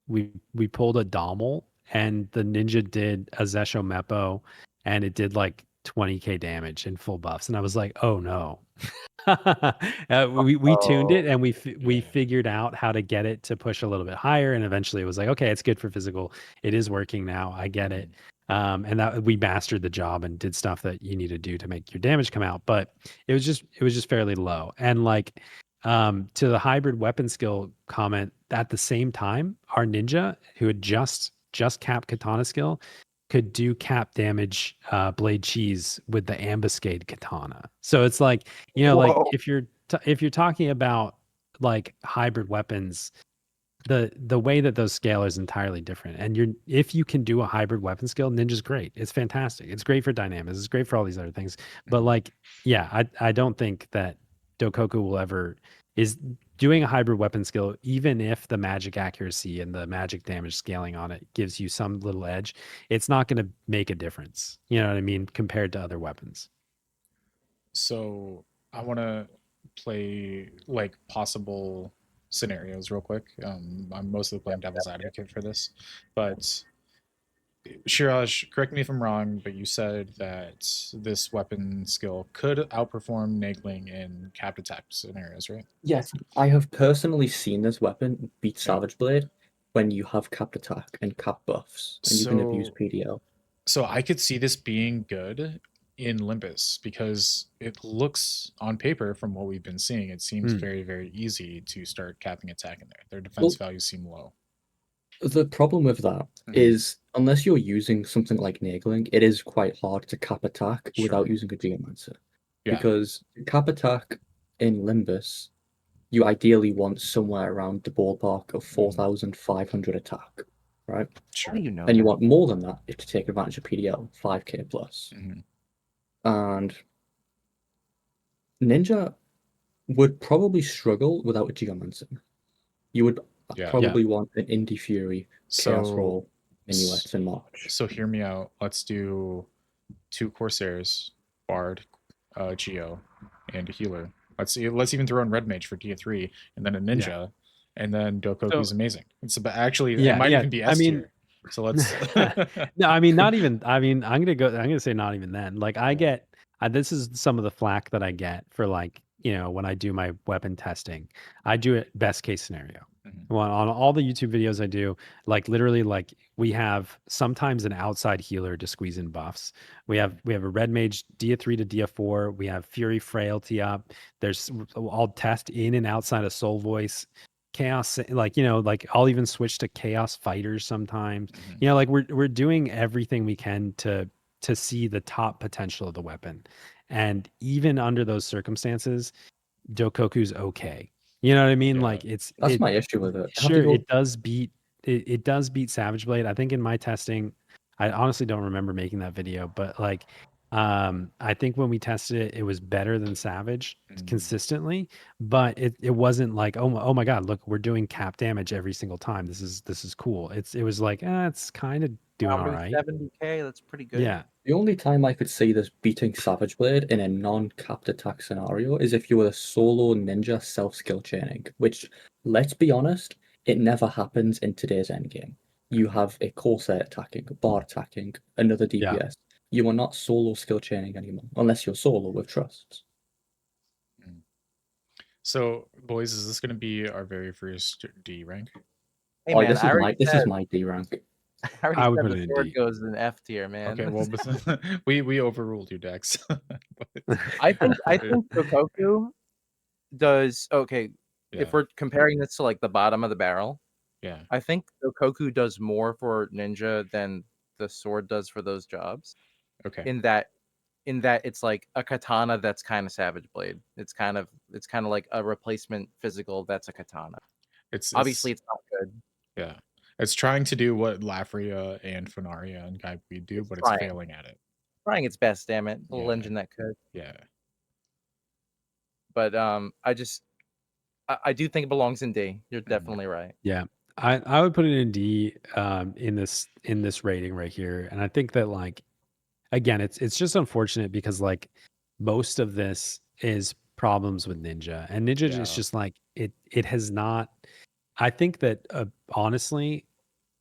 Speaker 2: we pulled a Dommel, and the Ninja did a Zesho Meppo, and it did like 20k damage in full buffs, and I was like, oh no. We tuned it, and we figured out how to get it to push a little bit higher, and eventually it was like, okay, it's good for physical. It is working now. I get it. And that we mastered the job and did stuff that you need to do to make your damage come out, but it was just fairly low. And like to the hybrid weapon skill comment, at the same time, our ninja who had just capped katana skill could do cap damage blade cheese with the ambuscade katana. So it's like, you know, like
Speaker 3: Whoa.
Speaker 2: if you're talking about like hybrid weapons, the way that those scale is entirely different. And if you can do a hybrid weapon skill, Ninja's great. It's fantastic. It's great for dynamics. It's great for all these other things. But like, yeah, I don't think that Dokoku will ever is doing a hybrid weapon skill, even if the magic accuracy and the magic damage scaling on it gives you some little edge, it's not going to make a difference. You know what I mean? Compared to other weapons.
Speaker 1: So I want to play like possible scenarios real quick. I'm mostly playing devil's advocate for this, but Shiraj, correct me if I'm wrong, but you said that this weapon skill could outperform Nagling in capped attack scenarios, right?
Speaker 4: Yes, I have personally seen this weapon beat Savage Blade when you have capped attack and cap buffs, and you can abuse PDL.
Speaker 1: So I could see this being good in Limbus because it looks on paper from what we've been seeing, it seems very, very easy to start capping attack in there. Their defense values seem low.
Speaker 4: The problem with that is unless you're using something like Nagling, it is quite hard to cap attack without using a Geomancer.
Speaker 1: Yeah.
Speaker 4: Because cap attack in Limbus, you ideally want somewhere around the ballpark of 4,500 attack, right?
Speaker 3: How do you know?
Speaker 4: And you want more than that if to take advantage of PDL, 5k plus. And Ninja would probably struggle without a Geomancer. You would probably want an Indie Fury, Chaos Roll, Minuets, and March.
Speaker 1: So hear me out. Let's do 2 Corsairs, Bard, Geo, and a healer. Let's even throw in Red Mage for Dia3, and then a Ninja, and then Dokoku's amazing. It's actually it might even be S tier. So let's
Speaker 2: no, I mean not even. I mean I'm gonna say not even then. Like I get this is some of the flack that I get for like when I do my weapon testing. I do it best case scenario. Well, on all the YouTube videos I do, like literally, like we have sometimes an outside healer to squeeze in buffs. We have a Red Mage Dia3 to Dia4. We have Fury Frailty up. There's I'll test in and outside of Soul Voice. Chaos, like like I'll even switch to Chaos Fighters sometimes. Like we're doing everything we can to see the top potential of the weapon, and even under those circumstances, Dokoku's okay. You know what I mean? Like
Speaker 4: that's my issue with it.
Speaker 2: Sure, it does beat Savage Blade. I think in my testing, I honestly don't remember making that video, but like I think when we tested it, it was better than Savage consistently, but it wasn't like oh my god, look, we're doing cap damage every single time. This is cool. It was like it's kind of doing all right.
Speaker 3: 70k, that's pretty good.
Speaker 2: Yeah.
Speaker 4: The only time I could see this beating Savage Blade in a non-capped attack scenario is if you were a solo ninja self-skill chaining, which, let's be honest, it never happens in today's endgame. You have a Corsair attacking, a Bard attacking, another DPS. Yeah. You are not solo skill chaining anymore, unless you're solo with trusts.
Speaker 1: So, boys, is this going to be our very first D rank?
Speaker 3: Hey, man,
Speaker 4: this is my D rank.
Speaker 3: I would put the sword goes in F tier, man.
Speaker 1: Okay, well, we overruled your decks.
Speaker 3: I think Dokoku does okay. Yeah. If we're comparing this to like the bottom of the barrel, I think Dokoku does more for Ninja than the sword does for those jobs.
Speaker 1: Okay.
Speaker 3: In that it's like a katana that's kind of Savage Blade. It's kind of like a replacement physical that's a katana. Obviously it's not good.
Speaker 1: Yeah. It's trying to do what Lafria and Faria and Gabooya do, but it's failing at it.
Speaker 3: Trying its best, damn it. Little engine that could.
Speaker 1: Yeah.
Speaker 3: But I do think it belongs in D. You're definitely right.
Speaker 2: Yeah. I would put it in D in this rating right here. And I think that like again, it's just unfortunate because like most of this is problems with Ninja. And Ninja is just like it has not. I think that honestly,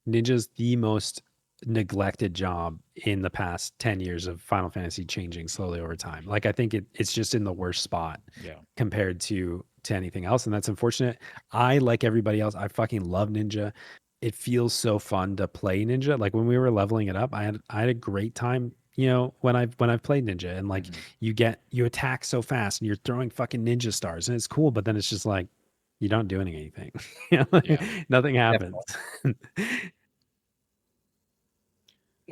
Speaker 2: Ninja's the most neglected job in the past 10 years of Final Fantasy changing slowly over time. Like I think it's just in the worst spot compared to anything else, and that's unfortunate. I, like everybody else, I fucking love Ninja. It feels so fun to play Ninja. Like when we were leveling it up, I had a great time, when I've played Ninja, and like you attack so fast and you're throwing fucking ninja stars and it's cool, but then it's just like you don't do anything. Nothing happens.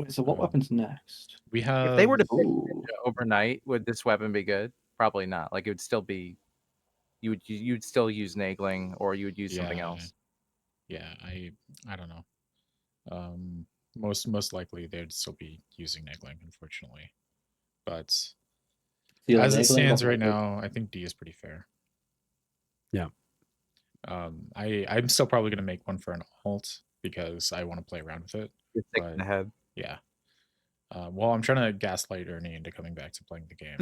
Speaker 4: So what weapons next?
Speaker 1: We have.
Speaker 3: If they were to pick Ninja overnight, would this weapon be good? Probably not. Like it would still be. You'd still use Nagling, or you would use something else.
Speaker 1: yeah, I don't know. Most likely they'd still be using Negling, unfortunately. But
Speaker 4: Feel
Speaker 1: as it
Speaker 4: enabling
Speaker 1: stands
Speaker 4: or
Speaker 1: right
Speaker 4: Negling?
Speaker 1: now, I think D is pretty fair.
Speaker 2: Yeah.
Speaker 1: I'm still probably gonna make one for an alt because I want to play around with it.
Speaker 3: You're sick
Speaker 1: But
Speaker 3: in the head.
Speaker 1: yeah. Well, I'm trying to gaslight Ernie into coming back to playing the game.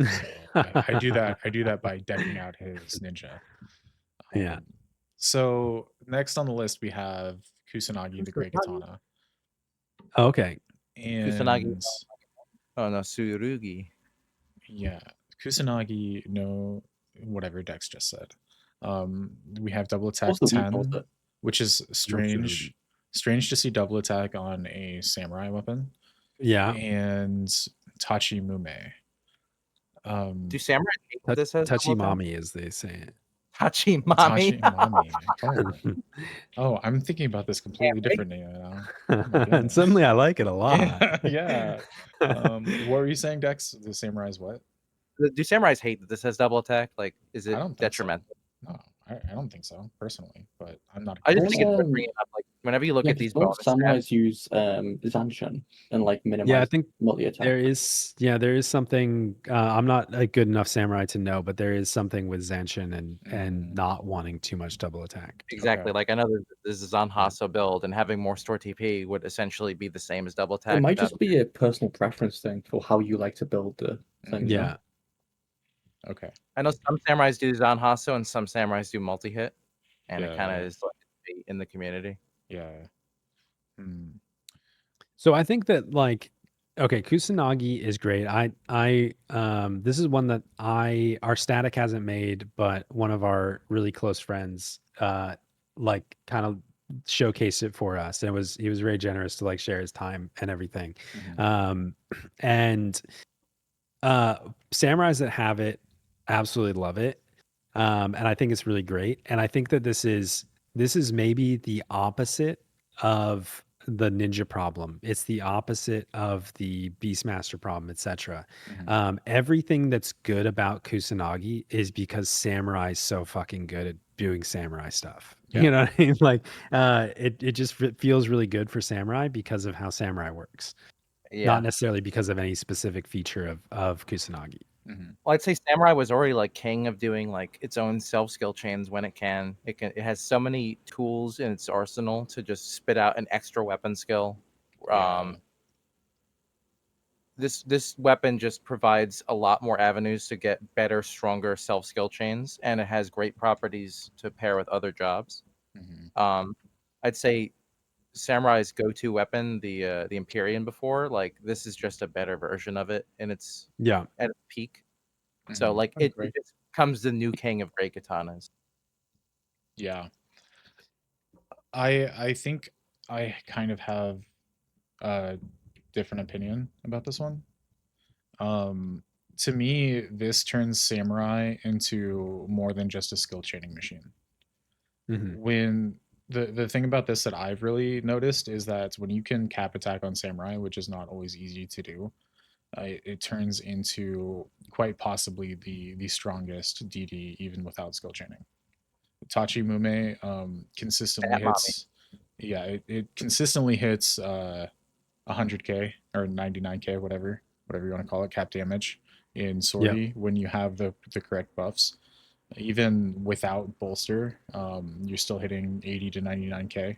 Speaker 1: So I do that. I do that by decking out his ninja.
Speaker 2: Yeah.
Speaker 1: So next on the list we have Kusanagi, the Great Katana,
Speaker 2: Okay.
Speaker 3: Kusanagi.
Speaker 1: and
Speaker 3: Oh no, Tsurugi.
Speaker 1: yeah, Kusanagi. No, whatever Dex just said. We have double attack
Speaker 4: What's the weak
Speaker 1: 10,
Speaker 4: was it?
Speaker 1: which is
Speaker 2: Tsurugi.
Speaker 1: strange. Strange to see double attack on a samurai weapon.
Speaker 2: Yeah.
Speaker 1: And Tachi Mume.
Speaker 3: Do samurai hate that this has
Speaker 2: Touchy
Speaker 3: double attack?
Speaker 2: mommy, as they say.
Speaker 3: Tachi
Speaker 1: Tachi
Speaker 3: Mami.
Speaker 1: Mami. Oh, I'm thinking about this completely
Speaker 3: Can't wait.
Speaker 1: differently now. Oh my
Speaker 2: And
Speaker 1: goodness.
Speaker 2: suddenly I like it a lot.
Speaker 1: Yeah. What were you saying, Dex? The samurai's what?
Speaker 3: Do samurais hate that this has double attack? Like, is
Speaker 1: I
Speaker 3: it
Speaker 1: don't think
Speaker 3: detrimental?
Speaker 1: so. No, I don't think so personally, but I'm not.
Speaker 3: I just
Speaker 4: Don't,
Speaker 3: think it's worth bringing up. Like, whenever you look
Speaker 4: Yeah,
Speaker 3: at these
Speaker 4: don't
Speaker 3: bonus stats,
Speaker 4: samurais use Zanshin and like minimize
Speaker 2: Yeah, I think
Speaker 4: multi attack?
Speaker 2: there is something. I'm not a good enough samurai to know, but there is something with Zanshin and not wanting too much double attack.
Speaker 3: exactly.
Speaker 1: Okay.
Speaker 3: Like, I know this is on Hasso build, and having more store TP would essentially be the same as double attack.
Speaker 4: It might
Speaker 3: without
Speaker 4: just be a personal preference thing for how you like to build the thing. you know?
Speaker 2: Yeah.
Speaker 1: Okay.
Speaker 3: I know some samurais do Zan Hasso and some samurais do multi hit, and it kind
Speaker 1: Yeah.
Speaker 3: of is like debate in the community.
Speaker 1: Yeah. Hmm.
Speaker 2: So I think that like, okay, Kusanagi is great. This is one that our static hasn't made, but one of our really close friends like kind of showcased it for us. And he was very generous to like share his time and everything.
Speaker 1: Mhm.
Speaker 2: And samurais that have it absolutely love it. And I think it's really great. And I think that this is maybe the opposite of the ninja problem. It's the opposite of the Beastmaster problem, etc.
Speaker 1: Mhm.
Speaker 2: Everything that's good about Kusanagi is because samurai is so fucking good at doing samurai stuff.
Speaker 1: Yeah.
Speaker 2: You know what I mean? Like, it just feels really good for samurai because of how samurai works.
Speaker 3: Yeah.
Speaker 2: Not necessarily because of any specific feature of Kusanagi.
Speaker 1: Mhm.
Speaker 3: Well, I'd say Samurai was already like king of doing like its own self skill chains when it can. It has so many tools in its arsenal to just spit out an extra weapon skill.
Speaker 1: Yeah.
Speaker 3: This weapon just provides a lot more avenues to get better, stronger self skill chains, and it has great properties to pair with other jobs.
Speaker 1: Mhm.
Speaker 3: I'd say Samurai's go-to weapon, the Empyrean before, like this is just a better version of it, and it's
Speaker 2: Yeah.
Speaker 3: at its peak. So
Speaker 1: Mhm.
Speaker 3: like
Speaker 1: I
Speaker 3: it
Speaker 1: agree.
Speaker 3: just becomes the new king of great katanas.
Speaker 1: Yeah. I think I kind of have a different opinion about this one. Um, to me, this turns samurai into more than just a skill chaining machine.
Speaker 2: Mhm.
Speaker 1: When the thing about this that I've really noticed is that when you can cap attack on samurai, which is not always easy to do, it turns into quite possibly the strongest DD even without skill chaining. Tachi Mume consistently
Speaker 3: Fat mommy.
Speaker 1: hits. Yeah, it consistently hits 100k or 99k, whatever you want to call it, cap damage in sortie when you have the correct buffs. Even without bolster, you're still hitting 80 to 99k,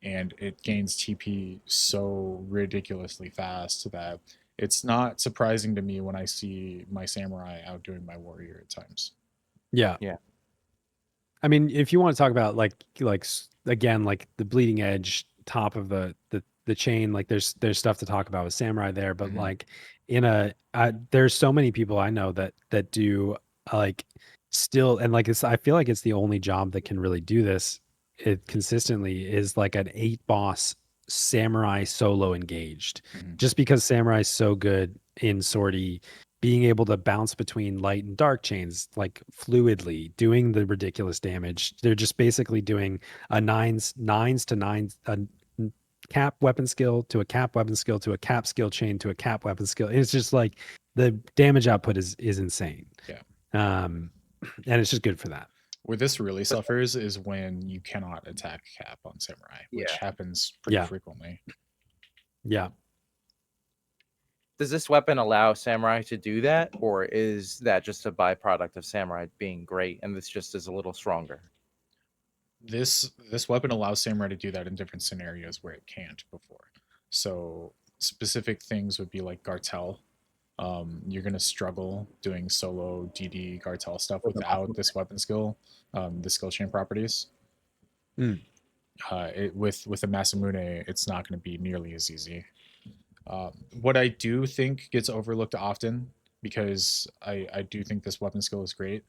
Speaker 1: and it gains TP so ridiculously fast that it's not surprising to me when I see my samurai outdoing my warrior at times.
Speaker 2: Yeah.
Speaker 3: Yeah.
Speaker 2: I mean, if you want to talk about again, like the bleeding edge top of the chain, like there's stuff to talk about with samurai there, but
Speaker 1: Mhm.
Speaker 2: like there's so many people I know that do like still, and like I feel like it's the only job that can really do this consistently is like an 8 boss samurai solo engaged,
Speaker 1: Mhm.
Speaker 2: just because samurai is so good in sortie, being able to bounce between light and dark chains like fluidly, doing the ridiculous damage. They're just basically doing a nines to nines, a cap weapon skill to a cap weapon skill to a cap skill chain to a cap weapon skill. It's just like the damage output is insane.
Speaker 1: Yeah.
Speaker 2: And it's just good for that.
Speaker 1: Where this really suffers is when you cannot attack cap on samurai, which
Speaker 3: Yeah.
Speaker 1: happens pretty
Speaker 2: Yeah.
Speaker 1: frequently.
Speaker 2: Yeah.
Speaker 3: Does this weapon allow samurai to do that, or is that just a byproduct of samurai being great and this just is a little stronger?
Speaker 1: This weapon allows samurai to do that in different scenarios where it can't before. So specific things would be like Gartel. You're gonna struggle doing solo DD Gartel stuff without this weapon skill, the skill chain properties.
Speaker 2: Mm.
Speaker 1: With a Masamune, it's not going to be nearly as easy. What I do think gets overlooked often, because I do think this weapon skill is great.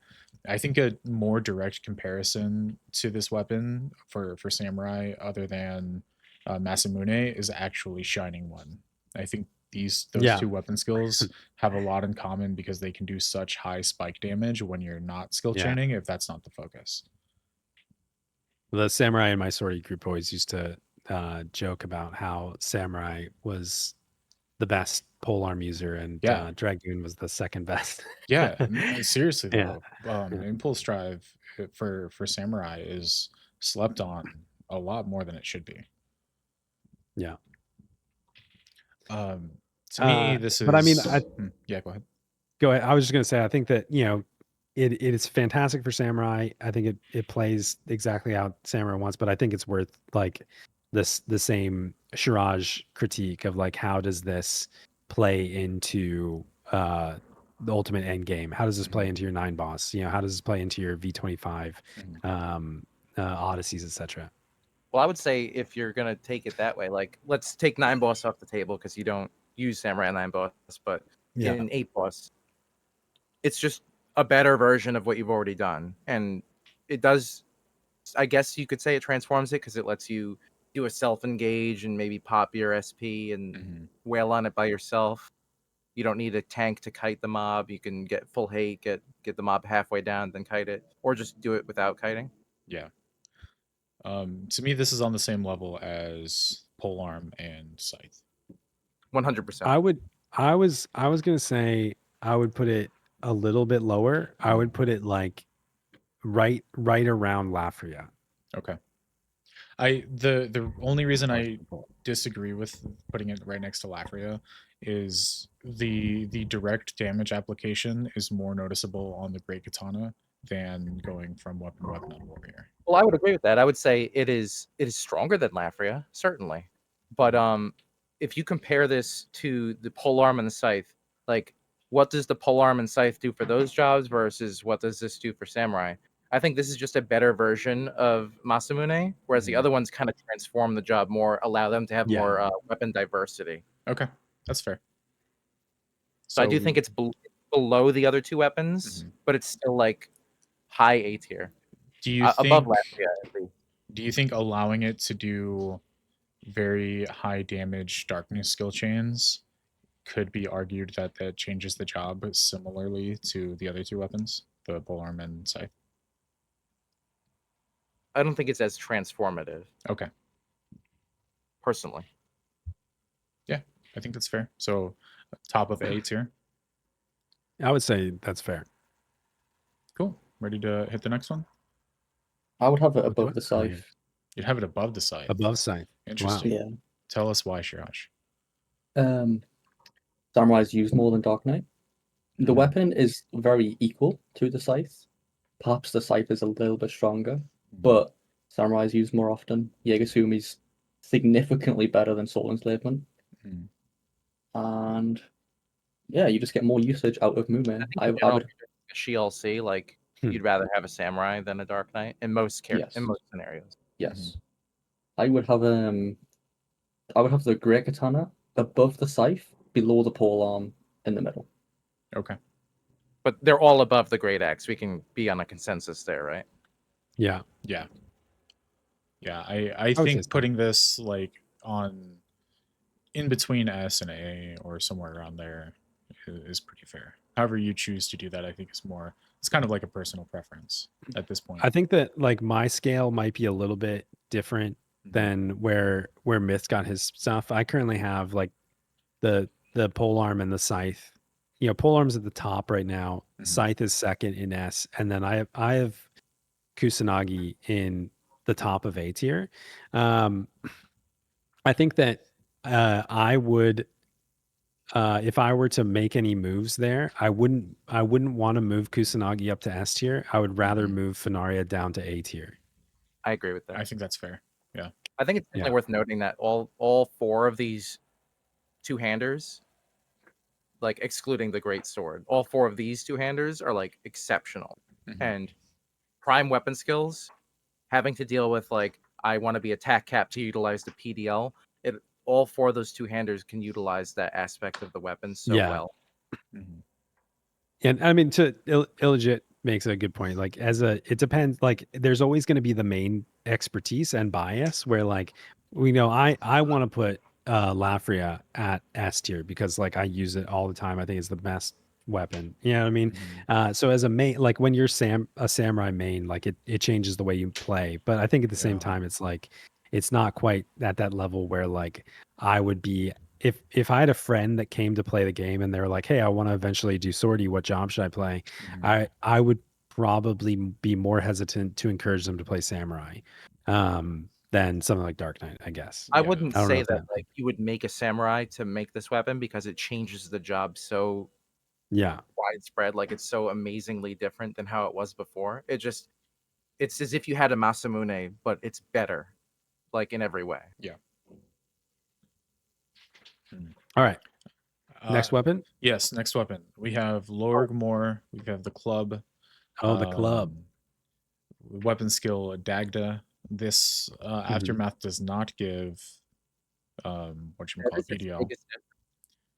Speaker 1: I think a more direct comparison to this weapon for samurai, other than Masamune, is actually Shining One. I think those
Speaker 2: Yeah.
Speaker 1: two weapon skills have a lot in common because they can do such high spike damage when you're not skill
Speaker 2: Yeah.
Speaker 1: chaining, if that's not the focus.
Speaker 2: The samurai in my sortie group always used to joke about how samurai was the best polearm user and
Speaker 1: Yeah.
Speaker 2: Dragoon was the second best.
Speaker 1: Yeah, seriously
Speaker 2: Yeah.
Speaker 1: though, impulse drive for samurai is slept on a lot more than it should be.
Speaker 2: Yeah.
Speaker 1: To me, this is.
Speaker 2: But I mean,
Speaker 1: yeah, go ahead.
Speaker 2: go ahead. I was just going to say, I think that, it is fantastic for samurai. I think it plays exactly how samurai wants, but I think it's worth like the same Shiraj critique of like, how does this play into the ultimate end game? How does this play into your 9 boss? How does this play into your V25 Odysseys, etc.?
Speaker 3: Well, I would say if you're gonna take it that way, like let's take 9 boss off the table because you don't use samurai 9 boss, but in 8 boss, it's just a better version of what you've already done, and it does. I guess you could say it transforms it because it lets you do a self engage and maybe pop your SP and wail on it by yourself. You don't need a tank to kite the mob. You can get full hate, get the mob halfway down, then kite it, or just do it without kiting.
Speaker 1: Yeah. To me, this is on the same level as polearm and scythe.
Speaker 3: 100%.
Speaker 2: I was gonna say I would put it a little bit lower. I would put it like right around Lafria.
Speaker 1: Okay. The only reason I disagree with putting it right next to Lafria is the direct damage application is more noticeable on the Great Katana than going from weapon to weapon on Warrior.
Speaker 3: Well, I would agree with that. I would say it is stronger than Lafria, certainly. But if you compare this to the polearm and the scythe, like what does the polearm and scythe do for those jobs versus what does this do for samurai? I think this is just a better version of Masamune, whereas the other ones kind of transform the job more, allow them to have more weapon diversity.
Speaker 1: Okay, that's fair.
Speaker 3: So I do think it's below the other two weapons, but it's still like high A tier.
Speaker 1: Do you
Speaker 3: above
Speaker 1: think?
Speaker 3: Lafria, at least.
Speaker 1: Do you think allowing it to do very high damage darkness skill chains could be argued that that changes the job similarly to the other two weapons, the polearm and scythe?
Speaker 3: I don't think it's as transformative.
Speaker 1: Okay.
Speaker 3: Personally.
Speaker 1: Yeah, I think that's fair. So top of A tier.
Speaker 2: I would say that's fair.
Speaker 1: Cool. Ready to hit the next one?
Speaker 4: I would have it above the scythe.
Speaker 1: You'd have it above the scythe.
Speaker 2: Above scythe.
Speaker 1: Interesting.
Speaker 2: Wow.
Speaker 4: Yeah.
Speaker 1: Tell us why, Shiraj.
Speaker 4: Samurai's use more than Dark Knight. The weapon is very equal to the scythe. Perhaps the scythe is a little bit stronger, but Samurai's used more often. Yegasumi's significantly better than Soul Enslavement. And yeah, you just get more usage out of Mume. I would
Speaker 3: a SHLC, like you'd rather have a samurai than a Dark Knight in most in most scenarios.
Speaker 4: Yes. I would have the Great Katana above the scythe, below the polearm, in the middle.
Speaker 1: Okay.
Speaker 3: But they're all above the Great Axe. We can be on a consensus there, right?
Speaker 2: Yeah.
Speaker 1: Yeah. Yeah. I think putting this like on in between S and A or somewhere around there is pretty fair. However you choose to do that, I think it's kind of like a personal preference at this point.
Speaker 2: I think that like my scale might be a little bit different than where Myth got his stuff. I currently have like the polearm and the scythe. Polearm's at the top right now. Scythe is second in S, and then I have Kusanagi in the top of A tier. I think that I would, if I were to make any moves there, I wouldn't want to move Kusanagi up to S tier. I would rather move Faria down to A tier.
Speaker 3: I agree with that.
Speaker 1: I think that's fair. Yeah.
Speaker 3: I think it's definitely worth noting that all four of these two-handers, like excluding the Great Sword, all four of these two-handers are like exceptional. And prime weapon skills, having to deal with like I want to be attack cap to utilize the PDL. All four of those two-handers can utilize that aspect of the weapon so well.
Speaker 2: And I mean, illegit makes a good point. Like it depends. Like there's always going to be the main expertise and bias where like we know I want to put Lafria at S tier because like I use it all the time. I think it's the best weapon. You know what I mean? So as a main, like when you're a samurai main, like it changes the way you play. But I think at the same time, it's like it's not quite at that level where like I would be. If I had a friend that came to play the game and they were like, "Hey, I want to eventually do sortie. What job should I play?" I would probably be more hesitant to encourage them to play samurai than something like Dark Knight, I guess.
Speaker 3: I wouldn't
Speaker 2: don't know
Speaker 3: say
Speaker 2: if
Speaker 3: that like you would make a samurai to make this weapon because it changes the job so widespread. Like it's so amazingly different than how it was before. It's as if you had a Masamune, but it's better, like in every way.
Speaker 1: Yeah.
Speaker 2: All right. Next weapon?
Speaker 1: Yes, next weapon. We have Lorgmore. We have the club.
Speaker 2: Oh, the club.
Speaker 1: Weapon skill Dagda. This aftermath does not give PDL.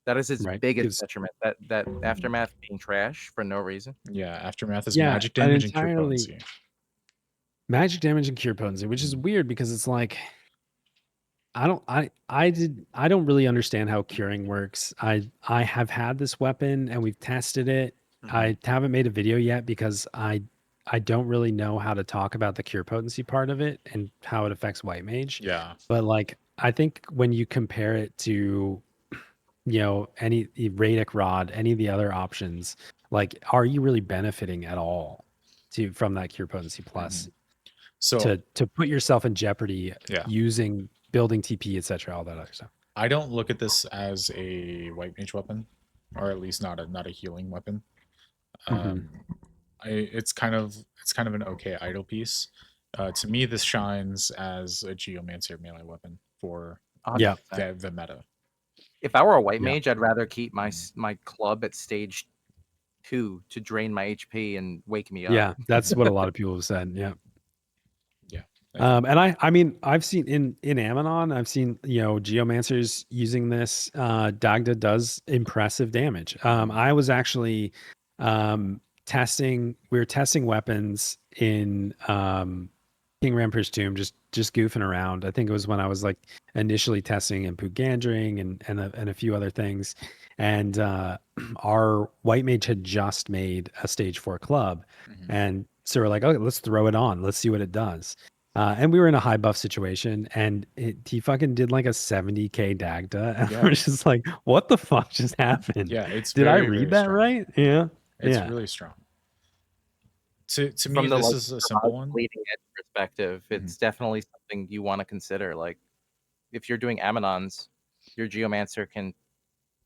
Speaker 3: That is its biggest detriment. That aftermath being trash for no reason.
Speaker 1: Yeah, aftermath is magic damage and cure potency.
Speaker 2: Magic damage and cure potency, which is weird because it's like I don't really understand how curing works. I have had this weapon and we've tested it. I haven't made a video yet because I don't really know how to talk about the cure potency part of it and how it affects white mage.
Speaker 1: Yeah.
Speaker 2: But like I think when you compare it to any Radic Rod, any of the other options, like are you really benefiting at all from that cure potency plus?
Speaker 1: So
Speaker 2: to put yourself in jeopardy using building TP, etc., all that other stuff.
Speaker 1: I don't look at this as a white mage weapon, or at least not a healing weapon. It's kind of an okay idle piece. To me, this shines as a Geomancer melee weapon for the meta.
Speaker 3: If I were a white mage, I'd rather keep my club at stage 2 to drain my HP and wake me up.
Speaker 2: Yeah, that's what a lot of people have said. Yeah.
Speaker 1: Yeah.
Speaker 2: And I mean, I've seen in Ammonon, I've seen, Geomancers using this. Dagda does impressive damage. I was actually we were testing weapons in King Ramper's Tomb, just goofing around. I think it was when I was like initially testing in Pugandring and a few other things. And our white mage had just made a stage 4 club. And so we're like, okay, let's throw it on. Let's see what it does. And we were in a high buff situation, and he fucking did like a 70k Dagda. And we're just like, what the fuck just happened?
Speaker 1: Yeah,
Speaker 2: did I read that strong. Right? Yeah,
Speaker 1: it's really strong. To me, this is a simple one.
Speaker 3: Bleeding edge perspective, it's definitely something you want to consider. Like, if you're doing Ammonons, your Geomancer can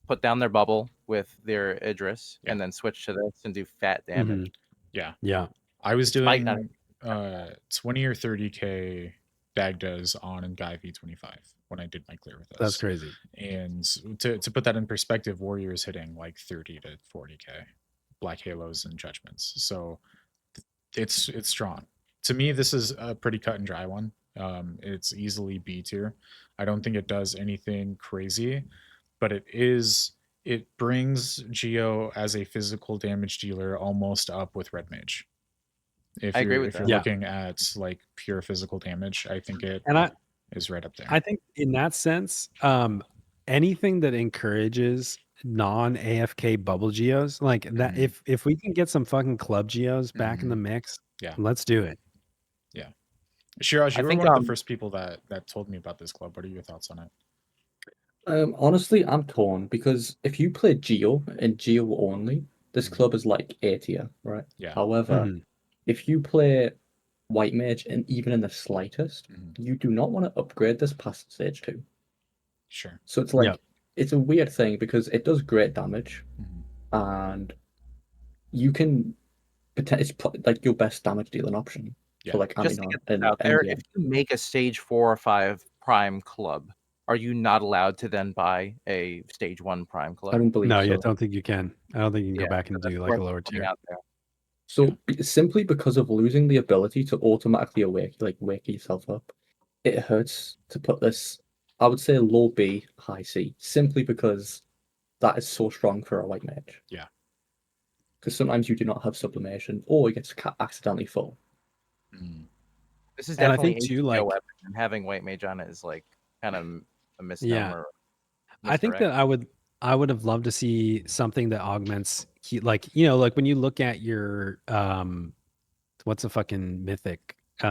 Speaker 3: put down their bubble with their Idris and then switch to this and do fat damage.
Speaker 2: Yeah.
Speaker 1: I was doing 20 or 30k Dagdas on Guy V25 when I did my clear with us.
Speaker 2: That's crazy.
Speaker 1: And to put that in perspective, Warrior is hitting like 30 to 40k Black Halos and Judgments. So it's strong. To me, this is a pretty cut and dry one. It's easily B tier. I don't think it does anything crazy, but it brings Geo as a physical damage dealer almost up with Red Mage. If you're looking at like pure physical damage, I think it is right up there.
Speaker 2: I think in that sense, anything that encourages non-AFK bubble geos, like that, if we can get some fucking club geos back in the mix, let's do it.
Speaker 1: Yeah. Shiraj, you were one of the first people that told me about this club. What are your thoughts on it?
Speaker 4: Honestly, I'm torn because if you play Geo and Geo only, this club is like A tier, right?
Speaker 1: Yeah.
Speaker 4: However, if you play white mage, and even in the slightest, you do not want to upgrade this past stage 2.
Speaker 1: Sure.
Speaker 4: So it's like it's a weird thing because it does great damage, and you can it's like your best damage dealing option for like
Speaker 3: Just to
Speaker 4: Aminon
Speaker 3: get this
Speaker 4: and
Speaker 3: out there,
Speaker 4: MDM.
Speaker 3: if you make a stage 4 or 5 prime club, are you not allowed to then buy a stage 1 prime
Speaker 4: I
Speaker 3: club?
Speaker 4: don't believe
Speaker 2: No,
Speaker 4: so.
Speaker 2: I don't think you can. I don't think you can go back and
Speaker 3: that's
Speaker 2: do like
Speaker 3: worth
Speaker 2: a lower
Speaker 3: pointing
Speaker 2: tier.
Speaker 3: out there.
Speaker 4: So simply because of losing the ability to automatically wake yourself up, it hurts to put this, I would say, low B, high C, simply because that is so strong for a white mage.
Speaker 1: Yeah.
Speaker 4: Because sometimes you do not have sublimation, or it gets accidentally full.
Speaker 3: This is
Speaker 2: And I
Speaker 3: definitely
Speaker 2: think too,
Speaker 3: a
Speaker 2: like
Speaker 3: weapon, and having white mage on it is like kind of a misnomer.
Speaker 2: I think that I would have loved to see something that augments like like when you look at your what's a fucking mythic
Speaker 1: You're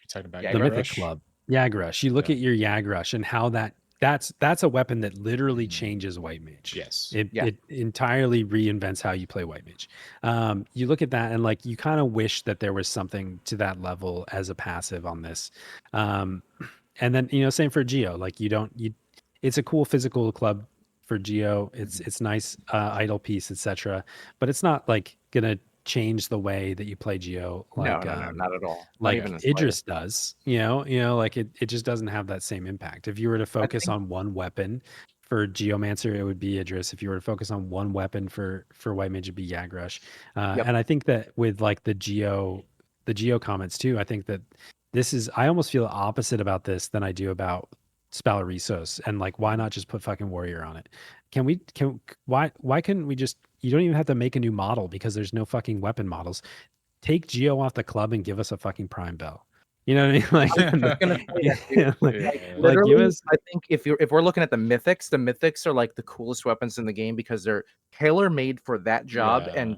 Speaker 1: talking about
Speaker 3: Yeah,
Speaker 2: the mythic
Speaker 1: Yagrush?
Speaker 2: club Yagrush. You look at your Yagrush and how that's a weapon that literally changes white mage.
Speaker 1: Yes.
Speaker 2: It entirely reinvents how you play white mage. You look at that and like you kind of wish that there was something to that level as a passive on this. And then same for Geo. Like it's a cool physical club for Geo. It's nice idle piece, etc. But it's not like gonna change the way that you play Geo like
Speaker 3: no, not at all. Not
Speaker 2: like
Speaker 3: even the
Speaker 2: Idris
Speaker 3: slightest.
Speaker 2: does, like it just doesn't have that same impact. If you were to focus on one weapon for Geomancer, it would be Idris. If you were to focus on one weapon for White Mage, it'd be Yagrush. And I think that with like the Geo comments too, I think that I almost feel opposite about this than I do about Spalorisos, and like why not just put fucking Warrior on it? Why couldn't we just, you don't even have to make a new model because there's no fucking weapon models. Take Geo off the club and give us a fucking Prime Bell. You know what I mean? Like,
Speaker 3: I was gonna say that, dude.
Speaker 2: like
Speaker 3: Literally,
Speaker 2: give us.
Speaker 3: I think if we're looking at the mythics are like the coolest weapons in the game because they're tailor made for that job and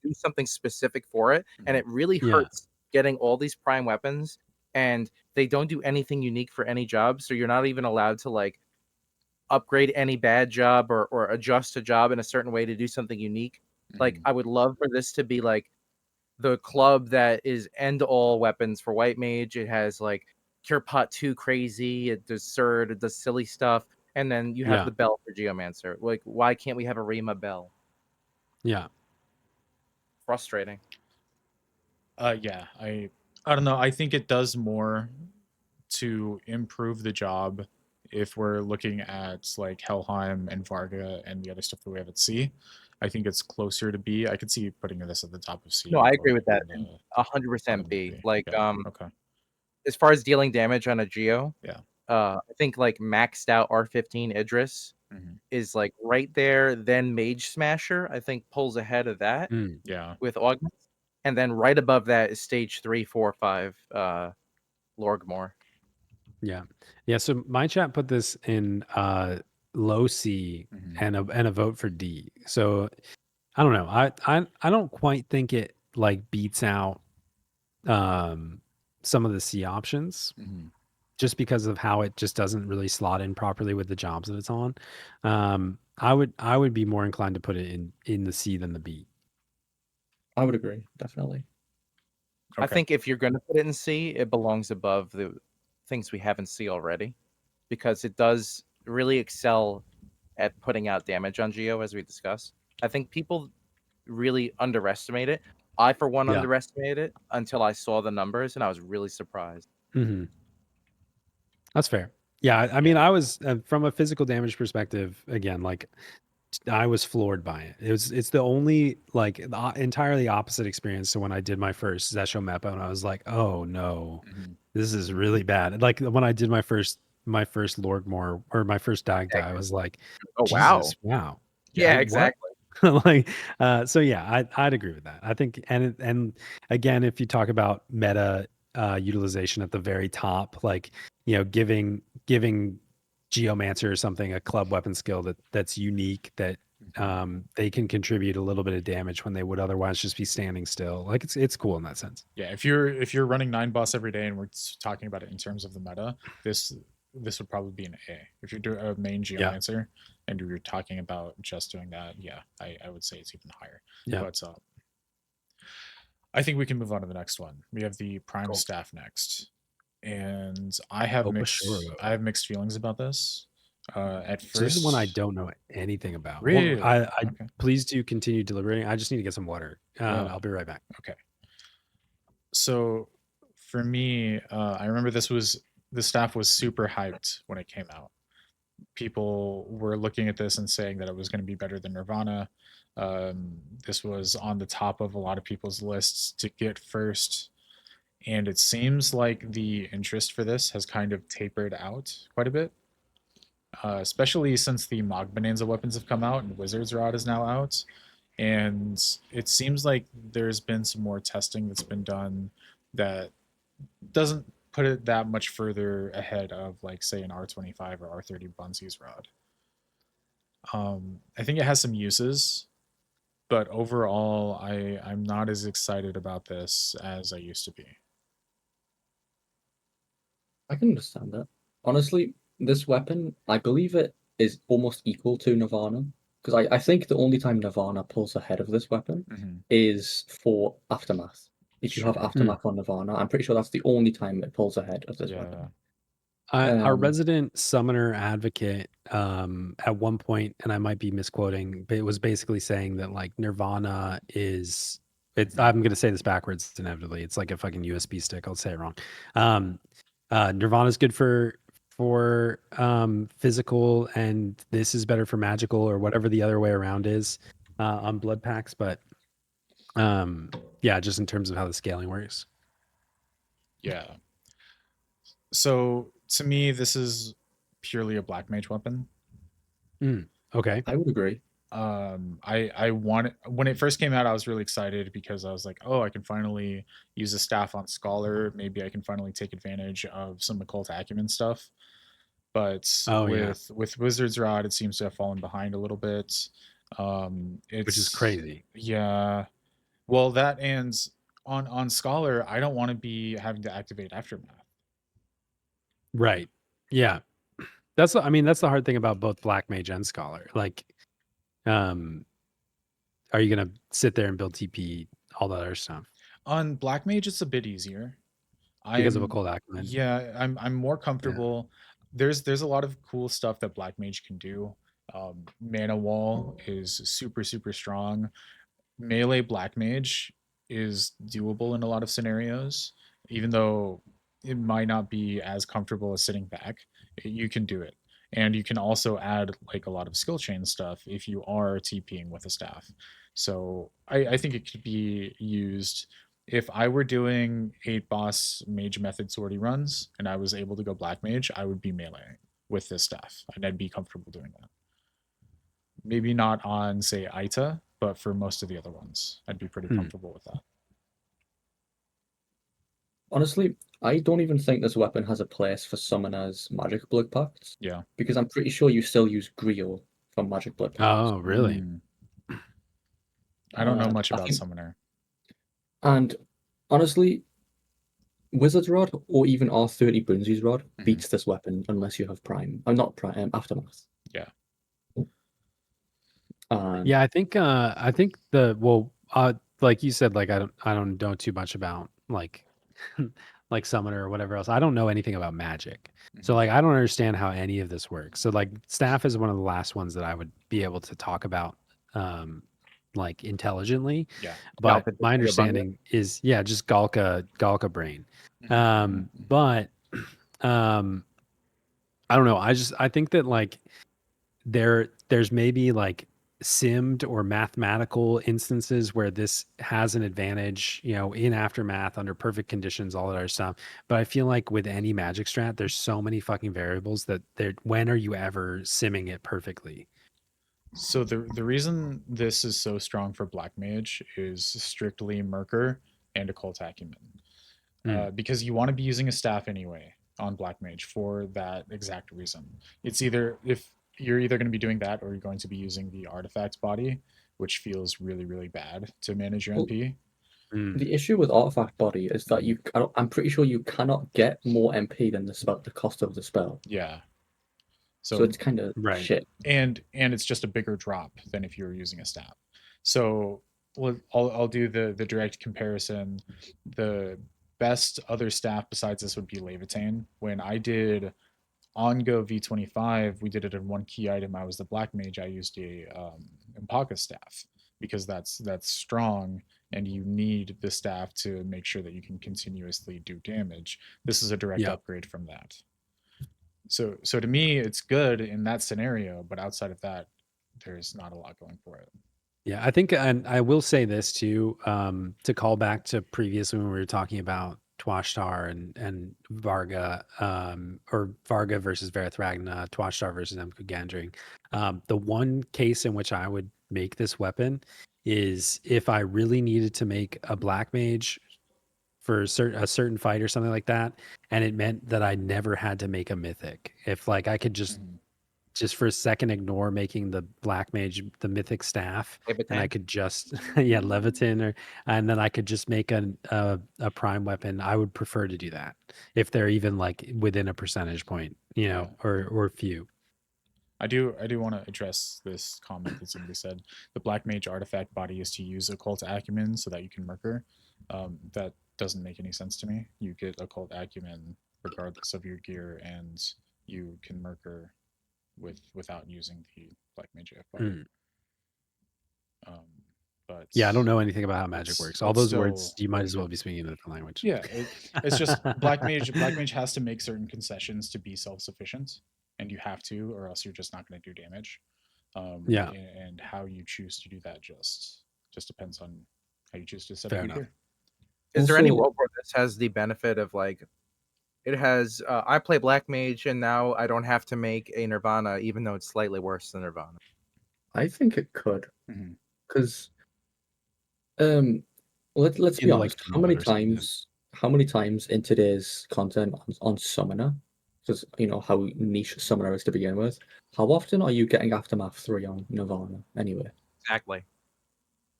Speaker 3: do something specific for it. And it really hurts getting all these prime weapons, and they don't do anything unique for any job. So you're not even allowed to like upgrade any bad job or adjust a job in a certain way to do something unique. Like I would love for this to be like the club that is end all weapons for white mage. It has like Cure Pot 2 crazy, it does Surd, it does silly stuff, and then you have the bell for Geomancer. Like, why can't we have a Rima bell?
Speaker 2: Yeah.
Speaker 3: Frustrating.
Speaker 1: Yeah, I don't know. I think it does more to improve the job if we're looking at like Helheim and Varga and the other stuff that we have at C. I think it's closer to B. I could see putting this at the top of C.
Speaker 3: No, I agree
Speaker 1: or
Speaker 3: with that.
Speaker 1: in the
Speaker 3: 100% B. Like,
Speaker 1: okay.
Speaker 3: as far as dealing damage on a Geo,
Speaker 1: Yeah.
Speaker 3: I think like maxed out R15 Idris is like right there. Then Mage Smasher, I think, pulls ahead of that
Speaker 1: Yeah.
Speaker 3: with augments, and then right above that is stage 3, 4, 5, Lorgmore.
Speaker 2: Yeah. So my chat put this in low C and a vote for D. So I don't know. I don't quite think it like beats out some of the C options. Just because of how it just doesn't really slot in properly with the jobs that it's on. I would be more inclined to put it in the C than the B.
Speaker 4: I would agree, definitely.
Speaker 1: Okay.
Speaker 3: I think if you're going to put it in C, it belongs above the things we have in C already, because it does really excel at putting out damage on Geo, as we discussed. I think people really underestimate it. I, for one, underestimated it until I saw the numbers, and I was really surprised.
Speaker 2: That's fair. Yeah, I mean, I was from a physical damage perspective. Again, like I was floored by it. It's the only like entirely opposite experience to when I did my first Zesho Meppo, and I was like, oh no, this is really bad. Like when I did my first Lorgmore or my first Dagda, I was like,
Speaker 3: oh
Speaker 2: Jesus,
Speaker 3: wow.
Speaker 2: wow.
Speaker 3: Yeah, exactly.
Speaker 2: Like so yeah, I'd agree with that. I think and again, if you talk about meta utilization at the very top, like giving Geomancer or something a club weapon skill that's unique, that they can contribute a little bit of damage when they would otherwise just be standing still. Like it's cool in that sense.
Speaker 1: Yeah, if you're running 9 boss every day and we're talking about it in terms of the meta, this would probably be an A. If you're doing a main Geomancer and you're talking about just doing that, yeah, I would say it's even higher.
Speaker 2: Yeah.
Speaker 1: But I think we can move on to the next one. We have the Prime
Speaker 2: Cool.
Speaker 1: Staff next, and I have mixed feelings about this. At
Speaker 2: So this is one I
Speaker 1: first,
Speaker 2: don't know anything about.
Speaker 1: Really?
Speaker 2: Well, I
Speaker 1: Okay.
Speaker 2: please do continue deliberating. I just need to get some water.
Speaker 1: Yeah.
Speaker 2: I'll be right back.
Speaker 1: Okay. So for me, I remember the staff was super hyped when it came out. People were looking at this and saying that it was going to be better than Nirvana. This was on the top of a lot of people's lists to get first. And it seems like the interest for this has kind of tapered out quite a bit. Especially since the Mog Bonanza weapons have come out and Wizard's Rod is now out. And it seems like there's been some more testing that's been done that doesn't put it that much further ahead of, like, say, an R25 or R30 Bunsee's Rod. I think it has some uses, but overall, I'm not as excited about this as I used to be.
Speaker 4: I can understand that. Honestly, this weapon, I believe it is almost equal to Nirvana. Because I think the only time Nirvana pulls ahead of this weapon is for Aftermath. If you have Aftermath on Nirvana, I'm pretty sure that's the only time it pulls ahead of this weapon.
Speaker 2: Our resident summoner advocate at one point, and I might be misquoting, but it was basically saying that like Nirvana is I'm going to say this backwards inevitably. It's like a fucking USB stick. I'll say it wrong. Nirvana is good for physical, and this is better for magical, or whatever the other way around is on blood packs. But yeah, just in terms of how the scaling works.
Speaker 1: Yeah. So to me, this is purely a black mage weapon.
Speaker 2: Okay.
Speaker 4: I would agree.
Speaker 1: I wanted, when it first came out, I was really excited because I was like, oh, I can finally use a staff on Scholar. Maybe I can finally take advantage of some occult acumen stuff. But with Wizard's Rod, it seems to have fallen behind a little bit.
Speaker 2: Which is crazy.
Speaker 1: Yeah. Well, that and on Scholar, I don't want to be having to activate Aftermath.
Speaker 2: Right. Yeah. That's the hard thing about both Black Mage and Scholar. Like, are you gonna sit there and build TP, all that other stuff?
Speaker 1: On Black Mage, it's a bit easier.
Speaker 2: Because of occult acumen.
Speaker 1: Yeah, I'm more comfortable. Yeah. There's a lot of cool stuff that Black Mage can do. Mana Wall is super strong. Melee Black Mage is doable in a lot of scenarios, even though it might not be as comfortable as sitting back. You can do it, and you can also add like a lot of skill chain stuff if you are TPing with a staff. So I think it could be used. If I were doing 8 boss mage method sortie runs and I was able to go black mage, I would be meleeing with this staff, and I'd be comfortable doing that. Maybe not on, say, Aita, but for most of the other ones, I'd be pretty comfortable with that.
Speaker 4: Honestly, I don't even think this weapon has a place for summoners magic blood pacts.
Speaker 1: Yeah.
Speaker 4: Because I'm pretty sure you still use Griot from magic blood pacts.
Speaker 2: Oh, really?
Speaker 1: I don't know much about summoner.
Speaker 4: And honestly, Wizard's Rod or even R30 Bunsee's Rod beats this weapon unless you have Prime. I'm not Prime, Aftermath.
Speaker 1: Yeah.
Speaker 2: Yeah, I think like you said, like I don't know too much about like like summoner or whatever else. I don't know anything about magic. So like I don't understand how any of this works. So like staff is one of the last ones that I would be able to talk about like intelligently.
Speaker 1: Yeah.
Speaker 2: But my understanding is just Galka brain. But I don't know. I think that like there's maybe like simmed or mathematical instances where this has an advantage, in Aftermath under perfect conditions, all that other stuff. But I feel like with any magic strat, there's so many fucking variables that when are you ever simming it perfectly?
Speaker 1: So the reason this is so strong for Black Mage is strictly Merker and Occult Acumen. Because you want to be using a staff anyway on Black Mage for that exact reason. It's either you're either going to be doing that or you're going to be using the artifact body, which feels really bad to manage your MP.
Speaker 4: The issue with artifact body is that I'm pretty sure you cannot get more MP than the cost of the spell.
Speaker 1: Yeah.
Speaker 4: So it's kind of shit.
Speaker 1: And it's just a bigger drop than if you were using a staff. So well, I'll do the direct comparison. The best other staff besides this would be Levitain. When I did Ongo V25, we did it in one key item. I was the black mage. I used a Impaka staff because that's strong, and you need the staff to make sure that you can continuously do damage. This is a direct
Speaker 2: Yeah.
Speaker 1: upgrade from that. So to me, it's good in that scenario, but outside of that, there's not a lot going for it.
Speaker 2: Yeah, I think, and I will say this too, to call back to previous when we were talking about Twashtar and Varga, or Varga versus Vareth Ragna, Twashtar versus Emka Gandring. The one case in which I would make this weapon is if I really needed to make a black mage for a certain fight or something like that, and it meant that I never had to make a mythic. If like I could just for a second ignore making the black mage the mythic staff, and I
Speaker 3: Levitain?
Speaker 2: could just yeah, Levitin, or and then I could just make a prime weapon. I would prefer to do that if they're even like within a percentage point, you know, or few.
Speaker 1: I do want to address this comment that somebody said. The black mage artifact body is to use occult acumen so that you can murker. That doesn't make any sense to me. You get occult acumen regardless of your gear, and you can murker without using the black mage AF body.
Speaker 2: Mm.
Speaker 1: Um, but
Speaker 2: Yeah, I don't know anything about how magic works. All
Speaker 1: it's
Speaker 2: those
Speaker 1: still
Speaker 2: words, you might
Speaker 1: really
Speaker 2: as well
Speaker 1: good.
Speaker 2: be speaking a different language.
Speaker 1: Yeah, it's just black mage has to make certain concessions to be self-sufficient, and you have to, or else you're just not going to do damage.
Speaker 2: Yeah.
Speaker 1: And how you choose to do that just depends on how you choose to set
Speaker 2: Fair
Speaker 1: up your
Speaker 2: enough.
Speaker 1: gear.
Speaker 3: Is there any
Speaker 4: Also-
Speaker 3: world where this has the benefit of like it has I play black mage and now I don't have to make a Nirvana even though it's slightly worse than Nirvana?
Speaker 4: I think it could,
Speaker 1: Mhm.
Speaker 4: because let's be
Speaker 2: In, like,
Speaker 4: honest. How many
Speaker 2: mode or something.
Speaker 4: times in today's content on Summoner, because you know how niche Summoner is to begin with, how often are you getting Aftermath 3 on Nirvana anyway?
Speaker 3: Exactly.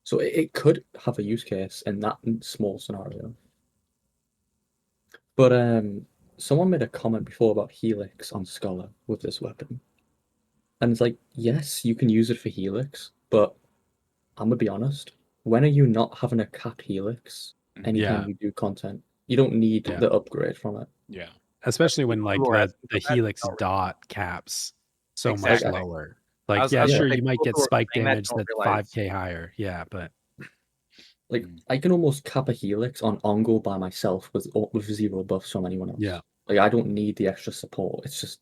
Speaker 4: So it could have a use case in that small scenario. But someone made a comment before about Helix on Scholar with this weapon. And it's like, yes, you can use it for Helix, but I'm gonna be honest, when are you not having a cap Helix anytime
Speaker 2: Yeah.
Speaker 4: you do content? You don't need
Speaker 2: Yeah.
Speaker 4: the upgrade from it.
Speaker 1: Yeah,
Speaker 2: Especially when like
Speaker 3: People who are
Speaker 2: the
Speaker 3: asking for that
Speaker 2: helix
Speaker 3: don't
Speaker 2: dot caps so
Speaker 3: Exactly.
Speaker 2: much lower.
Speaker 3: I
Speaker 2: Like,
Speaker 3: was
Speaker 2: yeah,
Speaker 3: gonna
Speaker 2: sure,
Speaker 3: say,
Speaker 2: you might
Speaker 3: people
Speaker 2: get
Speaker 3: who are
Speaker 2: spike
Speaker 3: saying that
Speaker 2: damage
Speaker 3: don't
Speaker 2: that's
Speaker 3: realize
Speaker 2: 5k higher. Yeah, but
Speaker 4: Like
Speaker 1: Mhm.
Speaker 4: I can almost cap a Helix on Ongo by myself with zero buffs from anyone else.
Speaker 2: yeah,
Speaker 4: Like I don't need the extra support. It's just,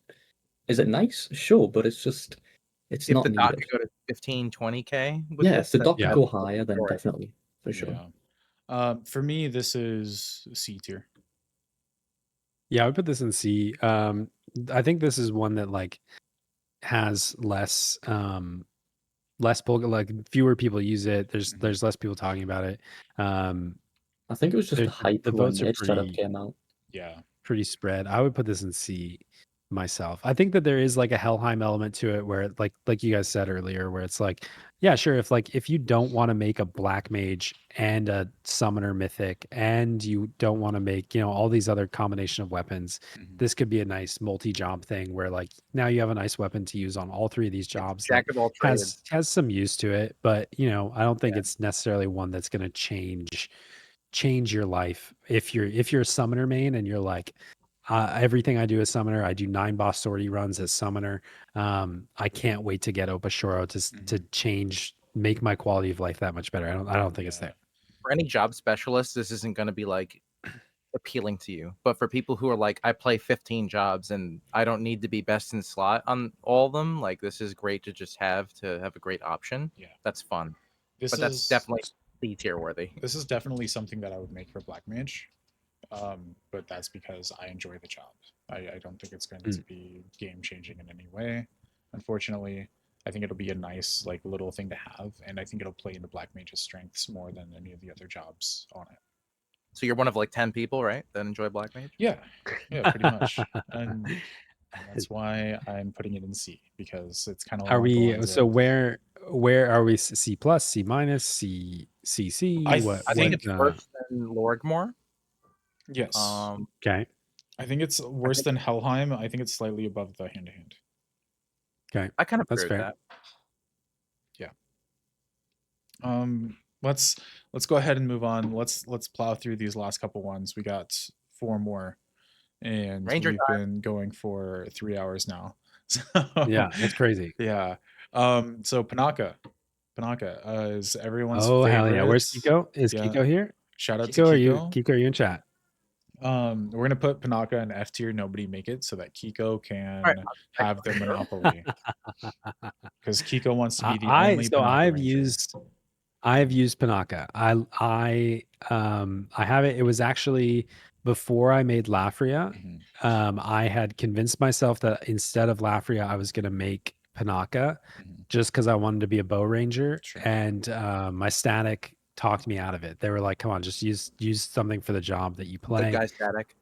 Speaker 4: is it nice? Sure, but it's just, it's
Speaker 3: if
Speaker 4: not
Speaker 3: the dot
Speaker 4: needed.
Speaker 3: could go to 15, 20K with
Speaker 4: Yeah,
Speaker 3: this,
Speaker 4: if the
Speaker 3: then
Speaker 4: dot
Speaker 2: Yeah.
Speaker 4: could go higher, then
Speaker 3: Sure.
Speaker 4: definitely, for sure.
Speaker 1: yeah. For me, this is C tier.
Speaker 2: yeah, I would put this in C. I think this is one that like has less like fewer people use it. There's less people talking about it.
Speaker 4: I think it was just the hype
Speaker 2: the
Speaker 4: when
Speaker 2: votes are
Speaker 4: Mage setup
Speaker 2: pretty
Speaker 4: came out.
Speaker 1: Yeah,
Speaker 2: pretty spread. I would put this in C myself. I think that there is like a Helheim element to it where like you guys said earlier, where it's like, yeah, sure, if you don't want to make a black mage and a summoner mythic, and you don't want to make, you know, all these other combination of weapons,
Speaker 1: Mhm.
Speaker 2: this could be a nice multi-job thing where like now you have a nice weapon to use on all three of these jobs that
Speaker 3: jack of all trades.
Speaker 2: has some use to it, but you know, I don't think
Speaker 3: Yeah.
Speaker 2: it's necessarily one that's going to change your life if you're a summoner main and you're like, everything I do as summoner, I do 9 boss sortie runs as summoner. I can't wait to get Opashoro to change, make my quality of life that much better. I don't think it's
Speaker 1: Yeah.
Speaker 2: there.
Speaker 3: For any job specialist, this isn't going to be like appealing to you. But for people who are like, I play 15 jobs and I don't need to be best in slot on all of them, like this is great to just have a great option.
Speaker 1: Yeah.
Speaker 3: That's fun.
Speaker 1: This
Speaker 3: But that's
Speaker 1: is
Speaker 3: definitely C tier worthy.
Speaker 1: this is definitely something that I would make for black mage. But that's because I enjoy the job. I don't think it's going to be game changing in any way. Unfortunately, I think it'll be a nice like little thing to have, and I think it'll play into black mage's strengths more than any of the other jobs on it.
Speaker 3: So you're one of like 10 people, right, that enjoy Black Mage?
Speaker 1: Yeah, pretty much. And that's why I'm putting it in C, because it's kind of
Speaker 2: Are
Speaker 1: along the
Speaker 2: we
Speaker 1: lines
Speaker 2: so
Speaker 1: of
Speaker 2: where are we? C plus, C minus, C?
Speaker 1: I
Speaker 3: I think
Speaker 1: think
Speaker 3: it's worse than Lorgmore.
Speaker 1: yes.
Speaker 2: Okay.
Speaker 1: I think it's worse than Helheim. I think it's slightly above the hand to hand.
Speaker 2: Okay.
Speaker 3: I kind of
Speaker 2: That's
Speaker 3: agree with
Speaker 2: fair.
Speaker 3: that.
Speaker 1: Yeah. let's go ahead and move on. Let's plow through these last couple ones. We got 4 more, and
Speaker 3: Ranger
Speaker 1: we've been going for 3 hours now. So
Speaker 2: Yeah, that's crazy.
Speaker 1: yeah. So Panaka, is everyone's
Speaker 2: Oh hell yeah! Where's
Speaker 1: favorite.
Speaker 2: Kiko? Is
Speaker 1: Yeah.
Speaker 2: Kiko here?
Speaker 1: Shout out to
Speaker 2: Kiko,
Speaker 1: Kiko.
Speaker 2: are you in chat?
Speaker 1: We're gonna put Panaka in F tier. Nobody make it so that Kiko
Speaker 3: All right,
Speaker 1: can have the monopoly. Because Kiko wants to be the
Speaker 2: I
Speaker 1: only
Speaker 2: so
Speaker 1: Panaka Ranger.
Speaker 2: I've used Panaka. I have it. It was actually before I made Lafria.
Speaker 1: Mhm.
Speaker 2: I had convinced myself that instead of Lafria, I was going to make Panaka,
Speaker 1: Mhm.
Speaker 2: just because I wanted to be a bow ranger.
Speaker 1: Sure.
Speaker 2: And my static talked me out of it. They were like, "Come on, just use something for the job that you
Speaker 3: good
Speaker 2: play."
Speaker 3: guy static.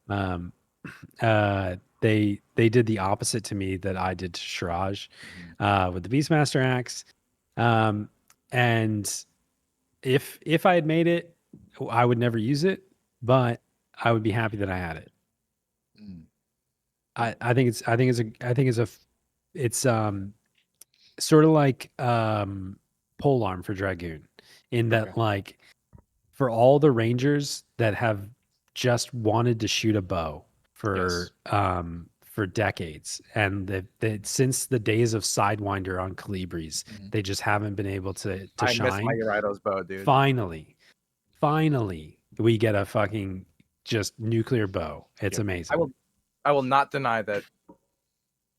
Speaker 2: They did the opposite to me that I did to Shiraj with the Beastmaster axe. And if I had made it, I would never use it, but I would be happy that I had it.
Speaker 1: Mm.
Speaker 2: I think it's sort of like pole arm for Dragoon, in that
Speaker 1: Okay.
Speaker 2: like for all the rangers that have just wanted to shoot a bow for decades, and that since the days of Sidewinder on Calibris,
Speaker 1: Mhm.
Speaker 2: they just haven't been able to
Speaker 3: I miss my
Speaker 2: shine.
Speaker 3: Urido's bow, dude.
Speaker 2: Finally, we get a fucking just nuclear bow. It's
Speaker 1: Yep.
Speaker 2: amazing.
Speaker 3: I will not deny that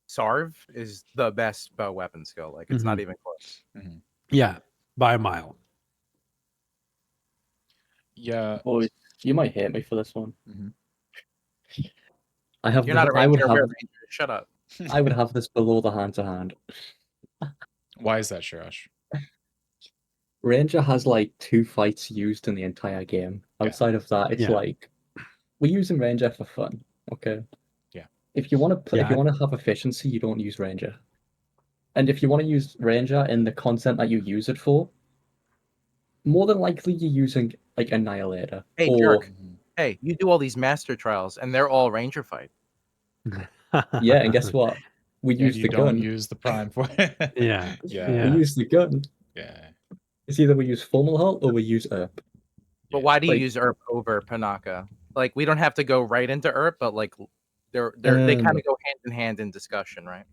Speaker 3: Sarv is the best bow weapon skill. Like it's not even close.
Speaker 1: Mhm.
Speaker 2: Yeah, by a mile.
Speaker 1: Yeah.
Speaker 4: Boys, you might hate me for this one.
Speaker 1: Mhm.
Speaker 4: I have.
Speaker 3: You're not a
Speaker 4: I would
Speaker 3: ranger. We're
Speaker 4: have.
Speaker 3: a ranger. Shut up.
Speaker 4: I would have this below the hand-to-hand.
Speaker 1: Why is that, Shiraj?
Speaker 4: Ranger has like 2 fights used in the entire game.
Speaker 1: Yeah.
Speaker 4: Outside of that, it's
Speaker 2: Yeah.
Speaker 4: like we're using Ranger for fun. Okay.
Speaker 1: Yeah.
Speaker 4: If you want to,
Speaker 2: Yeah,
Speaker 4: if you want to have efficiency, you don't use Ranger. And if you want to use Ranger in the content that you use it for, more than likely you're using like Annihilator.
Speaker 3: Hey,
Speaker 4: or
Speaker 3: jerk.
Speaker 1: Mhm.
Speaker 3: Hey, you do all these master trials, and they're all ranger fight.
Speaker 4: yeah, and guess what? We
Speaker 1: And
Speaker 4: use
Speaker 1: you
Speaker 4: the
Speaker 1: don't
Speaker 4: gun.
Speaker 1: use the prime for it.
Speaker 2: Yeah.
Speaker 1: Yeah.
Speaker 4: We
Speaker 2: Yeah.
Speaker 4: use the gun.
Speaker 1: Yeah.
Speaker 4: It's either we use Formal Halt or we use Herp.
Speaker 3: But
Speaker 1: Yeah.
Speaker 3: why do you
Speaker 4: Like-
Speaker 3: use Herp over Panaka? Like we don't have to go right into Herp, but like they kind of go hand in hand in discussion, right?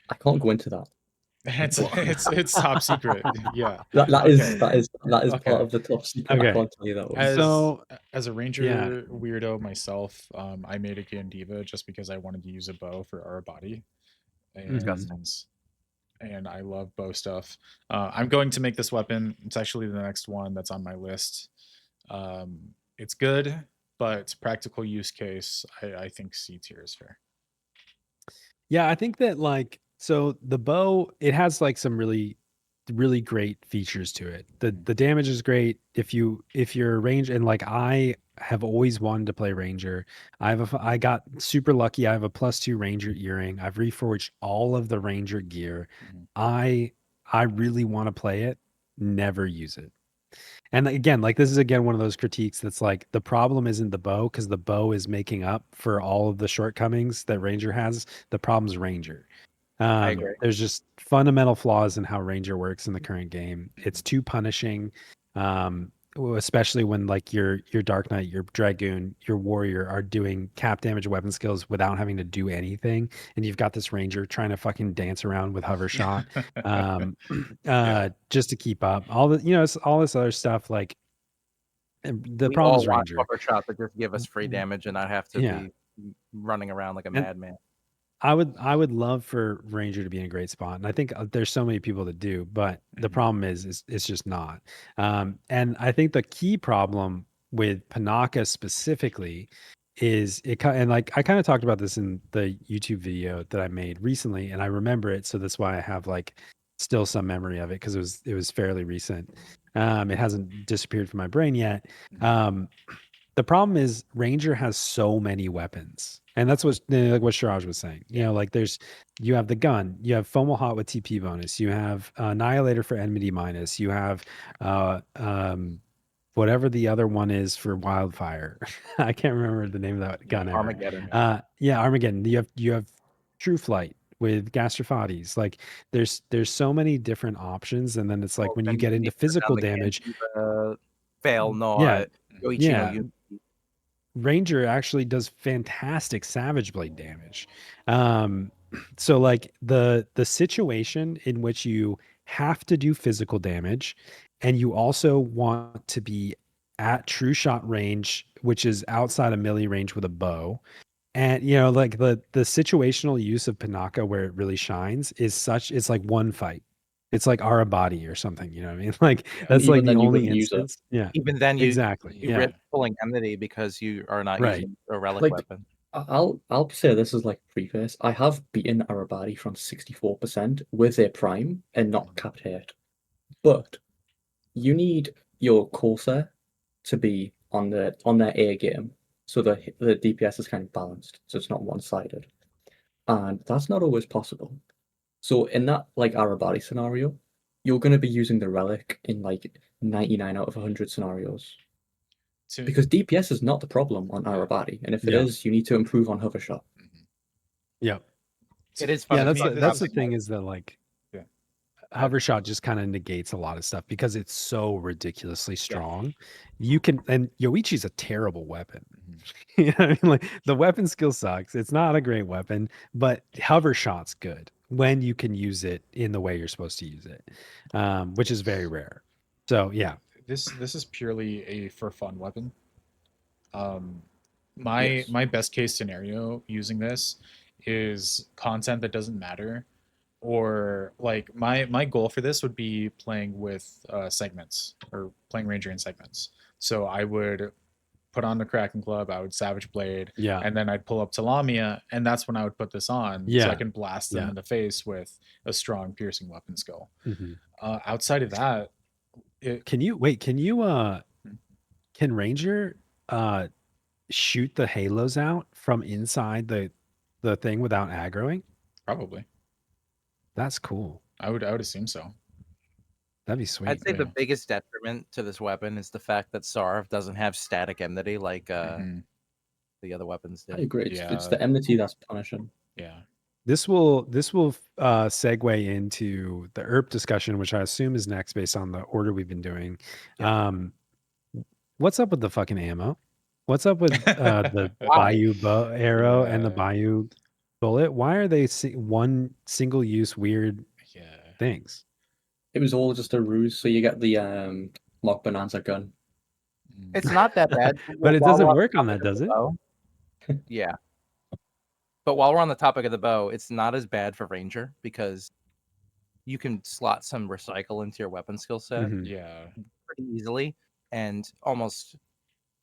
Speaker 4: I can't go into that.
Speaker 1: It's top secret. Yeah.
Speaker 4: That
Speaker 1: Okay.
Speaker 4: is
Speaker 1: Okay.
Speaker 4: part of the top secret.
Speaker 2: Okay.
Speaker 4: I can't tell you that one.
Speaker 1: As
Speaker 2: So-
Speaker 1: as a ranger
Speaker 2: Yeah.
Speaker 1: weirdo myself, I made a Gandiva just because I wanted to use a bow for our body, and I love bow stuff. I'm going to make this weapon. It's actually the next one that's on my list. It's good, but practical use case, I think C tier is fair.
Speaker 2: Yeah, I think that like so the bow, it has like some really great features to it. The damage is great if you're a range, and like I have always wanted to play ranger. I got super lucky. I have a +2 ranger earring. I've reforged all of the ranger gear.
Speaker 1: Mhm.
Speaker 2: I really want to play it, never use it. And again, like this is again one of those critiques that's like the problem isn't the bow, because the bow is making up for all of the shortcomings that Ranger has. The problem's Ranger.
Speaker 3: I agree.
Speaker 2: There's just fundamental flaws in how Ranger works in the current game. It's too punishing, especially when like your Dark Knight, your Dragoon, your Warrior are doing cap damage weapon skills without having to do anything, and you've got this Ranger trying to fucking dance around with hover shot, just to keep up. All the it's all this other stuff like. The
Speaker 3: We
Speaker 2: problem
Speaker 3: all
Speaker 2: is
Speaker 3: want
Speaker 2: Ranger.
Speaker 3: cover shot to just give us free damage and not have to
Speaker 2: Yeah.
Speaker 3: be running around like a
Speaker 2: And-
Speaker 3: madman.
Speaker 2: I would love for Ranger to be in a great spot, and I think there's so many people that do, but the
Speaker 1: Mhm.
Speaker 2: problem is it's just not. And I think the key problem with Panaka specifically is and like I kind of talked about this in the YouTube video that I made recently, and I remember it, so that's why I have like still some memory of it, because it was fairly recent. It hasn't disappeared from my brain yet. The problem is Ranger has so many weapons, and that's what like what Shiraj was saying. You know, like you have the gun, you have Fomal Hot with TP bonus, you have Annihilator for enmity minus, you have whatever the other one is for Wildfire. I can't remember the name of that gun ever.
Speaker 3: Armageddon.
Speaker 2: Yeah, Armageddon. You have True Flight Gastrophates. Like there's so many different options, and then it's like
Speaker 3: Well,
Speaker 2: when
Speaker 3: then
Speaker 2: you get
Speaker 3: can
Speaker 2: into
Speaker 3: even put down
Speaker 2: physical
Speaker 3: the
Speaker 2: damage,
Speaker 3: Gandiva, Fail
Speaker 2: yeah,
Speaker 3: Not, Yoichi no
Speaker 2: yeah,
Speaker 3: Yuki.
Speaker 2: Ranger actually does fantastic Savage Blade damage. Um, so like the situation in which you have to do physical damage, and you also want to be at true shot range, which is outside of melee range with a bow. And like the situational use of Panaka where it really shines is such, it's like one fight. It's like Arabati or something, you know what I mean? Like
Speaker 1: Yeah.
Speaker 4: And
Speaker 2: that's like
Speaker 4: even
Speaker 2: the
Speaker 4: then, you
Speaker 2: only
Speaker 4: wouldn't use it.
Speaker 2: instance. Yeah,
Speaker 3: Even then,
Speaker 2: exactly.
Speaker 3: you
Speaker 2: Yeah.
Speaker 3: risk pulling enmity because you are not
Speaker 2: Right.
Speaker 3: using a relic
Speaker 4: Like,
Speaker 3: weapon.
Speaker 4: I'll say this as like preface. I have beaten Arabadi from 64% with a prime and not capped hit. But you need your Corsair to be on their A game, so the DPS is kind of balanced, so it's not one-sided. And that's not always possible. So in that like Arabadi scenario, you're gonna be using the relic in like 99 out of 100 scenarios.
Speaker 1: To,
Speaker 4: Because DPS is not the problem on
Speaker 1: Yeah.
Speaker 4: Arabadi, and if it
Speaker 2: Yeah.
Speaker 4: is, you need to improve on hover shot.
Speaker 1: Mhm.
Speaker 2: Yeah.
Speaker 3: It is
Speaker 2: Yeah,
Speaker 3: fun.
Speaker 2: that's
Speaker 1: me,
Speaker 2: that's the
Speaker 1: this-
Speaker 2: thing is that like
Speaker 1: Yeah.
Speaker 2: hover shot just kind of negates a lot of stuff because it's so ridiculously strong. You can, and Yoichi's a terrible weapon.
Speaker 1: Mhm.
Speaker 2: You know what I mean? Like the weapon skill sucks. It's not a great weapon, but hover shot's good when you can use it in the way you're supposed to use it, which is very rare. So yeah,
Speaker 1: This is purely a for fun weapon. My
Speaker 4: Yes.
Speaker 1: my best case scenario using this is content that doesn't matter, or like my goal for this would be playing with segments or playing ranger in segments. So I would put on the Kraken Club, I would Savage Blade,
Speaker 2: yeah,
Speaker 1: and then I'd pull up to Lamia, and that's when I would put this on, so I
Speaker 2: yeah,
Speaker 1: can blast them
Speaker 2: yeah.
Speaker 1: in the face with a strong piercing weapon skill.
Speaker 2: hmm
Speaker 1: Outside of that,
Speaker 2: Can you wait? Can you
Speaker 1: Hmm.
Speaker 2: can Ranger shoot the halos out from inside the thing without aggroing?
Speaker 1: probably
Speaker 2: That's cool.
Speaker 1: I would assume so.
Speaker 2: That'd be
Speaker 3: I'd
Speaker 2: sweet.
Speaker 3: say the
Speaker 1: Yeah.
Speaker 3: biggest detriment to this weapon is the fact that Sarv doesn't have static enmity like
Speaker 1: Mhm.
Speaker 3: the other weapons
Speaker 4: I
Speaker 3: did.
Speaker 4: agree. It's
Speaker 1: Yeah.
Speaker 4: the enmity that's punishing.
Speaker 1: Yeah.
Speaker 2: This will segue into the Herp discussion, which I assume is next based on the order we've been doing.
Speaker 1: Yeah.
Speaker 2: What's up with the fucking ammo? What's up with the
Speaker 3: Why?
Speaker 2: Bayou bow arrow and the
Speaker 1: Yeah.
Speaker 2: Bayou bullet? Why are they one single use weird
Speaker 1: Yeah.
Speaker 2: things?
Speaker 4: It was all just a ruse, so you get the Mock Bonanza gun.
Speaker 1: Mm.
Speaker 3: It's not that bad.
Speaker 2: But it
Speaker 3: While
Speaker 2: doesn't
Speaker 3: we're on
Speaker 2: work
Speaker 3: the
Speaker 2: on
Speaker 3: topic
Speaker 2: that,
Speaker 3: of
Speaker 2: does
Speaker 3: the
Speaker 2: it?
Speaker 3: bow- Yeah. But while we're on the topic of the bow, it's not as bad for Ranger because you can slot some recycle into your weapon skill set
Speaker 2: Mhm.
Speaker 1: Yeah.
Speaker 3: pretty easily and almost,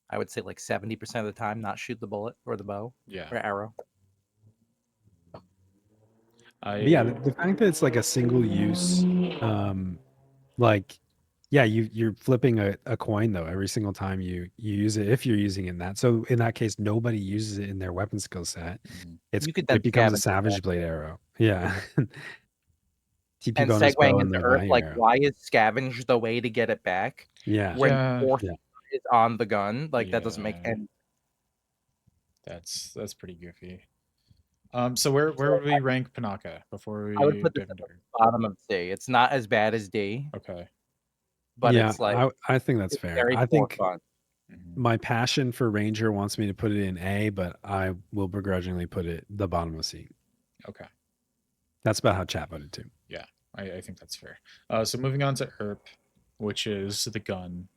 Speaker 3: I would say, like 70% of the time not shoot the bullet or the bow
Speaker 1: Yeah.
Speaker 3: or arrow.
Speaker 2: But yeah, the fact that it's like a single use, like, yeah, you're flipping a coin though every single time you use it if you're using it in that. So in that case, nobody uses it in their weapon skill set.
Speaker 1: Mhm.
Speaker 3: You could then
Speaker 2: It becomes a
Speaker 3: scavenge it
Speaker 2: Savage
Speaker 3: back.
Speaker 2: Blade arrow. Yeah. TP
Speaker 3: And
Speaker 2: bonus bow
Speaker 3: segueing
Speaker 2: and
Speaker 3: into
Speaker 2: the
Speaker 3: Earth,
Speaker 2: Bayou
Speaker 3: like,
Speaker 2: arrow.
Speaker 3: why is scavenge the way to get it back
Speaker 2: Yeah.
Speaker 3: when
Speaker 1: Yeah.
Speaker 3: force
Speaker 2: Yeah.
Speaker 3: is on the gun? Like, that doesn't make
Speaker 1: Yeah.
Speaker 3: any.
Speaker 1: That's pretty goofy. So where would we rank Panaka before we
Speaker 3: I would put this
Speaker 1: dive
Speaker 3: at
Speaker 1: into
Speaker 3: the
Speaker 1: her?
Speaker 3: bottom of D. It's not as bad as D,
Speaker 1: Okay.
Speaker 3: but
Speaker 2: Yeah,
Speaker 3: it's like
Speaker 2: I think that's
Speaker 3: it's
Speaker 2: fair.
Speaker 3: very
Speaker 2: I
Speaker 3: for
Speaker 2: think
Speaker 3: fun.
Speaker 1: Mhm.
Speaker 2: my passion for Ranger wants me to put it in A, but I will begrudgingly put it the bottom of C.
Speaker 1: Okay.
Speaker 2: That's about how chat voted too.
Speaker 1: Yeah, I think that's fair. So moving on to Herp, which is the gun.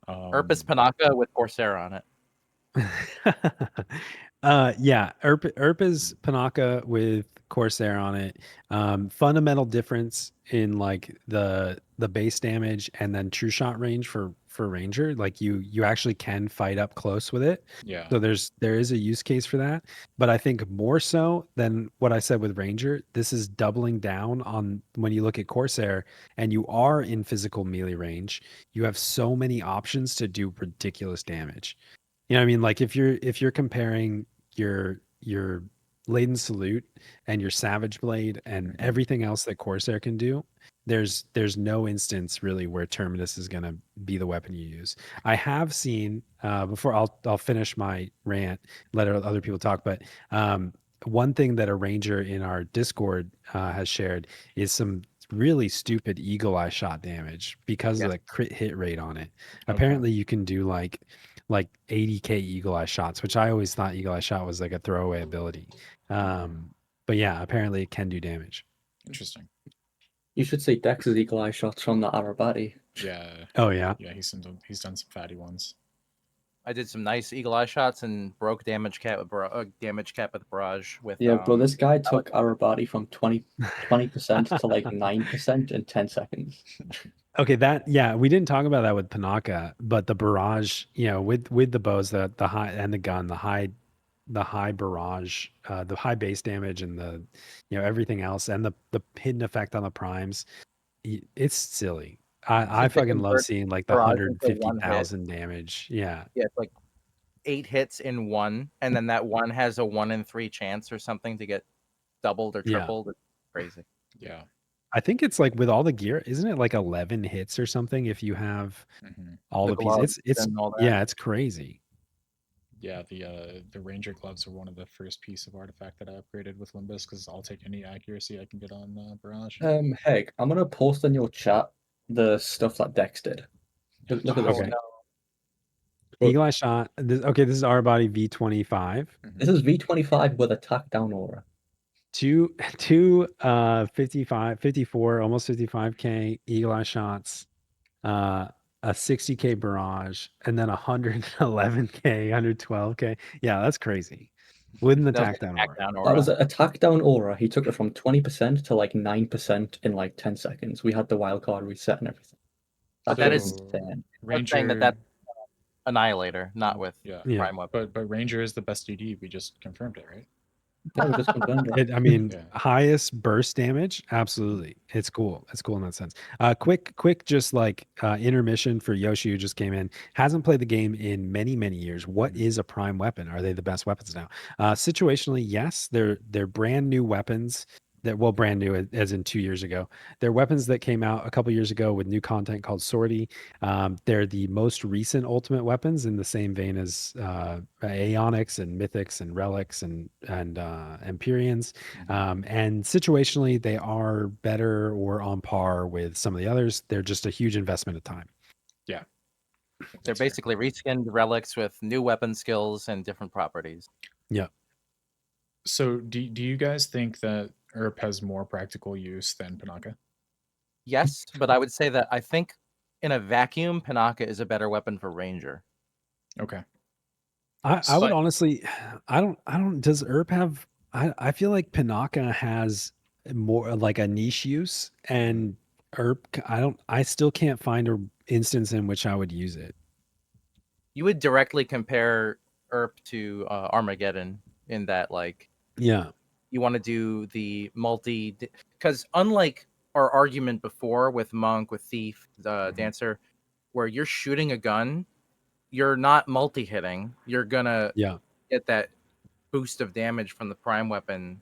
Speaker 3: Herp is Panaka with Corsair on it.
Speaker 2: Yeah, Erp is Panaka with Corsair on it. Fundamental difference in like the base damage and then true shot range for Ranger. Like you actually can fight up close with it.
Speaker 1: Yeah.
Speaker 2: So there is a use case for that. But I think more so than what I said with Ranger, this is doubling down on when you look at Corsair and you are in physical melee range, you have so many options to do ridiculous damage. You know what I mean? Like if you're comparing your Laden Salute and your Savage Blade and everything else that Corsair can do, there's no instance really where Terminus is gonna be the weapon you use. I have seen before I'll finish my rant, let other people talk, but one thing that a ranger in our Discord has shared is some really stupid eagle eye shot damage because of
Speaker 3: Yes.
Speaker 2: the crit hit rate on it.
Speaker 1: Okay.
Speaker 2: Apparently, you can do like 80k eagle eye shots, which I always thought eagle eye shot was like a throwaway ability. But yeah, apparently it can do damage.
Speaker 1: Interesting.
Speaker 4: You should see Dex's eagle eye shots from that Arabati.
Speaker 1: Yeah.
Speaker 2: Oh yeah.
Speaker 1: Yeah, he's done some fatty ones.
Speaker 3: I did some nice eagle eye shots and broke damage cap with barrage with.
Speaker 4: Yeah, bro, this guy took Arabati from 20% to like 9% in 10 seconds.
Speaker 2: Okay, we didn't talk about that with Panaka, but the barrage, with the bows, the high and the gun, the high barrage, the high base damage, and the everything else, and the hidden effect on the primes, it's silly. I
Speaker 3: Since they
Speaker 2: fucking love
Speaker 3: convert
Speaker 2: seeing like the
Speaker 3: barrage into one hit.
Speaker 2: 150,000 damage. Yeah.
Speaker 3: Yeah, it's like 8 hits in one, and then that one has a 1 in 3 chance or something to get doubled or
Speaker 2: Yeah.
Speaker 3: tripled. It's crazy.
Speaker 1: Yeah.
Speaker 2: I think it's like with all the gear, isn't it like 11 hits or something if you have all
Speaker 3: The
Speaker 2: the pieces?
Speaker 3: gloves
Speaker 2: It's
Speaker 3: and all that.
Speaker 2: yeah, it's crazy.
Speaker 1: Yeah, the ranger gloves were one of the first piece of artifact that I upgraded with Limbus because I'll take any accuracy I can get on barrage.
Speaker 4: Heg, I'm gonna post in your chat the stuff that Dex did. Look at this.
Speaker 2: Okay.
Speaker 3: no.
Speaker 2: Eagle Eye shot. This is our body V25.
Speaker 4: This is V25 with attack down aura.
Speaker 2: Two 55, 54, almost 55k Eagle Eye shots, a 60k barrage, and then 111k, 112k. Yeah, that's crazy. With an
Speaker 3: That was
Speaker 2: attack
Speaker 3: an
Speaker 2: down aura.
Speaker 4: That was attack down aura. He took it from 20% to like 9% in like 10 seconds. We had the wildcard reset and everything.
Speaker 3: But
Speaker 4: That
Speaker 3: that
Speaker 4: is
Speaker 3: is-
Speaker 4: insane.
Speaker 1: Ranger.
Speaker 3: saying that that's Annihilator, not with
Speaker 1: Yeah.
Speaker 3: Prime Weapon.
Speaker 1: But Ranger is the best DD. We just confirmed it, right?
Speaker 4: Yeah, we just confirmed it.
Speaker 2: I mean,
Speaker 1: Yeah.
Speaker 2: highest burst damage. Absolutely. It's cool. It's cool in that sense. Quick, just like intermission for Yoshi, who just came in, hasn't played the game in many, many years. What is a prime weapon? Are they the best weapons now? Situationally, yes, they're brand new weapons brand new as in 2 years ago. They're weapons that came out a couple years ago with new content called Sortie. They're the most recent ultimate weapons in the same vein as Aeonics and Mythics and Relics and Empyreans. And situationally, they are better or on par with some of the others. They're just a huge investment of time.
Speaker 1: Yeah.
Speaker 3: They're basically reskinned relics with new weapon skills and different properties.
Speaker 2: Yeah.
Speaker 1: So do you guys think that Herp has more practical use than Panaka?
Speaker 3: Yes, but I would say that I think in a vacuum, Panaka is a better weapon for Ranger.
Speaker 1: Okay.
Speaker 2: I would honestly, I don't, does Herp have, I feel like Panaka has more like a niche use, and Herp, I still can't find an instance in which I would use it.
Speaker 3: You would directly compare Herp to Armageddon in that, like,
Speaker 2: Yeah.
Speaker 3: you want to do the multi, because unlike our argument before with Monk, with Thief, Dancer, where you're shooting a gun, you're not multi-hitting. You're gonna get that boost of damage from the prime weapon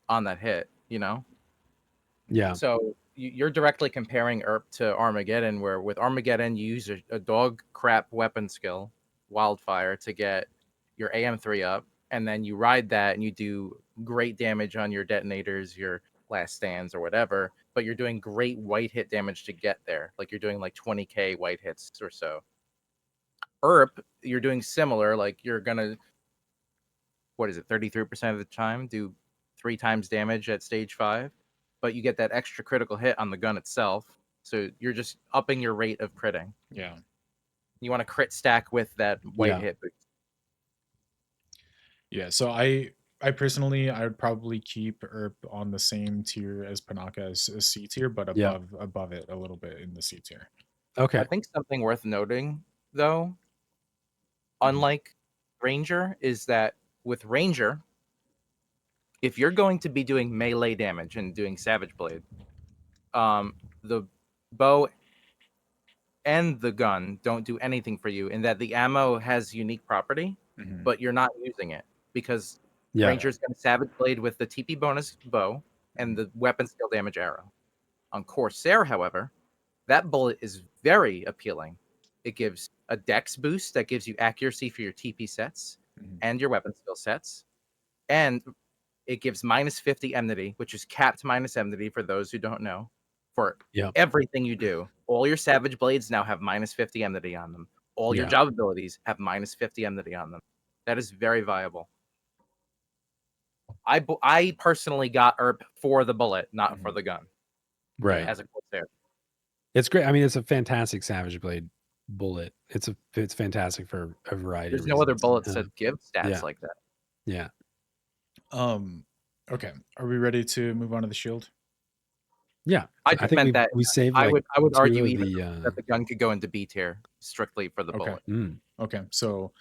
Speaker 3: on that hit,
Speaker 2: Yeah.
Speaker 3: So you're directly comparing Herp to Armageddon, where with Armageddon you use a dog crap weapon skill, Wildfire, to get your AM3 up, and then you ride that and you do great damage on your detonators, your last stands or whatever, but you're doing great white hit damage to get there. Like you're doing like 20k white hits or so. Herp, you're doing similar, like you're gonna, 33% of the time do 3 times damage at stage 5, but you get that extra critical hit on the gun itself, so you're just upping your rate of critting.
Speaker 1: Yeah.
Speaker 3: You want to crit stack with that white hit boost.
Speaker 1: Yeah, so I personally, I would probably keep Herp on the same tier as Panaka as C tier, but above it a little bit in the C tier.
Speaker 2: Okay.
Speaker 3: I think something worth noting, though, unlike Ranger, is that with Ranger, if you're going to be doing melee damage and doing Savage Blade, the bow and the gun don't do anything for you in that the ammo has unique property, but you're not using it because Ranger's going to Savage Blade with the TP bonus bow and the weapon skill damage arrow. On Corsair, however, that bullet is very appealing. It gives a dex boost that gives you accuracy for your TP sets and your weapon skill sets. And it gives minus 50 enmity, which is capped minus enmity for those who don't know. For
Speaker 2: Yep.
Speaker 3: everything you do, all your Savage Blades now have minus 50 enmity on them. All your
Speaker 2: Yeah.
Speaker 3: job abilities have minus 50 enmity on them. That is very viable. I personally got Herp for the bullet, not for the gun,
Speaker 2: Right.
Speaker 3: as a Corsair.
Speaker 2: It's great. I mean, it's a fantastic Savage Blade bullet. It's fantastic for a variety
Speaker 3: There's
Speaker 2: of
Speaker 3: no
Speaker 2: reasons.
Speaker 3: other bullets that give stats
Speaker 2: yeah.
Speaker 3: like that.
Speaker 2: Yeah.
Speaker 1: Okay. Are we ready to move on to the shield?
Speaker 2: Yeah.
Speaker 3: I just meant that
Speaker 2: we saved
Speaker 3: I
Speaker 2: like
Speaker 3: would
Speaker 2: two
Speaker 3: argue
Speaker 2: of
Speaker 3: even
Speaker 2: the
Speaker 3: that the gun could go into B tier strictly for the
Speaker 1: Okay.
Speaker 3: bullet.
Speaker 1: Okay. So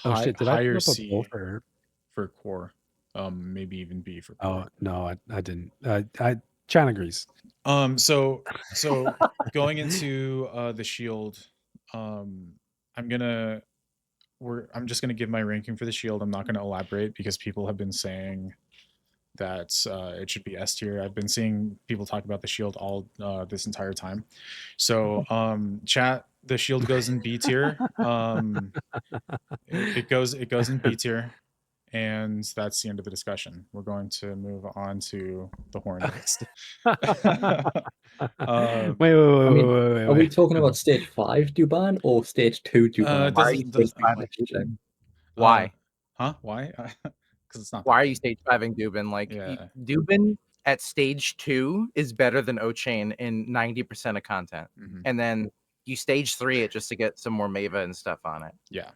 Speaker 2: Oh shit, did I
Speaker 1: higher
Speaker 2: put up a
Speaker 1: C
Speaker 2: poll for Herp?
Speaker 1: for core. Maybe even B for core.
Speaker 2: Oh no, I didn't. Chan agrees.
Speaker 1: So going into the shield, I'm just gonna give my ranking for the shield. I'm not gonna elaborate because people have been saying that it should be S tier. I've been seeing people talk about the shield all this entire time. So chat, the shield goes in B tier. It goes in B tier. And that's the end of the discussion. We're going to move on to the horn next.
Speaker 2: Wait.
Speaker 4: Are we talking about stage 5 Duban or stage 2 Duban?
Speaker 3: Why are you stage 5ing Duban? Why?
Speaker 1: Huh? Why? Because it's not.
Speaker 3: Why are you stage 5ing Duban? Like
Speaker 1: Yeah.
Speaker 3: Duban at stage 2 is better than O-Chain in 90% of content, and then you stage 3 it just to get some more Mava and stuff on it.
Speaker 1: Yeah.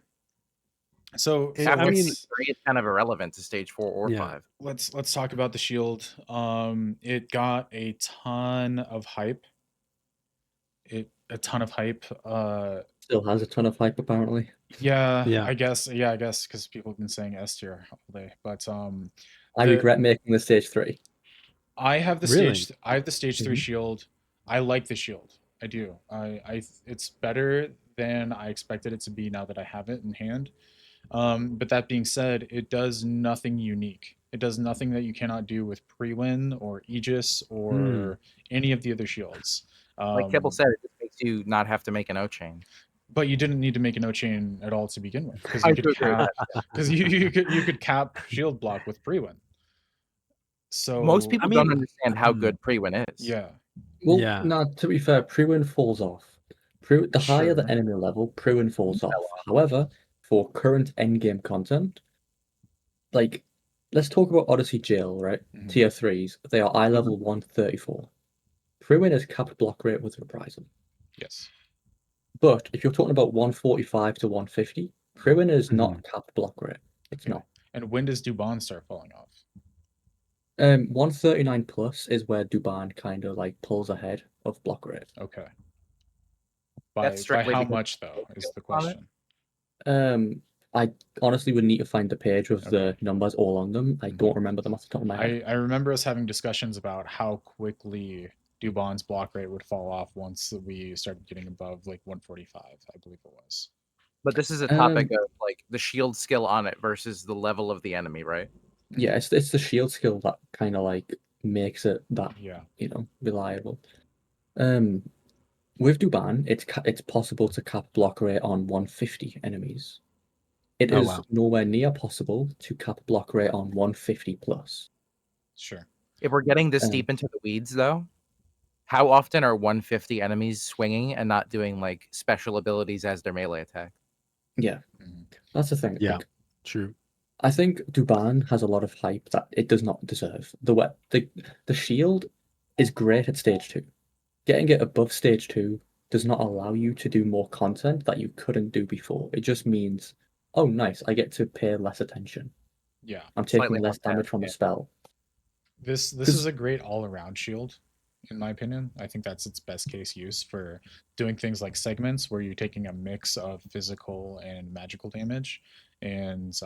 Speaker 1: So
Speaker 3: after stage 3, it's kind of irrelevant to stage 4 or 5.
Speaker 1: Let's talk about the shield. It got a ton of hype.
Speaker 4: Still has a ton of hype apparently.
Speaker 1: Yeah. I guess because people have been saying S tier all day. But
Speaker 4: I regret making the stage 3.
Speaker 1: I have the stage 3 shield. I like the shield. I do. It's better than I expected it to be now that I have it in hand. But that being said, it does nothing unique. It does nothing that you cannot do with Pre-Win or Aegis or any of the other shields.
Speaker 3: Like Kibble said, it just makes you not have to make an O-Chain.
Speaker 1: But you didn't need to make an O-Chain at all to begin with, because you could cap shield block with Pre-Win. So
Speaker 3: most people don't understand how good Pre-Win is.
Speaker 1: Yeah.
Speaker 4: Well, no, to be fair, Pre-Win falls off. The higher the enemy level, Pre-Win falls off. However, for current endgame content, like, let's talk about Odyssey Jail, right? Tier 3s, they are eye level 134. Pre-Win is capped block rate with Reprisal.
Speaker 1: Yes.
Speaker 4: But if you're talking about 145 to 150, Pre-Win is not capped block rate. It's not.
Speaker 1: And when does Duban start falling off?
Speaker 4: 139 plus is where Duban kind of like pulls ahead of block rate.
Speaker 1: Okay. By how much though is the question.
Speaker 4: I honestly would need to find the page with the numbers all on them. I don't remember them off the top of my head.
Speaker 1: I remember us having discussions about how quickly Duban's block rate would fall off once we started getting above like 145, I believe it was.
Speaker 3: But this is a topic of like the shield skill on it versus the level of the enemy, right?
Speaker 4: Yeah, it's the shield skill that kind of like makes it that reliable. With Duban, it's possible to cap block rate on 150 enemies. It is nowhere near possible to cap block rate on 150 plus.
Speaker 1: Sure.
Speaker 3: If we're getting this deep into the weeds, though, how often are 150 enemies swinging and not doing like special abilities as their melee attack?
Speaker 4: Yeah, that's the thing.
Speaker 2: Yeah,
Speaker 4: like,
Speaker 2: true.
Speaker 4: I think Duban has a lot of hype that it does not deserve. The shield is great at stage 2. Getting it above stage 2 does not allow you to do more content that you couldn't do before. It just means, oh, nice, I get to pay less attention.
Speaker 1: Yeah.
Speaker 4: I'm taking less damage from a spell.
Speaker 1: This is a great all-around shield, in my opinion. I think that's its best case use for doing things like segments where you're taking a mix of physical and magical damage, and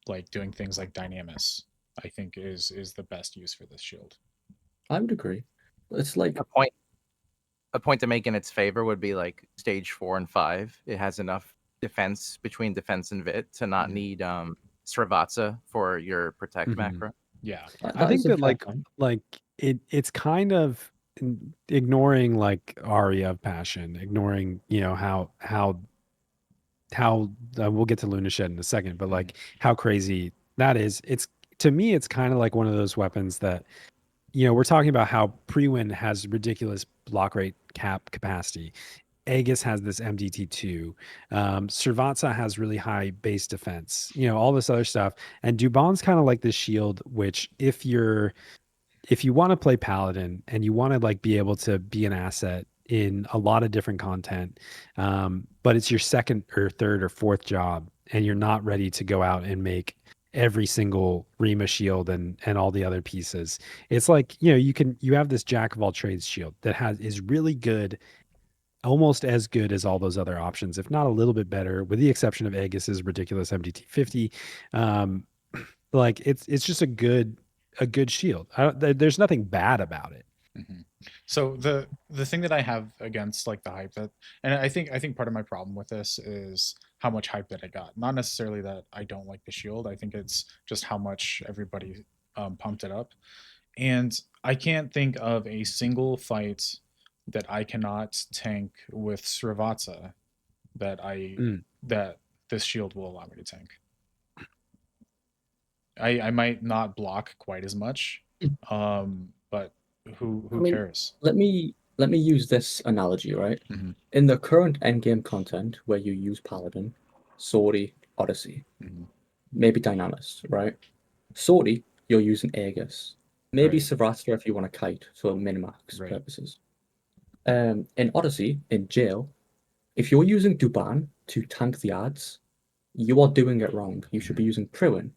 Speaker 1: like doing things like Dynamis, I think is the best use for this shield.
Speaker 4: I would agree. It's like
Speaker 3: a point to make in its favor would be like stage 4 and 5. It has enough defense between defense and vit to not need Srivatsa for your protect macro.
Speaker 1: Yeah,
Speaker 2: I think that like it's kind of ignoring like Aria of Passion, ignoring how we'll get to Lunashed in a second, but like how crazy that is. to me, it's kind of like one of those weapons that, we're talking about how Pre-Win has ridiculous block rate cap capacity. Aegis has this MDT2. Servatza has really high base defense, all this other stuff. And Duban's kind of like this shield, which if you want to play Paladin and you want to like be able to be an asset in a lot of different content, but it's your second or third or fourth job, and you're not ready to go out and make every single Rima shield and all the other pieces. It's like, you have this jack of all trades shield that is really good, almost as good as all those other options, if not a little bit better, with the exception of Aegis's ridiculous MDT50. Like it's just a good shield. There's nothing bad about it.
Speaker 1: Mm-hmm. So the thing that I have against like the hype that, and I think part of my problem with this is how much hype that I got. Not necessarily that I don't like the shield. I think it's just how much everybody pumped it up. And I can't think of a single fight that I cannot tank with Srivatsa that this shield will allow me to tank. I might not block quite as much, but who cares?
Speaker 4: Let me use this analogy, right?
Speaker 1: Mm-hmm.
Speaker 4: In the current endgame content where you use Paladin, Swordy, Odyssey, maybe Dynamis, right? Swordy, you're using Aegis. Maybe Savratha if you want to kite for min-max purposes. In Odyssey, in jail, if you're using Duban to tank the ads, you are doing it wrong. You should be using Priwin,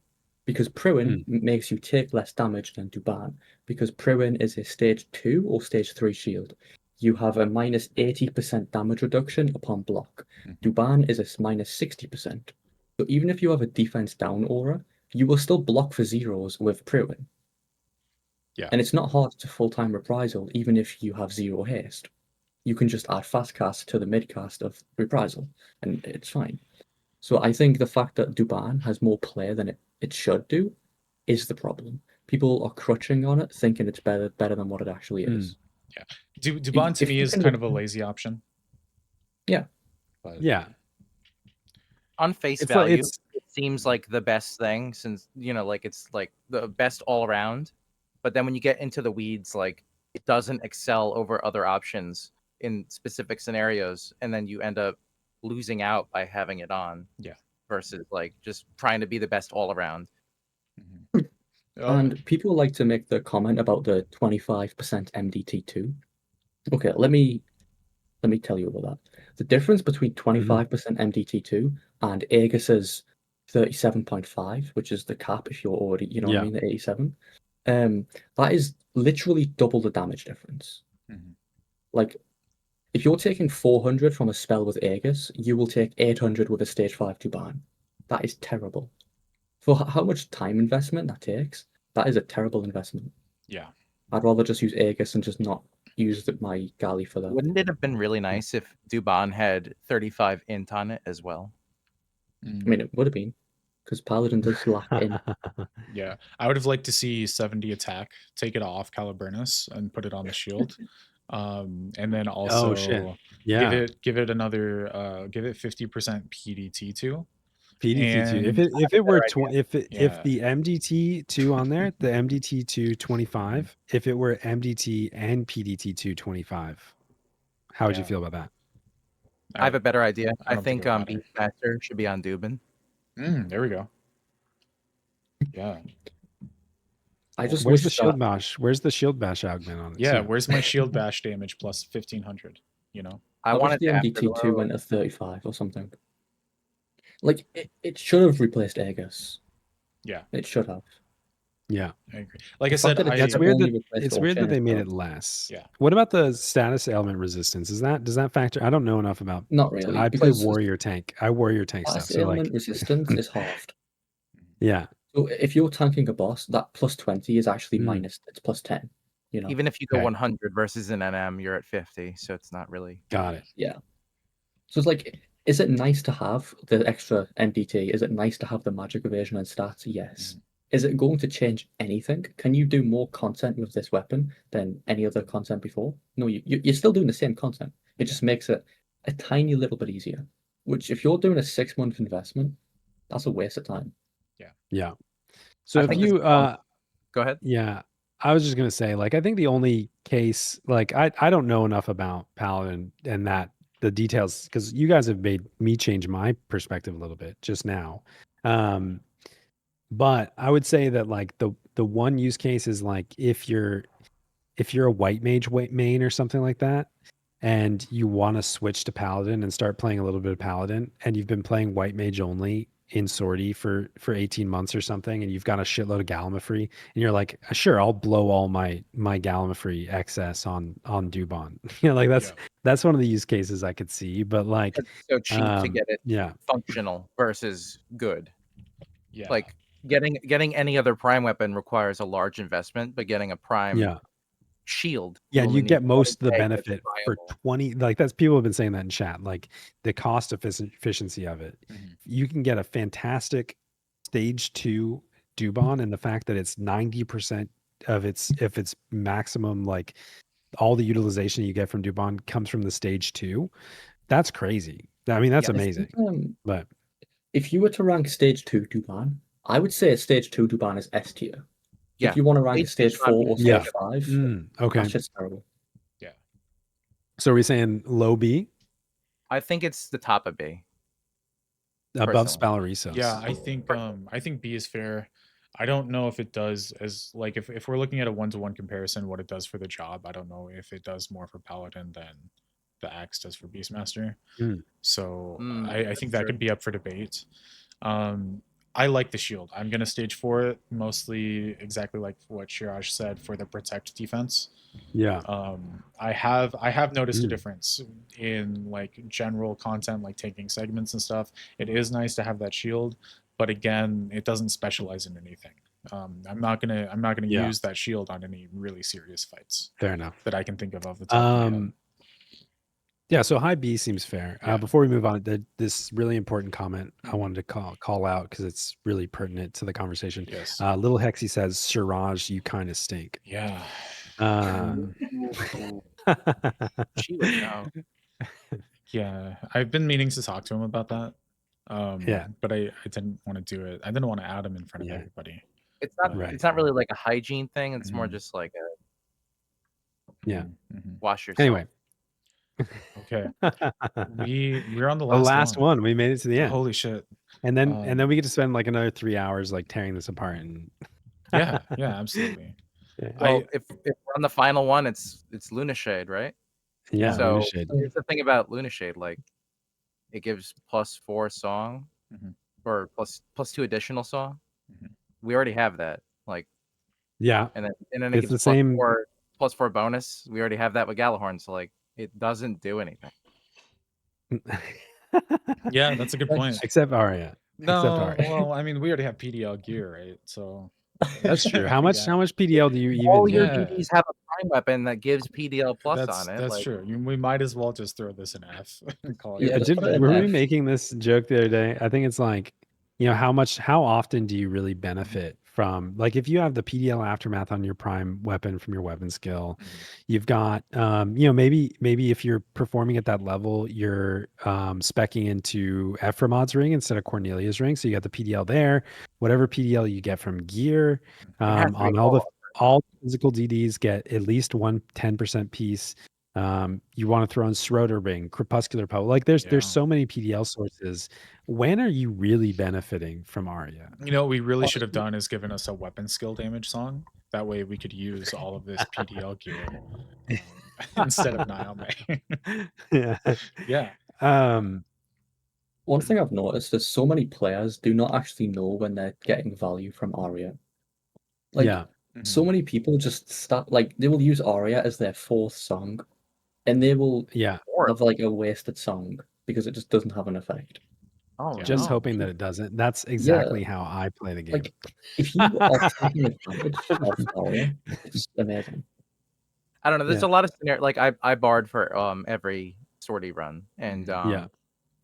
Speaker 4: because Priwin makes you take less damage than Duban, because Priwin is a stage 2 or stage 3 shield. You have a minus 80% damage reduction upon block. Duban is a minus 60%. So even if you have a defense down aura, you will still block for zeros with Priwin.
Speaker 1: Yeah.
Speaker 4: And it's not hard to full-time reprisal, even if you have 0 haste. You can just add fast cast to the mid cast of reprisal, and it's fine. So I think the fact that Duban has more play than it should do is the problem. People are crutching on it, thinking it's better than what it actually is.
Speaker 1: Yeah. Duban to me is kind of a lazy option.
Speaker 4: Yeah.
Speaker 1: But
Speaker 2: yeah.
Speaker 3: On face value, it seems like the best thing, since like it's like the best all around. But then when you get into the weeds, like it doesn't excel over other options in specific scenarios, and then you end up losing out by having it on.
Speaker 1: Yeah.
Speaker 3: Versus like just trying to be the best all around.
Speaker 4: And people like to make the comment about the 25% MDT2. Okay, let me tell you about that. The difference between 25% MDT2 and Aegis's 37.5, which is the cap if you're already, what I mean, the 87. That is literally double the damage difference. Like, if you're taking 400 from a spell with Aegis, you will take 800 with a stage 5 Duban. That is terrible. For how much time investment that takes, that is a terrible investment.
Speaker 1: Yeah.
Speaker 4: I'd rather just use Aegis and just not use my galley for that.
Speaker 3: Wouldn't it have been really nice if Duban had 35 int on it as well?
Speaker 4: I mean, it would have been, because Paladin does lack in.
Speaker 1: Yeah, I would have liked to see 70 attack, take it off Caliburnus and put it on the shield. And then also give it another give it 50% PDT2.
Speaker 2: PDT2. If it were if the MDT2 on there, the MDT2 25, if it were MDT and PDT2 25, how would you feel about that?
Speaker 3: I have a better idea. I think Beastmaster should be on Duban.
Speaker 1: There we go. Yeah.
Speaker 2: Where's the shield bash? Where's the shield bash augment on it?
Speaker 1: Yeah, where's my shield bash damage plus 1500?
Speaker 3: I wanted
Speaker 4: the MDT2 went to 35 or something. Like it should have replaced Aegis.
Speaker 1: Yeah,
Speaker 4: it should have.
Speaker 2: Yeah,
Speaker 1: I agree. Like I said,
Speaker 2: it's weird that they made it less.
Speaker 1: Yeah.
Speaker 2: What about the status ailment resistance? Does that factor? I don't know enough about.
Speaker 4: Not really.
Speaker 2: I play warrior tank. I warrior tank stuff.
Speaker 4: Status ailment resistance is halved.
Speaker 2: Yeah.
Speaker 4: So if you're tanking a boss, that plus 20 is actually minus. It's plus 10.
Speaker 3: Even if you go 100 versus an NM, you're at 50. So it's not really.
Speaker 2: Got it.
Speaker 4: Yeah. So it's like, is it nice to have the extra MDT? Is it nice to have the magic evasion and stats? Yes. Is it going to change anything? Can you do more content with this weapon than any other content before? No, you're still doing the same content. It just makes it a tiny little bit easier. Which, if you're doing a 6-month investment, that's a waste of time.
Speaker 2: Yeah. So
Speaker 3: I
Speaker 2: if
Speaker 3: think this
Speaker 2: you
Speaker 3: is one- Go ahead.
Speaker 2: yeah, I was just gonna say, like, I think the only case, like, I don't know enough about Paladin and that the details because you guys have made me change my perspective a little bit just now. But I would say that like the one use case is like if you're a white mage main or something like that, and you want to switch to paladin and start playing a little bit of paladin, and you've been playing white mage only in sortie for 18 months or something, and you've got a shitload of Gallimafree, and you're like, sure, I'll blow all my Gallimafree excess on Duban. You know, like
Speaker 1: Yeah.
Speaker 2: that's one of the use cases I could see, but like,
Speaker 3: 'Cause it's so cheap to get it
Speaker 2: yeah,
Speaker 3: functional versus good.
Speaker 1: Yeah.
Speaker 3: Like getting any other prime weapon requires a large investment, but getting a prime
Speaker 2: yeah.
Speaker 3: shield,
Speaker 2: Yeah,
Speaker 3: you
Speaker 2: and
Speaker 3: only
Speaker 2: you
Speaker 3: need
Speaker 2: get most of the
Speaker 3: 20K and it's
Speaker 2: benefit for
Speaker 3: viable.
Speaker 2: 20, like that's people have been saying that in chat, like the cost efficiency of it.
Speaker 1: Mhm.
Speaker 2: You can get a fantastic stage 2 Dubon, and the fact that it's 90% of its if it's maximum, like all the utilization you get from Dubon comes from the stage 2. That's crazy. I mean, that's
Speaker 3: Yeah.
Speaker 4: I think,
Speaker 2: amazing. But
Speaker 4: if you were to rank stage 2 Duban, I would say stage 2 Duban is S tier.
Speaker 3: Yeah.
Speaker 4: If you want to rank a
Speaker 3: Stage
Speaker 4: stage
Speaker 3: two, I'm
Speaker 4: 4 or
Speaker 3: gonna
Speaker 2: yeah.
Speaker 4: stage 5,
Speaker 2: Okay.
Speaker 4: that's just terrible.
Speaker 1: Yeah.
Speaker 2: So are we saying low B
Speaker 3: I think it's the top of B.
Speaker 2: above
Speaker 3: Personally.
Speaker 2: Spalorisos?
Speaker 1: Yeah, I think B is fair. I don't know if it does as like if we're looking at a one-to-one comparison, what it does for the job. I don't know if it does more for Paladin than the Axe does for Beastmaster.
Speaker 2: Mm.
Speaker 1: So I
Speaker 3: That's
Speaker 1: think that
Speaker 3: true.
Speaker 1: could be up for debate. I like the shield. I'm gonna stage 4 it mostly exactly like what Shiraj said for the protect defense.
Speaker 2: Yeah.
Speaker 1: I have noticed a
Speaker 2: Mm.
Speaker 1: difference in like general content, like taking segments and stuff. It is nice to have that shield, but again, it doesn't specialize in anything. I'm not gonna
Speaker 2: Yeah.
Speaker 1: use that shield on any really serious fights
Speaker 2: Fair enough.
Speaker 1: that I can think of off the top of my head.
Speaker 2: Yeah, so high B seems fair.
Speaker 1: Yeah.
Speaker 2: Before we move on, this really important comment I
Speaker 1: Mhm.
Speaker 2: wanted to call out because it's really pertinent to the conversation.
Speaker 1: Yes.
Speaker 2: Little Hexy says, Shiraj, you kind of stink.
Speaker 1: Yeah.
Speaker 3: She would know.
Speaker 1: Yeah. I've been meaning to talk to him about that.
Speaker 2: Yeah.
Speaker 1: But I didn't want to do it. I didn't want to add him in front of
Speaker 2: Yeah.
Speaker 1: everybody.
Speaker 3: It's not
Speaker 2: Right.
Speaker 3: it's not really like a hygiene thing. It's more
Speaker 1: Mhm.
Speaker 3: just like a
Speaker 2: Yeah.
Speaker 1: Mhm.
Speaker 3: wash yourself.
Speaker 2: Anyway.
Speaker 1: Okay. We're on the
Speaker 2: The
Speaker 1: last,
Speaker 2: last one. We made it to the end.
Speaker 1: Holy shit.
Speaker 2: And then we get to spend like another 3 hours like tearing this apart. And
Speaker 1: Yeah, absolutely.
Speaker 2: Yeah.
Speaker 3: Well, if we're on the final one, it's Luna Shade, right?
Speaker 2: Yeah,
Speaker 3: So
Speaker 2: Luna Shade.
Speaker 3: here's the thing about Luna Shade, like it gives +4 song
Speaker 1: Mhm.
Speaker 3: or +2 additional song.
Speaker 1: Mhm.
Speaker 3: We already have that. Like
Speaker 2: Yeah.
Speaker 3: and then it
Speaker 2: It's
Speaker 3: gives
Speaker 2: the same.
Speaker 3: +4 bonus. We already have that with Galahorn, so like it doesn't do anything.
Speaker 1: Yeah, that's a good point.
Speaker 2: Except Arya. Except
Speaker 1: No,
Speaker 2: Arya.
Speaker 1: well, I mean, we already have PDL gear, right? So
Speaker 2: That's true. How much
Speaker 1: Yeah.
Speaker 2: PDL do you
Speaker 3: All
Speaker 2: even
Speaker 3: your
Speaker 2: need?
Speaker 1: Yeah.
Speaker 3: DDs have a prime weapon that gives PDL plus
Speaker 1: That's
Speaker 3: on it.
Speaker 1: that's
Speaker 3: Like
Speaker 1: true. We might as well just throw this in F and call it
Speaker 4: Yeah,
Speaker 1: good.
Speaker 4: let's put it in
Speaker 2: Were we
Speaker 4: F.
Speaker 2: making this joke the other day? I think it's like, how often do you really benefit from, like, if you have the PDL aftermath on your prime weapon from your weapon skill, you've got, maybe if you're performing at that level, you're specking into Ephraim's ring instead of Cornelia's ring. So you got the PDL there, whatever PDL you get from gear,
Speaker 3: it has to be
Speaker 2: on all physical DDs get at least 10% piece. You want to throw in Schroeder Ring, Crepuscular Poe. Like
Speaker 1: Yeah.
Speaker 2: there's so many PDL sources. When are you really benefiting from Arya?
Speaker 1: You know what we really should have done is given us a weapon skill damage song. That way we could use all of this PDL gear instead of Niall
Speaker 2: Yeah.
Speaker 1: Yeah.
Speaker 4: One thing I've noticed is so many players do not actually know when they're getting value from Arya. Like,
Speaker 2: Yeah.
Speaker 4: so many people just start, like, they will use Arya as their fourth song, and they will
Speaker 2: Yeah.
Speaker 4: have, like, a wasted song because it just doesn't have an effect.
Speaker 3: oh
Speaker 2: Just
Speaker 3: no.
Speaker 2: hoping that it doesn't. That's exactly how I play the game.
Speaker 4: Like, if you are taking advantage of Arya, it's amazing.
Speaker 3: I don't know. There's
Speaker 2: Yeah.
Speaker 3: a lot of scenario. Like I barred for every sortie run, and
Speaker 2: Yeah.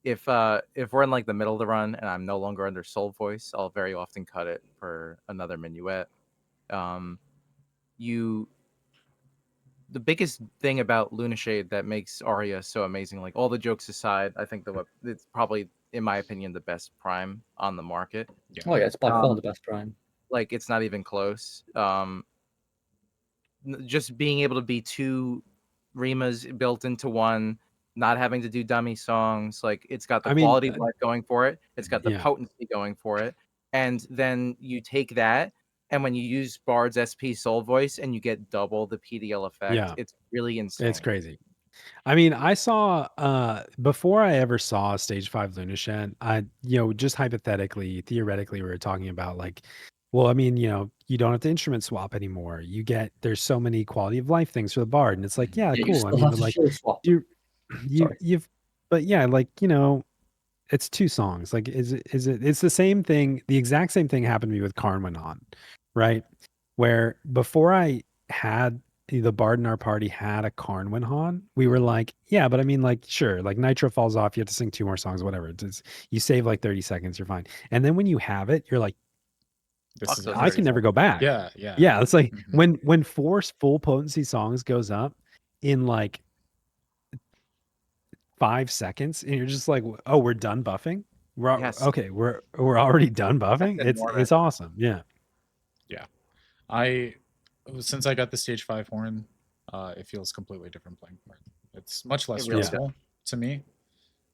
Speaker 3: if we're in like the middle of the run and I'm no longer under Soul Voice, I'll very often cut it for another minuet. The biggest thing about Luna Shade that makes Arya so amazing, like all the jokes aside, I think it's probably, in my opinion, the best prime on the market.
Speaker 4: Oh yeah, it's by far the best prime.
Speaker 3: like it's not even close. Just being able to be two Rimas built into one, not having to do dummy songs, like it's got the
Speaker 2: I mean,
Speaker 3: quality of life going for it. It's got the
Speaker 2: yeah.
Speaker 3: potency going for it. And then you take that, and when you use Bard's SP Soul Voice and you get double the PDL effect,
Speaker 2: Yeah.
Speaker 3: it's really insane.
Speaker 2: It's crazy. I mean, I saw before I ever saw Stage 5 Lunashed, just hypothetically, theoretically, we were talking about like, well, I mean, you don't have to instrument swap anymore. There's so many quality of life things for the bard, and it's like, yeah,
Speaker 4: Yeah, you
Speaker 2: cool. I
Speaker 4: still
Speaker 2: mean,
Speaker 4: have
Speaker 2: but
Speaker 4: to
Speaker 2: like,
Speaker 4: shield swap.
Speaker 2: you,
Speaker 4: Sorry.
Speaker 2: but yeah, like it's two songs. Like, it's the same thing. The exact same thing happened to me with Karn went on, right? Where before I had the bard in our party had a Karn Winhan, we were like, yeah, but I mean, like, sure, like Nitro falls off, you have to sing two more songs, whatever. You save like 30 seconds, you're fine. And then when you have it, you're like,
Speaker 1: This
Speaker 3: Fuck
Speaker 1: is
Speaker 3: those
Speaker 1: it.
Speaker 2: I can
Speaker 3: 30
Speaker 2: never go back.
Speaker 1: Yeah, yeah.
Speaker 2: Yeah, it's like
Speaker 1: Mhm.
Speaker 2: when four full potency songs goes up in like 5 seconds, and you're just like, oh, we're done buffing.
Speaker 3: Yes.
Speaker 2: Okay, we're already done buffing.
Speaker 3: That's
Speaker 2: It's
Speaker 3: enormous.
Speaker 2: awesome. Yeah.
Speaker 1: Yeah. I since I got the stage 5 horn, it feels completely different playing Bard. It's much less
Speaker 3: It really
Speaker 1: stressful to me.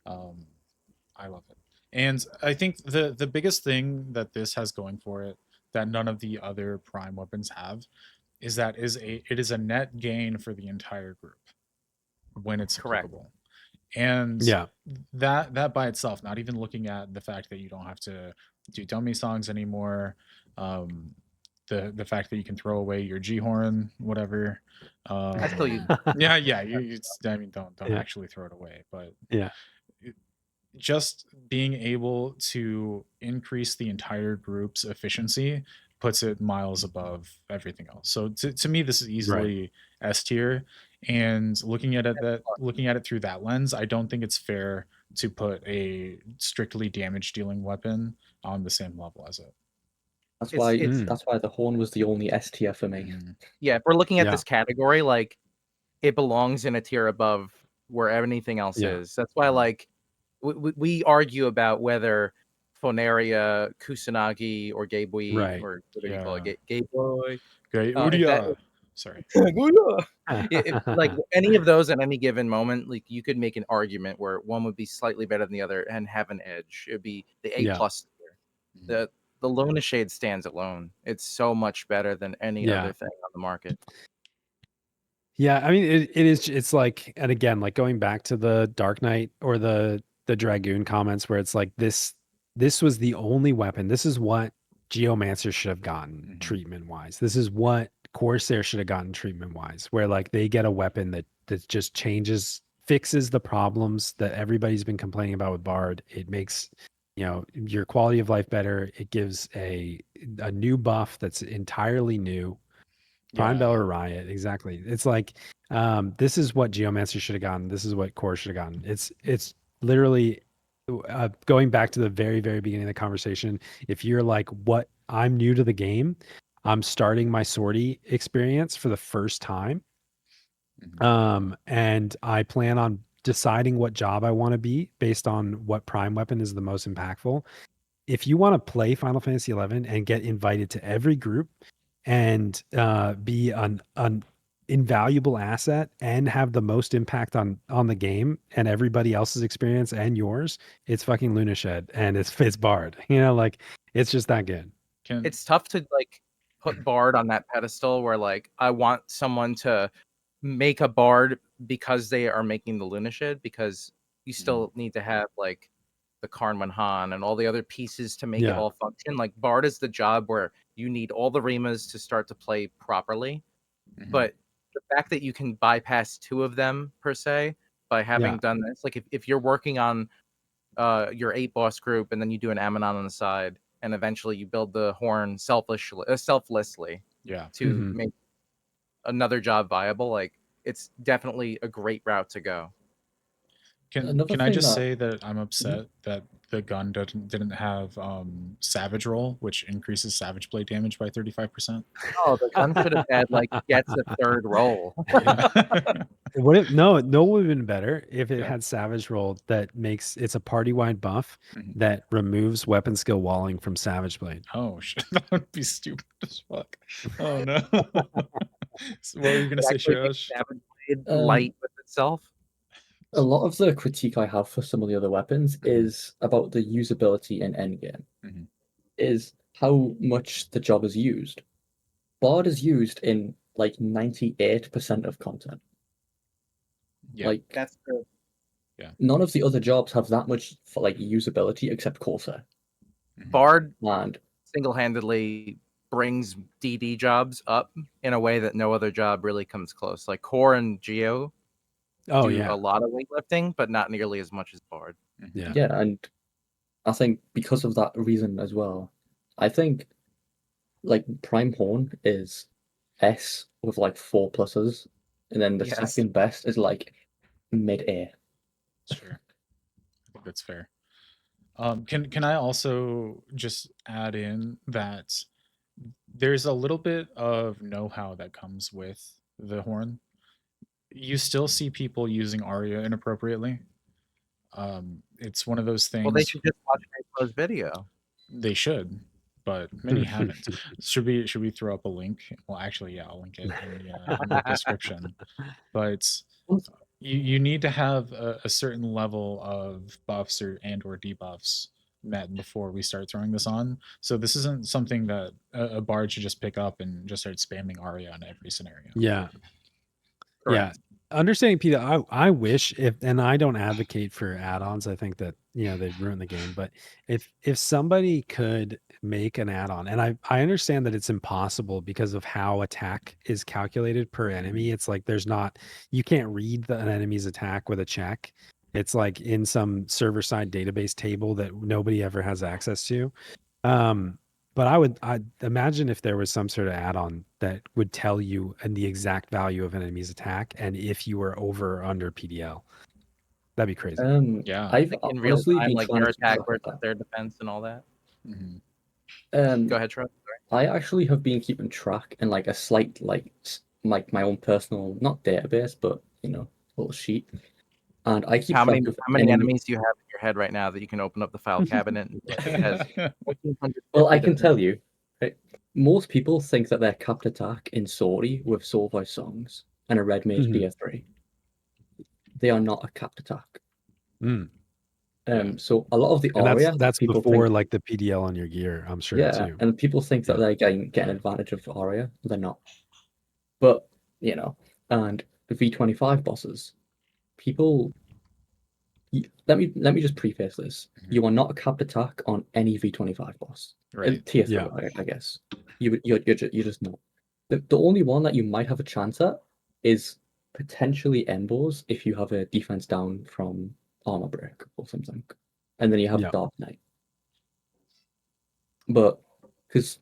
Speaker 1: I love it. And I think the biggest thing that this has going for it that none of the other prime weapons have is that it is a net gain for the entire group when it's
Speaker 3: Correct.
Speaker 1: applicable. And
Speaker 2: Yeah.
Speaker 1: that by itself, not even looking at the fact that you don't have to do dummy songs anymore, um, the fact that you can throw away your G horn, whatever.
Speaker 3: I still use
Speaker 1: Yeah, yeah. I mean, don't
Speaker 2: Yeah.
Speaker 1: actually throw it away, but
Speaker 2: Yeah.
Speaker 1: just being able to increase the entire group's efficiency puts it miles above everything else. So to me, this is easily S tier. And looking at it through that lens, I don't think it's fair to put a strictly damage dealing weapon on the same level as it.
Speaker 4: That's
Speaker 3: It's-
Speaker 4: why
Speaker 3: it's-
Speaker 4: that's why the horn was the only S tier for me.
Speaker 1: Mhm.
Speaker 3: Yeah, if we're looking at
Speaker 2: Yeah.
Speaker 3: this category, like it belongs in a tier above where anything else
Speaker 2: Yeah.
Speaker 3: is. That's why,
Speaker 1: Mhm.
Speaker 3: like, we argue about whether Phonaria, Kusanagi, or Gabooya,
Speaker 2: Right.
Speaker 3: or what do you call it,
Speaker 1: Yeah.
Speaker 3: Gabooy?
Speaker 1: Okay,
Speaker 3: if that-
Speaker 1: Udia. Sorry.
Speaker 3: Like any of those at any given moment, like you could make an argument where one would be slightly better than the other and have an edge. It'd be the A
Speaker 2: Yeah.
Speaker 3: plus tier.
Speaker 1: Mhm.
Speaker 3: The Luna Shade stands alone. It's so much better than any
Speaker 2: Yeah.
Speaker 3: other thing on the market.
Speaker 2: Yeah, I mean it's like, and again, like going back to the Dark Knight or the Dragoon comments where it's like this was the only weapon. This is what Geomancer should have gotten
Speaker 1: Mhm.
Speaker 2: treatment wise. This is what Corsair should have gotten treatment wise, where like they get a weapon that just fixes the problems that everybody's been complaining about with Bard. It makes your quality of life better. It gives a new buff that's entirely new. Prime
Speaker 1: Yeah.
Speaker 2: Bell or Riot, exactly. It's like this is what Geomancer should have gotten. This is what Core should have gotten. It's literally going back to the very beginning of the conversation. If you're like, what I'm new to the game, I'm starting my sortie experience for the first time,
Speaker 1: Mhm.
Speaker 2: and I plan on deciding what job I want to be based on what prime weapon is the most impactful. If you want to play Final Fantasy 11 and get invited to every group and be an invaluable asset and have the most impact on the game and everybody else's experience and yours, it's fucking Lunashed and it's Bard. Like it's just that good.
Speaker 3: It's tough to like put Bard on that pedestal where like I want someone to make a Bard because they are making the Lunashed, because you still need to have like the Karn Han and all the other pieces to make it
Speaker 2: Yeah.
Speaker 3: all function. Like Bard is the job where you need all the Rimas to start to play properly.
Speaker 1: Mhm.
Speaker 3: But the fact that you can bypass two of them per se by having
Speaker 2: Yeah.
Speaker 3: done this, like if you're working on your 8 boss group and then you do an Ammonon on the side and eventually you build the horn selflessly
Speaker 1: Yeah.
Speaker 3: to
Speaker 2: Mhm.
Speaker 3: make another job viable, like it's definitely a great route to go.
Speaker 4: Another
Speaker 1: can I
Speaker 4: thing
Speaker 1: just
Speaker 4: that
Speaker 1: say that I'm upset that the gun didn't have Savage Roll, which increases Savage Blade damage by 35%?
Speaker 3: Oh, the gun should have had like gets a third roll.
Speaker 1: Yeah.
Speaker 2: What if no would have been better if it
Speaker 1: Yeah.
Speaker 2: had Savage Roll that makes it's a party wide buff
Speaker 1: Mhm.
Speaker 2: that removes weapon skill walling from Savage Blade.
Speaker 1: Oh shit, that would be stupid as fuck. Oh no. So what were you gonna
Speaker 3: It
Speaker 1: say,
Speaker 3: actually makes
Speaker 1: Shiraj?
Speaker 3: Savage Blade
Speaker 4: Um,
Speaker 3: light with itself.
Speaker 4: a lot of the critique I have for some of the other weapons
Speaker 1: Mhm.
Speaker 4: is about the usability in endgame.
Speaker 1: Mhm.
Speaker 4: Is how much the job is used. Bard is used in like 98% of content.
Speaker 1: Yeah.
Speaker 4: Like
Speaker 3: That's true.
Speaker 4: none of the other jobs have that much for like usability except Corsair.
Speaker 1: Mhm.
Speaker 3: Bard
Speaker 4: And
Speaker 3: single-handedly brings DD jobs up in a way that no other job really comes close. Like Core and Geo
Speaker 2: Oh
Speaker 3: do
Speaker 2: yeah.
Speaker 3: a lot of weightlifting, but not nearly as much as Bard.
Speaker 1: Mhm.
Speaker 2: Yeah.
Speaker 4: yeah, and I think because of that reason as well, I think like Prime Horn is S with like 4 pluses, and then the
Speaker 3: Yes.
Speaker 4: second best is like mid A.
Speaker 1: Sure. I think that's fair. Can I also just add in that there's a little bit of know-how that comes with the horn. You still see people using Aria inappropriately. It's one of those
Speaker 3: Well, they
Speaker 1: things
Speaker 3: should just watch Heghmoh's video.
Speaker 1: they should, but many haven't. Should we throw up a link? Well, actually, yeah, I'll link it in the description. But you need to have a certain level of buffs or debuffs met before we start throwing this on. So this isn't something that a bard should just pick up and just start spamming Aria in every scenario.
Speaker 2: Yeah.
Speaker 3: Correct.
Speaker 2: Yeah. Understanding Peter, I wish if, and I don't advocate for add-ons. I think that, they ruin the game. But if somebody could make an add-on, and I understand that it's impossible because of how attack is calculated per enemy. It's like you can't read an enemy's attack with a check. It's like in some server-side database table that nobody ever has access to. But I'd imagine if there was some sort of add-on that would tell you the exact value of an enemy's attack and if you were over or under PDL. That'd be crazy.
Speaker 1: Yeah.
Speaker 4: I've
Speaker 3: Like in real
Speaker 4: honestly
Speaker 3: time,
Speaker 4: been
Speaker 3: like
Speaker 4: trying
Speaker 3: your
Speaker 4: to keep track
Speaker 3: attack
Speaker 4: of
Speaker 3: versus
Speaker 4: that.
Speaker 3: their defense and all that.
Speaker 1: Mhm.
Speaker 3: Go ahead, Troy.
Speaker 4: I actually have been keeping track in like a slight like my own personal not database but little sheet, and I keep
Speaker 3: How
Speaker 4: track
Speaker 3: many
Speaker 4: of
Speaker 3: enemies do you have in your head right now that you can open up the file cabinet and be like, it has 1450
Speaker 4: Well, I can
Speaker 3: defense?
Speaker 4: tell you, right, most people think that they're capped attack in Sorty with Soul Voice songs and a Red Mage
Speaker 2: Mhm.
Speaker 4: BF3. They are not a capped attack.
Speaker 2: Mm.
Speaker 1: Yeah.
Speaker 4: So a lot of the
Speaker 2: And
Speaker 4: Aria
Speaker 2: that's
Speaker 4: people
Speaker 2: before
Speaker 4: think,
Speaker 2: like the PDL on your gear, I'm sure
Speaker 4: yeah,
Speaker 2: too.
Speaker 4: and people think that
Speaker 2: Yeah.
Speaker 4: they're getting advantage of Aria. They're not. But and the V25 bosses, people. Let me just preface this.
Speaker 1: Mhm.
Speaker 4: You are not a capped attack on any V25 boss.
Speaker 1: Right.
Speaker 4: Tier 3,
Speaker 2: Yeah.
Speaker 4: I guess. You're just not. The only one that you might have a chance at is potentially Embos if you have a defense down from armor break or something, and then you have
Speaker 2: Yeah.
Speaker 4: Dark Knight. But because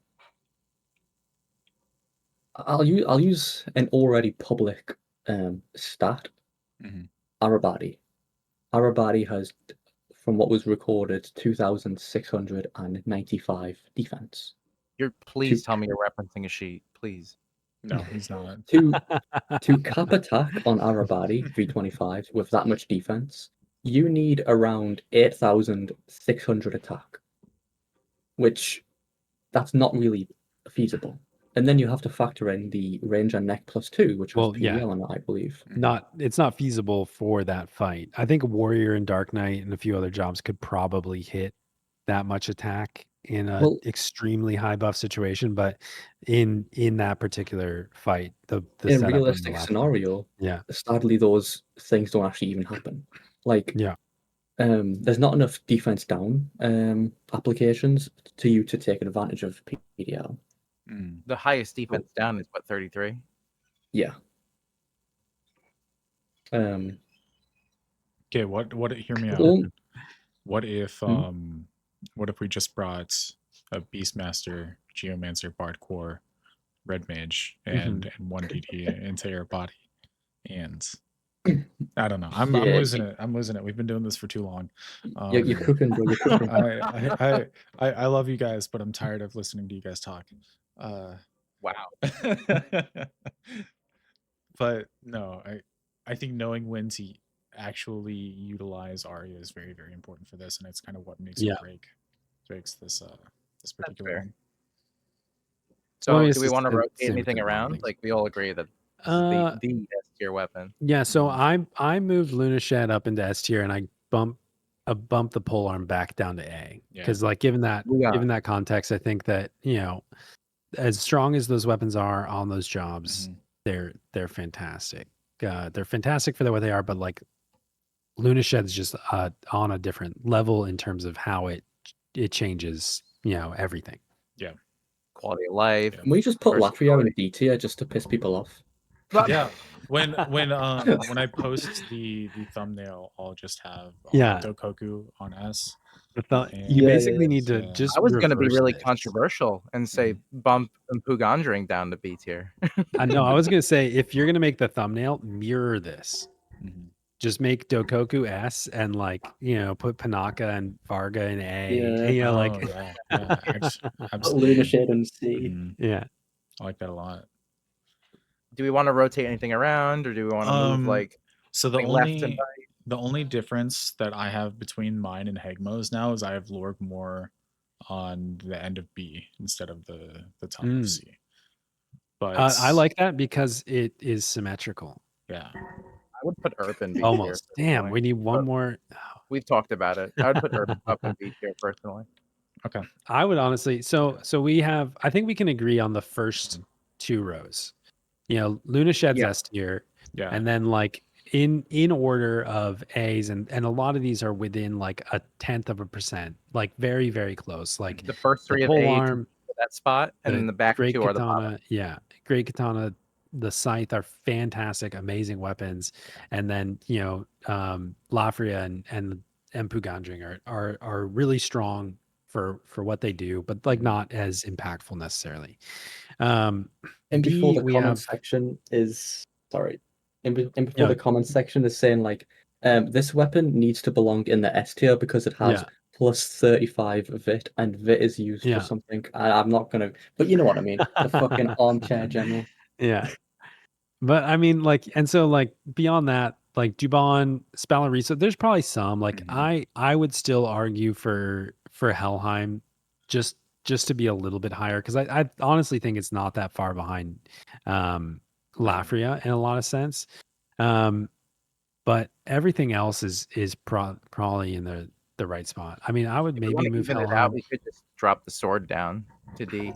Speaker 4: I'll use an already public stat.
Speaker 1: Mhm.
Speaker 4: Arabadi. Arabadi has, from what was recorded, 2,695 defense.
Speaker 3: Please tell me you're referencing a sheet, please.
Speaker 1: No, he's not.
Speaker 4: To cap attack on Arabadi V25 with that much defense, you need around 8,600 attack, which that's not really feasible. And then you have to factor in the range and neck +2, which has
Speaker 2: Well, yeah.
Speaker 4: PDL on it, I believe.
Speaker 2: It's not feasible for that fight. I think Warrior and Dark Knight and a few other jobs could probably hit that much attack in a extremely high buff situation, but in that particular fight, the
Speaker 4: in
Speaker 2: setup wouldn't
Speaker 4: realistic
Speaker 2: allow for it.
Speaker 4: scenario,
Speaker 2: Yeah.
Speaker 4: sadly those things don't actually even happen. Like
Speaker 2: Yeah.
Speaker 4: there's not enough defense down applications to you to take advantage of PDL.
Speaker 1: Mm.
Speaker 3: The highest defense down is what, 33?
Speaker 4: Yeah. Um.
Speaker 1: Okay, what hear me out.
Speaker 4: Oh,
Speaker 1: What if
Speaker 4: Hmm?
Speaker 1: what if we just brought a Beastmaster, Geomancer, Bard Core, Red Mage, and one DD into your body, and I don't know. I'm
Speaker 4: Yeah,
Speaker 1: losing it. I'm losing it. We've been doing this for too long.
Speaker 4: you're cooking, bro. You're cooking.
Speaker 1: I love you guys, but I'm tired of listening to you guys talk.
Speaker 3: Wow.
Speaker 1: But no, I think knowing when to actually utilize Arya is very, very important for this, and it's kind of what makes
Speaker 2: Yeah.
Speaker 1: or breaks this this
Speaker 3: That's
Speaker 1: particular
Speaker 3: fair.
Speaker 1: one.
Speaker 3: So,
Speaker 2: it's
Speaker 3: do we
Speaker 2: just
Speaker 3: want to
Speaker 2: the
Speaker 3: rotate
Speaker 2: same with
Speaker 3: anything
Speaker 2: a lot of
Speaker 3: around?
Speaker 2: things.
Speaker 3: Like, we all agree that this
Speaker 2: Uh,
Speaker 3: is the S tier weapon.
Speaker 2: Yeah, so
Speaker 1: Mhm.
Speaker 2: I moved Lunashed up into S tier, and I bumped the polearm back down to A
Speaker 1: Yeah.
Speaker 2: because, like, given that context, I think that as strong as those weapons are on those jobs,
Speaker 1: Mhm.
Speaker 2: they're fantastic. They're fantastic for what they are, but like Lunashed is just on a different level in terms of how it changes everything.
Speaker 1: Yeah.
Speaker 3: Quality of life.
Speaker 1: Yeah.
Speaker 4: Can we just put Lafria in
Speaker 3: versatility.
Speaker 4: D tier just to piss people off?
Speaker 1: Yeah. When I post the thumbnail, I'll just have
Speaker 2: Yeah.
Speaker 1: Dokoku on S.
Speaker 2: You basically need to
Speaker 1: Yeah.
Speaker 2: just
Speaker 3: I was going to be
Speaker 2: reverse
Speaker 3: really
Speaker 2: this.
Speaker 3: controversial and say bump Impondering down to B tier.
Speaker 2: I know. I was going to say, if you're going to make the thumbnail, mirror this.
Speaker 1: Mhm.
Speaker 2: Just make Dokoku S and put Panaka and Varga in A.
Speaker 4: Yeah.
Speaker 2: And,
Speaker 1: Oh, yeah. Absolutely.
Speaker 4: Luna Shade and C.
Speaker 1: Mhm.
Speaker 2: Yeah.
Speaker 1: I like that a lot.
Speaker 3: Do we want to rotate anything around, or do we want to move like
Speaker 1: so
Speaker 3: left and right?
Speaker 1: the only difference that I have between mine and Heghmoh's now is I have Lorgmore on the end of B instead of the top of C. But
Speaker 2: I like that because it is symmetrical.
Speaker 1: Yeah.
Speaker 3: I would put Herp in B tier.
Speaker 2: Almost. Damn,
Speaker 3: personally,
Speaker 2: we need one
Speaker 3: but
Speaker 2: more.
Speaker 3: We've talked about it. I would put Herp up in B tier personally.
Speaker 1: Okay.
Speaker 2: I would honestly. So we have. I think we can agree on the first two rows. Lunashed's S tier,
Speaker 1: Yeah.
Speaker 2: and then like in order of A's, and a lot of these are within like 1/10%, like very, very close. Like
Speaker 3: The first three
Speaker 2: the
Speaker 3: of A
Speaker 2: polearm,
Speaker 3: to that spot, and then the back
Speaker 2: Great
Speaker 3: two are the bottom.
Speaker 2: Katana, yeah, Great Katana, the Scythe are fantastic, amazing weapons, and then Lafria and Impondering are really strong for what they do, but like not as impactful necessarily.
Speaker 4: And before the
Speaker 2: we
Speaker 4: comment
Speaker 2: have
Speaker 4: section is sorry, and before
Speaker 2: Yeah.
Speaker 4: the comment section is saying like, this weapon needs to belong in the S tier because it has plus 35 VIT, and VIT is used for something. I'm not gonna, but you know what I mean. The fucking armchair general.
Speaker 2: Yeah. But I mean, like, and so like beyond that, like Duban, Spalarisa, there's probably some. Like I would still argue for Helheim, just to be a little bit higher, because I honestly think it's not that far behind Lafria in a lot of sense. But everything else is probably in the right spot. I mean, I would maybe move
Speaker 3: even it out,
Speaker 2: Helheim.
Speaker 3: we could just drop the sword down to D.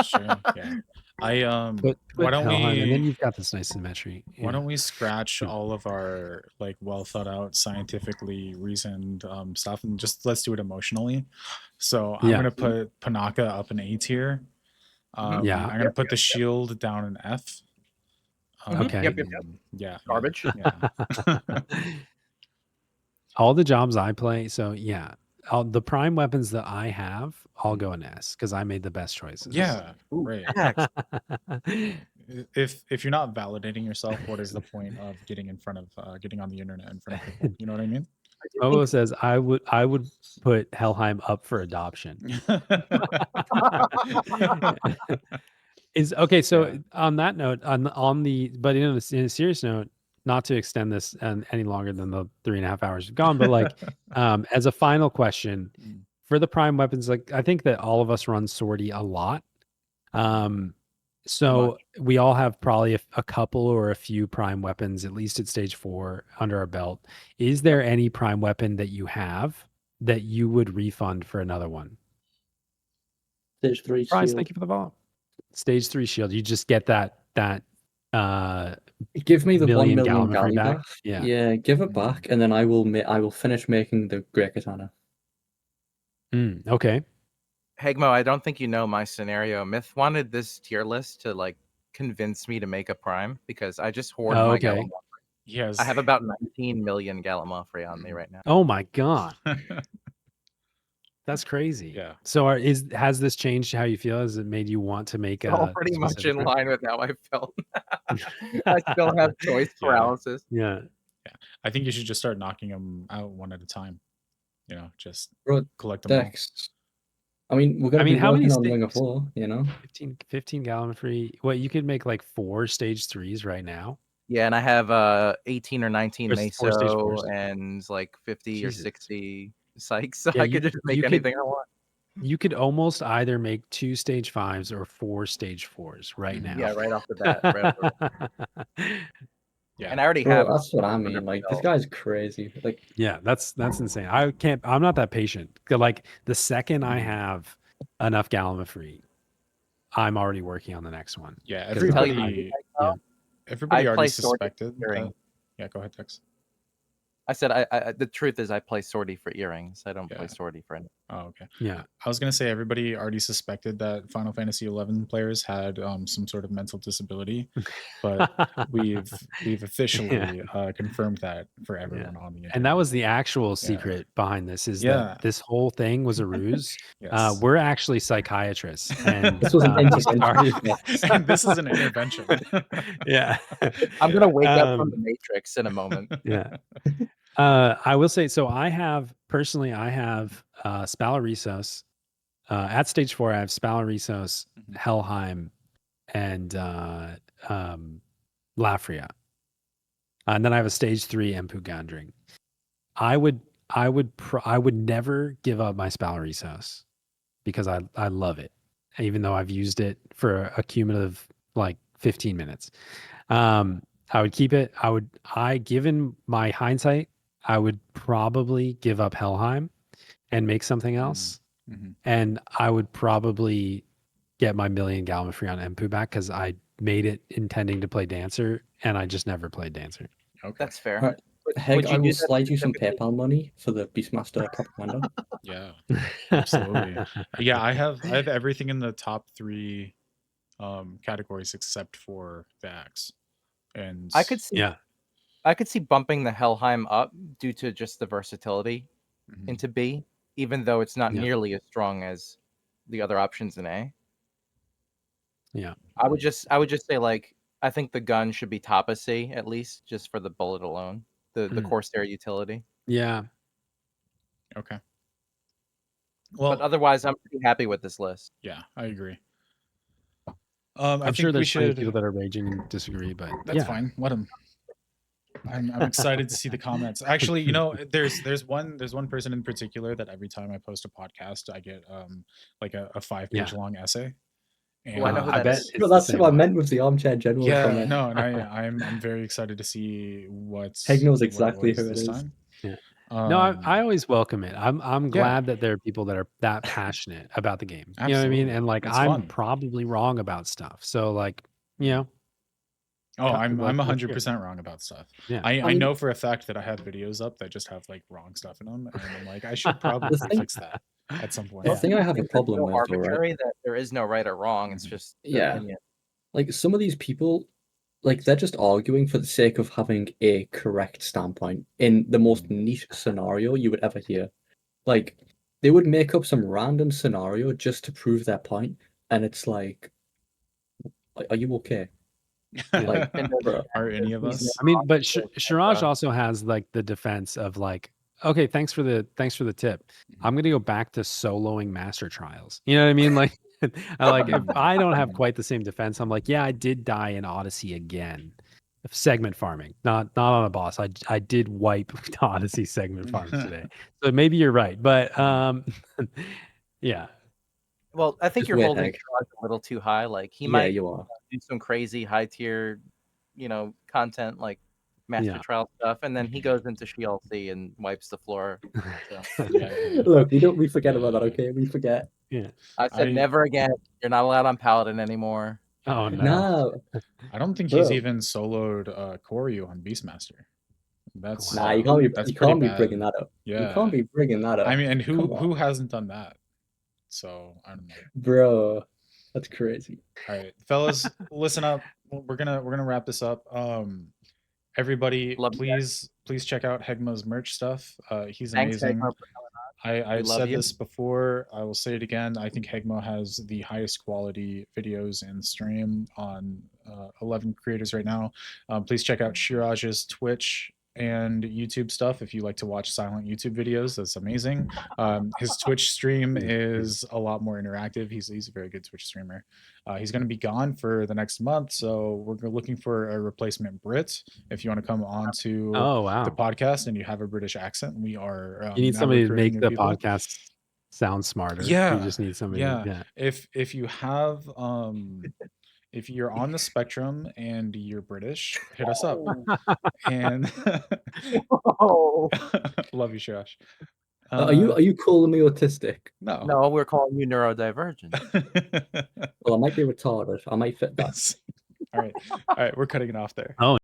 Speaker 1: Sure. Yeah.
Speaker 2: Put
Speaker 1: why don't
Speaker 2: Helheim,
Speaker 1: we
Speaker 2: and then you've got this nice symmetry.
Speaker 1: Why don't we scratch all of our like well thought out, scientifically reasoned stuff and just let's do it emotionally. So I'm gonna put Panaka up in A tier. I'm gonna put the shield down in F.
Speaker 2: Okay.
Speaker 3: Yep.
Speaker 1: Yeah.
Speaker 3: Garbage.
Speaker 1: Yeah.
Speaker 2: All the jobs I play, so yeah, the prime weapons that I have, I'll go in S because I made the best choices.
Speaker 1: Yeah.
Speaker 3: Ooh,
Speaker 1: Right.
Speaker 3: facts.
Speaker 1: If you're not validating yourself, what is the point of getting in front of getting on the internet in front of people? You know what I mean?
Speaker 2: Momo says I would put Helheim up for adoption. Is okay. So on that note, on the but in a serious note, not to extend this any longer than the 3.5 hours have gone, but like as a final question for the prime weapons, like I think that all of us run sortie a lot. So we all have probably a couple or a few prime weapons, at least at stage 4 under our belt. Is there any prime weapon that you have that you would refund for another one?
Speaker 4: Stage 3
Speaker 2: Prize,
Speaker 4: shield.
Speaker 2: thank you for the follow. Stage 3 shield. You just get that
Speaker 4: give me the 1 million
Speaker 2: Gallima
Speaker 4: back. Yeah, give it back, and then I will finish making the Great Katana.
Speaker 2: Okay.
Speaker 3: Heghmoh, I don't think you know my scenario. Myth wanted this tier list to like convince me to make a prime because I just hoard my Gallimafrey.
Speaker 1: Yes.
Speaker 3: I have about 19 million Gallimafrey on me right now.
Speaker 2: Oh my god. That's crazy.
Speaker 1: Yeah.
Speaker 2: So has this changed how you feel? Has it made you want to make
Speaker 3: It's all pretty much in line with how I felt. I still have choice paralysis.
Speaker 2: Yeah.
Speaker 1: I think you should just start knocking them out one at a time. You know, just
Speaker 4: Bro,
Speaker 1: collect them all.
Speaker 4: Dex. I mean, we're gonna
Speaker 2: I mean,
Speaker 4: be
Speaker 2: how many
Speaker 4: working on Ring of
Speaker 2: stages?
Speaker 4: War, you know?
Speaker 2: 15 gallon free. What, you could make like 4 stage 3s right now?
Speaker 3: Yeah, and I have 18 or 19
Speaker 2: Or 4 stage 4s?
Speaker 3: Meso and like 50 or
Speaker 2: Jesus.
Speaker 3: 60 Psych, so
Speaker 2: Yeah,
Speaker 3: I could just make
Speaker 2: you could
Speaker 3: anything I want.
Speaker 2: you could almost either make 2 stage 5s or 4 stage 4s right
Speaker 1: Mhm.
Speaker 2: now.
Speaker 3: Yeah, right off the bat. Right off the
Speaker 1: Yeah.
Speaker 3: And I already
Speaker 4: Bro,
Speaker 3: have.
Speaker 4: that's what I
Speaker 3: under
Speaker 4: mean. Like,
Speaker 3: my
Speaker 4: this
Speaker 3: belt.
Speaker 4: guy's crazy. Like,
Speaker 2: Yeah, that's insane. I'm not that patient. Like, the second I
Speaker 1: Mhm.
Speaker 2: have enough Galima free, I'm already working on the next one.
Speaker 1: Yeah,
Speaker 2: 'Cause
Speaker 3: Tell you
Speaker 1: everybody
Speaker 2: yeah.
Speaker 1: everybody
Speaker 3: I
Speaker 1: already
Speaker 3: play Swordy
Speaker 1: suspected
Speaker 3: for earring.
Speaker 1: that. Yeah, go ahead, Tex.
Speaker 3: I said I the truth is I play Swordy for earrings. I don't play
Speaker 1: Yeah.
Speaker 3: Swordy for anything.
Speaker 1: Oh, okay.
Speaker 2: Yeah.
Speaker 1: I was gonna say everybody already suspected that Final Fantasy XI players had some sort of mental disability, but we've officially confirmed that for everyone on the internet.
Speaker 2: And that was the actual
Speaker 1: Yeah.
Speaker 2: secret behind this, is
Speaker 1: Yeah.
Speaker 2: that this whole thing was a ruse.
Speaker 1: Yes.
Speaker 2: We're actually psychiatrists, and
Speaker 4: this was an
Speaker 2: we
Speaker 4: intervention.
Speaker 2: started-
Speaker 1: And this is an intervention.
Speaker 2: yeah.
Speaker 3: I'm gonna wake up from
Speaker 2: Um,
Speaker 3: the Matrix in a moment.
Speaker 2: yeah. I will say, so I have Spalarisos. At stage 4, I have Spalarisos,
Speaker 1: Mhm.
Speaker 2: Helheim, and Lafria. And then I have a stage 3 Empu Gandring. I would never give up my Spalarisos because I love it, even though I've used it for a cumulative like 15 minutes. I would keep it. Given my hindsight, I would probably give up Helheim and make something else.
Speaker 1: Mhm.
Speaker 2: And I would probably get my million Galma free on Empu back, because I made it intending to play Dancer, and I just never played Dancer.
Speaker 1: Okay.
Speaker 3: That's fair.
Speaker 4: Right. Heg,
Speaker 3: Would you
Speaker 4: I
Speaker 3: do
Speaker 4: will
Speaker 3: that
Speaker 4: slide you some
Speaker 3: specifically?
Speaker 4: PayPal money for the Beastmaster propaganda.
Speaker 1: Yeah, absolutely. Yeah, I have everything in the top 3 categories except for the axe. And
Speaker 3: I could see
Speaker 2: Yeah.
Speaker 3: I could see bumping the Helheim up due to just the versatility
Speaker 1: Mhm.
Speaker 3: into B, even though it's not
Speaker 2: Yeah.
Speaker 3: nearly as strong as the other options in A.
Speaker 2: Yeah.
Speaker 3: I would just say, like, I think the gun should be top of C at least, just for the bullet alone. The
Speaker 2: Mhm.
Speaker 3: Corsair utility.
Speaker 2: Yeah.
Speaker 1: Okay.
Speaker 3: But
Speaker 1: Well,
Speaker 3: otherwise I'm pretty happy with this list.
Speaker 1: yeah, I agree. I
Speaker 2: I'm
Speaker 1: think
Speaker 2: sure
Speaker 1: we
Speaker 2: there's plenty of
Speaker 1: should.
Speaker 2: people that are raging and disagree, but
Speaker 1: That's
Speaker 2: yeah.
Speaker 1: fine. Let them. I'm excited to see the comments. Actually, you know, there's one person in particular that every time I post a podcast, I get like a 5-page long essay.
Speaker 3: Oh, I know who
Speaker 2: I
Speaker 3: that
Speaker 2: bet
Speaker 3: is.
Speaker 2: it's
Speaker 4: No,
Speaker 2: the
Speaker 4: that's
Speaker 2: same
Speaker 4: what I
Speaker 2: one.
Speaker 4: meant with the armchair general
Speaker 1: Yeah,
Speaker 4: comment.
Speaker 1: no, and I'm very excited to see what
Speaker 4: knows
Speaker 1: it
Speaker 4: exactly
Speaker 1: was
Speaker 4: who it
Speaker 1: this
Speaker 4: is.
Speaker 1: time.
Speaker 2: Yeah. No, I always welcome it. I'm
Speaker 1: Yeah.
Speaker 2: glad that there are people that are that passionate about the game. You know what I mean?
Speaker 1: Absolutely.
Speaker 2: And like,
Speaker 1: It's
Speaker 2: I'm
Speaker 1: fun.
Speaker 2: probably wrong about stuff. So like, you know,
Speaker 1: Oh, I'm
Speaker 2: like, let's hear it.
Speaker 1: 100% wrong about stuff.
Speaker 2: Yeah.
Speaker 1: I
Speaker 4: mean-
Speaker 1: know for a fact that I have videos up that just have like wrong stuff in them, and I'm like, I should probably
Speaker 4: thing-
Speaker 1: fix that at some point.
Speaker 4: The thing I have a
Speaker 3: It's
Speaker 4: problem
Speaker 3: so
Speaker 4: with, though, right?
Speaker 3: arbitrary that there is no right or wrong. It's
Speaker 1: Mhm.
Speaker 3: just
Speaker 4: Yeah.
Speaker 3: opinion.
Speaker 4: Like, some of these people, like, they're just arguing for the sake of having a correct standpoint in the most niche scenario you would ever hear. Like, they would make up some random scenario just to prove their point, and it's like, are you okay? Like, bro,
Speaker 1: Are any of
Speaker 3: He's
Speaker 1: us?
Speaker 2: I mean, but Shiraj also has like the defense of like, okay, thanks for the tip. I'm gonna go back to soloing Master Trials. You know what I mean? Like, if I don't have quite the same defense, I'm like, yeah, I did die in Odyssey again. Segment farming, not on a boss. I did wipe Odyssey segment farms today. So maybe you're right, but yeah.
Speaker 3: Well, I think
Speaker 4: Just
Speaker 3: you're
Speaker 4: wait,
Speaker 3: holding
Speaker 4: Heg.
Speaker 3: Shiraj a little too high. Like he
Speaker 4: Yeah,
Speaker 3: might
Speaker 4: you are.
Speaker 3: do some crazy high tier, content like Master
Speaker 2: Yeah.
Speaker 3: Trial stuff, and then he goes into SHLC and wipes the floor. So,
Speaker 1: Yeah.
Speaker 4: Look, we forget about that, okay? We forget.
Speaker 2: Yeah.
Speaker 3: I said
Speaker 1: I-
Speaker 3: never again. You're not allowed on Paladin anymore.
Speaker 2: Oh no.
Speaker 4: No,
Speaker 1: I don't think he's
Speaker 4: Bro.
Speaker 1: even soloed Koryu on Beastmaster. That's
Speaker 4: nah, you can't be.
Speaker 1: that's
Speaker 4: You
Speaker 1: pretty
Speaker 4: can't be
Speaker 1: bad.
Speaker 4: bringing that up.
Speaker 1: Yeah.
Speaker 4: You can't be bringing that up.
Speaker 1: I mean, and
Speaker 4: Come on.
Speaker 1: who hasn't done that? So I don't know.
Speaker 4: Bro, that's crazy.
Speaker 1: All right, fellas, listen up. We're gonna wrap this up. Everybody,
Speaker 3: Love you
Speaker 1: please check out Heghmoh's merch stuff. He's
Speaker 3: Thanks,
Speaker 1: amazing.
Speaker 3: Heghmoh,
Speaker 1: I've
Speaker 3: love
Speaker 1: said
Speaker 3: you.
Speaker 1: this before. I will say it again. I think Heghmoh has the highest quality videos in stream on 11 creators right now. Please check out Shiraj's Twitch and YouTube stuff. If you like to watch silent YouTube videos, that's amazing. His Twitch stream is a lot more interactive. He's a very good Twitch streamer. He's going to be gone for the next month, so we're looking for a replacement Brit. If you want to come on to
Speaker 2: Oh
Speaker 1: the
Speaker 2: wow!
Speaker 1: podcast and you have a British accent, we are
Speaker 2: You need
Speaker 1: now
Speaker 2: somebody to
Speaker 1: recruiting
Speaker 2: make
Speaker 1: new
Speaker 2: the
Speaker 1: people.
Speaker 2: podcast sound smarter. You
Speaker 1: Yeah,
Speaker 2: just need somebody.
Speaker 1: yeah.
Speaker 2: Yeah.
Speaker 1: If you have if you're on the spectrum and you're British, hit us up. And
Speaker 3: Oh
Speaker 1: love you, Shiraj.
Speaker 4: Are you calling me autistic?
Speaker 1: No.
Speaker 3: no, we're calling you neurodivergent.
Speaker 4: Well, I might be retarded. I might fit that.
Speaker 1: All right. All right. We're cutting it off there.
Speaker 2: Oh,